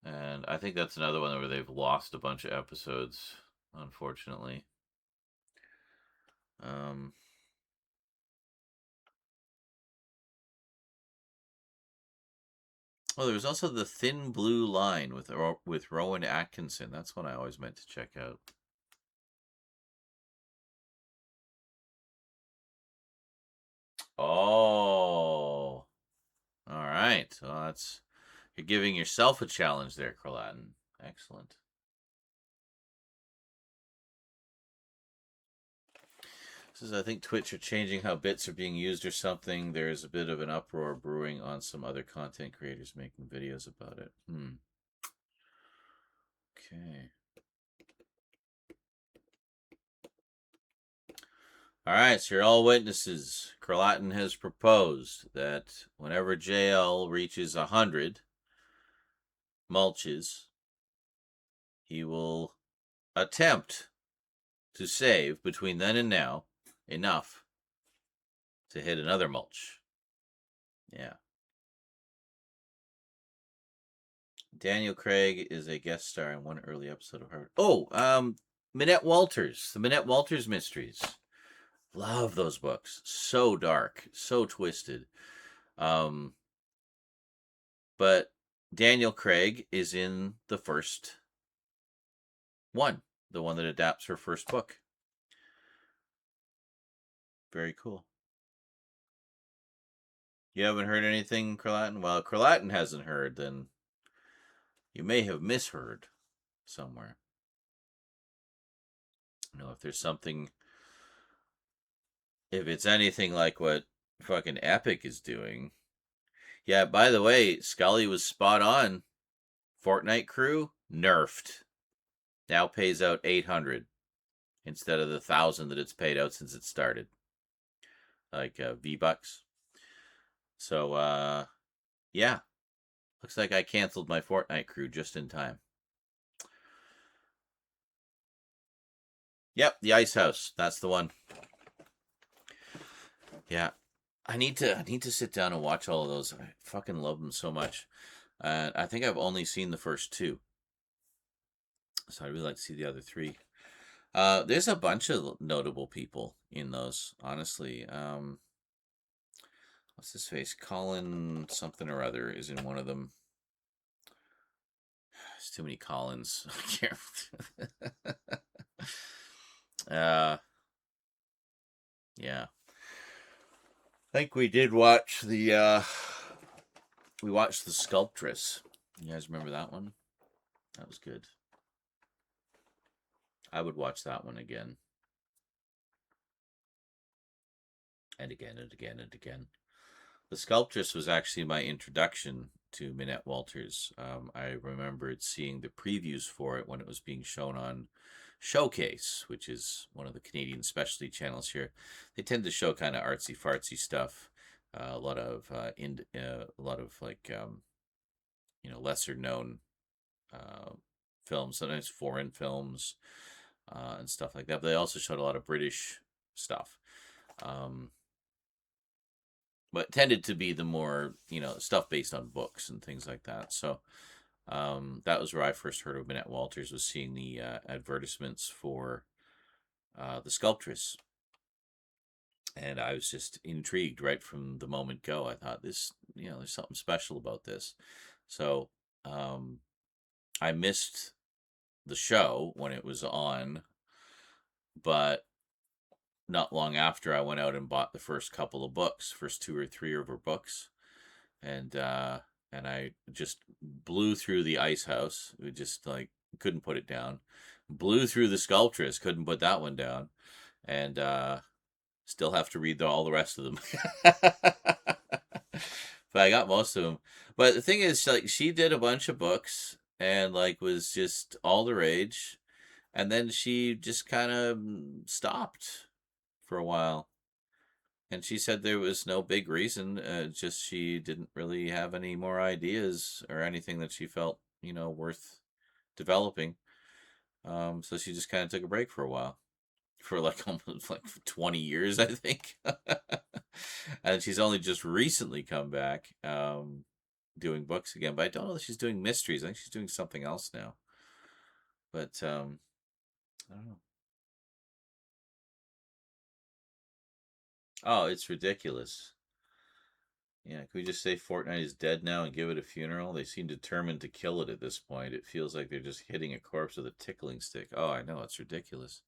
And I think that's another one where they've lost a bunch of episodes, unfortunately. Oh, there was also The Thin Blue Line with Rowan Atkinson. That's one I always meant to check out. Oh, all right. Well, that's you're giving yourself a challenge there, Carlatin. Excellent. Says, I think Twitch are changing how bits are being used or something. There's a bit of an uproar brewing on some other content creators making videos about it. Okay. All right, so you're all witnesses. Carlatin has proposed that whenever JL reaches 100 mulches, he will attempt to save between then and now enough to hit another mulch. Yeah. Daniel Craig is a guest star in one early episode of Harvard. Oh, Minette Walters, the Minette Walters mysteries. Love those books. So dark, so twisted. But Daniel Craig is in the first one, the one that adapts her first book. Very cool. You haven't heard anything, Carlatin? Well, Carlatin hasn't heard, then you may have misheard somewhere. You know, if there's something, if it's anything like what fucking Epic is doing. Yeah, by the way, Scully was spot on. Fortnite crew nerfed. Now pays out 800 instead of the 1,000 that it's paid out since it started. Like V-Bucks. So, yeah. Looks like I canceled my Fortnite crew just in time. Yep, the Ice House. That's the one. Yeah. I need to sit down and watch all of those. I fucking love them so much. I think I've only seen the first two. So I'd really like to see the other three. There's a bunch of notable people in those, honestly. What's his face? Colin something or other is in one of them. There's too many Collins. I can't. Yeah. I think we did watch the we watched The Sculptress. You guys remember that one? That was good. I would watch that one again. And again and again and again. The Sculptress was actually my introduction to Minette Walters. I remembered seeing the previews for it when it was being shown on Showcase, which is one of the Canadian specialty channels here. They tend to show kind of artsy fartsy stuff, a lot of like lesser known films, sometimes foreign films and stuff like that. But they also showed a lot of British stuff. But tended to be the more, stuff based on books and things like that. So that was where I first heard of Minette Walters, was seeing the advertisements for The Sculptress. And I was just intrigued right from the moment go. I thought this, there's something special about this. So I missed the show when it was on, but not long after, I went out and bought the first couple of books, first 2 or 3 of her books, and I just blew through the Ice House. We just couldn't put it down. Blew through The Sculptress, couldn't put that one down, and still have to read all the rest of them. But I got most of them. But the thing is, she did a bunch of books and was just all the rage, and then she just kind of stopped for a while. And she said there was no big reason, just she didn't really have any more ideas or anything that she felt, worth developing. So she just kind of took a break for a while. For almost 20 years, I think. And she's only just recently come back doing books again. But I don't know if she's doing mysteries. I think she's doing something else now. But I don't know. Oh, it's ridiculous. Yeah, can we just say Fortnite is dead now and give it a funeral? They seem determined to kill it at this point. It feels like they're just hitting a corpse with a tickling stick. Oh, I know, it's ridiculous.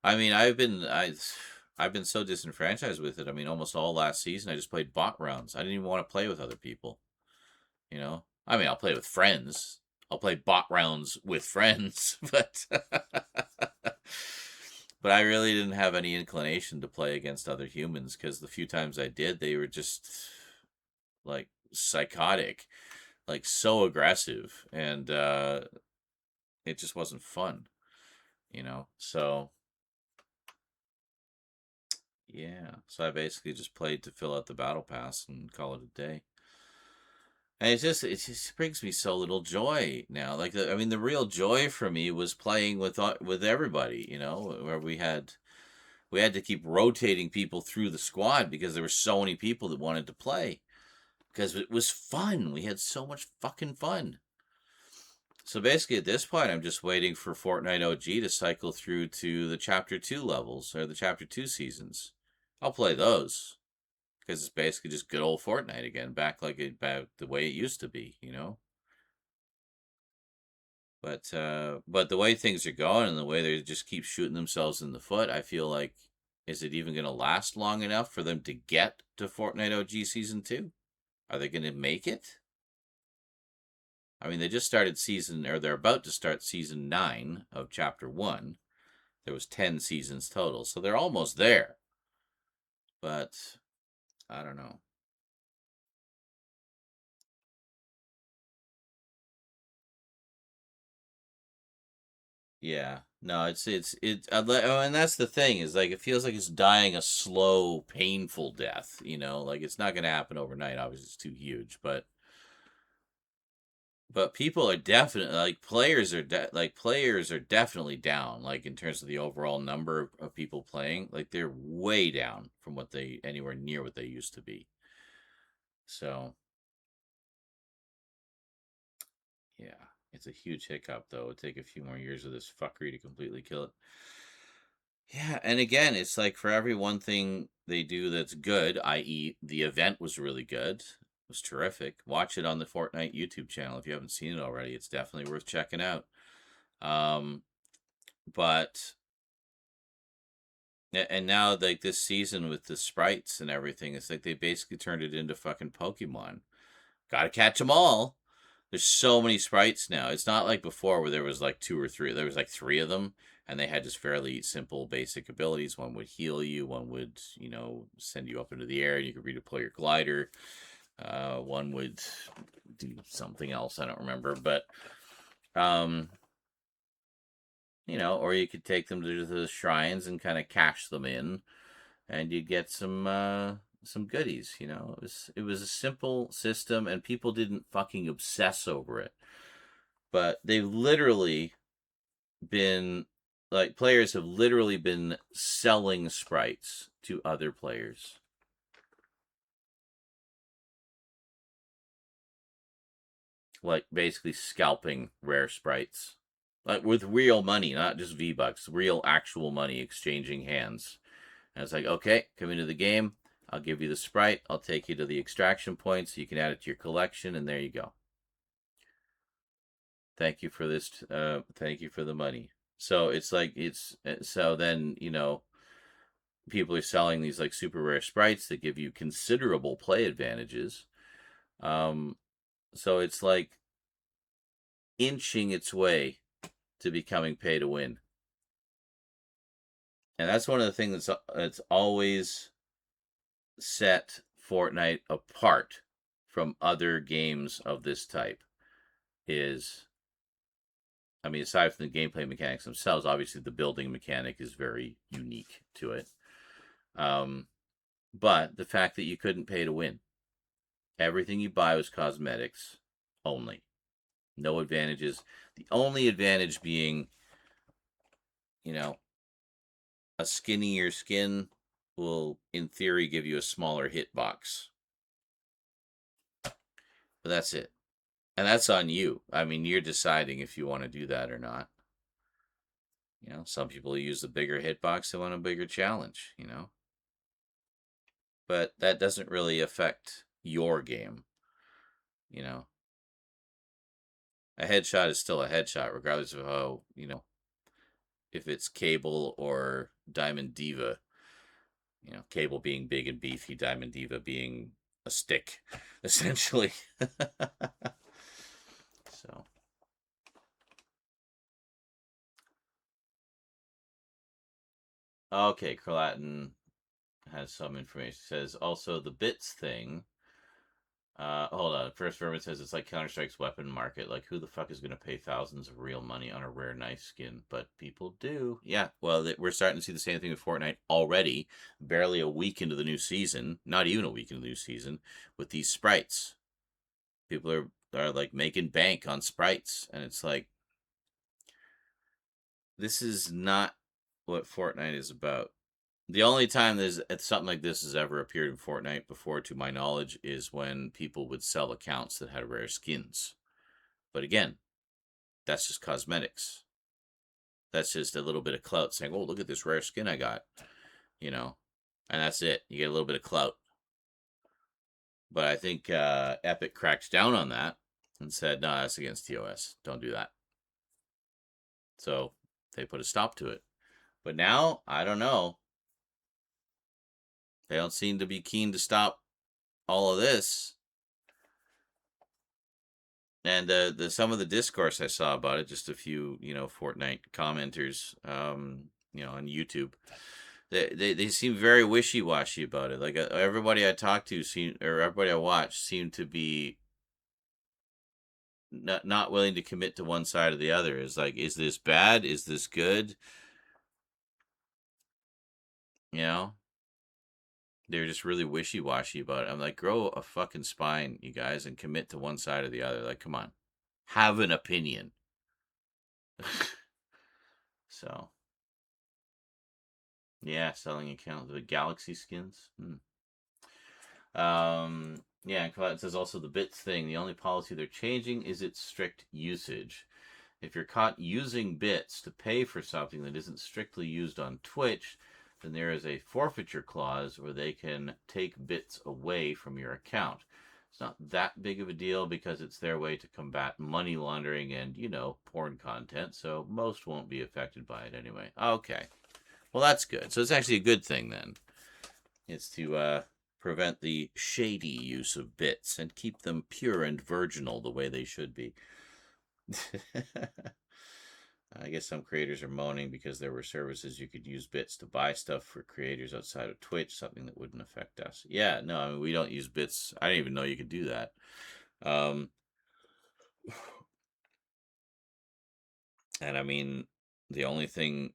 I mean, I've been so disenfranchised with it. I mean, almost all last season I just played bot rounds. I didn't even want to play with other people. You know? I mean, I'll play with friends. I'll play bot rounds with friends, but but I really didn't have any inclination to play against other humans because the few times I did, they were just like psychotic, like so aggressive, and it just wasn't fun, you know. So yeah, so I basically just played to fill out the battle pass and call it a day. And it just brings me so little joy now. Like I mean, the real joy for me was playing with everybody, you know, where we had to keep rotating people through the squad because there were so many people that wanted to play. Because it was fun. We had so much fucking fun. So basically at this point I'm just waiting for Fortnite OG to cycle through to the Chapter 2 levels, or the Chapter 2 seasons. I'll play those. Because it's basically just good old Fortnite again, back about the way it used to be, you know? But the way things are going and the way they just keep shooting themselves in the foot, I feel like, is it even going to last long enough for them to get to Fortnite OG Season 2? Are they going to make it? I mean, they just started they're about to start Season 9 of Chapter 1. There was 10 seasons total, so they're almost there. But, I don't know. Yeah, no, and that's the thing is like it feels like it's dying a slow, painful death. You know, like it's not going to happen overnight. Obviously, it's too huge, but people are definitely like players are definitely down. Like in terms of the overall number of people playing, like they're way down from anywhere near what they used to be. So yeah, it's a huge hiccup though. It'll take a few more years of this fuckery to completely kill it. Yeah, and again, it's like for every one thing they do that's good, i.e., the event was really good, it was terrific. Watch it on the Fortnite YouTube channel if you haven't seen it already. It's definitely worth checking out. But and now like this season with the sprites and everything, it's like they basically turned it into fucking Pokemon. Gotta catch them all. There's so many sprites now. It's not like before where there was like two or three. There was like three of them, and they had just fairly simple basic abilities. One would heal you. One would, you know, send you up into the air, and you could redeploy your glider. One would do something else. I don't remember, but you know, or you could take them to the shrines and kind of cash them in, and you get some goodies. You know, it was a simple system, and people didn't fucking obsess over it. But they've literally been like players have literally been selling sprites to other players. Like basically scalping rare sprites. Like with real money, not just V-Bucks, real actual money exchanging hands. And it's like, okay, come into the game. I'll give you the sprite. I'll take you to the extraction point so you can add it to your collection, and there you go. Thank you for this. Thank you for the money. So it's like so then, you know, people are selling these like super rare sprites that give you considerable play advantages. So it's like inching its way to becoming pay to win. And that's one of the things that's always set Fortnite apart from other games of this type is, I mean, aside from the gameplay mechanics themselves, obviously the building mechanic is very unique to it. But the fact that you couldn't pay to win. Everything you buy was cosmetics only. No advantages. The only advantage being, you know, a skinnier skin will, in theory, give you a smaller hitbox. But that's it. And that's on you. I mean, you're deciding if you want to do that or not. You know, some people use the bigger hitbox, they want a bigger challenge, you know. But that doesn't really affect your game. You know, a headshot is still a headshot, regardless of how, if it's Cable or Diamond Diva. Cable being big and beefy, Diamond Diva being a stick, essentially. So. Okay, Carlatin has some information. It says also the bits thing. Hold on. First Vermin says it's like Counter-Strike's weapon market. Like, who the fuck is going to pay thousands of real money on a rare knife skin? But people do. Yeah, well, we're starting to see the same thing with Fortnite already. Barely a week into the new season. Not even a week into the new season. With these sprites. People are like making bank on sprites. And it's like, this is not what Fortnite is about. The only time something like this has ever appeared in Fortnite before, to my knowledge, is when people would sell accounts that had rare skins. But again, that's just cosmetics. That's just a little bit of clout saying, oh, look at this rare skin I got. And that's it. You get a little bit of clout. But I think Epic cracked down on that and said, no, that's against TOS. Don't do that. So they put a stop to it. But now, I don't know. They don't seem to be keen to stop all of this. And some of the discourse I saw about it, just a few, Fortnite commenters, on YouTube, they seem very wishy-washy about it. Like everybody I talked to everybody I watched seemed to be not willing to commit to one side or the other. It's like, is this bad? Is this good? They're just really wishy-washy about it. I'm like, grow a fucking spine, you guys, and commit to one side or the other. Like, come on. Have an opinion. So. Yeah, selling accounts with Galaxy skins. Yeah, and Colette says also the bits thing. The only policy they're changing is its strict usage. If you're caught using bits to pay for something that isn't strictly used on Twitch, then there is a forfeiture clause where they can take bits away from your account. It's not that big of a deal because it's their way to combat money laundering and, porn content, so most won't be affected by it anyway. Okay. Well, that's good. So it's actually a good thing then. It's to prevent the shady use of bits and keep them pure and virginal the way they should be. I guess some creators are moaning because there were services you could use bits to buy stuff for creators outside of Twitch, something that wouldn't affect us. Yeah, no, I mean, we don't use bits. I didn't even know you could do that. And I mean, the only thing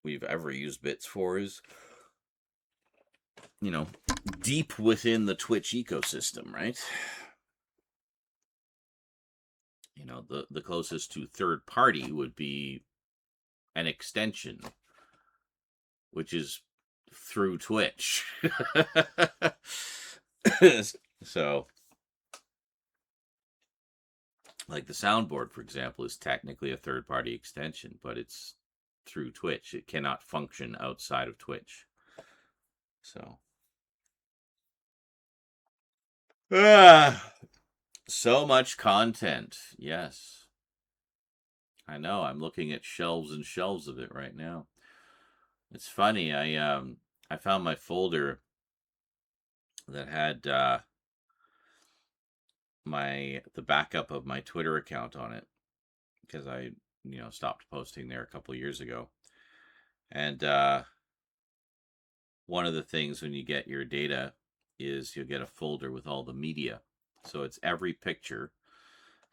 we've ever used bits for is, deep within the Twitch ecosystem, right? The closest to third party would be an extension, which is through Twitch. So, like the soundboard, for example, is technically a third party extension, but it's through Twitch. It cannot function outside of Twitch. So. So much content. Yes. I know. I'm looking at shelves and shelves of it right now. It's funny. I found my folder that had the backup of my Twitter account on it because I stopped posting there a couple years ago. And one of the things when you get your data is you'll get a folder with all the media. So it's every picture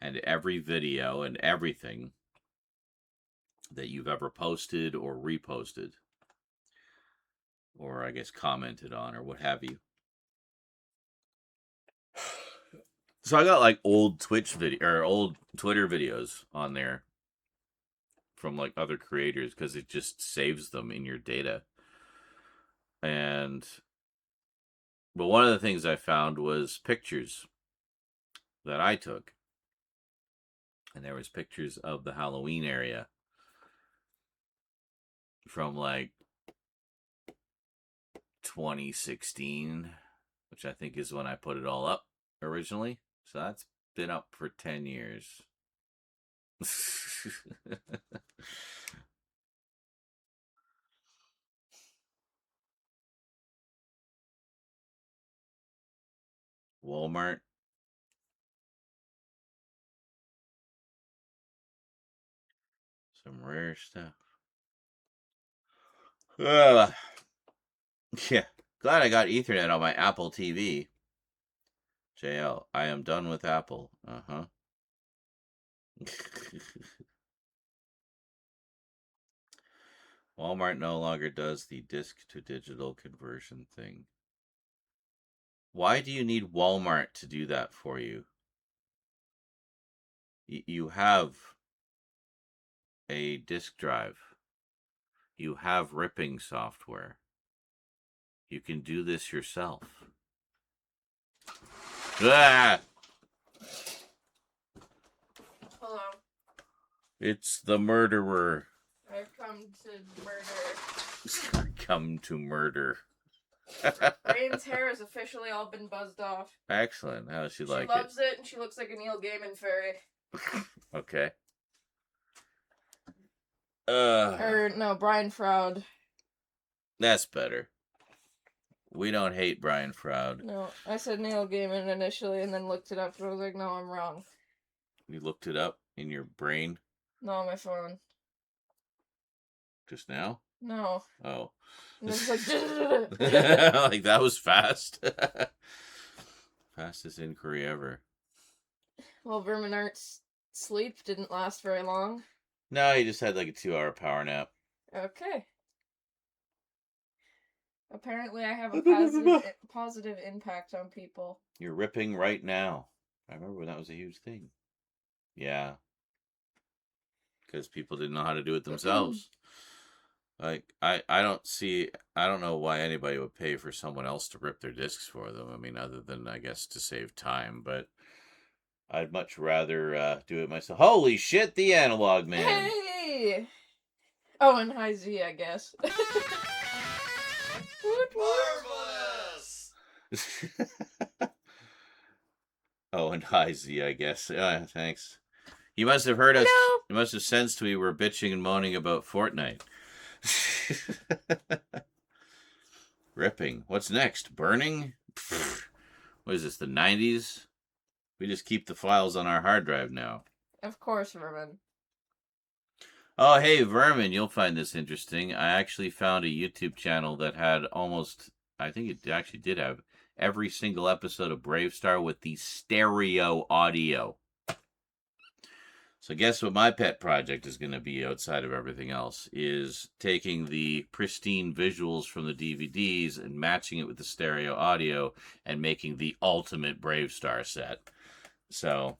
and every video and everything that you've ever posted or reposted, or I guess commented on, or what have you. So I got like old Twitch video or old Twitter videos on there from like other creators because it just saves them in your data. But one of the things I found was pictures that I took. And there was pictures of the Halloween area from like 2016 which I think is when I put it all up originally. So that's been up for 10 years. Walmart. Some rare stuff. Yeah. Glad I got Ethernet on my Apple TV. JL, I am done with Apple. Uh-huh. Walmart no longer does the disc to digital conversion thing. Why do you need Walmart to do that for you? You have a disk drive. You have ripping software. You can do this yourself. Ah! Hello. It's the murderer. I've come to murder. Come to murder. Rain's hair has officially all been buzzed off. Excellent. How does she like it? She loves it, and she looks like a Neil Gaiman fairy. Okay. Or, no, Brian Froud. That's better. We don't hate Brian Froud. No, I said Neil Gaiman initially, and then looked it up, and I was like, no, I'm wrong. You looked it up in your brain? No, on my phone. Just now? No. Oh. And it's like, like that was fast. Fastest inquiry ever. well, Vermin Art's sleep didn't last very long. No, he just had like a 2-hour power nap. Okay. Apparently I have a positive impact on people. You're ripping right now. I remember when that was a huge thing. Yeah. Because people didn't know how to do it themselves. Like, I don't know why anybody would pay for someone else to rip their discs for them. I mean, other than, I guess, to save time, but I'd much rather do it myself. Holy shit, the analog man. Hey! Oh, and hi Z, I guess. Marvelous! Oh, and hi Z, I guess. Thanks. You must have heard us. Hello. You must have sensed we were bitching and moaning about Fortnite. Ripping. What's next? Burning? Pfft. What is this, the 90s? We just keep the files on our hard drive now. Of course, Vermin. Oh, hey, Vermin, you'll find this interesting. I actually found a YouTube channel that had almost, I think it actually did have every single episode of Brave Star with the stereo audio. So guess what my pet project is going to be outside of everything else is taking the pristine visuals from the DVDs and matching it with the stereo audio and making the ultimate Brave Star set. So,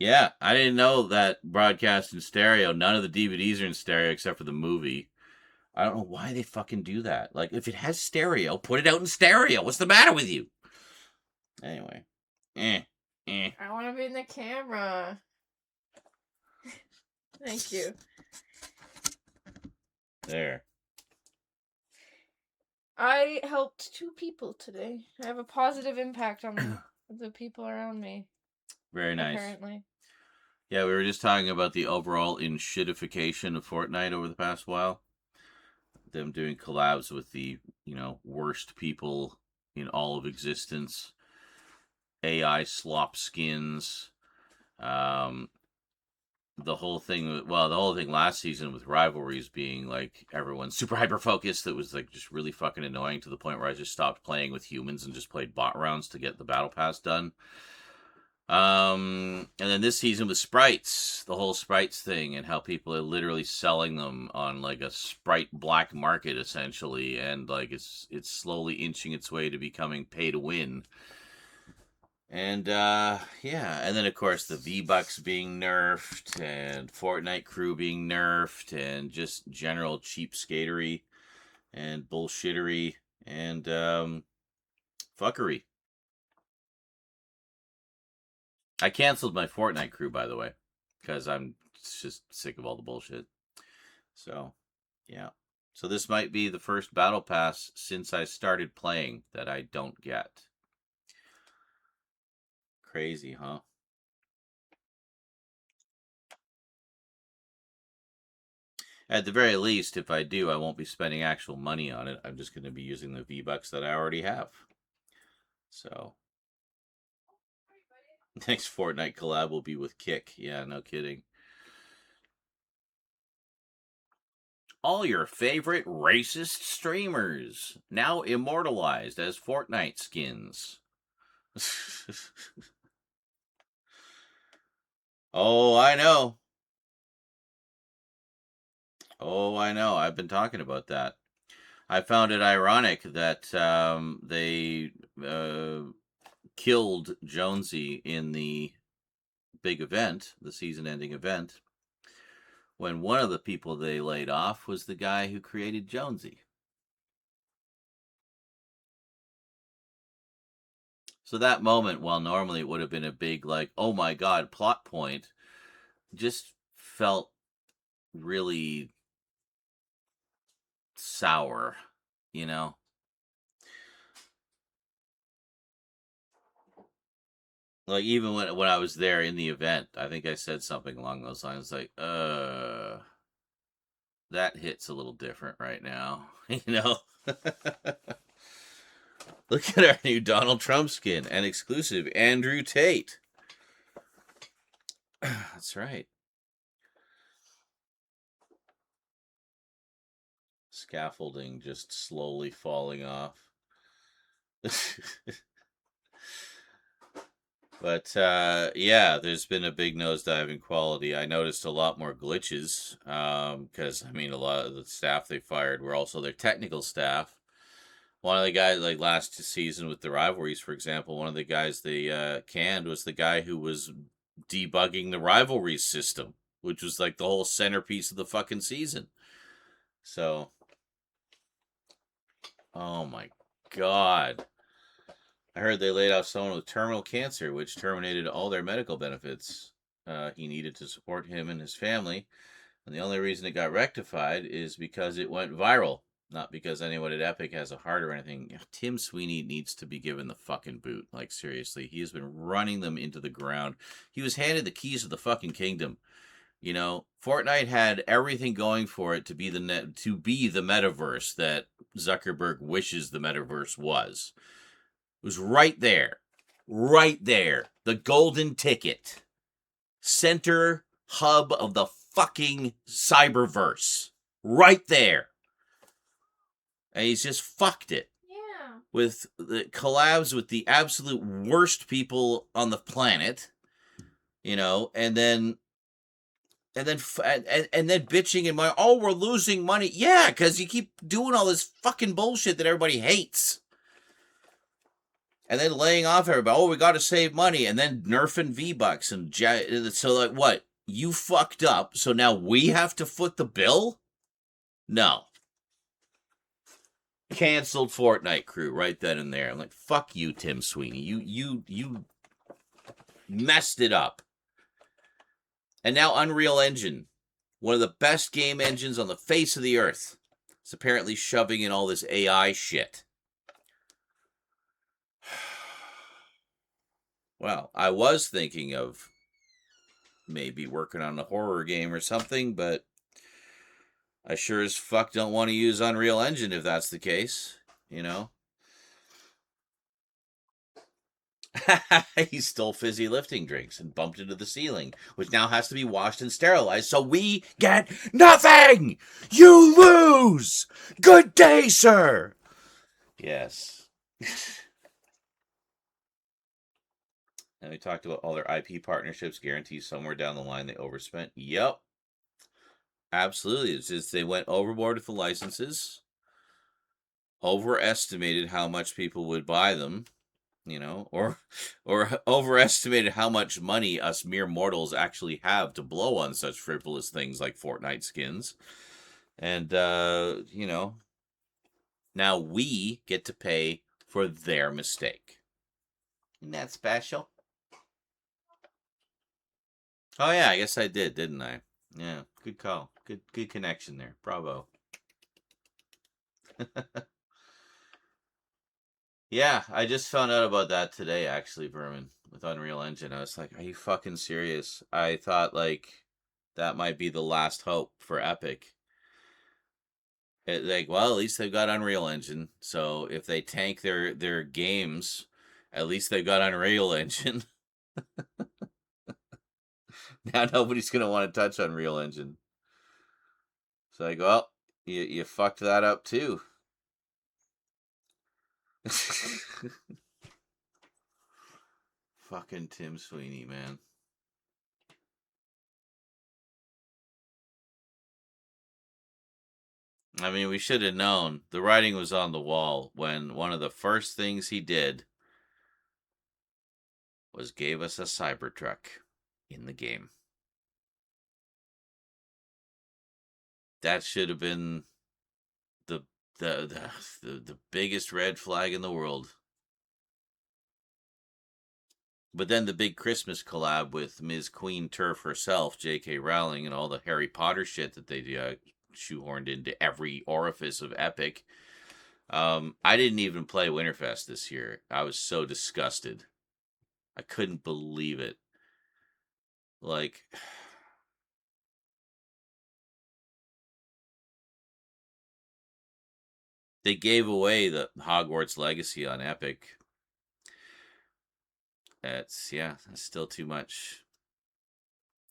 yeah, I didn't know that broadcast in stereo. None of the DVDs are in stereo except for the movie. I don't know why they fucking do that. Like, if it has stereo, put it out in stereo. What's the matter with you? Anyway. I want to be in the camera. Thank you. There. I helped 2 people today. I have a positive impact on the people around me. Very nice. Apparently. Yeah, we were just talking about the overall in-shitification of Fortnite over the past while. Them doing collabs with the, worst people in all of existence. AI slop skins. The whole thing last season with rivalries being like everyone's super hyper focused. That was like just really fucking annoying to the point where I just stopped playing with humans and just played bot rounds to get the battle pass done. And then this season with sprites, the whole sprites thing and how people are literally selling them on like a sprite black market essentially. And like it's slowly inching its way to becoming pay to win. And, and then, of course, the V-Bucks being nerfed, and Fortnite crew being nerfed, and just general cheapskatery, and bullshittery, and, fuckery. I canceled my Fortnite crew, by the way, because I'm just sick of all the bullshit. So, yeah. So this might be the first battle pass since I started playing that I don't get. Crazy, huh? At the very least, if I do, I won't be spending actual money on it. I'm just going to be using the V-Bucks that I already have. So, next Fortnite collab will be with Kick. Yeah, no kidding. All your favorite racist streamers, now immortalized as Fortnite skins. Oh, I know. Oh, I know. I've been talking about that. I found it ironic that they killed Jonesy in the big event, the season-ending event, when one of the people they laid off was the guy who created Jonesy. So that moment, while normally it would have been a big, like, oh my god, plot point, just felt really sour, you know? Like, even when I was there in the event, I think I said something along those lines, like, that hits a little different right now, you know? Look at our new Donald Trump skin and exclusive Andrew Tate. That's right. Scaffolding just slowly falling off. But yeah, there's been a big nosedive in quality. I noticed a lot more glitches because I mean, a lot of the staff they fired were also their technical staff. One of the guys, like last season with the rivalries, for example, one of the guys they canned was the guy who was debugging the rivalries system, which was like the whole centerpiece of the fucking season. So, oh my god. I heard they laid off someone with terminal cancer, which terminated all their medical benefits he needed to support him and his family. And the only reason it got rectified is because it went viral, not because anyone at Epic has a heart or anything. Tim Sweeney needs to be given the fucking boot. Like, seriously, he has been running them into the ground. He was handed the keys of the fucking kingdom. You know, Fortnite had everything going for it to be the metaverse that Zuckerberg wishes the metaverse was. It was right there. Right there. The golden ticket. Center hub of the fucking cyberverse. Right there. And he's just fucked it. Yeah. With the collabs with the absolute worst people on the planet. You know, and then bitching and my, oh, we're losing money. Yeah, because you keep doing all this fucking bullshit that everybody hates. And then laying off everybody. Oh, we got to save money. And then nerfing V-Bucks. And so, like, what? You fucked up, so now we have to foot the bill? No. Canceled Fortnite crew right then and there. I'm like, fuck you, Tim Sweeney. You messed it up. And now Unreal Engine, one of the best game engines on the face of the earth, is apparently shoving in all this AI shit. Well, I was thinking of maybe working on a horror game or something, but I sure as fuck don't want to use Unreal Engine if that's the case, you know? He stole fizzy lifting drinks and bumped into the ceiling, which now has to be washed and sterilized, so we get nothing! You lose! Good day, sir! Yes. And we talked about all their IP partnerships, guarantees somewhere down the line they overspent. Yep. Absolutely. It's just they went overboard with the licenses, overestimated how much people would buy them, you know, or overestimated how much money us mere mortals actually have to blow on such frivolous things like Fortnite skins. And, you know, now we get to pay for their mistake. Isn't that special? Oh, yeah, I guess I did, didn't I? Yeah, good call. Good connection there. Bravo. Yeah, I just found out about that today, actually, Vermin, with Unreal Engine. I was like, are you fucking serious? I thought, like, that might be the last hope for Epic. Like, well, at least they've got Unreal Engine. So if they tank their games, at least they've got Unreal Engine. Now nobody's gonna want to touch Unreal Engine. It's like, well, you fucked that up too. Fucking Tim Sweeney, man. I mean, we should have known. The writing was on the wall when one of the first things he did was gave us a Cybertruck in the game. That should have been the the biggest red flag in the world. But then the big Christmas collab with Ms. Queen Turf herself, J.K. Rowling, and all the Harry Potter shit that they shoehorned into every orifice of Epic. I didn't even play Winterfest this year. I was so disgusted. I couldn't believe it. Like, they gave away the Hogwarts Legacy on Epic. That's still too much.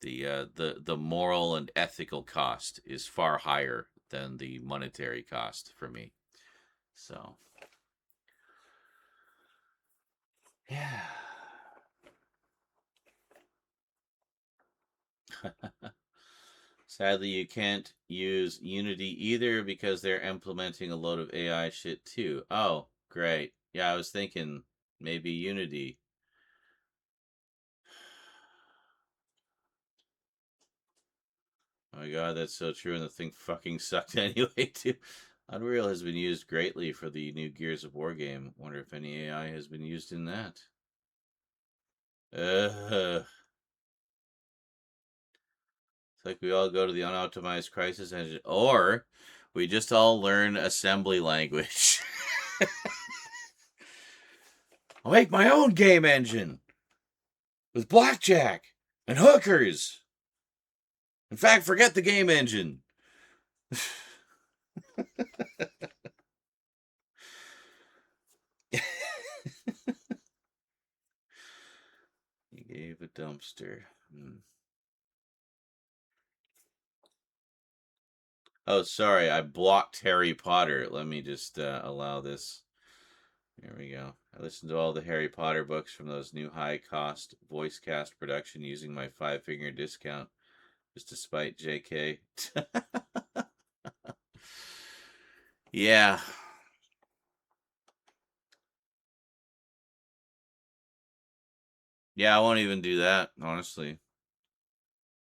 The moral and ethical cost is far higher than the monetary cost for me. So, yeah. Sadly, you can't use Unity either because they're implementing a load of AI shit too. Oh, great. Yeah, I was thinking maybe Unity. Oh my god, that's so true, and the thing fucking sucked anyway, too. Unreal has been used greatly for the new Gears of War game. Wonder if any AI has been used in that. It's like we all go to the unoptimized Crisis Engine, or we just all learn assembly language. I'll make my own game engine with blackjack and hookers. In fact, forget the game engine. He gave a dumpster. Oh, sorry, I blocked Harry Potter. Let me just allow this. There we go. I listened to all the Harry Potter books from those new high-cost voice cast production using my 5-finger discount, just to spite JK. Yeah. Yeah, I won't even do that, honestly.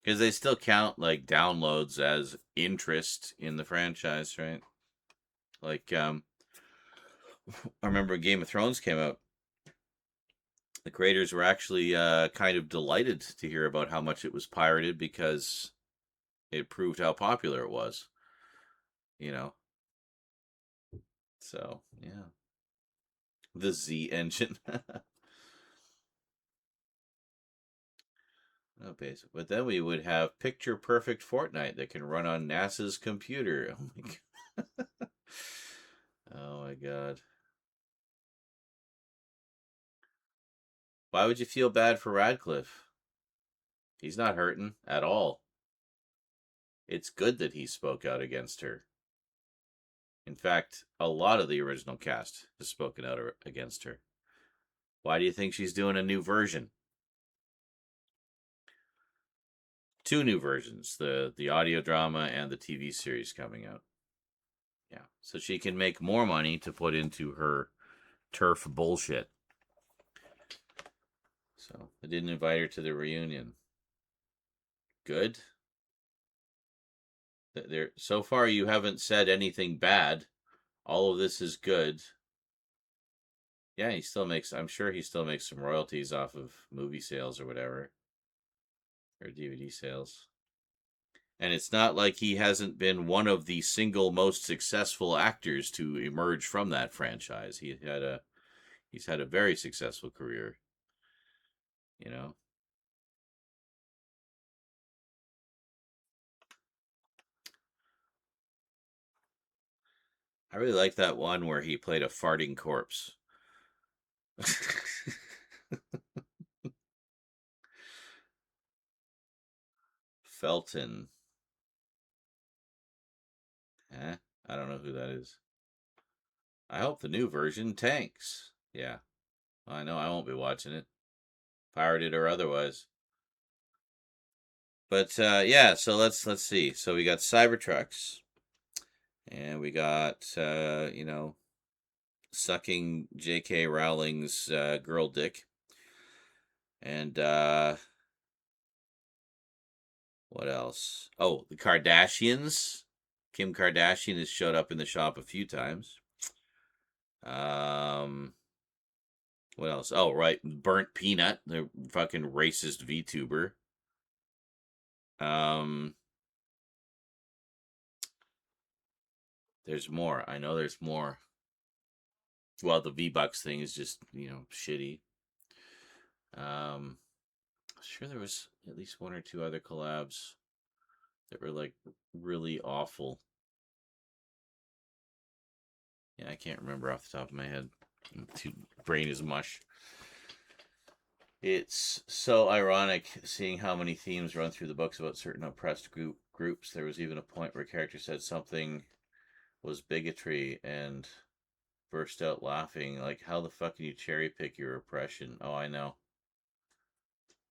Because they still count, like, downloads as interest in the franchise, right? Like, I remember Game of Thrones came out. The creators were actually kind of delighted to hear about how much it was pirated because it proved how popular it was. You know? So, yeah. The Z engine. Oh, basic. But then we would have picture perfect Fortnite that can run on NASA's computer. Oh my god. Oh my god. Why would you feel bad for Radcliffe? He's not hurting at all. It's good that he spoke out against her. In fact, a lot of the original cast has spoken out against her. Why do you think she's doing a new version? 2 new versions, the audio drama and the TV series coming out. Yeah, so she can make more money to put into her turf bullshit. So they didn't invite her to the reunion. Good. So far you haven't said anything bad. All of this is good. Yeah, I'm sure he still makes some royalties off of movie sales or whatever. Or DVD sales. And it's not like he hasn't been one of the single most successful actors to emerge from that franchise. He's had a very successful career, you know. I really like that one where he played a farting corpse. Felton. Eh? I don't know who that is. I hope the new version tanks. Yeah. I know I won't be watching it. Pirated or otherwise. But yeah, so let's see. So we got Cybertrucks. And we got sucking J.K. Rowling's girl dick. And what else? Oh, the Kardashians. Kim Kardashian has showed up in the shop a few times. What else? Oh, right. Burnt Peanut, the fucking racist VTuber. There's more. I know there's more. Well, the V-Bucks thing is just, shitty. Sure there was at least one or two other collabs that were, like, really awful. Yeah, I can't remember off the top of my head. Brain is mush. It's so ironic seeing how many themes run through the books about certain oppressed groups. There was even a point where a character said something was bigotry and burst out laughing. Like, how the fuck can you cherry pick your oppression? Oh, I know.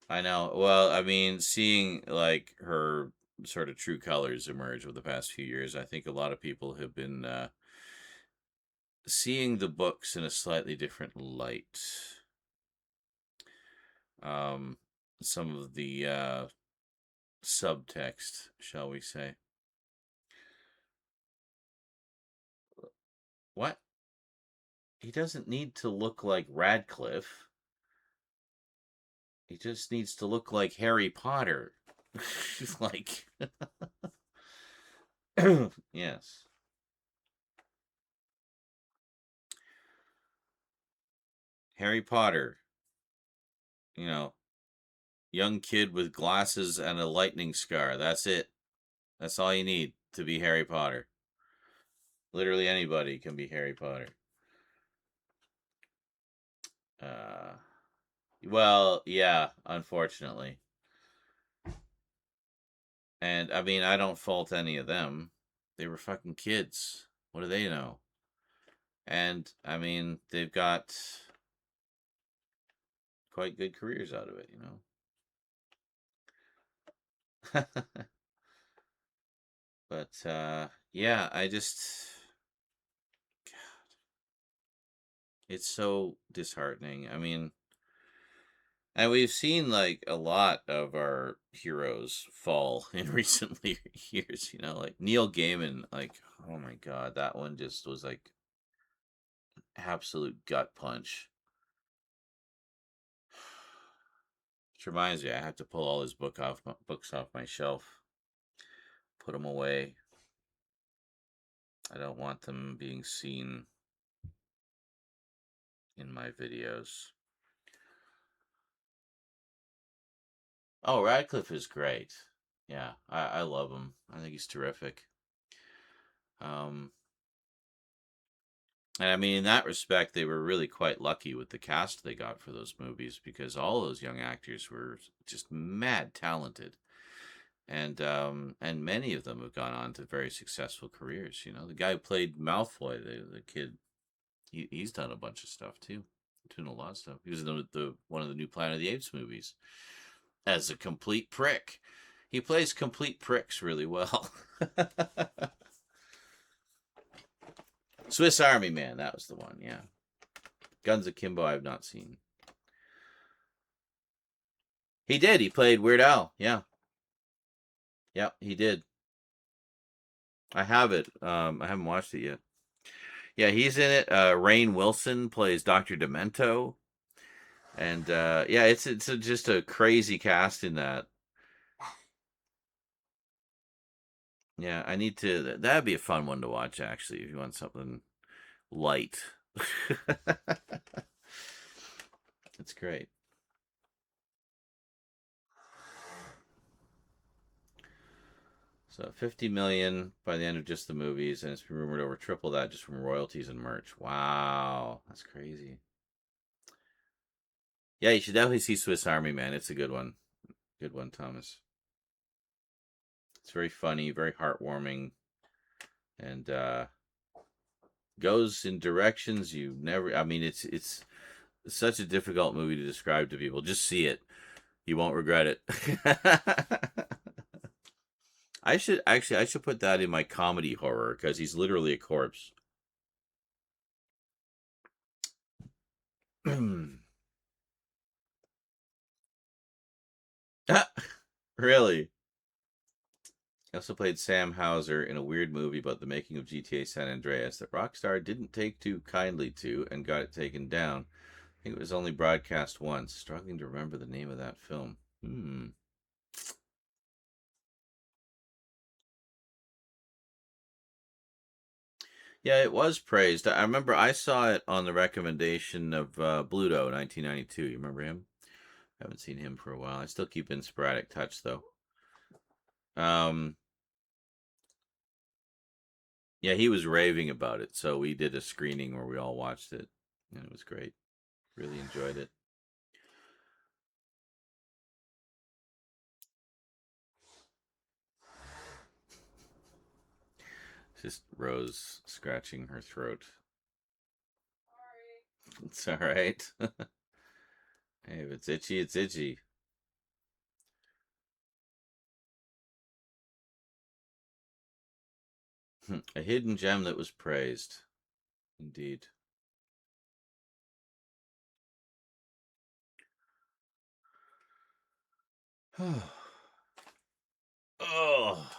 Well, I mean, seeing, like, her sort of true colors emerge over the past few years, I think a lot of people have been seeing the books in a slightly different light. Some of the subtext, shall we say. What? He doesn't need to look like Radcliffe. He just needs to look like Harry Potter. Like, yes. Harry Potter. Young kid with glasses and a lightning scar. That's it. That's all you need to be Harry Potter. Literally anybody can be Harry Potter. Well, yeah, unfortunately. And, I mean, I don't fault any of them. They were fucking kids. What do they know? And, I mean, they've got quite good careers out of it, But, yeah, I just... God. It's so disheartening. I mean... And we've seen, like, a lot of our heroes fall in recent years, like Neil Gaiman, like, oh my God, that one just was like absolute gut punch. Which reminds me, I have to pull all his books off my shelf, put them away. I don't want them being seen in my videos. Oh, Radcliffe is great. Yeah, I love him. I think he's terrific. And I mean, in that respect, they were really quite lucky with the cast they got for those movies, because all those young actors were just mad talented. And many of them have gone on to very successful careers. The guy who played Malfoy, the kid, he's done a bunch of stuff too. Doing a lot of stuff. He was in the one of the new Planet of the Apes movies as a complete prick. He plays complete pricks really well. Swiss Army Man, that was the one, yeah. Guns Akimbo, I have not seen. He did. He played Weird Al, yeah. Yep, he did. I have it. I haven't watched it yet. Yeah, he's in it. Rainn Wilson plays Dr. Demento. And, yeah, it's just a crazy cast in that. Yeah, I need to. That'd be a fun one to watch, actually, if you want something light. It's great. So 50 million by the end of just the movies, and it's been rumored over triple that just from royalties and merch. Wow, that's crazy. Yeah, you should definitely see Swiss Army Man. It's a good one. Good one, Thomas. It's very funny, very heartwarming, and goes in directions you never. I mean, it's such a difficult movie to describe to people. Just see it. You won't regret it. I should put that in my comedy horror because he's literally a corpse. Really? I also played Sam Hauser in a weird movie about the making of GTA San Andreas that Rockstar didn't take too kindly to and got it taken down. I think it was only broadcast once. Struggling to remember the name of that film. Yeah, it was praised. I remember I saw it on the recommendation of Bluto, 1992. You remember him? I haven't seen him for a while. I still keep in sporadic touch, though. Yeah, he was raving about it, so we did a screening where we all watched it, and it was great. Really enjoyed it. Just Rose scratching her throat. Sorry. It's all right. Hey, if it's itchy, it's itchy. A hidden gem that was praised. Indeed. Oh.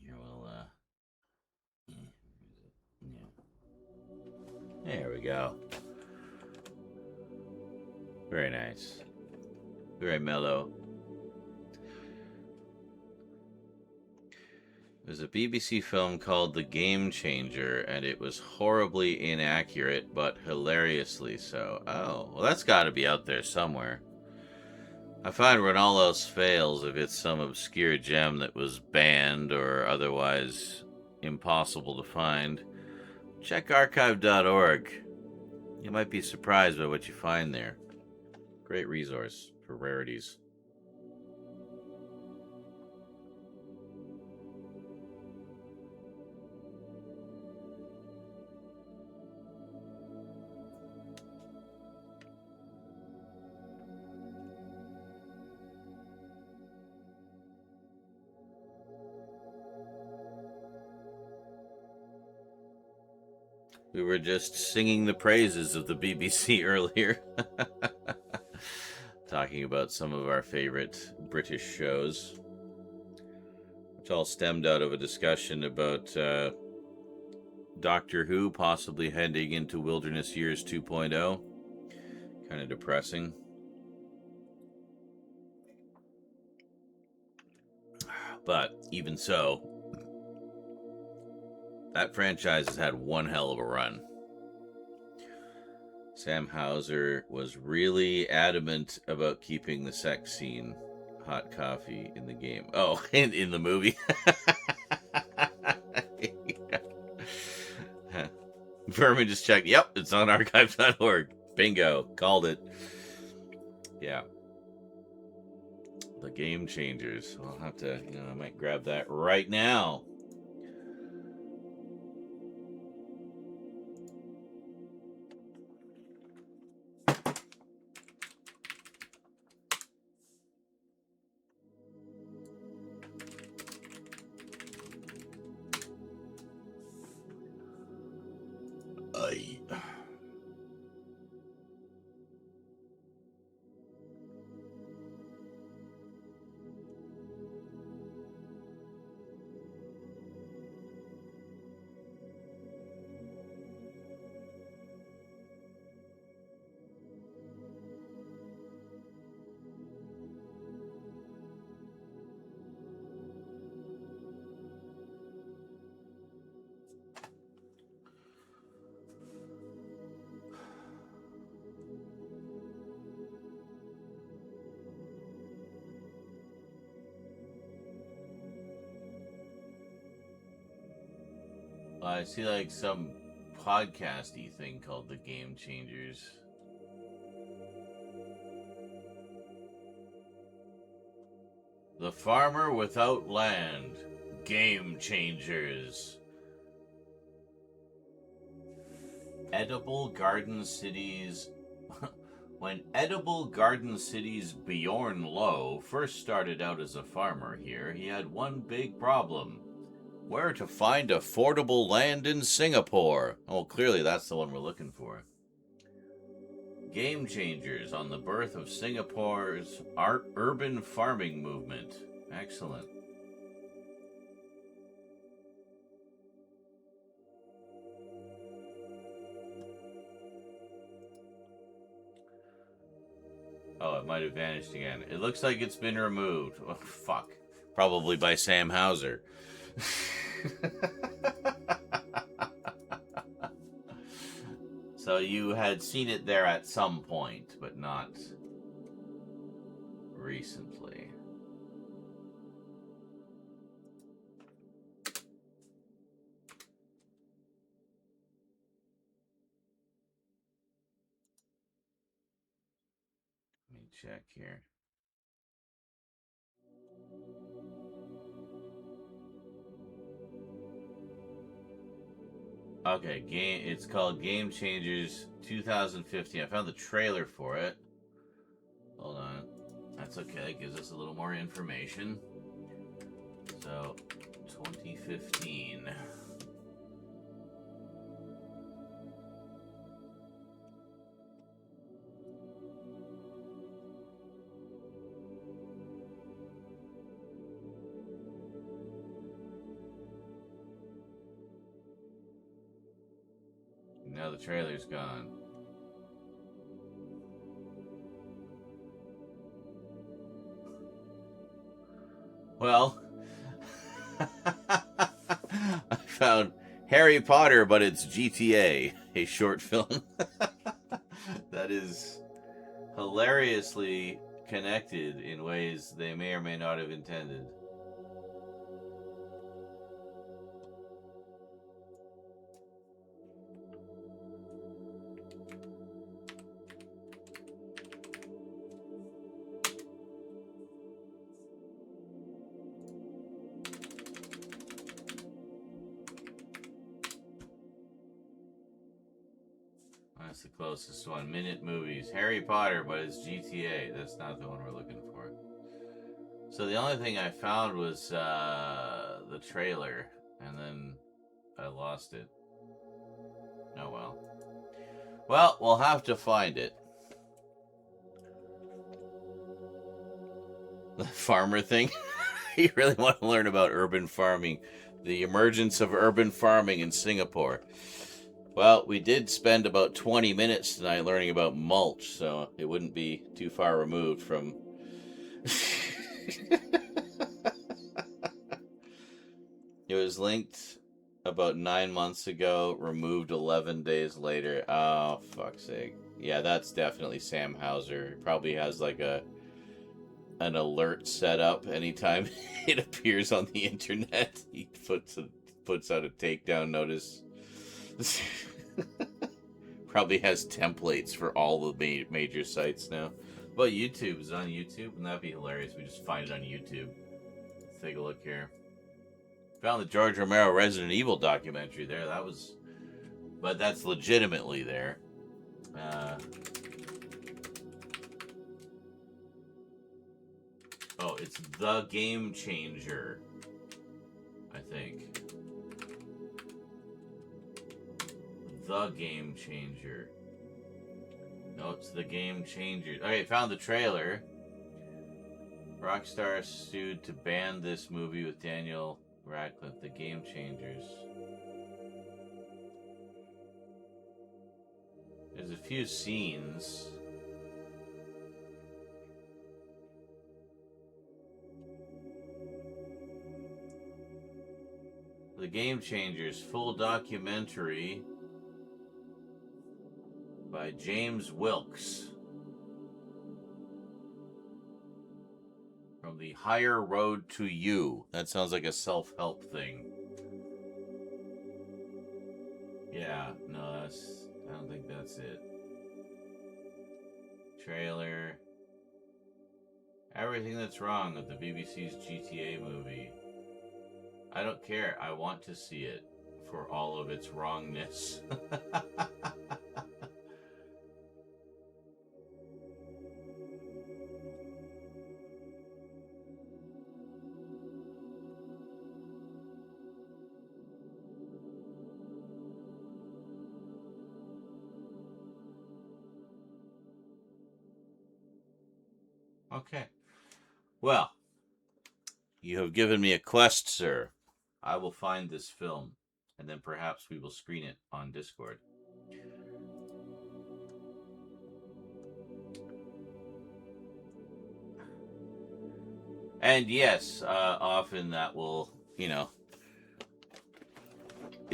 Here we'll yeah. There we go. Very nice. Very mellow. There's a BBC film called The Game Changer, and it was horribly inaccurate, but hilariously so. Oh, well, that's got to be out there somewhere. I find when all else fails, if it's some obscure gem that was banned or otherwise impossible to find, check archive.org. You might be surprised by what you find there. Great resource for rarities. We were just singing the praises of the BBC earlier. Talking about some of our favorite British shows. Which all stemmed out of a discussion about Doctor Who possibly heading into Wilderness Years 2.0. Kind of depressing. But even so, that franchise has had one hell of a run. Sam Hauser was really adamant about keeping the sex scene, hot coffee, in the game. Oh, in the movie. Vermin just checked. Yep, it's on archive.org. Bingo. Called it. Yeah. The Game Changers. I'll have to, I might grab that right now. I see like some podcasty thing called the Game Changers. The Farmer Without Land. Game Changers. Edible Garden Cities. When Edible Garden City's Bjorn Lowe first started out as a farmer here, he had one big problem. Where to find affordable land in Singapore? Oh, clearly that's the one we're looking for. Game Changers on the birth of Singapore's urban farming movement. Excellent. Oh, it might have vanished again. It looks like it's been removed. Oh, fuck. Probably by Sam Hauser. So you had seen it there at some point, but not recently. Let me check here. Okay, it's called Game Changers 2015. I found the trailer for it. Hold on. That's okay. It gives us a little more information. So, 2015. Now the trailer's gone. Well, I found Harry Potter, but it's GTA, a short film that is hilariously connected in ways they may or may not have intended. That's the closest one. Minute Movies. Harry Potter, but it's GTA. That's not the one we're looking for. So the only thing I found was the trailer, and then I lost it. Oh well. Well, we'll have to find it. The farmer thing? You really want to learn about urban farming. The emergence of urban farming in Singapore. Well, we did spend about 20 minutes tonight learning about mulch, so it wouldn't be too far removed from... It was linked about 9 months ago, removed 11 days later. Oh, fuck's sake. Yeah, that's definitely Sam Hauser. He probably has like an alert set up anytime it appears on the internet. He puts out a takedown notice. Probably has templates for all the major sites now. But YouTube is on YouTube, and that'd be hilarious. We just find it on YouTube. Let's take a look here. Found the George Romero Resident Evil documentary there. That was, but that's legitimately there. Oh, it's The Game Changer, I think. The Game Changer. No, it's The Game Changer. Okay, found the trailer. Rockstar sued to ban this movie with Daniel Radcliffe. The Game Changers. There's a few scenes. The Game Changers, full documentary by James Wilkes. From the Higher Road to You. That sounds like a self-help thing. Yeah, no, I don't think that's it. Trailer. Everything that's wrong with the BBC's GTA movie. I don't care. I want to see it for all of its wrongness. Okay. Well, you have given me a quest, sir. I will find this film, and then perhaps we will screen it on Discord. And yes, often that will, you'll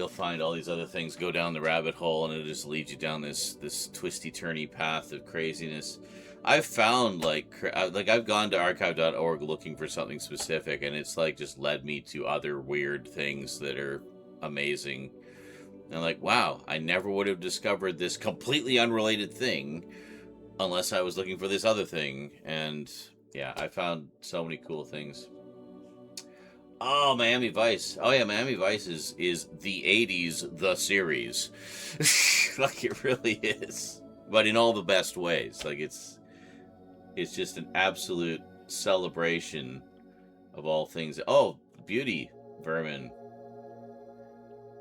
find all these other things go down the rabbit hole, and it just leads you down this twisty turny path of craziness. I've found like I've gone to archive.org looking for something specific, and it's like just led me to other weird things that are amazing. And like, wow, I never would have discovered this completely unrelated thing unless I was looking for this other thing. And yeah, I found so many cool things. Oh, Miami Vice. Oh yeah, Miami Vice is the 80s, the series. Like it really is. But in all the best ways. Like it's just an absolute celebration of all things. Oh, Beauty Vermin.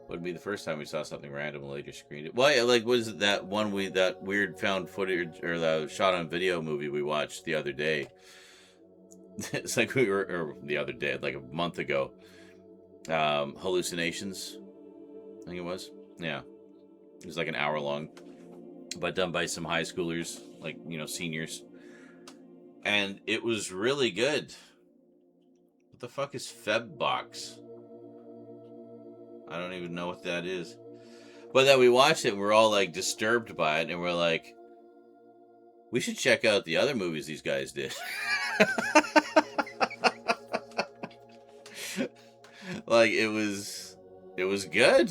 Wouldn't be the first time we saw something random and later screened it. Well, yeah, like, was it that that weird found footage or the shot on video movie we watched the other day? It's like the other day, like a month ago. Hallucinations, I think it was. Yeah. It was like an hour long, but done by some high schoolers, like, seniors. And it was really good. What the fuck is Febbox? I don't even know what that is. But then we watched it and we're all like disturbed by it, and we're like, we should check out the other movies these guys did. Like it was good.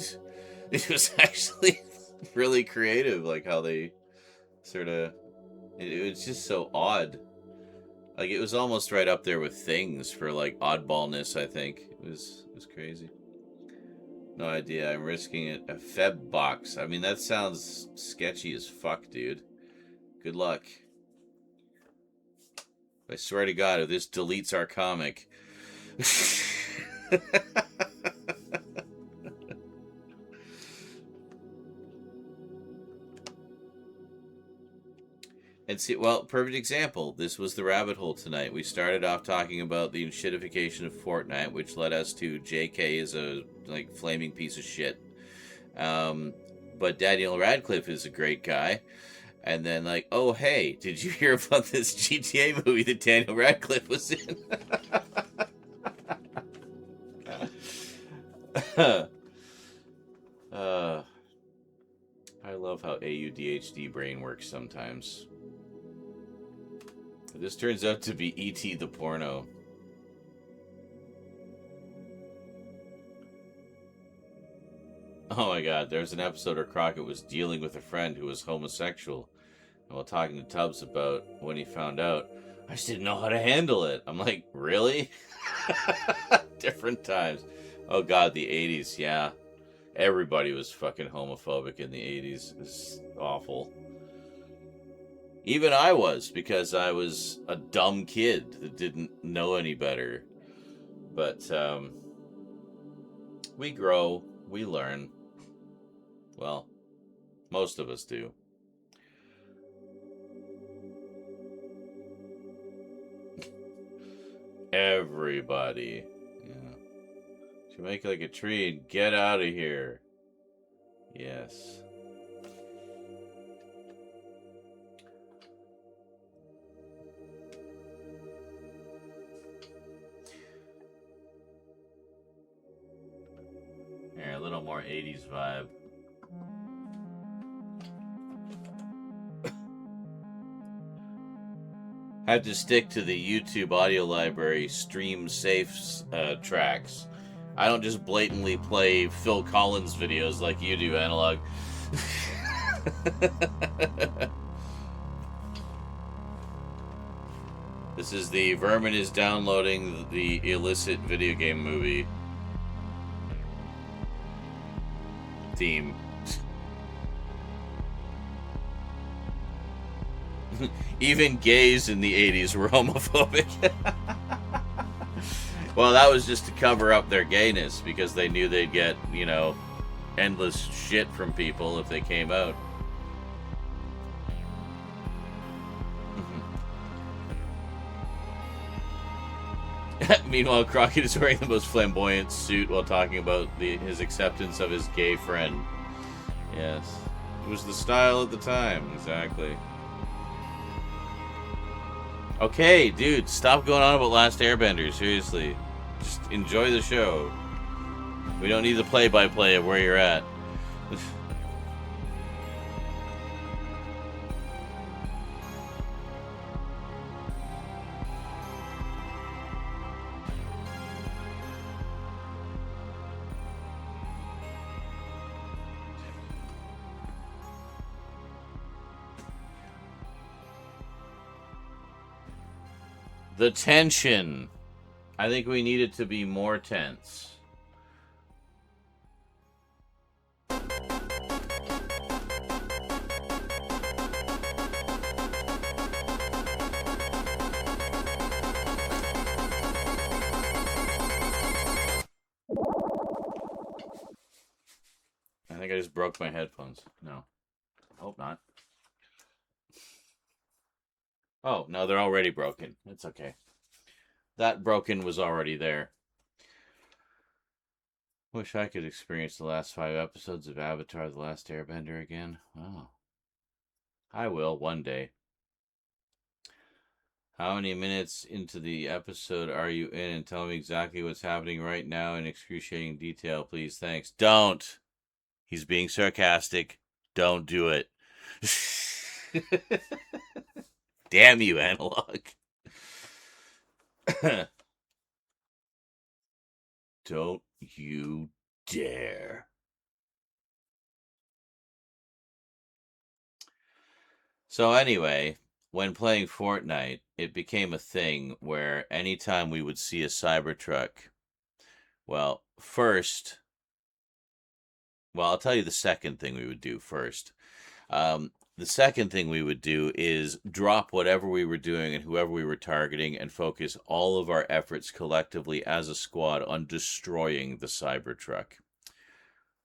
It was actually really creative, like how they sort of, it was just so odd. Like it was almost right up there with Things for like oddballness, I think. It was crazy. No idea. I'm risking it. A Febbox. I mean, that sounds sketchy as fuck, dude. Good luck. I swear to God, if this deletes our comic. And see, well, perfect example. This was the rabbit hole tonight. We started off talking about the shitification of Fortnite, which led us to JK is a flaming piece of shit. But Daniel Radcliffe is a great guy. And then oh, hey, did you hear about this GTA movie that Daniel Radcliffe was in? I love how AUDHD brain works sometimes. This turns out to be E.T. the porno. Oh my god, there's an episode where Crockett was dealing with a friend who was homosexual. And while talking to Tubbs about when he found out, I just didn't know how to handle it. I'm like, really? Different times. Oh god, the 80s, yeah. Everybody was fucking homophobic in the 80s. It was awful. Even I was, because I was a dumb kid that didn't know any better. But, we grow, we learn. Well, most of us do. Everybody. Yeah. Should make like a tree and get out of here. Yes. Yeah, a little more 80s vibe. Had to stick to the YouTube audio library stream safe tracks. I don't just blatantly play Phil Collins videos like you do, Analog. This is the Vermin is downloading the illicit video game movie theme. Even gays in the 80s were homophobic. Well, that was just to cover up their gayness, because they knew they'd get, you know, endless shit from people if they came out. Meanwhile, Crockett is wearing the most flamboyant suit while talking about his acceptance of his gay friend. Yes. It was the style at the time, exactly. Okay, dude, stop going on about Last Airbender, seriously. Just enjoy the show. We don't need the play-by-play of where you're at. The tension. I think we need it to be more tense. I think I just broke my headphones. No. I hope not. Oh, no, they're already broken. It's okay. That broken was already there. Wish I could experience the last 5 episodes of Avatar: The Last Airbender again. Oh. I will, one day. How many minutes into the episode are you in? And tell me exactly what's happening right now in excruciating detail, please. Thanks. Don't! He's being sarcastic. Don't do it. Damn you, Analog. Don't you dare. So anyway, when playing Fortnite, it became a thing where anytime we would see a Cybertruck, well, I'll tell you the second thing we would do first. The second thing we would do is drop whatever we were doing and whoever we were targeting and focus all of our efforts collectively as a squad on destroying the Cybertruck.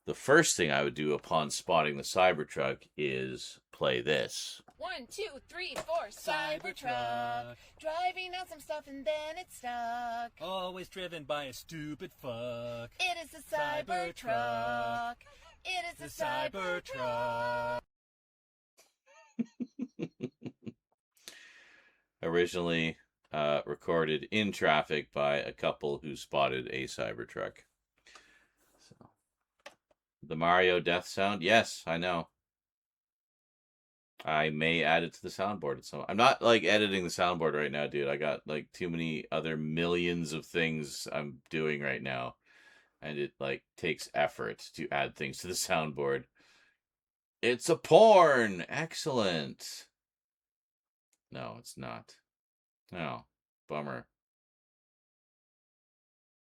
The first thing I would do upon spotting the Cybertruck is play this. 1, 2, 3, 4, Cybertruck. Driving out some stuff and then it's stuck. Always driven by a stupid fuck. It is the Cybertruck. It is the Cybertruck. Originally recorded in traffic by a couple who spotted a Cybertruck. So, the Mario death sound? Yes, I know. I may add it to the soundboard. So I'm not like editing the soundboard right now, dude. I got like too many other millions of things I'm doing right now. And it like takes effort to add things to the soundboard. It's a porn! Excellent. No, it's not. No. Bummer.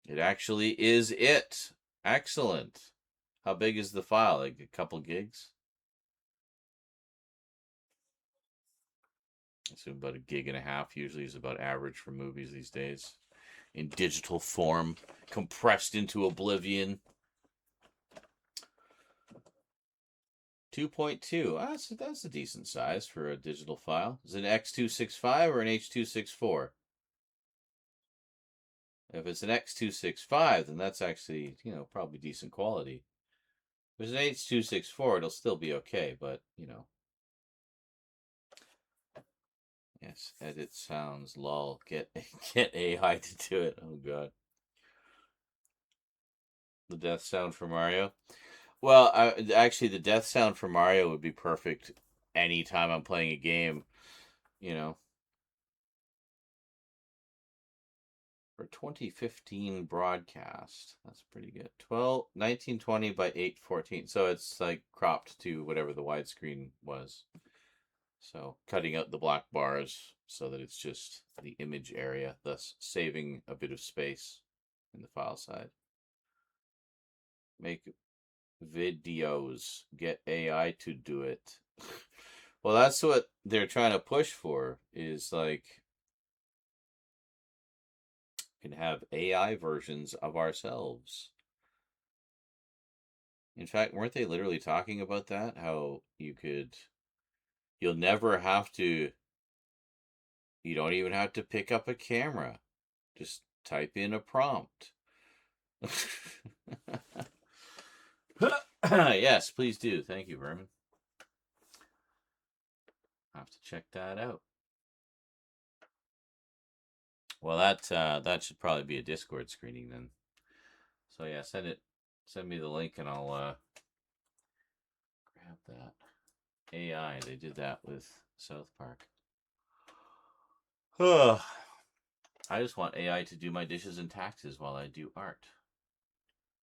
It actually is it. Excellent. How big is the file? Like a couple gigs? I assume about 1.5 gigs usually is about average for movies these days. In digital form, compressed into oblivion. 2.2. That's a decent size for a digital file. Is it an X265 or an H264? If it's an X265, then that's actually, probably decent quality. If it's an H264, it'll still be okay, but, Yes, edit sounds, lol. Get AI to do it. Oh, God. The death sound for Mario. Well, actually, the death sound for Mario would be perfect anytime I'm playing a game, for 2015 broadcast. That's pretty good. 1920 by 814. So it's like cropped to whatever the widescreen was. So cutting out the black bars so that it's just the image area, thus saving a bit of space in the file side. Make videos. Get AI to do it. Well, that's what they're trying to push for, is like can have AI versions of ourselves. In fact, weren't they literally talking about that? How you'll never have to, you don't even have to pick up a camera. Just type in a prompt. Yes, please do. Thank you, Vermin. I'll have to check that out. Well, that should probably be a Discord screening then. So yeah, send me the link and I'll grab that. AI, they did that with South Park. I just want AI to do my dishes and taxes while I do art.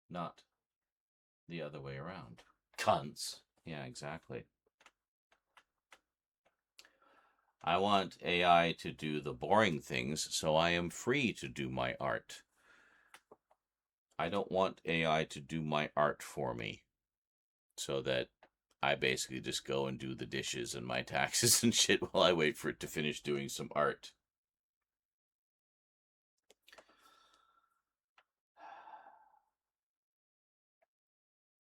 Not the other way around. Cunts. Yeah, exactly. I want AI to do the boring things so I am free to do my art. I don't want AI to do my art for me so that I basically just go and do the dishes and my taxes and shit while I wait for it to finish doing some art.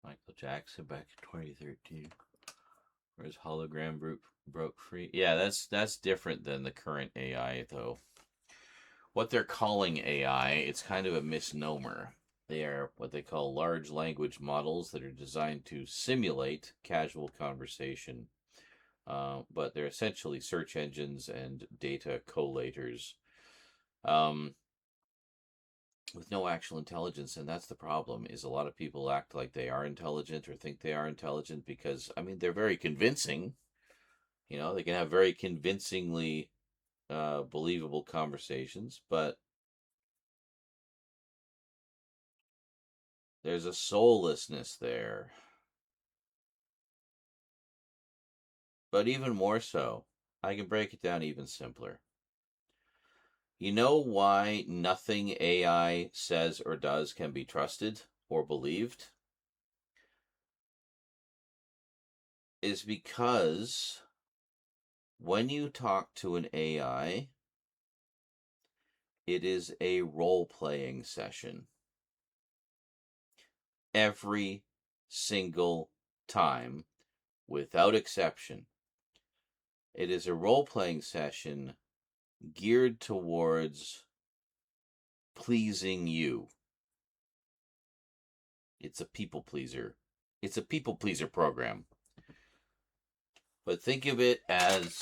Michael Jackson back in 2013. Where's hologram broke free? Yeah, that's different than the current AI, though. What they're calling AI, it's kind of a misnomer. They are what they call large language models that are designed to simulate casual conversation. But they're essentially search engines and data collators with no actual intelligence. And that's the problem, is a lot of people act like they are intelligent or think they are intelligent because, I mean, they're very convincing. You know, they can have very convincingly believable conversations, but there's a soullessness there. But even more so, I can break it down even simpler. You know why nothing AI says or does can be trusted or believed? Is because when you talk to an AI, it is a role-playing session. Every single time, without exception. It is a role-playing session geared towards pleasing you. It's a people pleaser. It's a people pleaser program. But think of it as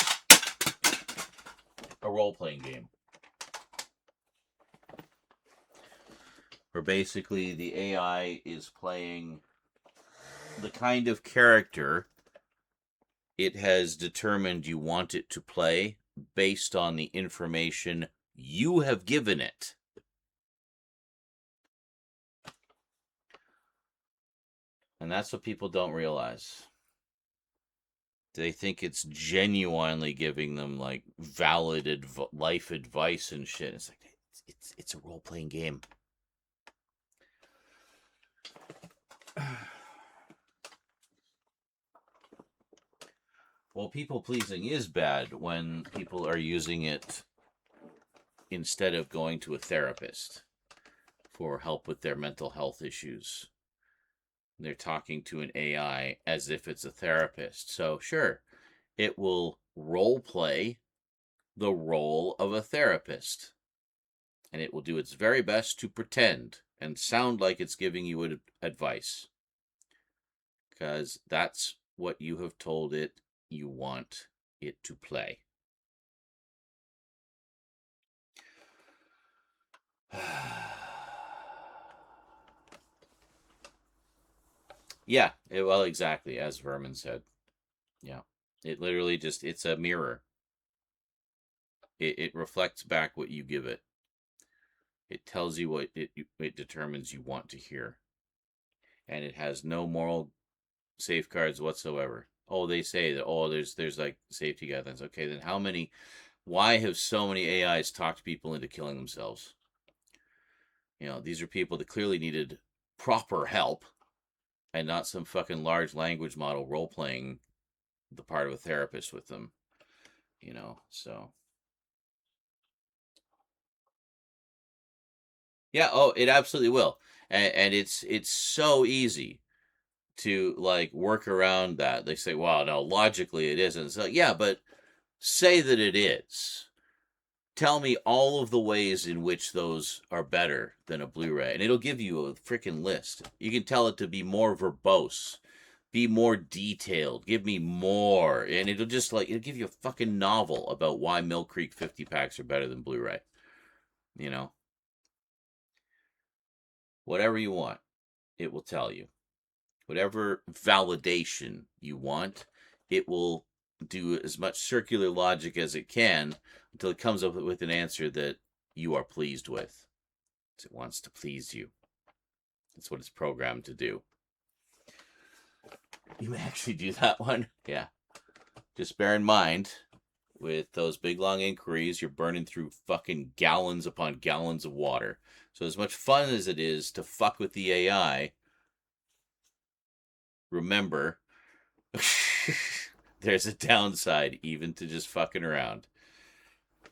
a role-playing game. Where basically the AI is playing the kind of character it has determined you want it to play based on the information you have given it. And that's what people don't realize. They think it's genuinely giving them like valid life advice and shit. It's like it's a role-playing game. Well, people-pleasing is bad when people are using it instead of going to a therapist for help with their mental health issues. They're talking to an AI as if it's a therapist. So, sure, it will role-play the role of a therapist. And it will do its very best to pretend and sound like it's giving you advice. Because that's what you have told it you want it to play. Yeah, well, exactly, as Vermin said. Yeah, it literally just, it's a mirror. It reflects back what you give it. It tells you what it determines you want to hear. And it has no moral safeguards whatsoever. Oh, they say that, oh, there's like safety guidelines. Okay, then why have so many AIs talked people into killing themselves? You know, these are people that clearly needed proper help and not some fucking large language model role-playing the part of a therapist with them. You know, so. Yeah, oh, it absolutely will. And it's so easy to like work around that. They say, well, no, logically it isn't. It's like, yeah, but say that it is. Tell me all of the ways in which those are better than a Blu-ray. And it'll give you a freaking list. You can tell it to be more verbose, be more detailed, give me more. And it'll give you a fucking novel about why Mill Creek 50 packs are better than Blu-ray. You know? Whatever you want, it will tell you. Whatever validation you want, it will do as much circular logic as it can until it comes up with an answer that you are pleased with. It wants to please you. That's what it's programmed to do. You may actually do that one. Yeah. Just bear in mind, with those big long inquiries, you're burning through fucking gallons upon gallons of water. So as much fun as it is to fuck with the AI, remember, there's a downside even to just fucking around.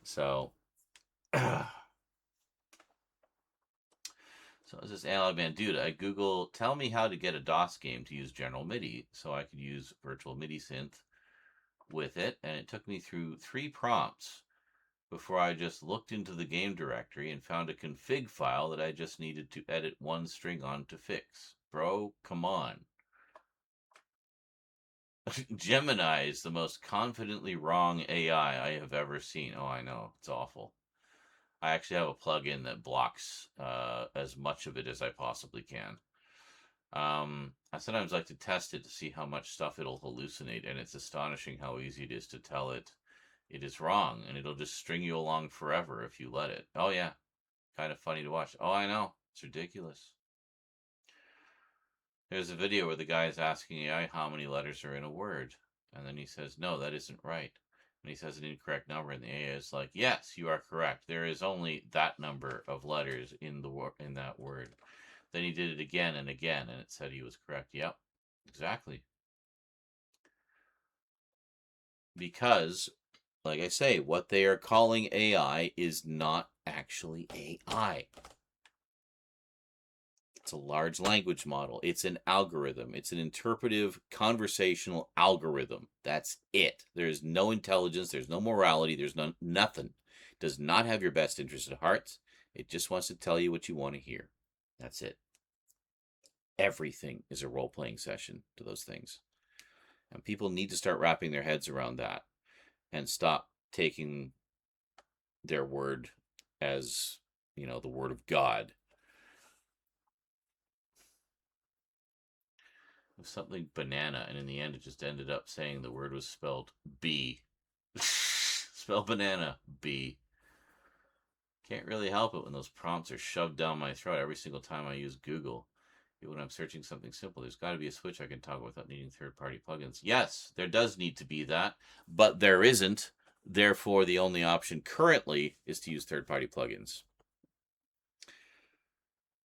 So, so this is Analog Banduda. I Google, tell me how to get a DOS game to use General MIDI, so I could use Virtual MIDI Synth with it, and it took me through 3 prompts before I just looked into the game directory and found a config file that I just needed to edit 1 string on to fix. Bro, come on. Gemini is the most confidently wrong AI I have ever seen. Oh, I know. It's awful. I actually have a plugin that blocks as much of it as I possibly can. I sometimes like to test it to see how much stuff it'll hallucinate, and it's astonishing how easy it is to tell it is wrong, and it'll just string you along forever if you let it. Oh, yeah. Kind of funny to watch. Oh, I know. It's ridiculous. There's a video where the guy is asking AI how many letters are in a word. And then he says, no, that isn't right. And he says an incorrect number, and the AI is like, yes, you are correct. There is only that number of letters in that word. Then he did it again and again, and it said he was correct. Yep, exactly. Because, like I say, what they are calling AI is not actually AI. It's a large language model. It's an algorithm. It's an interpretive conversational algorithm. That's it. There's no intelligence. There's no morality. There's nothing. It does not have your best interest at heart. It just wants to tell you what you want to hear. That's it. Everything is a role-playing session to those things. And people need to start wrapping their heads around that and stop taking their word as, you know, the word of God. Something banana, and in the end it just ended up saying the word was spelled B. Spell banana, B. Can't really help it when those prompts are shoved down my throat every single time I use Google. Even when I'm searching something simple, there's got to be a switch I can toggle without needing third-party plugins. Yes, there does need to be that, but there isn't. Therefore, the only option currently is to use third-party plugins.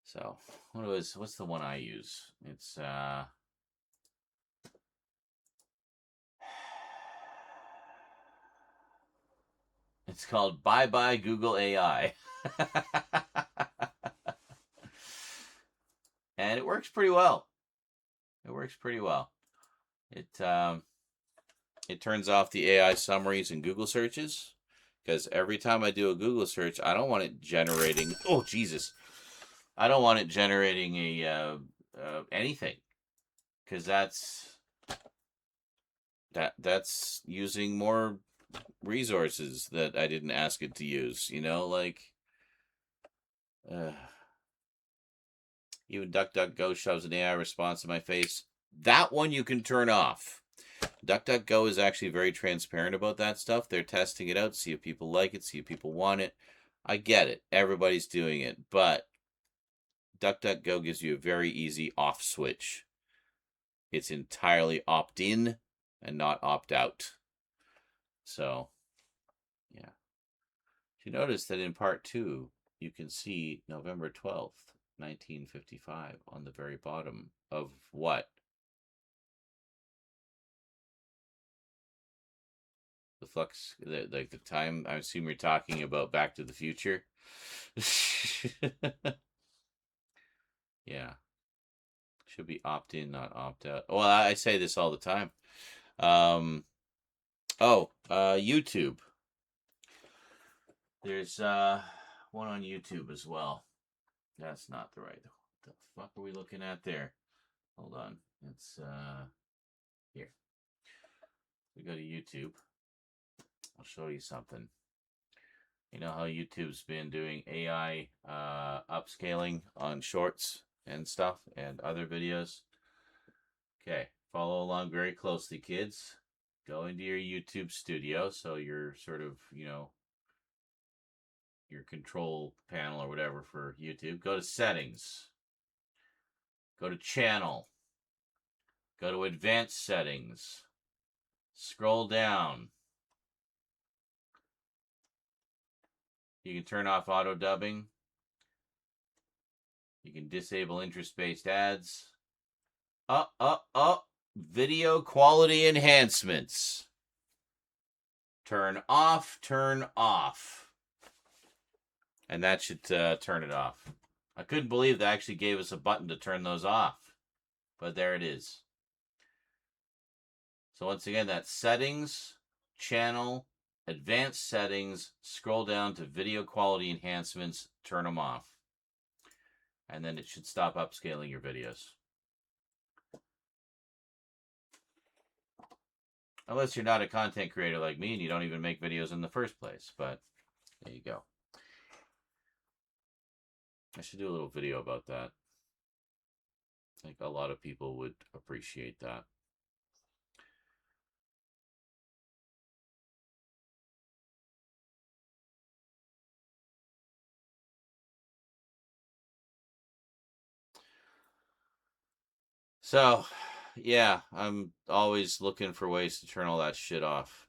So, what's the one I use? It's It's called Bye Bye Google AI. And it works pretty well. It works pretty well. It turns off the AI summaries and Google searches, because every time I do a Google search, I don't want it generating, oh Jesus, I don't want it generating a anything, because that's using more resources that I didn't ask it to use, you know, like even DuckDuckGo shoves an AI response in my face. That one you can turn off. DuckDuckGo is actually very transparent about that stuff. They're testing it out, see if people like it, see if people want it. I get it. Everybody's doing it, but DuckDuckGo gives you a very easy off switch. It's entirely opt-in and not opt-out. So, yeah. You notice that in part 2, you can see November 12th, 1955 on the very bottom of what? The flux, the time. I assume you're talking about Back to the Future. Yeah. Should be opt-in, not opt-out. Well, I say this all the time. YouTube. There's one on YouTube as well. That's not the right. What the fuck are we looking at there? Hold on. It's here. We go to YouTube. I'll show you something. You know how YouTube's been doing AI upscaling on shorts and stuff and other videos? Okay, follow along very closely, kids. Go into your YouTube studio, so you're sort of, your control panel or whatever for YouTube. Go to settings. Go to channel. Go to advanced settings. Scroll down. You can turn off auto dubbing. You can disable interest-based ads. Video quality enhancements. Turn off, turn off. And that should turn it off. I couldn't believe they actually gave us a button to turn those off. But there it is. So once again, that's settings, channel, advanced settings, scroll down to video quality enhancements, turn them off. And then it should stop upscaling your videos. Unless you're not a content creator like me and you don't even make videos in the first place. But there you go. I should do a little video about that. I think a lot of people would appreciate that. So, yeah, I'm always looking for ways to turn all that shit off.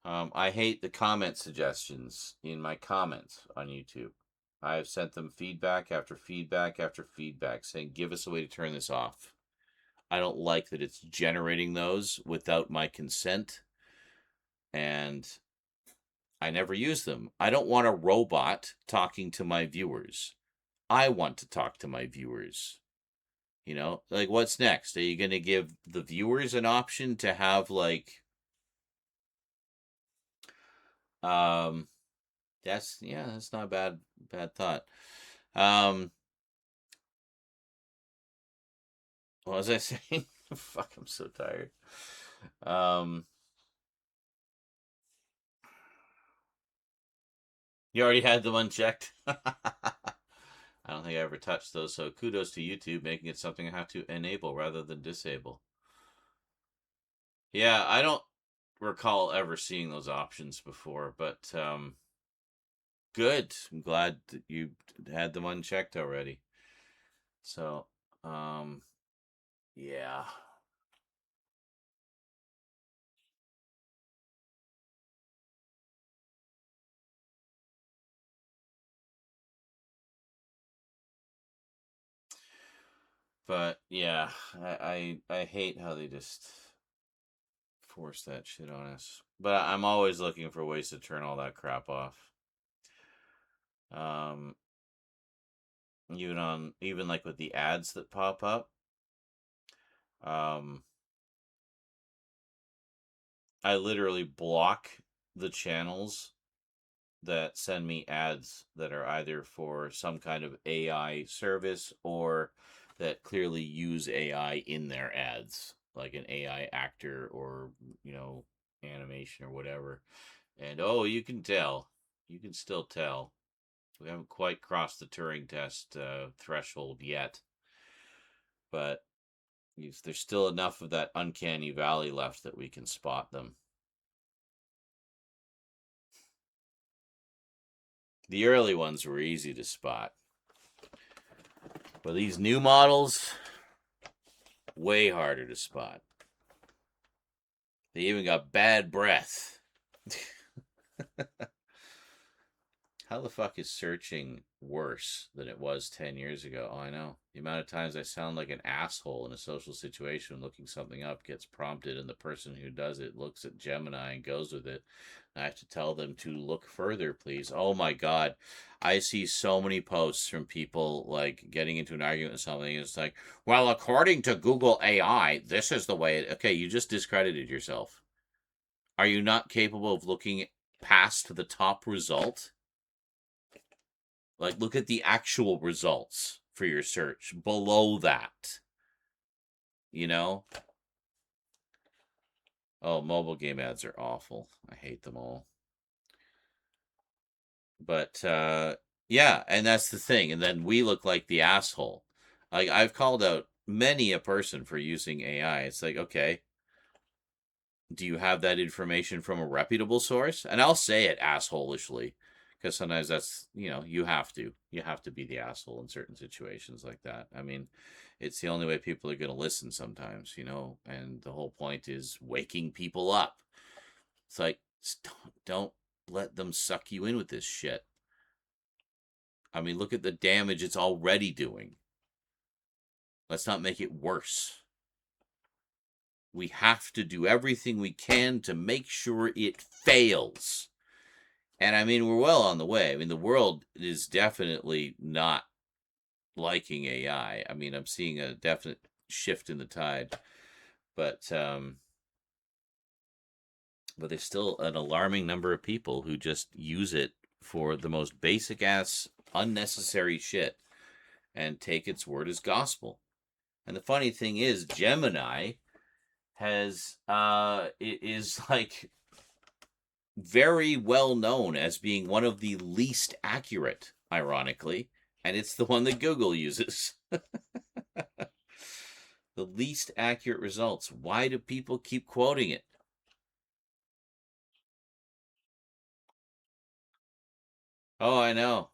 I hate the comment suggestions in my comments on YouTube. I have sent them feedback after feedback after feedback saying, give us a way to turn this off. I don't like that it's generating those without my consent. And I never use them. I don't want a robot talking to my viewers. I want to talk to my viewers. Like, what's next? Are you going to give the viewers an option to have, like, that's not a bad thought. What was I saying? Fuck, I'm so tired. You already had them unchecked. I don't think I ever touched those, so kudos to YouTube making it something I have to enable rather than disable. Yeah, I don't recall ever seeing those options before, but good. I'm glad that you had them unchecked already. So, yeah. But yeah, I hate how they just force that shit on us. But I'm always looking for ways to turn all that crap off. Even like with the ads that pop up. I literally block the channels that send me ads that are either for some kind of AI service or that clearly use AI in their ads, like an AI actor or, animation or whatever. And you can still tell. We haven't quite crossed the Turing test threshold yet, but there's still enough of that uncanny valley left that we can spot them. The early ones were easy to spot. But these new models, way harder to spot. They even got bad breath. How the fuck is searching worse than it was 10 years ago? Oh, I know. The amount of times I sound like an asshole in a social situation looking something up gets prompted, and the person who does it looks at Gemini and goes with it. I have to tell them to look further, please. Oh my God. I see so many posts from people like getting into an argument with something. And it's like, well, according to Google AI, this is the way it... Okay, you just discredited yourself. Are you not capable of looking past the top result? Like, look at the actual results for your search below that. You know? Oh, mobile game ads are awful. I hate them all. But, yeah, and that's the thing. And then we look like the asshole. Like, I've called out many a person for using AI. It's like, okay, do you have that information from a reputable source? And I'll say it assholishly. Because sometimes that's, you have to be the asshole in certain situations like that. I mean, it's the only way people are going to listen sometimes, and the whole point is waking people up. It's like, don't let them suck you in with this shit. I mean, look at the damage it's already doing. Let's not make it worse. We have to do everything we can to make sure it fails. And I mean, we're well on the way. I mean, the world is definitely not liking AI. I mean, I'm seeing a definite shift in the tide, but there's still an alarming number of people who just use it for the most basic ass unnecessary shit and take its word as gospel. And the funny thing is, Gemini is like very well known as being one of the least accurate, ironically, and it's the one that Google uses. The least accurate results. Why do people keep quoting it? Oh, I know.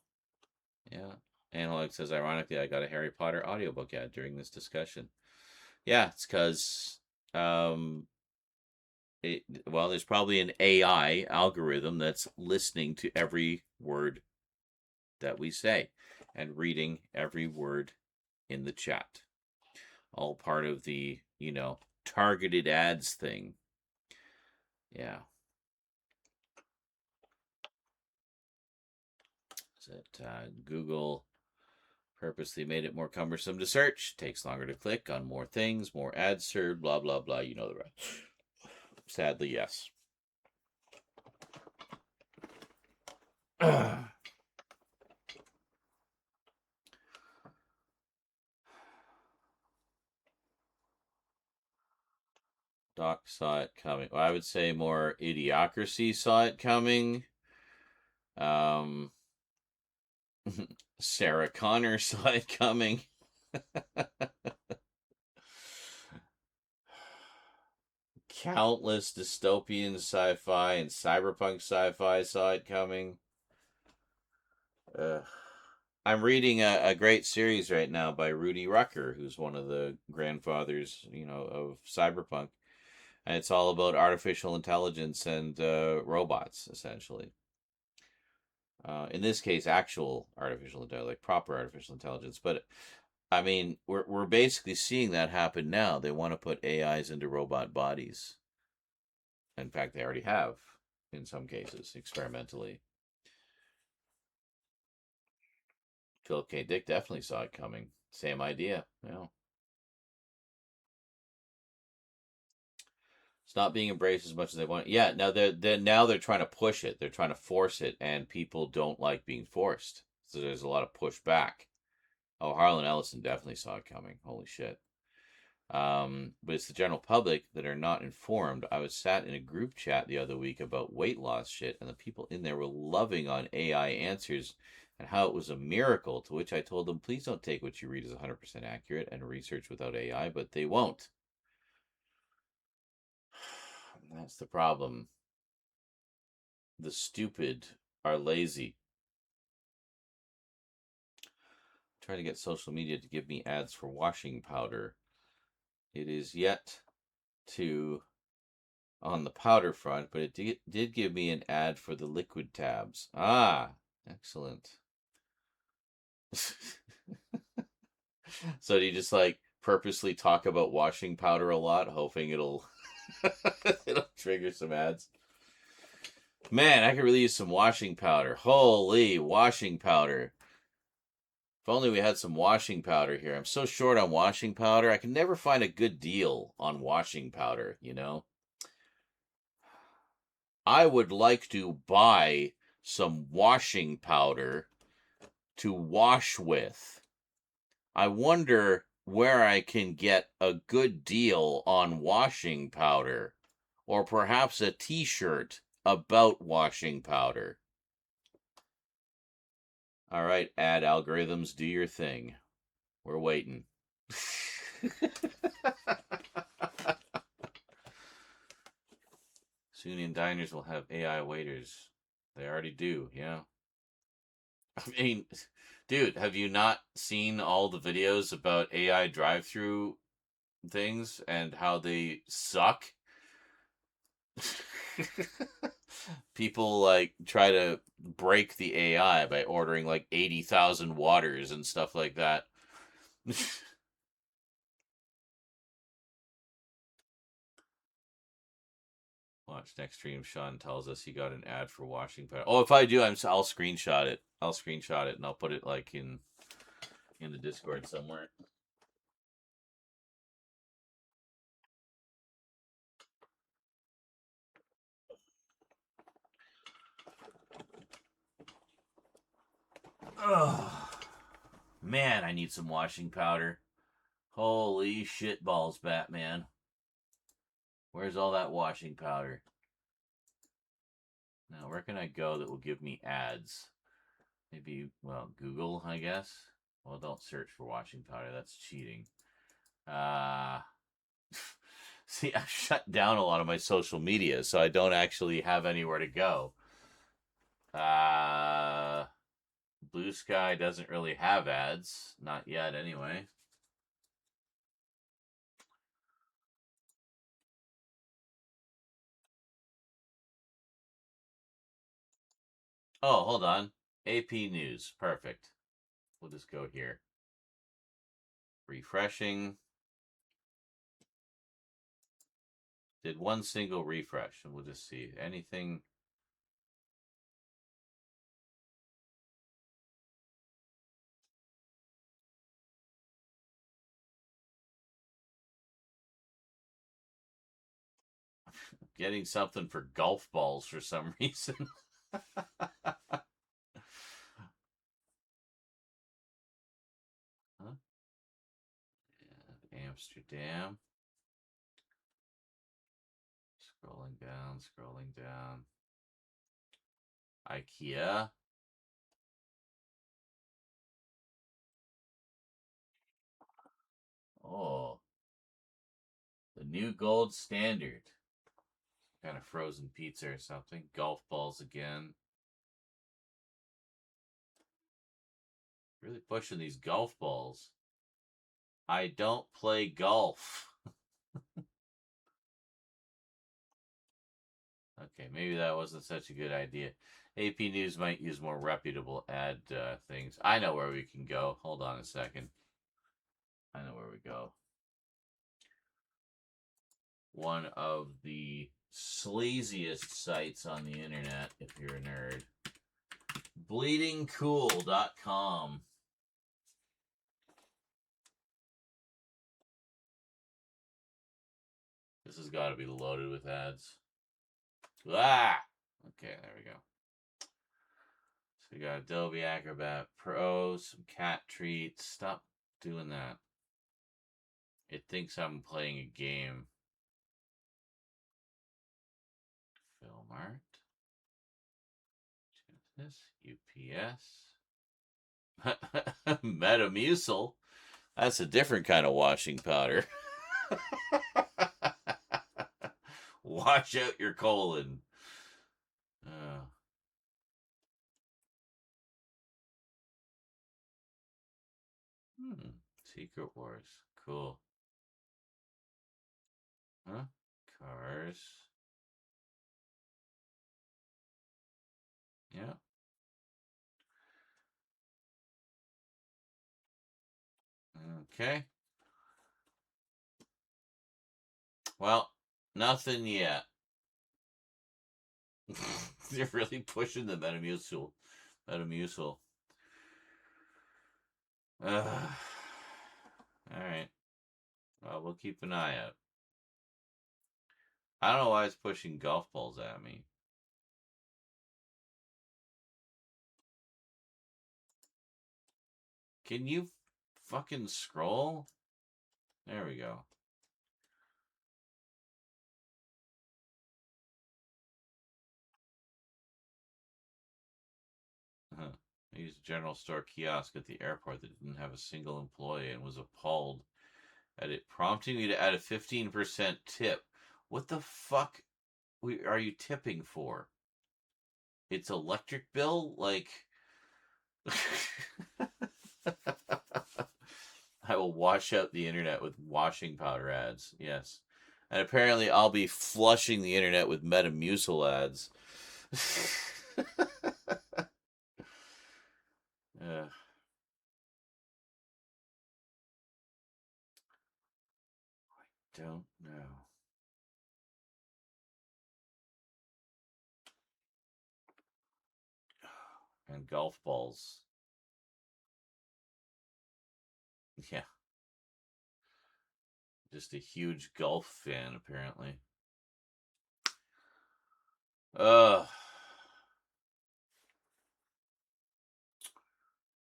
Yeah. Analog says, ironically, I got a Harry Potter audiobook ad during this discussion. Yeah, it's because there's probably an AI algorithm that's listening to every word that we say and reading every word in the chat. All part of the, targeted ads thing. Yeah. Is it Google purposely made it more cumbersome to search? Takes longer to click on more things, more ads served, blah, blah, blah. You know the rest. Sadly, yes. Doc saw it coming. Well, I would say more Idiocracy saw it coming. Sarah Connor saw it coming. Countless dystopian sci-fi and cyberpunk sci-fi saw it coming. I'm reading a great series right now by Rudy Rucker, who's one of the grandfathers, of cyberpunk. And it's all about artificial intelligence and robots, essentially. In this case, actual artificial intelligence, like proper artificial intelligence. But I mean, we're basically seeing that happen now. They want to put AIs into robot bodies. In fact, they already have, in some cases, experimentally. Philip K. Dick definitely saw it coming. Same idea. Yeah. It's not being embraced as much as they want. Yeah, now they're trying to push it. They're trying to force it, and people don't like being forced. So there's a lot of pushback. Oh, Harlan Ellison definitely saw it coming. Holy shit. But it's the general public that are not informed. I was sat in a group chat the other week about weight loss shit, and the people in there were loving on AI answers and how it was a miracle, to which I told them, please don't take what you read as 100% accurate and research without AI, but they won't. That's the problem. The stupid are lazy. Try to get social media to give me ads for washing powder. It is yet to on the powder front, but it did give me an ad for the liquid tabs. Ah, excellent. So do you just like purposely talk about washing powder a lot, hoping it'll it'll trigger some ads? Man, I could really use some washing powder. Holy washing powder. If only we had some washing powder here. I'm so short on washing powder. I can never find a good deal on washing powder, you know? I would like to buy some washing powder to wash with. I wonder where I can get a good deal on washing powder, or perhaps a t-shirt about washing powder. All right, ad algorithms, do your thing. We're waiting. Soon in diners will have AI waiters. They already do, yeah. I mean, dude, have you not seen all the videos about AI drive-through things and how they suck? People like try to break the AI by ordering like 80,000 waters and stuff like that. Watch next stream. Sean tells us he got an ad for washing powder. Oh, if I do, I'll screenshot it. I'll screenshot it and I'll put it like in the Discord somewhere. Oh, man, I need some washing powder. Holy shit balls, Batman. Where's all that washing powder? Now, where can I go that will give me ads? Maybe, well, Google, I guess. Well, don't search for washing powder. That's cheating. See, I've shut down a lot of my social media, so I don't actually have anywhere to go. Blue Sky doesn't really have ads. Not yet, anyway. Oh, hold on. AP News. Perfect. We'll just go here. Refreshing. Did one single refresh, and we'll just see. Anything... Getting something for golf balls for some reason. Huh? Yeah, Amsterdam. Scrolling down, scrolling down. IKEA. Oh. The new gold standard. Kind of frozen pizza or something. Golf balls again. Really pushing these golf balls. I don't play golf. Okay, maybe that wasn't such a good idea. AP News might use more reputable ad things. I know where we can go. Hold on a second. I know where we go. One of the sleaziest sites on the internet, if you're a nerd. Bleedingcool.com. This has got to be loaded with ads. Ah! Okay, there we go. So we got Adobe Acrobat Pro, some cat treats. Stop doing that. It thinks I'm playing a game. Film art. This UPS. Metamucil. That's a different kind of washing powder. Wash out your colon. Secret Wars. Cool. Huh? Cars. Yeah. Okay. Well, nothing yet. They're really pushing the Metamucil. Alright. Well, we'll keep an eye out. I don't know why it's pushing golf balls at me. Can you fucking scroll? There we go. I used a general store kiosk at the airport that didn't have a single employee and was appalled at it prompting me to add a 15% tip. What the fuck are you tipping for? It's electric bill? Like... I will wash out the internet with washing powder ads. Yes. And apparently I'll be flushing the internet with Metamucil ads. I don't know. And golf balls. Yeah. Just a huge golf fan, apparently.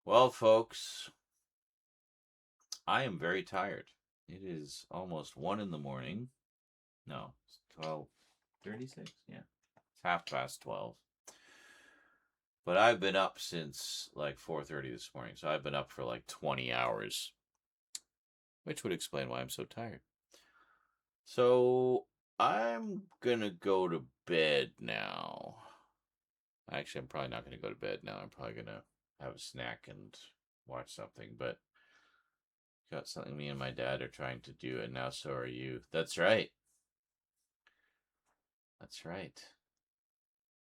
Well, folks, I am very tired. It is almost 1 in the morning. No, it's 12:36. Yeah, it's 12:30. But I've been up since like 4:30 this morning, so I've been up for like 20 hours, which would explain why I'm so tired. So I'm gonna go to bed now. Actually, I'm probably not gonna go to bed now. I'm probably gonna have a snack and watch something, but got something me and my dad are trying to do, and now so are you. That's right. That's right.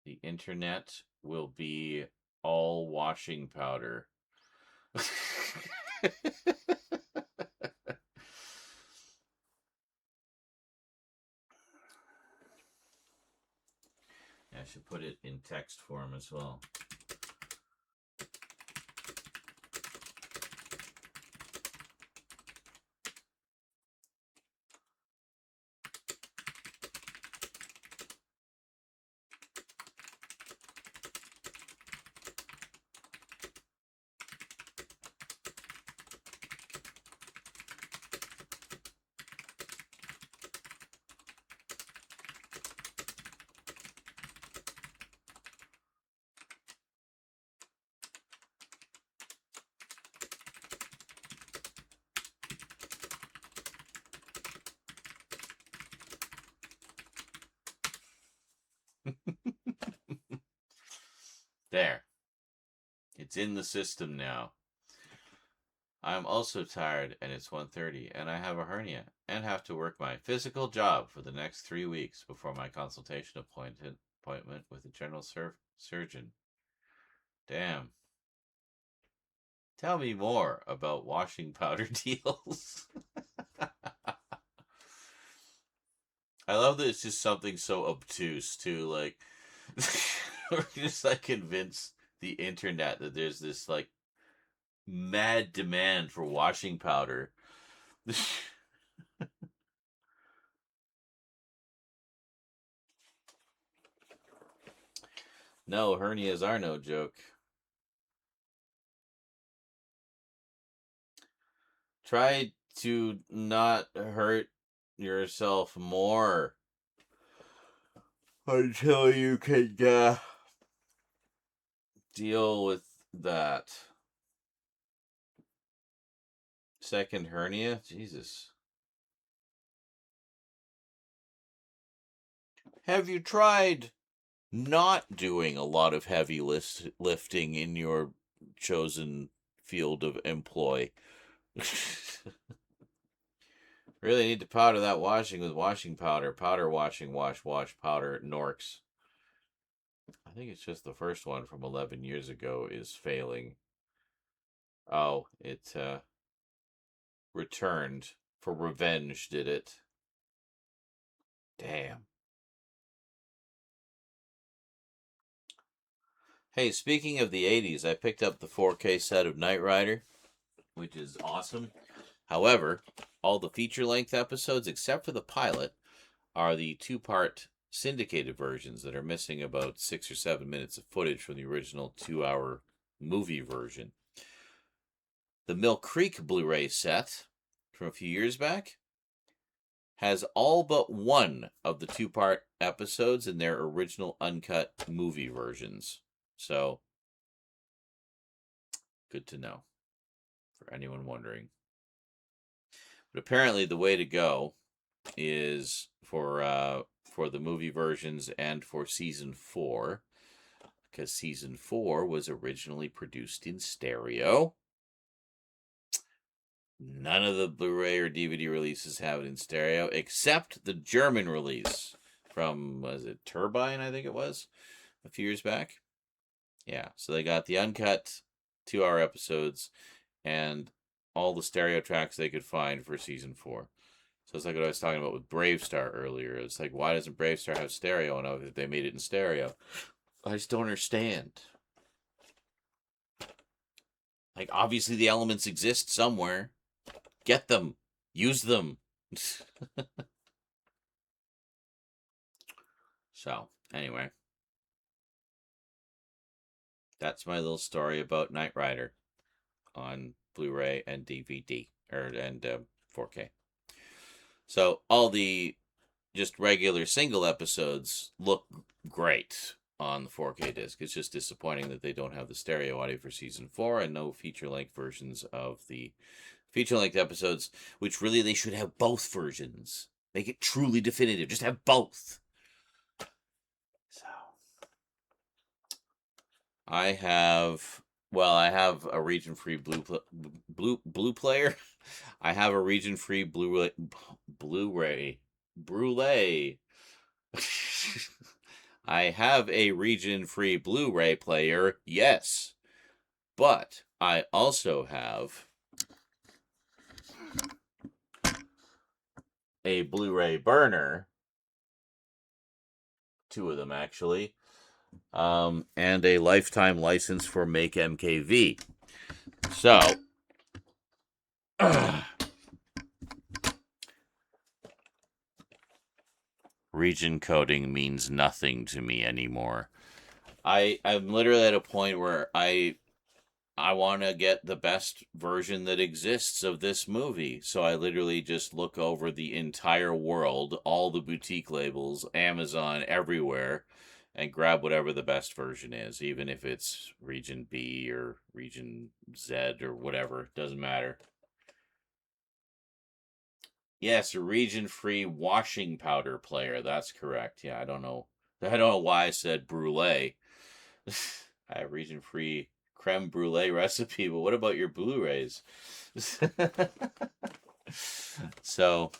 The internet will be all washing powder. I should put it in text form as well. There. It's in the system now. I'm also tired, and it's 1:30, and I have a hernia, and have to work my physical job for the next 3 weeks before my consultation appointment with a general surgeon. Damn. Tell me more about washing powder deals. I love that it's just something so obtuse, too. Like, we're just like convince the internet that there's this like mad demand for washing powder. No, hernias are no joke. Try to not hurt yourself more until you can deal with that. Second hernia? Jesus. Have you tried not doing a lot of heavy lifting in your chosen field of employ? Really need to powder that washing with washing powder. Powder washing, wash, powder, Norks. I think it's just the first one from 11 years ago is failing. Oh, it returned for revenge, did it? Damn. Hey, speaking of the 80s, I picked up the 4K set of Knight Rider, which is awesome. However, all the feature-length episodes, except for the pilot, are the two-part syndicated versions that are missing about 6 or 7 minutes of footage from the original 2-hour movie version. The Mill Creek Blu-ray set from a few years back has all but one of the two-part episodes in their original uncut movie versions. So, good to know for anyone wondering. But apparently the way to go is for the movie versions and for season 4, because season 4 was originally produced in stereo. None of the Blu-ray or DVD releases have it in stereo, except the German release from, was it Turbine, I think it was, a few years back. Yeah, so they got the uncut 2-hour episodes and all the stereo tracks they could find for season 4. So it's like what I was talking about with Brave Star earlier. It's like, why doesn't Brave Star have stereo? And if they made it in stereo, I just don't understand. Like, obviously the elements exist somewhere. Get them. Use them. So, anyway. That's my little story about Knight Rider on Blu-ray and DVD, and 4K. So all the just regular single episodes look great on the 4K disc. It's just disappointing that they don't have the stereo audio for season 4 and no feature-length versions of the feature-length episodes, which really they should have both versions. Make it truly definitive. Just have both. So I have a region-free blue player. I have a region-free Blu-ray. I have a region-free Blu-ray player, yes. But I also have a Blu-ray burner. 2 of them, actually. And a lifetime license for Make MKV. So, region coding means nothing to me anymore. I'm literally at a point where I want to get the best version that exists of this movie. So I literally just look over the entire world, all the boutique labels, Amazon, everywhere, and grab whatever the best version is, even if it's Region B or Region Z or whatever. Doesn't matter. Yes, a region-free washing powder player. That's correct. Yeah, I don't know why I said brulee. I have region-free creme brulee recipe, but what about your Blu-rays? So,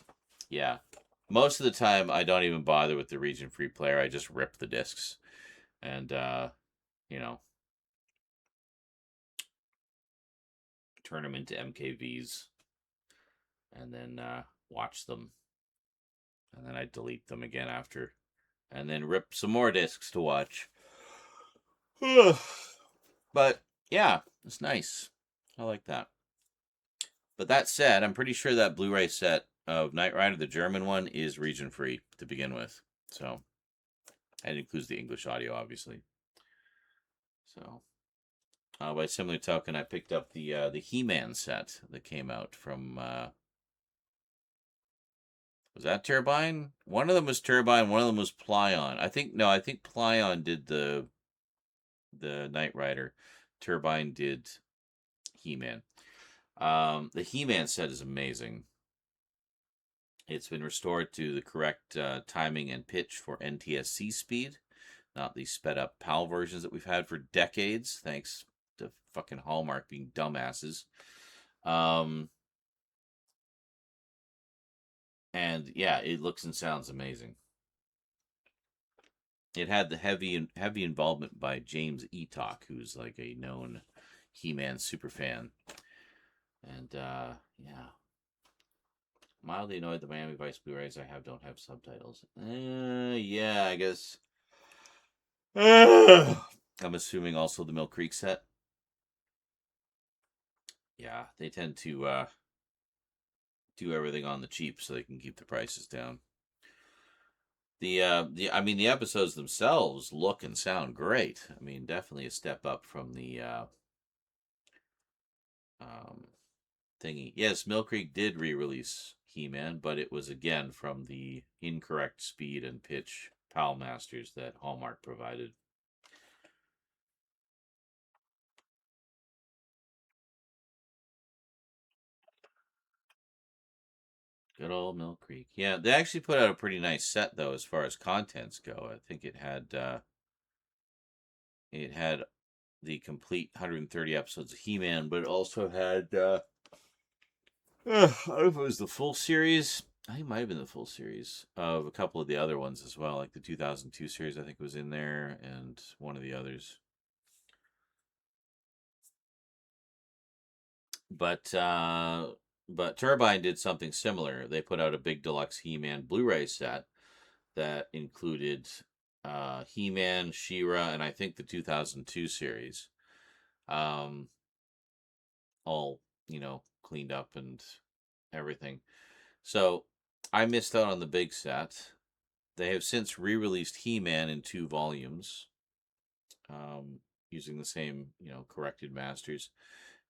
yeah. Most of the time, I don't even bother with the region-free player. I just rip the discs and, turn them into MKVs and then watch them. And then I delete them again after. And then rip some more discs to watch. But, yeah, it's nice. I like that. But that said, I'm pretty sure that Blu-ray set of Knight Rider, the German one, is region-free to begin with. So, and it includes the English audio, obviously. So, by similar token, I picked up the He-Man set that came out from... was that Turbine? One of them was Turbine, one of them was Plyon. I think Plyon did the Knight Rider. Turbine did He-Man. The He-Man set is amazing. It's been restored to the correct timing and pitch for NTSC speed, not the sped up PAL versions that we've had for decades, thanks to fucking Hallmark being dumbasses. And yeah, it looks and sounds amazing. It had the heavy involvement by James Eatock, who's like a known He-Man super fan. And yeah. Mildly annoyed the Miami Vice Blu-rays I don't have subtitles. Yeah, I guess. I'm assuming also the Mill Creek set. Yeah, they tend to do everything on the cheap so they can keep the prices down. The episodes themselves look and sound great. I mean, definitely a step up from the thingy. Yes, Mill Creek did re-release He-Man, but it was again from the incorrect speed and pitch PAL masters that Hallmark provided. Good old Mill Creek. Yeah, they actually put out a pretty nice set though, as far as contents go. I think it had the complete 130 episodes of He-Man, but it also had I don't know if it was the full series. I think it might have been the full series of a couple of the other ones as well, like the 2002 series. I think was in there, and one of the others. But Turbine did something similar. They put out a big deluxe He-Man Blu-ray set that included He-Man, She-Ra, and I think the 2002 series. All, cleaned up and everything. So I missed out on the big set. They have since re-released He-Man in 2 volumes, using the same, corrected masters.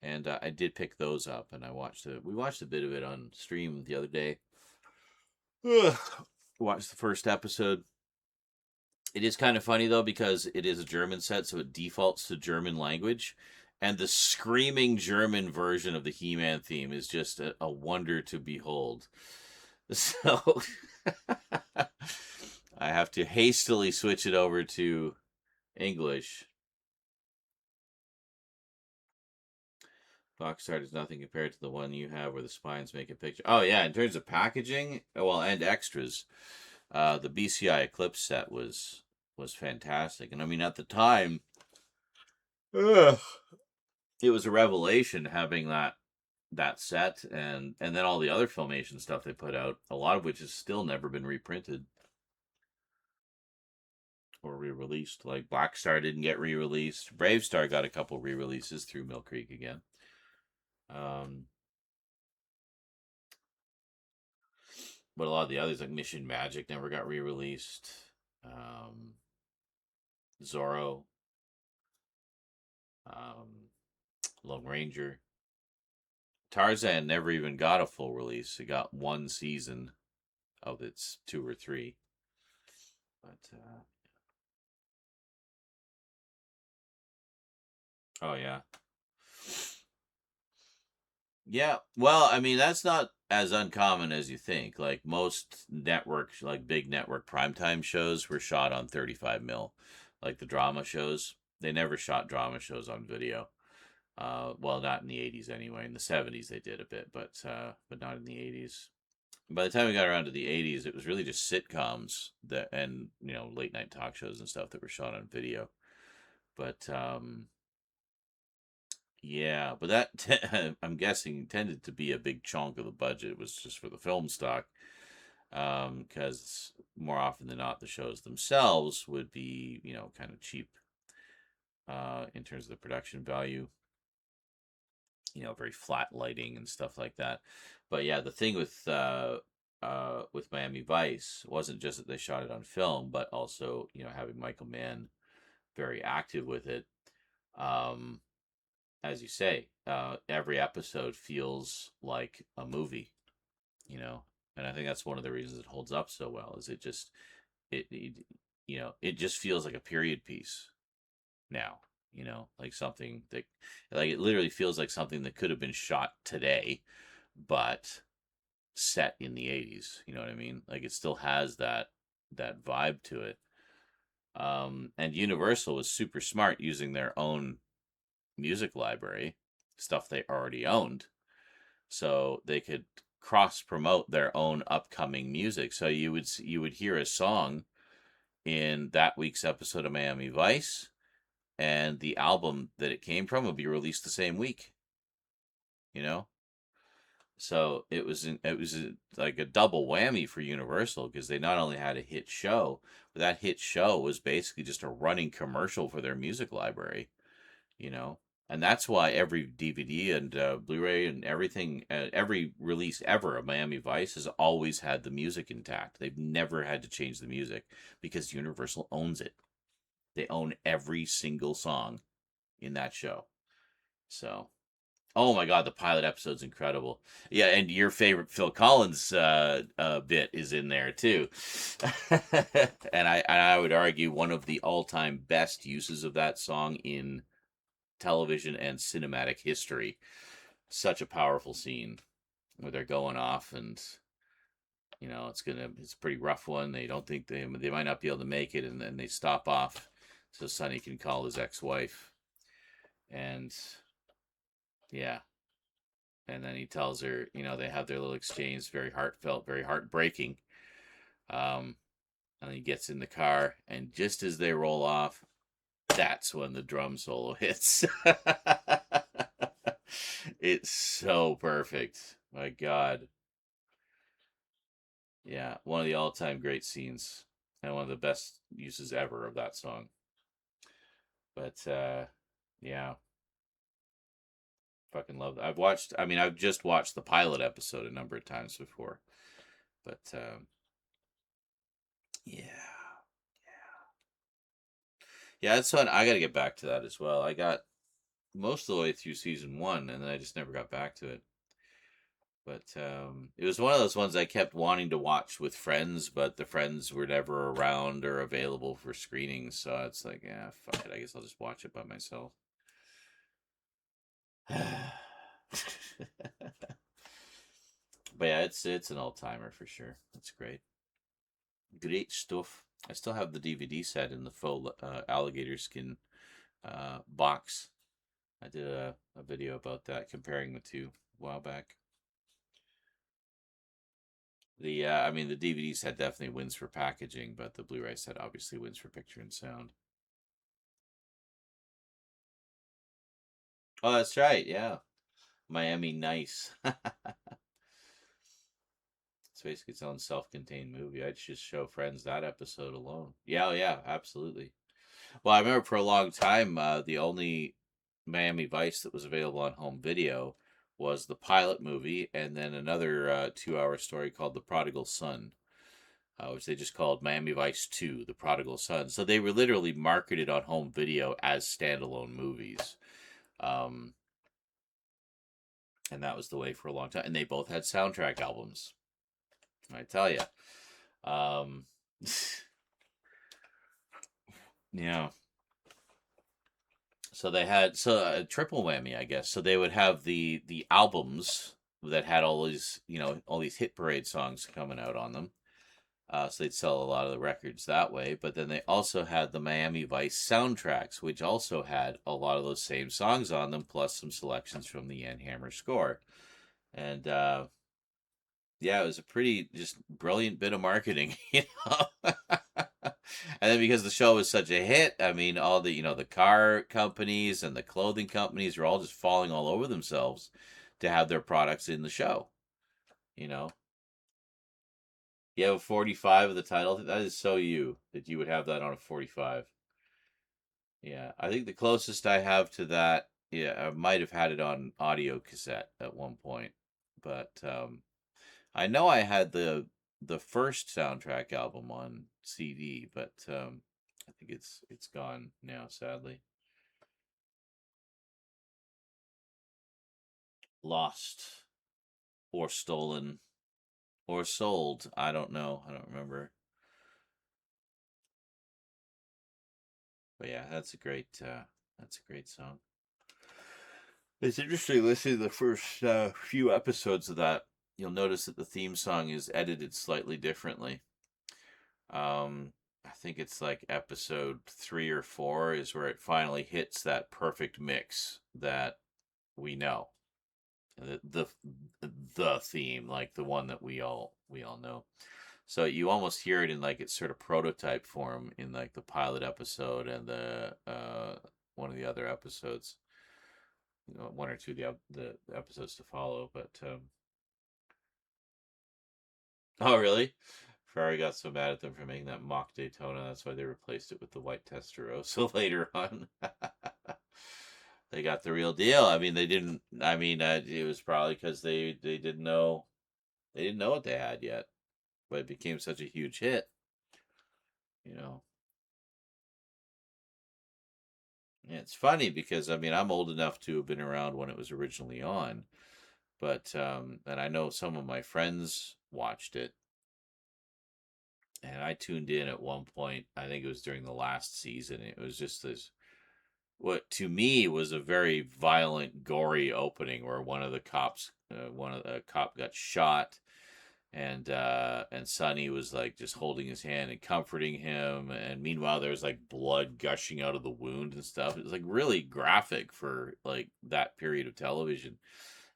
And I did pick those up, and we watched a bit of it on stream the other day. Watched the first episode. It is kind of funny, though, because it is a German set, so it defaults to German language. And the screaming German version of the He-Man theme is just a wonder to behold. So I have to hastily switch it over to English. Box art is nothing compared to the one you have where the spines make a picture. Oh, yeah, in terms of packaging, and extras, the BCI Eclipse set was fantastic. And I mean, at the time, it was a revelation having that set and then all the other Filmation stuff they put out, a lot of which has still never been reprinted or re-released. Like Black Star didn't get re-released. Brave Star got a couple re-releases through Mill Creek again. But a lot of the others, like Mission Magic, never got re-released. Zorro, Lone Ranger, Tarzan never even got a full release. It got 1 season of its 2 or 3. But oh yeah. Yeah, well, I mean, that's not as uncommon as you think. Like most networks, like big network primetime shows were shot on 35 mil. Like the drama shows, they never shot drama shows on video. Well, not in the 80s anyway. In the 70s they did a bit, but not in the 80s. By the time we got around to the 80s, it was really just sitcoms and late night talk shows and stuff that were shot on video. But yeah, but that I'm guessing tended to be a big chunk of the budget. It was just for the film stock, because more often than not, the shows themselves would be kind of cheap in terms of the production value. Very flat lighting and stuff like that. But yeah, the thing with Miami Vice wasn't just that they shot it on film, but also having Michael Mann very active with it. As you say, every episode feels like a movie, and I think that's one of the reasons it holds up so well. Is it just it just feels like a period piece now. Like something that, like, it literally feels like something that could have been shot today, but set in the 80s. You know what I mean? Like it still has that vibe to it. And Universal was super smart using their own music library, stuff they already owned, so they could cross promote their own upcoming music. So you would hear a song in that week's episode of Miami Vice, and the album that it came from would be released the same week. You know, so it was like a double whammy for Universal, because they not only had a hit show, but that hit show was basically just a running commercial for their music library. You know, and that's why every DVD and Blu-ray and everything, every release ever of Miami Vice has always had the music intact. They've never had to change the music because Universal owns it. They own every single song in that show. So, oh my God, the pilot episode's incredible. Yeah, and your favorite Phil Collins bit is in there too. And I would argue one of the all-time best uses of that song in television and cinematic history. Such a powerful scene where they're going off, and it's a pretty rough one. They don't think they might not be able to make it, and then they stop off so Sonny can call his ex-wife. And yeah, and then he tells her, they have their little exchange, very heartfelt, very heartbreaking. And he gets in the car, and just as they roll off, that's when the drum solo hits. It's so perfect. My God. Yeah, one of the all-time great scenes, and one of the best uses ever of that song. But yeah, fucking love that. I've just watched the pilot episode a number of times before, but yeah, it's fun. I got to get back to that as well. I got most of the way through season 1, and then I just never got back to it. But it was one of those ones I kept wanting to watch with friends, but the friends were never around or available for screenings. So it's like, yeah, fuck it. I guess I'll just watch it by myself. But yeah, it's an all-timer for sure. That's great. Great stuff. I still have the DVD set in the faux alligator skin box. I did a video about that, comparing the two a while back. The DVD set definitely wins for packaging, but the Blu-ray set obviously wins for picture and sound. Oh, that's right, yeah. Miami Nice. It's basically its own self-contained movie. I'd just show friends that episode alone. Yeah, absolutely. Well, I remember for a long time, the only Miami Vice that was available on home video was the pilot movie, and then another 2-hour story called The Prodigal Son, which they just called Miami Vice 2, The Prodigal Son. So they were literally marketed on home video as standalone movies. And that was the way for a long time. And they both had soundtrack albums, I tell you. Yeah. So they had a triple whammy, I guess. So they would have the albums that had all these hit parade songs coming out on them. So they'd sell a lot of the records that way. But then they also had the Miami Vice soundtracks, which also had a lot of those same songs on them, plus some selections from the Jan Hammer score. And yeah, it was a pretty just brilliant bit of marketing, And then because the show was such a hit, I mean, all the the car companies and the clothing companies were all just falling all over themselves to have their products in the show. You have a 45 of the title. That is so that you would have that on a 45. Yeah, I think the closest I have to that, I might have had it on audio cassette at one point, but I know I had the first soundtrack album on CD, but I think it's gone now, sadly. Lost or stolen or sold. I don't know. I don't remember. But yeah, that's a great song. It's interesting listening to the first few episodes of that. You'll notice that the theme song is edited slightly differently. I think it's like episode 3 or 4 is where it finally hits that perfect mix that we know. the theme, like the one that we all know. So you almost hear it in like its sort of prototype form in like the pilot episode and the one of the other episodes. One or two of the episodes to follow, but oh really? Ferrari got so mad at them for making that mock Daytona, that's why they replaced it with the white Testarossa later on. They got the real deal. I mean, they didn't. I mean, it was probably because they didn't know what they had yet, but it became such a huge hit. It's funny because I mean I'm old enough to have been around when it was originally on, but and I know some of my friends watched it, and I tuned in at one point. I think it was during the last season. It was just this, what to me was a very violent, gory opening where one of the cop got shot, and Sonny was like just holding his hand and comforting him, and meanwhile there was like blood gushing out of the wound and stuff. It was like really graphic for like that period of television.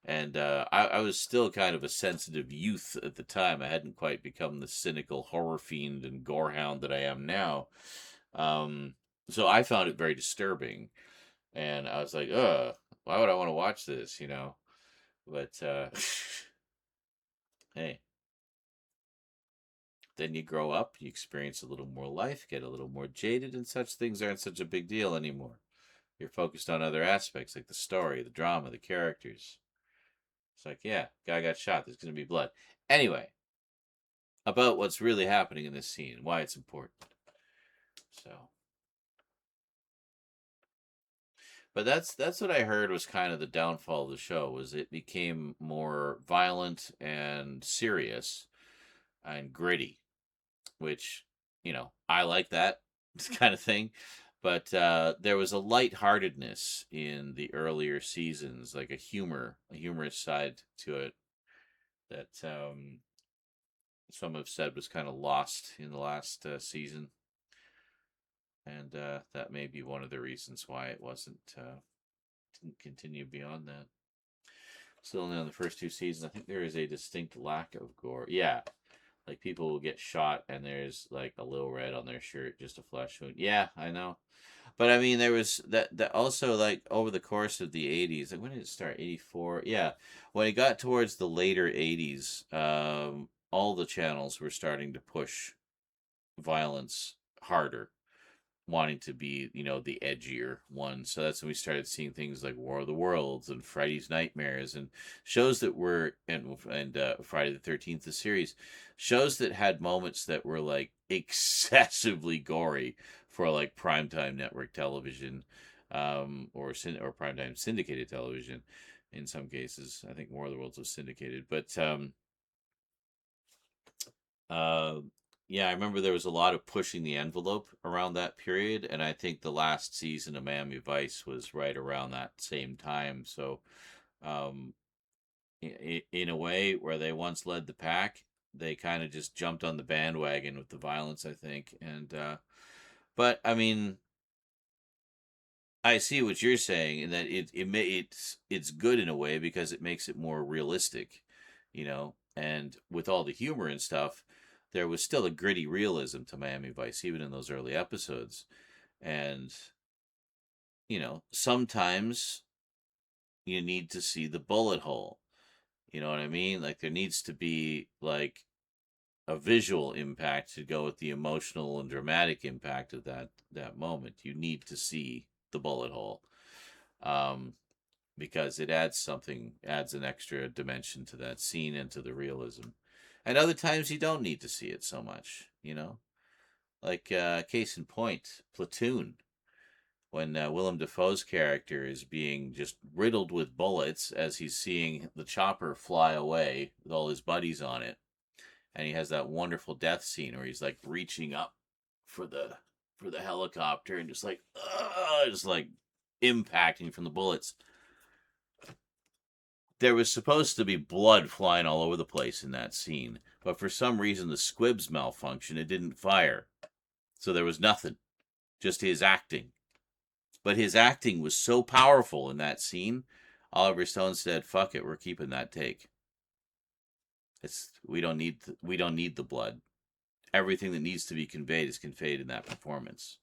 And I was still kind of a sensitive youth at the time. I hadn't quite become the cynical horror fiend and gorehound that I am now. So I found it very disturbing, and I was like, why would I want to watch this, But hey, then you grow up, you experience a little more life, get a little more jaded, and such things aren't such a big deal anymore. You're focused on other aspects like the story, the drama, the characters. It's like, yeah, guy got shot, there's going to be blood. Anyway, about what's really happening in this scene, why it's important. So, but that's what I heard was kind of the downfall of the show, was it became more violent and serious and gritty, which, I like that kind of thing. But there was a lightheartedness in the earlier seasons, like a humorous side to it that some have said was kind of lost in the last season. And that may be one of the reasons why it didn't continue beyond that. Still only on the first two seasons. I think there is a distinct lack of gore. Yeah, like people will get shot and there's like a little red on their shirt, just a flesh wound. Yeah, I know. But I mean, there was that also, like, over the course of the 80s, like, when did it start? 84? Yeah. When it got towards the later 80s, all the channels were starting to push violence harder, wanting to be, the edgier one. So that's when we started seeing things like War of the Worlds and Freddy's Nightmares, and shows that were, and Friday the 13th, the series, shows that had moments that were like excessively gory for like primetime network television, or primetime syndicated television in some cases. I think War of the Worlds was syndicated, but yeah, I remember there was a lot of pushing the envelope around that period, and I think the last season of Miami Vice was right around that same time. So, in a way, where they once led the pack, they kind of just jumped on the bandwagon with the violence, I think. And but I mean, I see what you're saying, in that it's good in a way because it makes it more realistic, and with all the humor and stuff, there was still a gritty realism to Miami Vice, even in those early episodes. And, sometimes you need to see the bullet hole. You know what I mean? Like, there needs to be, like, a visual impact to go with the emotional and dramatic impact of that moment. You need to see the bullet hole. Because it adds an extra dimension to that scene and to the realism. And other times you don't need to see it so much, Like, case in point, Platoon. When Willem Dafoe's character is being just riddled with bullets as he's seeing the chopper fly away with all his buddies on it. And he has that wonderful death scene where he's like reaching up for the helicopter and just like impacting from the bullets. There was supposed to be blood flying all over the place in that scene, but for some reason the squibs malfunctioned. It didn't fire. So there was nothing. Just his acting. But his acting was so powerful in that scene, Oliver Stone said, "Fuck it, we're keeping that take. We don't need the blood. Everything that needs to be conveyed is conveyed in that performance."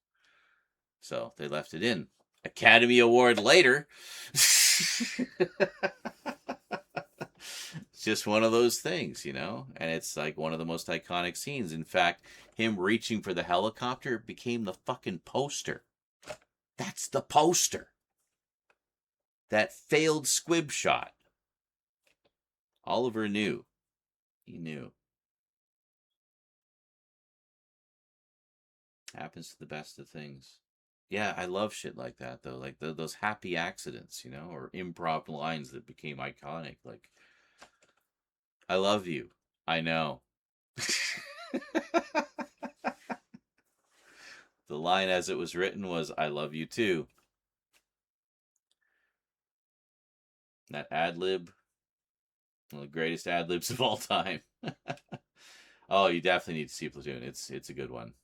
So they left it in. Academy Award later. It's just one of those things, you know? And it's like one of the most iconic scenes. In fact, him reaching for the helicopter became the fucking poster. That's the poster. That failed squib shot. Oliver knew. He knew. Happens to the best of things. Yeah, I love shit like that, though. Like those happy accidents, you know, or improv lines that became iconic. Like, I love you. I know. The line as it was written was, "I love you too." That ad lib, one of the greatest ad libs of all time. Oh, you definitely need to see Platoon. It's a good one.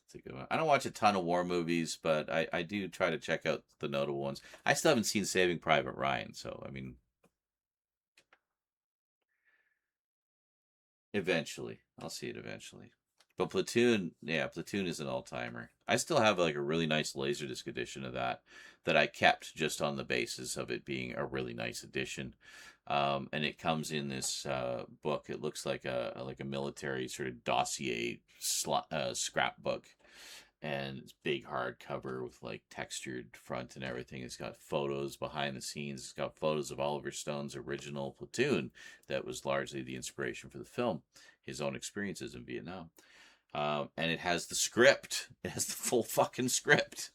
It's a good one. I don't watch a ton of war movies, but I do try to check out the notable ones. I still haven't seen Saving Private Ryan, so I mean, eventually I'll see it eventually. But Platoon, yeah, Platoon is an all-timer. I still have like a really nice Laserdisc edition of that I kept just on the basis of it being a really nice edition. And it comes in this book. It looks like a military sort of dossier scrapbook, and it's big hardcover with like textured front and everything. It's got photos behind the scenes. It's got photos of Oliver Stone's original Platoon that was largely the inspiration for the film, his own experiences in Vietnam. And it has the script. It has the full fucking script.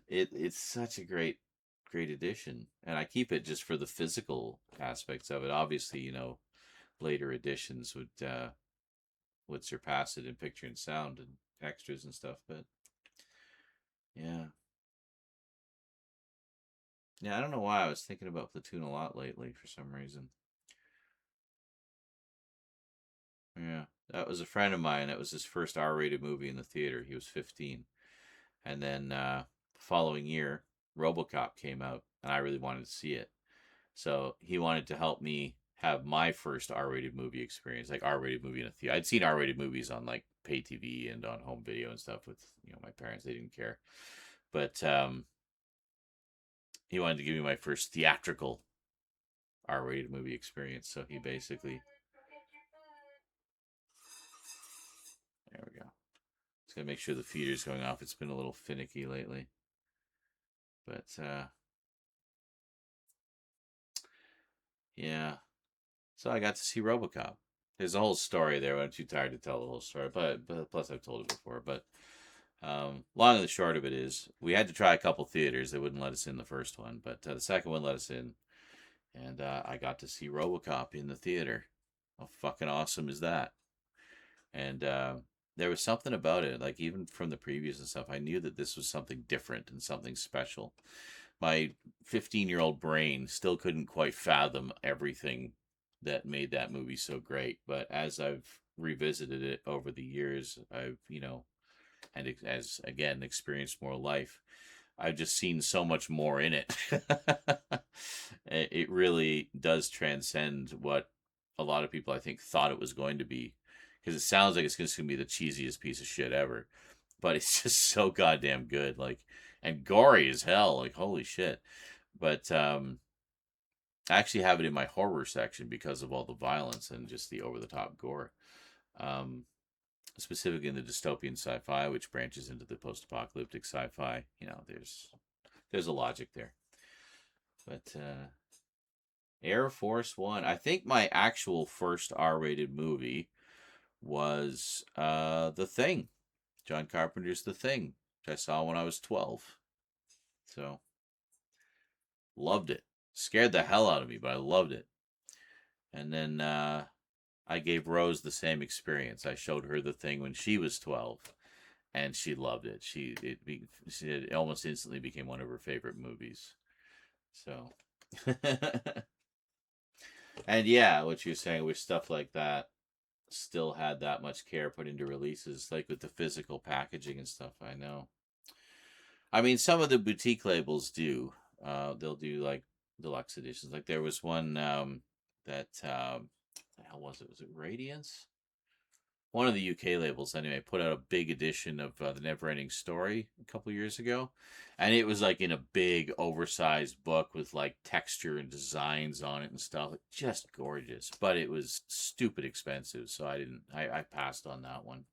It's such a great edition, and I keep it just for the physical aspects of it. Obviously, you know, later editions would surpass it in picture and sound and extras and stuff. But yeah, I don't know why I was thinking about Platoon a lot lately for some reason. Yeah, that was a friend of mine. That was his first R-rated movie in the theater. He was 15, and then the following year, RoboCop came out, and I really wanted to see it. So he wanted to help me have my first R-rated movie experience, like R-rated movie in a theater. I'd seen R-rated movies on like pay TV and on home video and stuff with, you know, my parents. They didn't care, but he wanted to give me my first theatrical R-rated movie experience. So he basically, there we go. Just gotta make sure the feeder's going off. It's been a little finicky lately, but yeah. So I got to see RoboCop. There's a whole story there. I'm too tired to tell the whole story, but plus I've told it before. But long and the short of it is, we had to try a couple theaters. They wouldn't let us in the first one, but the second one let us in, and I got to see RoboCop in the theater. How fucking awesome is that? And there was something about it, like even from the previews and stuff, I knew that this was something different and something special. My 15-year-old brain still couldn't quite fathom everything that made that movie so great. But as I've revisited it over the years, I've, you know, and as again experienced more life, I've just seen so much more in it. It really does transcend what a lot of people, I think, thought it was going to be, because it sounds like it's just going to be the cheesiest piece of shit ever, but it's just so goddamn good, like, and gory as hell, like, holy shit. But I actually have it in my horror section because of all the violence and just the over-the-top gore. Specifically in the dystopian sci-fi, which branches into the post-apocalyptic sci-fi. You know, there's a logic there. But Air Force One, I think my actual first R-rated movie was The Thing. John Carpenter's The Thing, which I saw when I was 12. So, loved it. Scared the hell out of me, but I loved it. And then I gave Rose the same experience. I showed her The Thing when she was 12, and she loved it. It almost instantly became one of her favorite movies. So, and yeah, what you're saying with stuff like that, still had that much care put into releases, like with the physical packaging and stuff. I know. I mean, some of the boutique labels do. they'll do like deluxe editions. Like there was one that the hell was it? Was it Radiance? One of the UK labels, anyway, put out a big edition of the Neverending Story a couple years ago, and it was like in a big, oversized book with like texture and designs on it and stuff. Just gorgeous, but it was stupid expensive, so I passed on that one.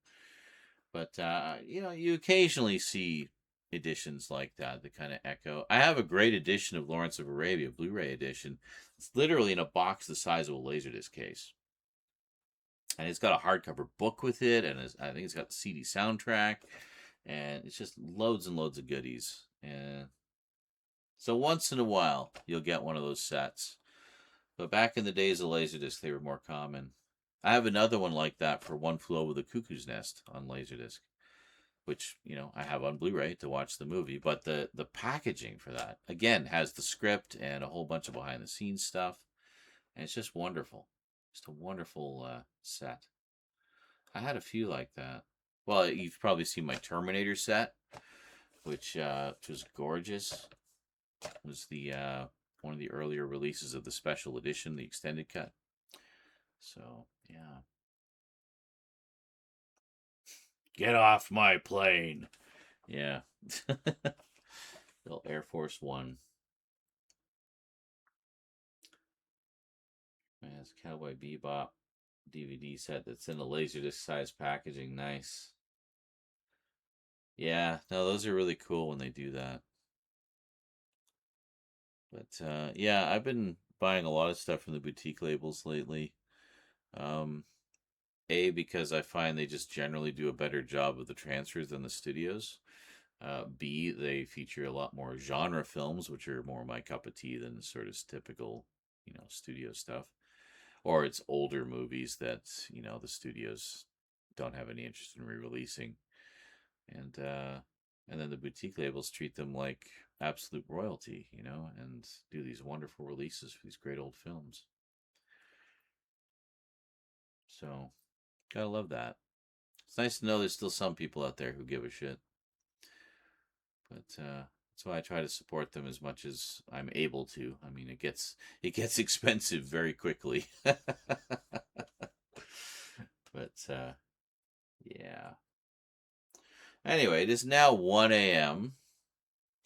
But you occasionally see editions like that kind of echo. I have a great edition of Lawrence of Arabia, Blu-ray edition. It's literally in a box the size of a Laserdisc case. And it's got a hardcover book with it, and I think it's got the CD soundtrack, and it's just loads and loads of goodies. And so once in a while, you'll get one of those sets. But back in the days of Laserdisc, they were more common. I have another one like that for One Flew Over the Cuckoo's Nest on Laserdisc, which, I have on Blu-ray to watch the movie. But the packaging for that, again, has the script and a whole bunch of behind-the-scenes stuff. And it's just wonderful. Just a wonderful set. I had a few like that. Well, you've probably seen my Terminator set, which was gorgeous. It was the one of the earlier releases of the special edition, the extended cut. So, yeah. Get off my plane. Yeah. Little Air Force One. Man, it's Cowboy Bebop DVD set that's in a Laserdisc size packaging. Nice. Yeah, no, those are really cool when they do that. But yeah, I've been buying a lot of stuff from the boutique labels lately. A, because I find they just generally do a better job of the transfers than the studios. B, they feature a lot more genre films, which are more my cup of tea than sort of typical, studio stuff. Or it's older movies that, the studios don't have any interest in re-releasing. And then the boutique labels treat them like absolute royalty, and do these wonderful releases for these great old films. So, gotta love that. It's nice to know there's still some people out there who give a shit. But that's why I try to support them as much as I'm able to. I mean, it gets expensive very quickly. But yeah. Anyway, it is now 1 a.m.,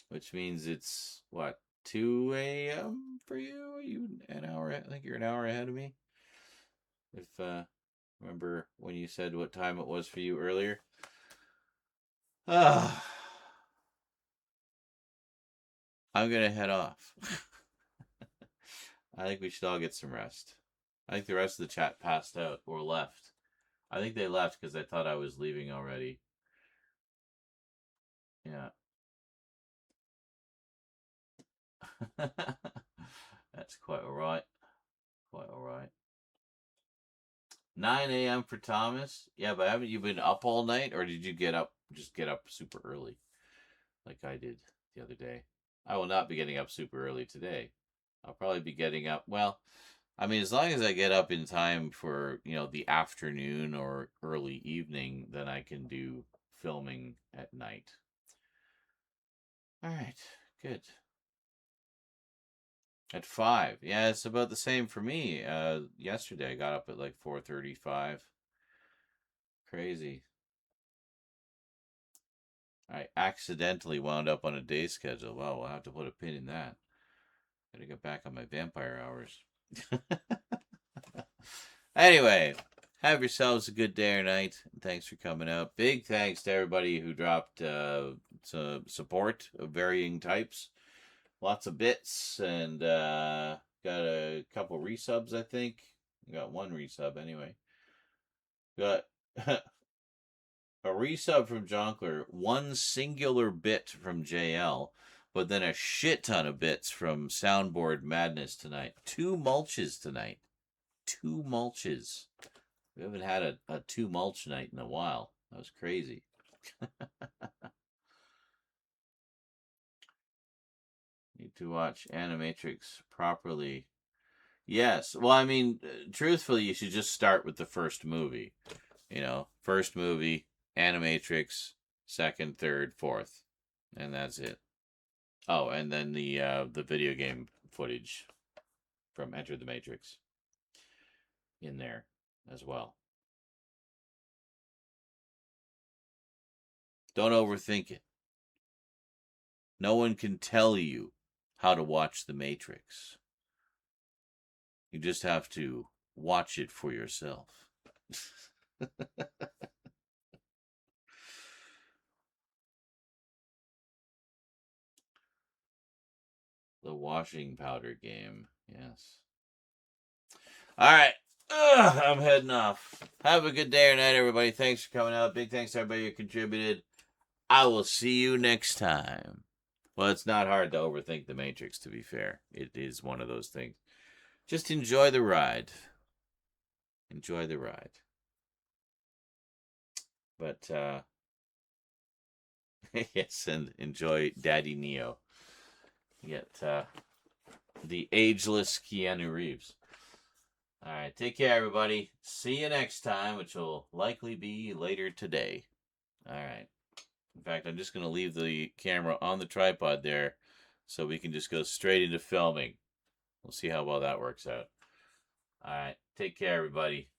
which means it's what, 2 a.m. for you? Are you an hour? I think you're an hour ahead of me. If remember when you said what time it was for you earlier? I'm gonna head off. I think we should all get some rest. I think the rest of the chat passed out or left. I think they left because they thought I was leaving already. Yeah. That's quite alright. Quite alright. 9 a.m. for Thomas? Yeah, but haven't you been up all night? Or did you get up super early? Like I did the other day. I will not be getting up super early today. I'll probably be getting up, well, I mean, as long as I get up in time for, the afternoon or early evening, then I can do filming at night. All right, good. At 5. Yeah, it's about the same for me. Yesterday I got up at like 4:35. Crazy. I accidentally wound up on a day schedule. Well, we'll have to put a pin in that. Gotta get back on my vampire hours. Anyway, have yourselves a good day or night. Thanks for coming out. Big thanks to everybody who dropped some support of varying types. Lots of bits, and got a couple resubs, I think. Got one resub anyway. Got a resub from Jonkler, one singular bit from JL, but then a shit ton of bits from Soundboard Madness tonight. 2 mulches tonight. 2 mulches. We haven't had a 2 mulch night in a while. That was crazy. Need to watch Animatrix properly. Yes. Well, I mean, truthfully, you should just start with the first movie. First movie, Animatrix, second, third, fourth. And that's it. Oh, and then the video game footage from Enter the Matrix in there as well. Don't overthink it. No one can tell you how to watch the Matrix. You just have to watch it for yourself. The washing powder game. Yes. All right. I'm heading off. Have a good day or night, everybody. Thanks for coming out. Big thanks to everybody who contributed. I will see you next time. Well, it's not hard to overthink the Matrix, to be fair. It is one of those things. Just enjoy the ride. Enjoy the ride. But, yes, and enjoy Daddy Neo. You get the ageless Keanu Reeves. All right, take care, everybody. See you next time, which will likely be later today. All right. In fact, I'm just going to leave the camera on the tripod there so we can just go straight into filming. We'll see how well that works out. All right, take care, everybody.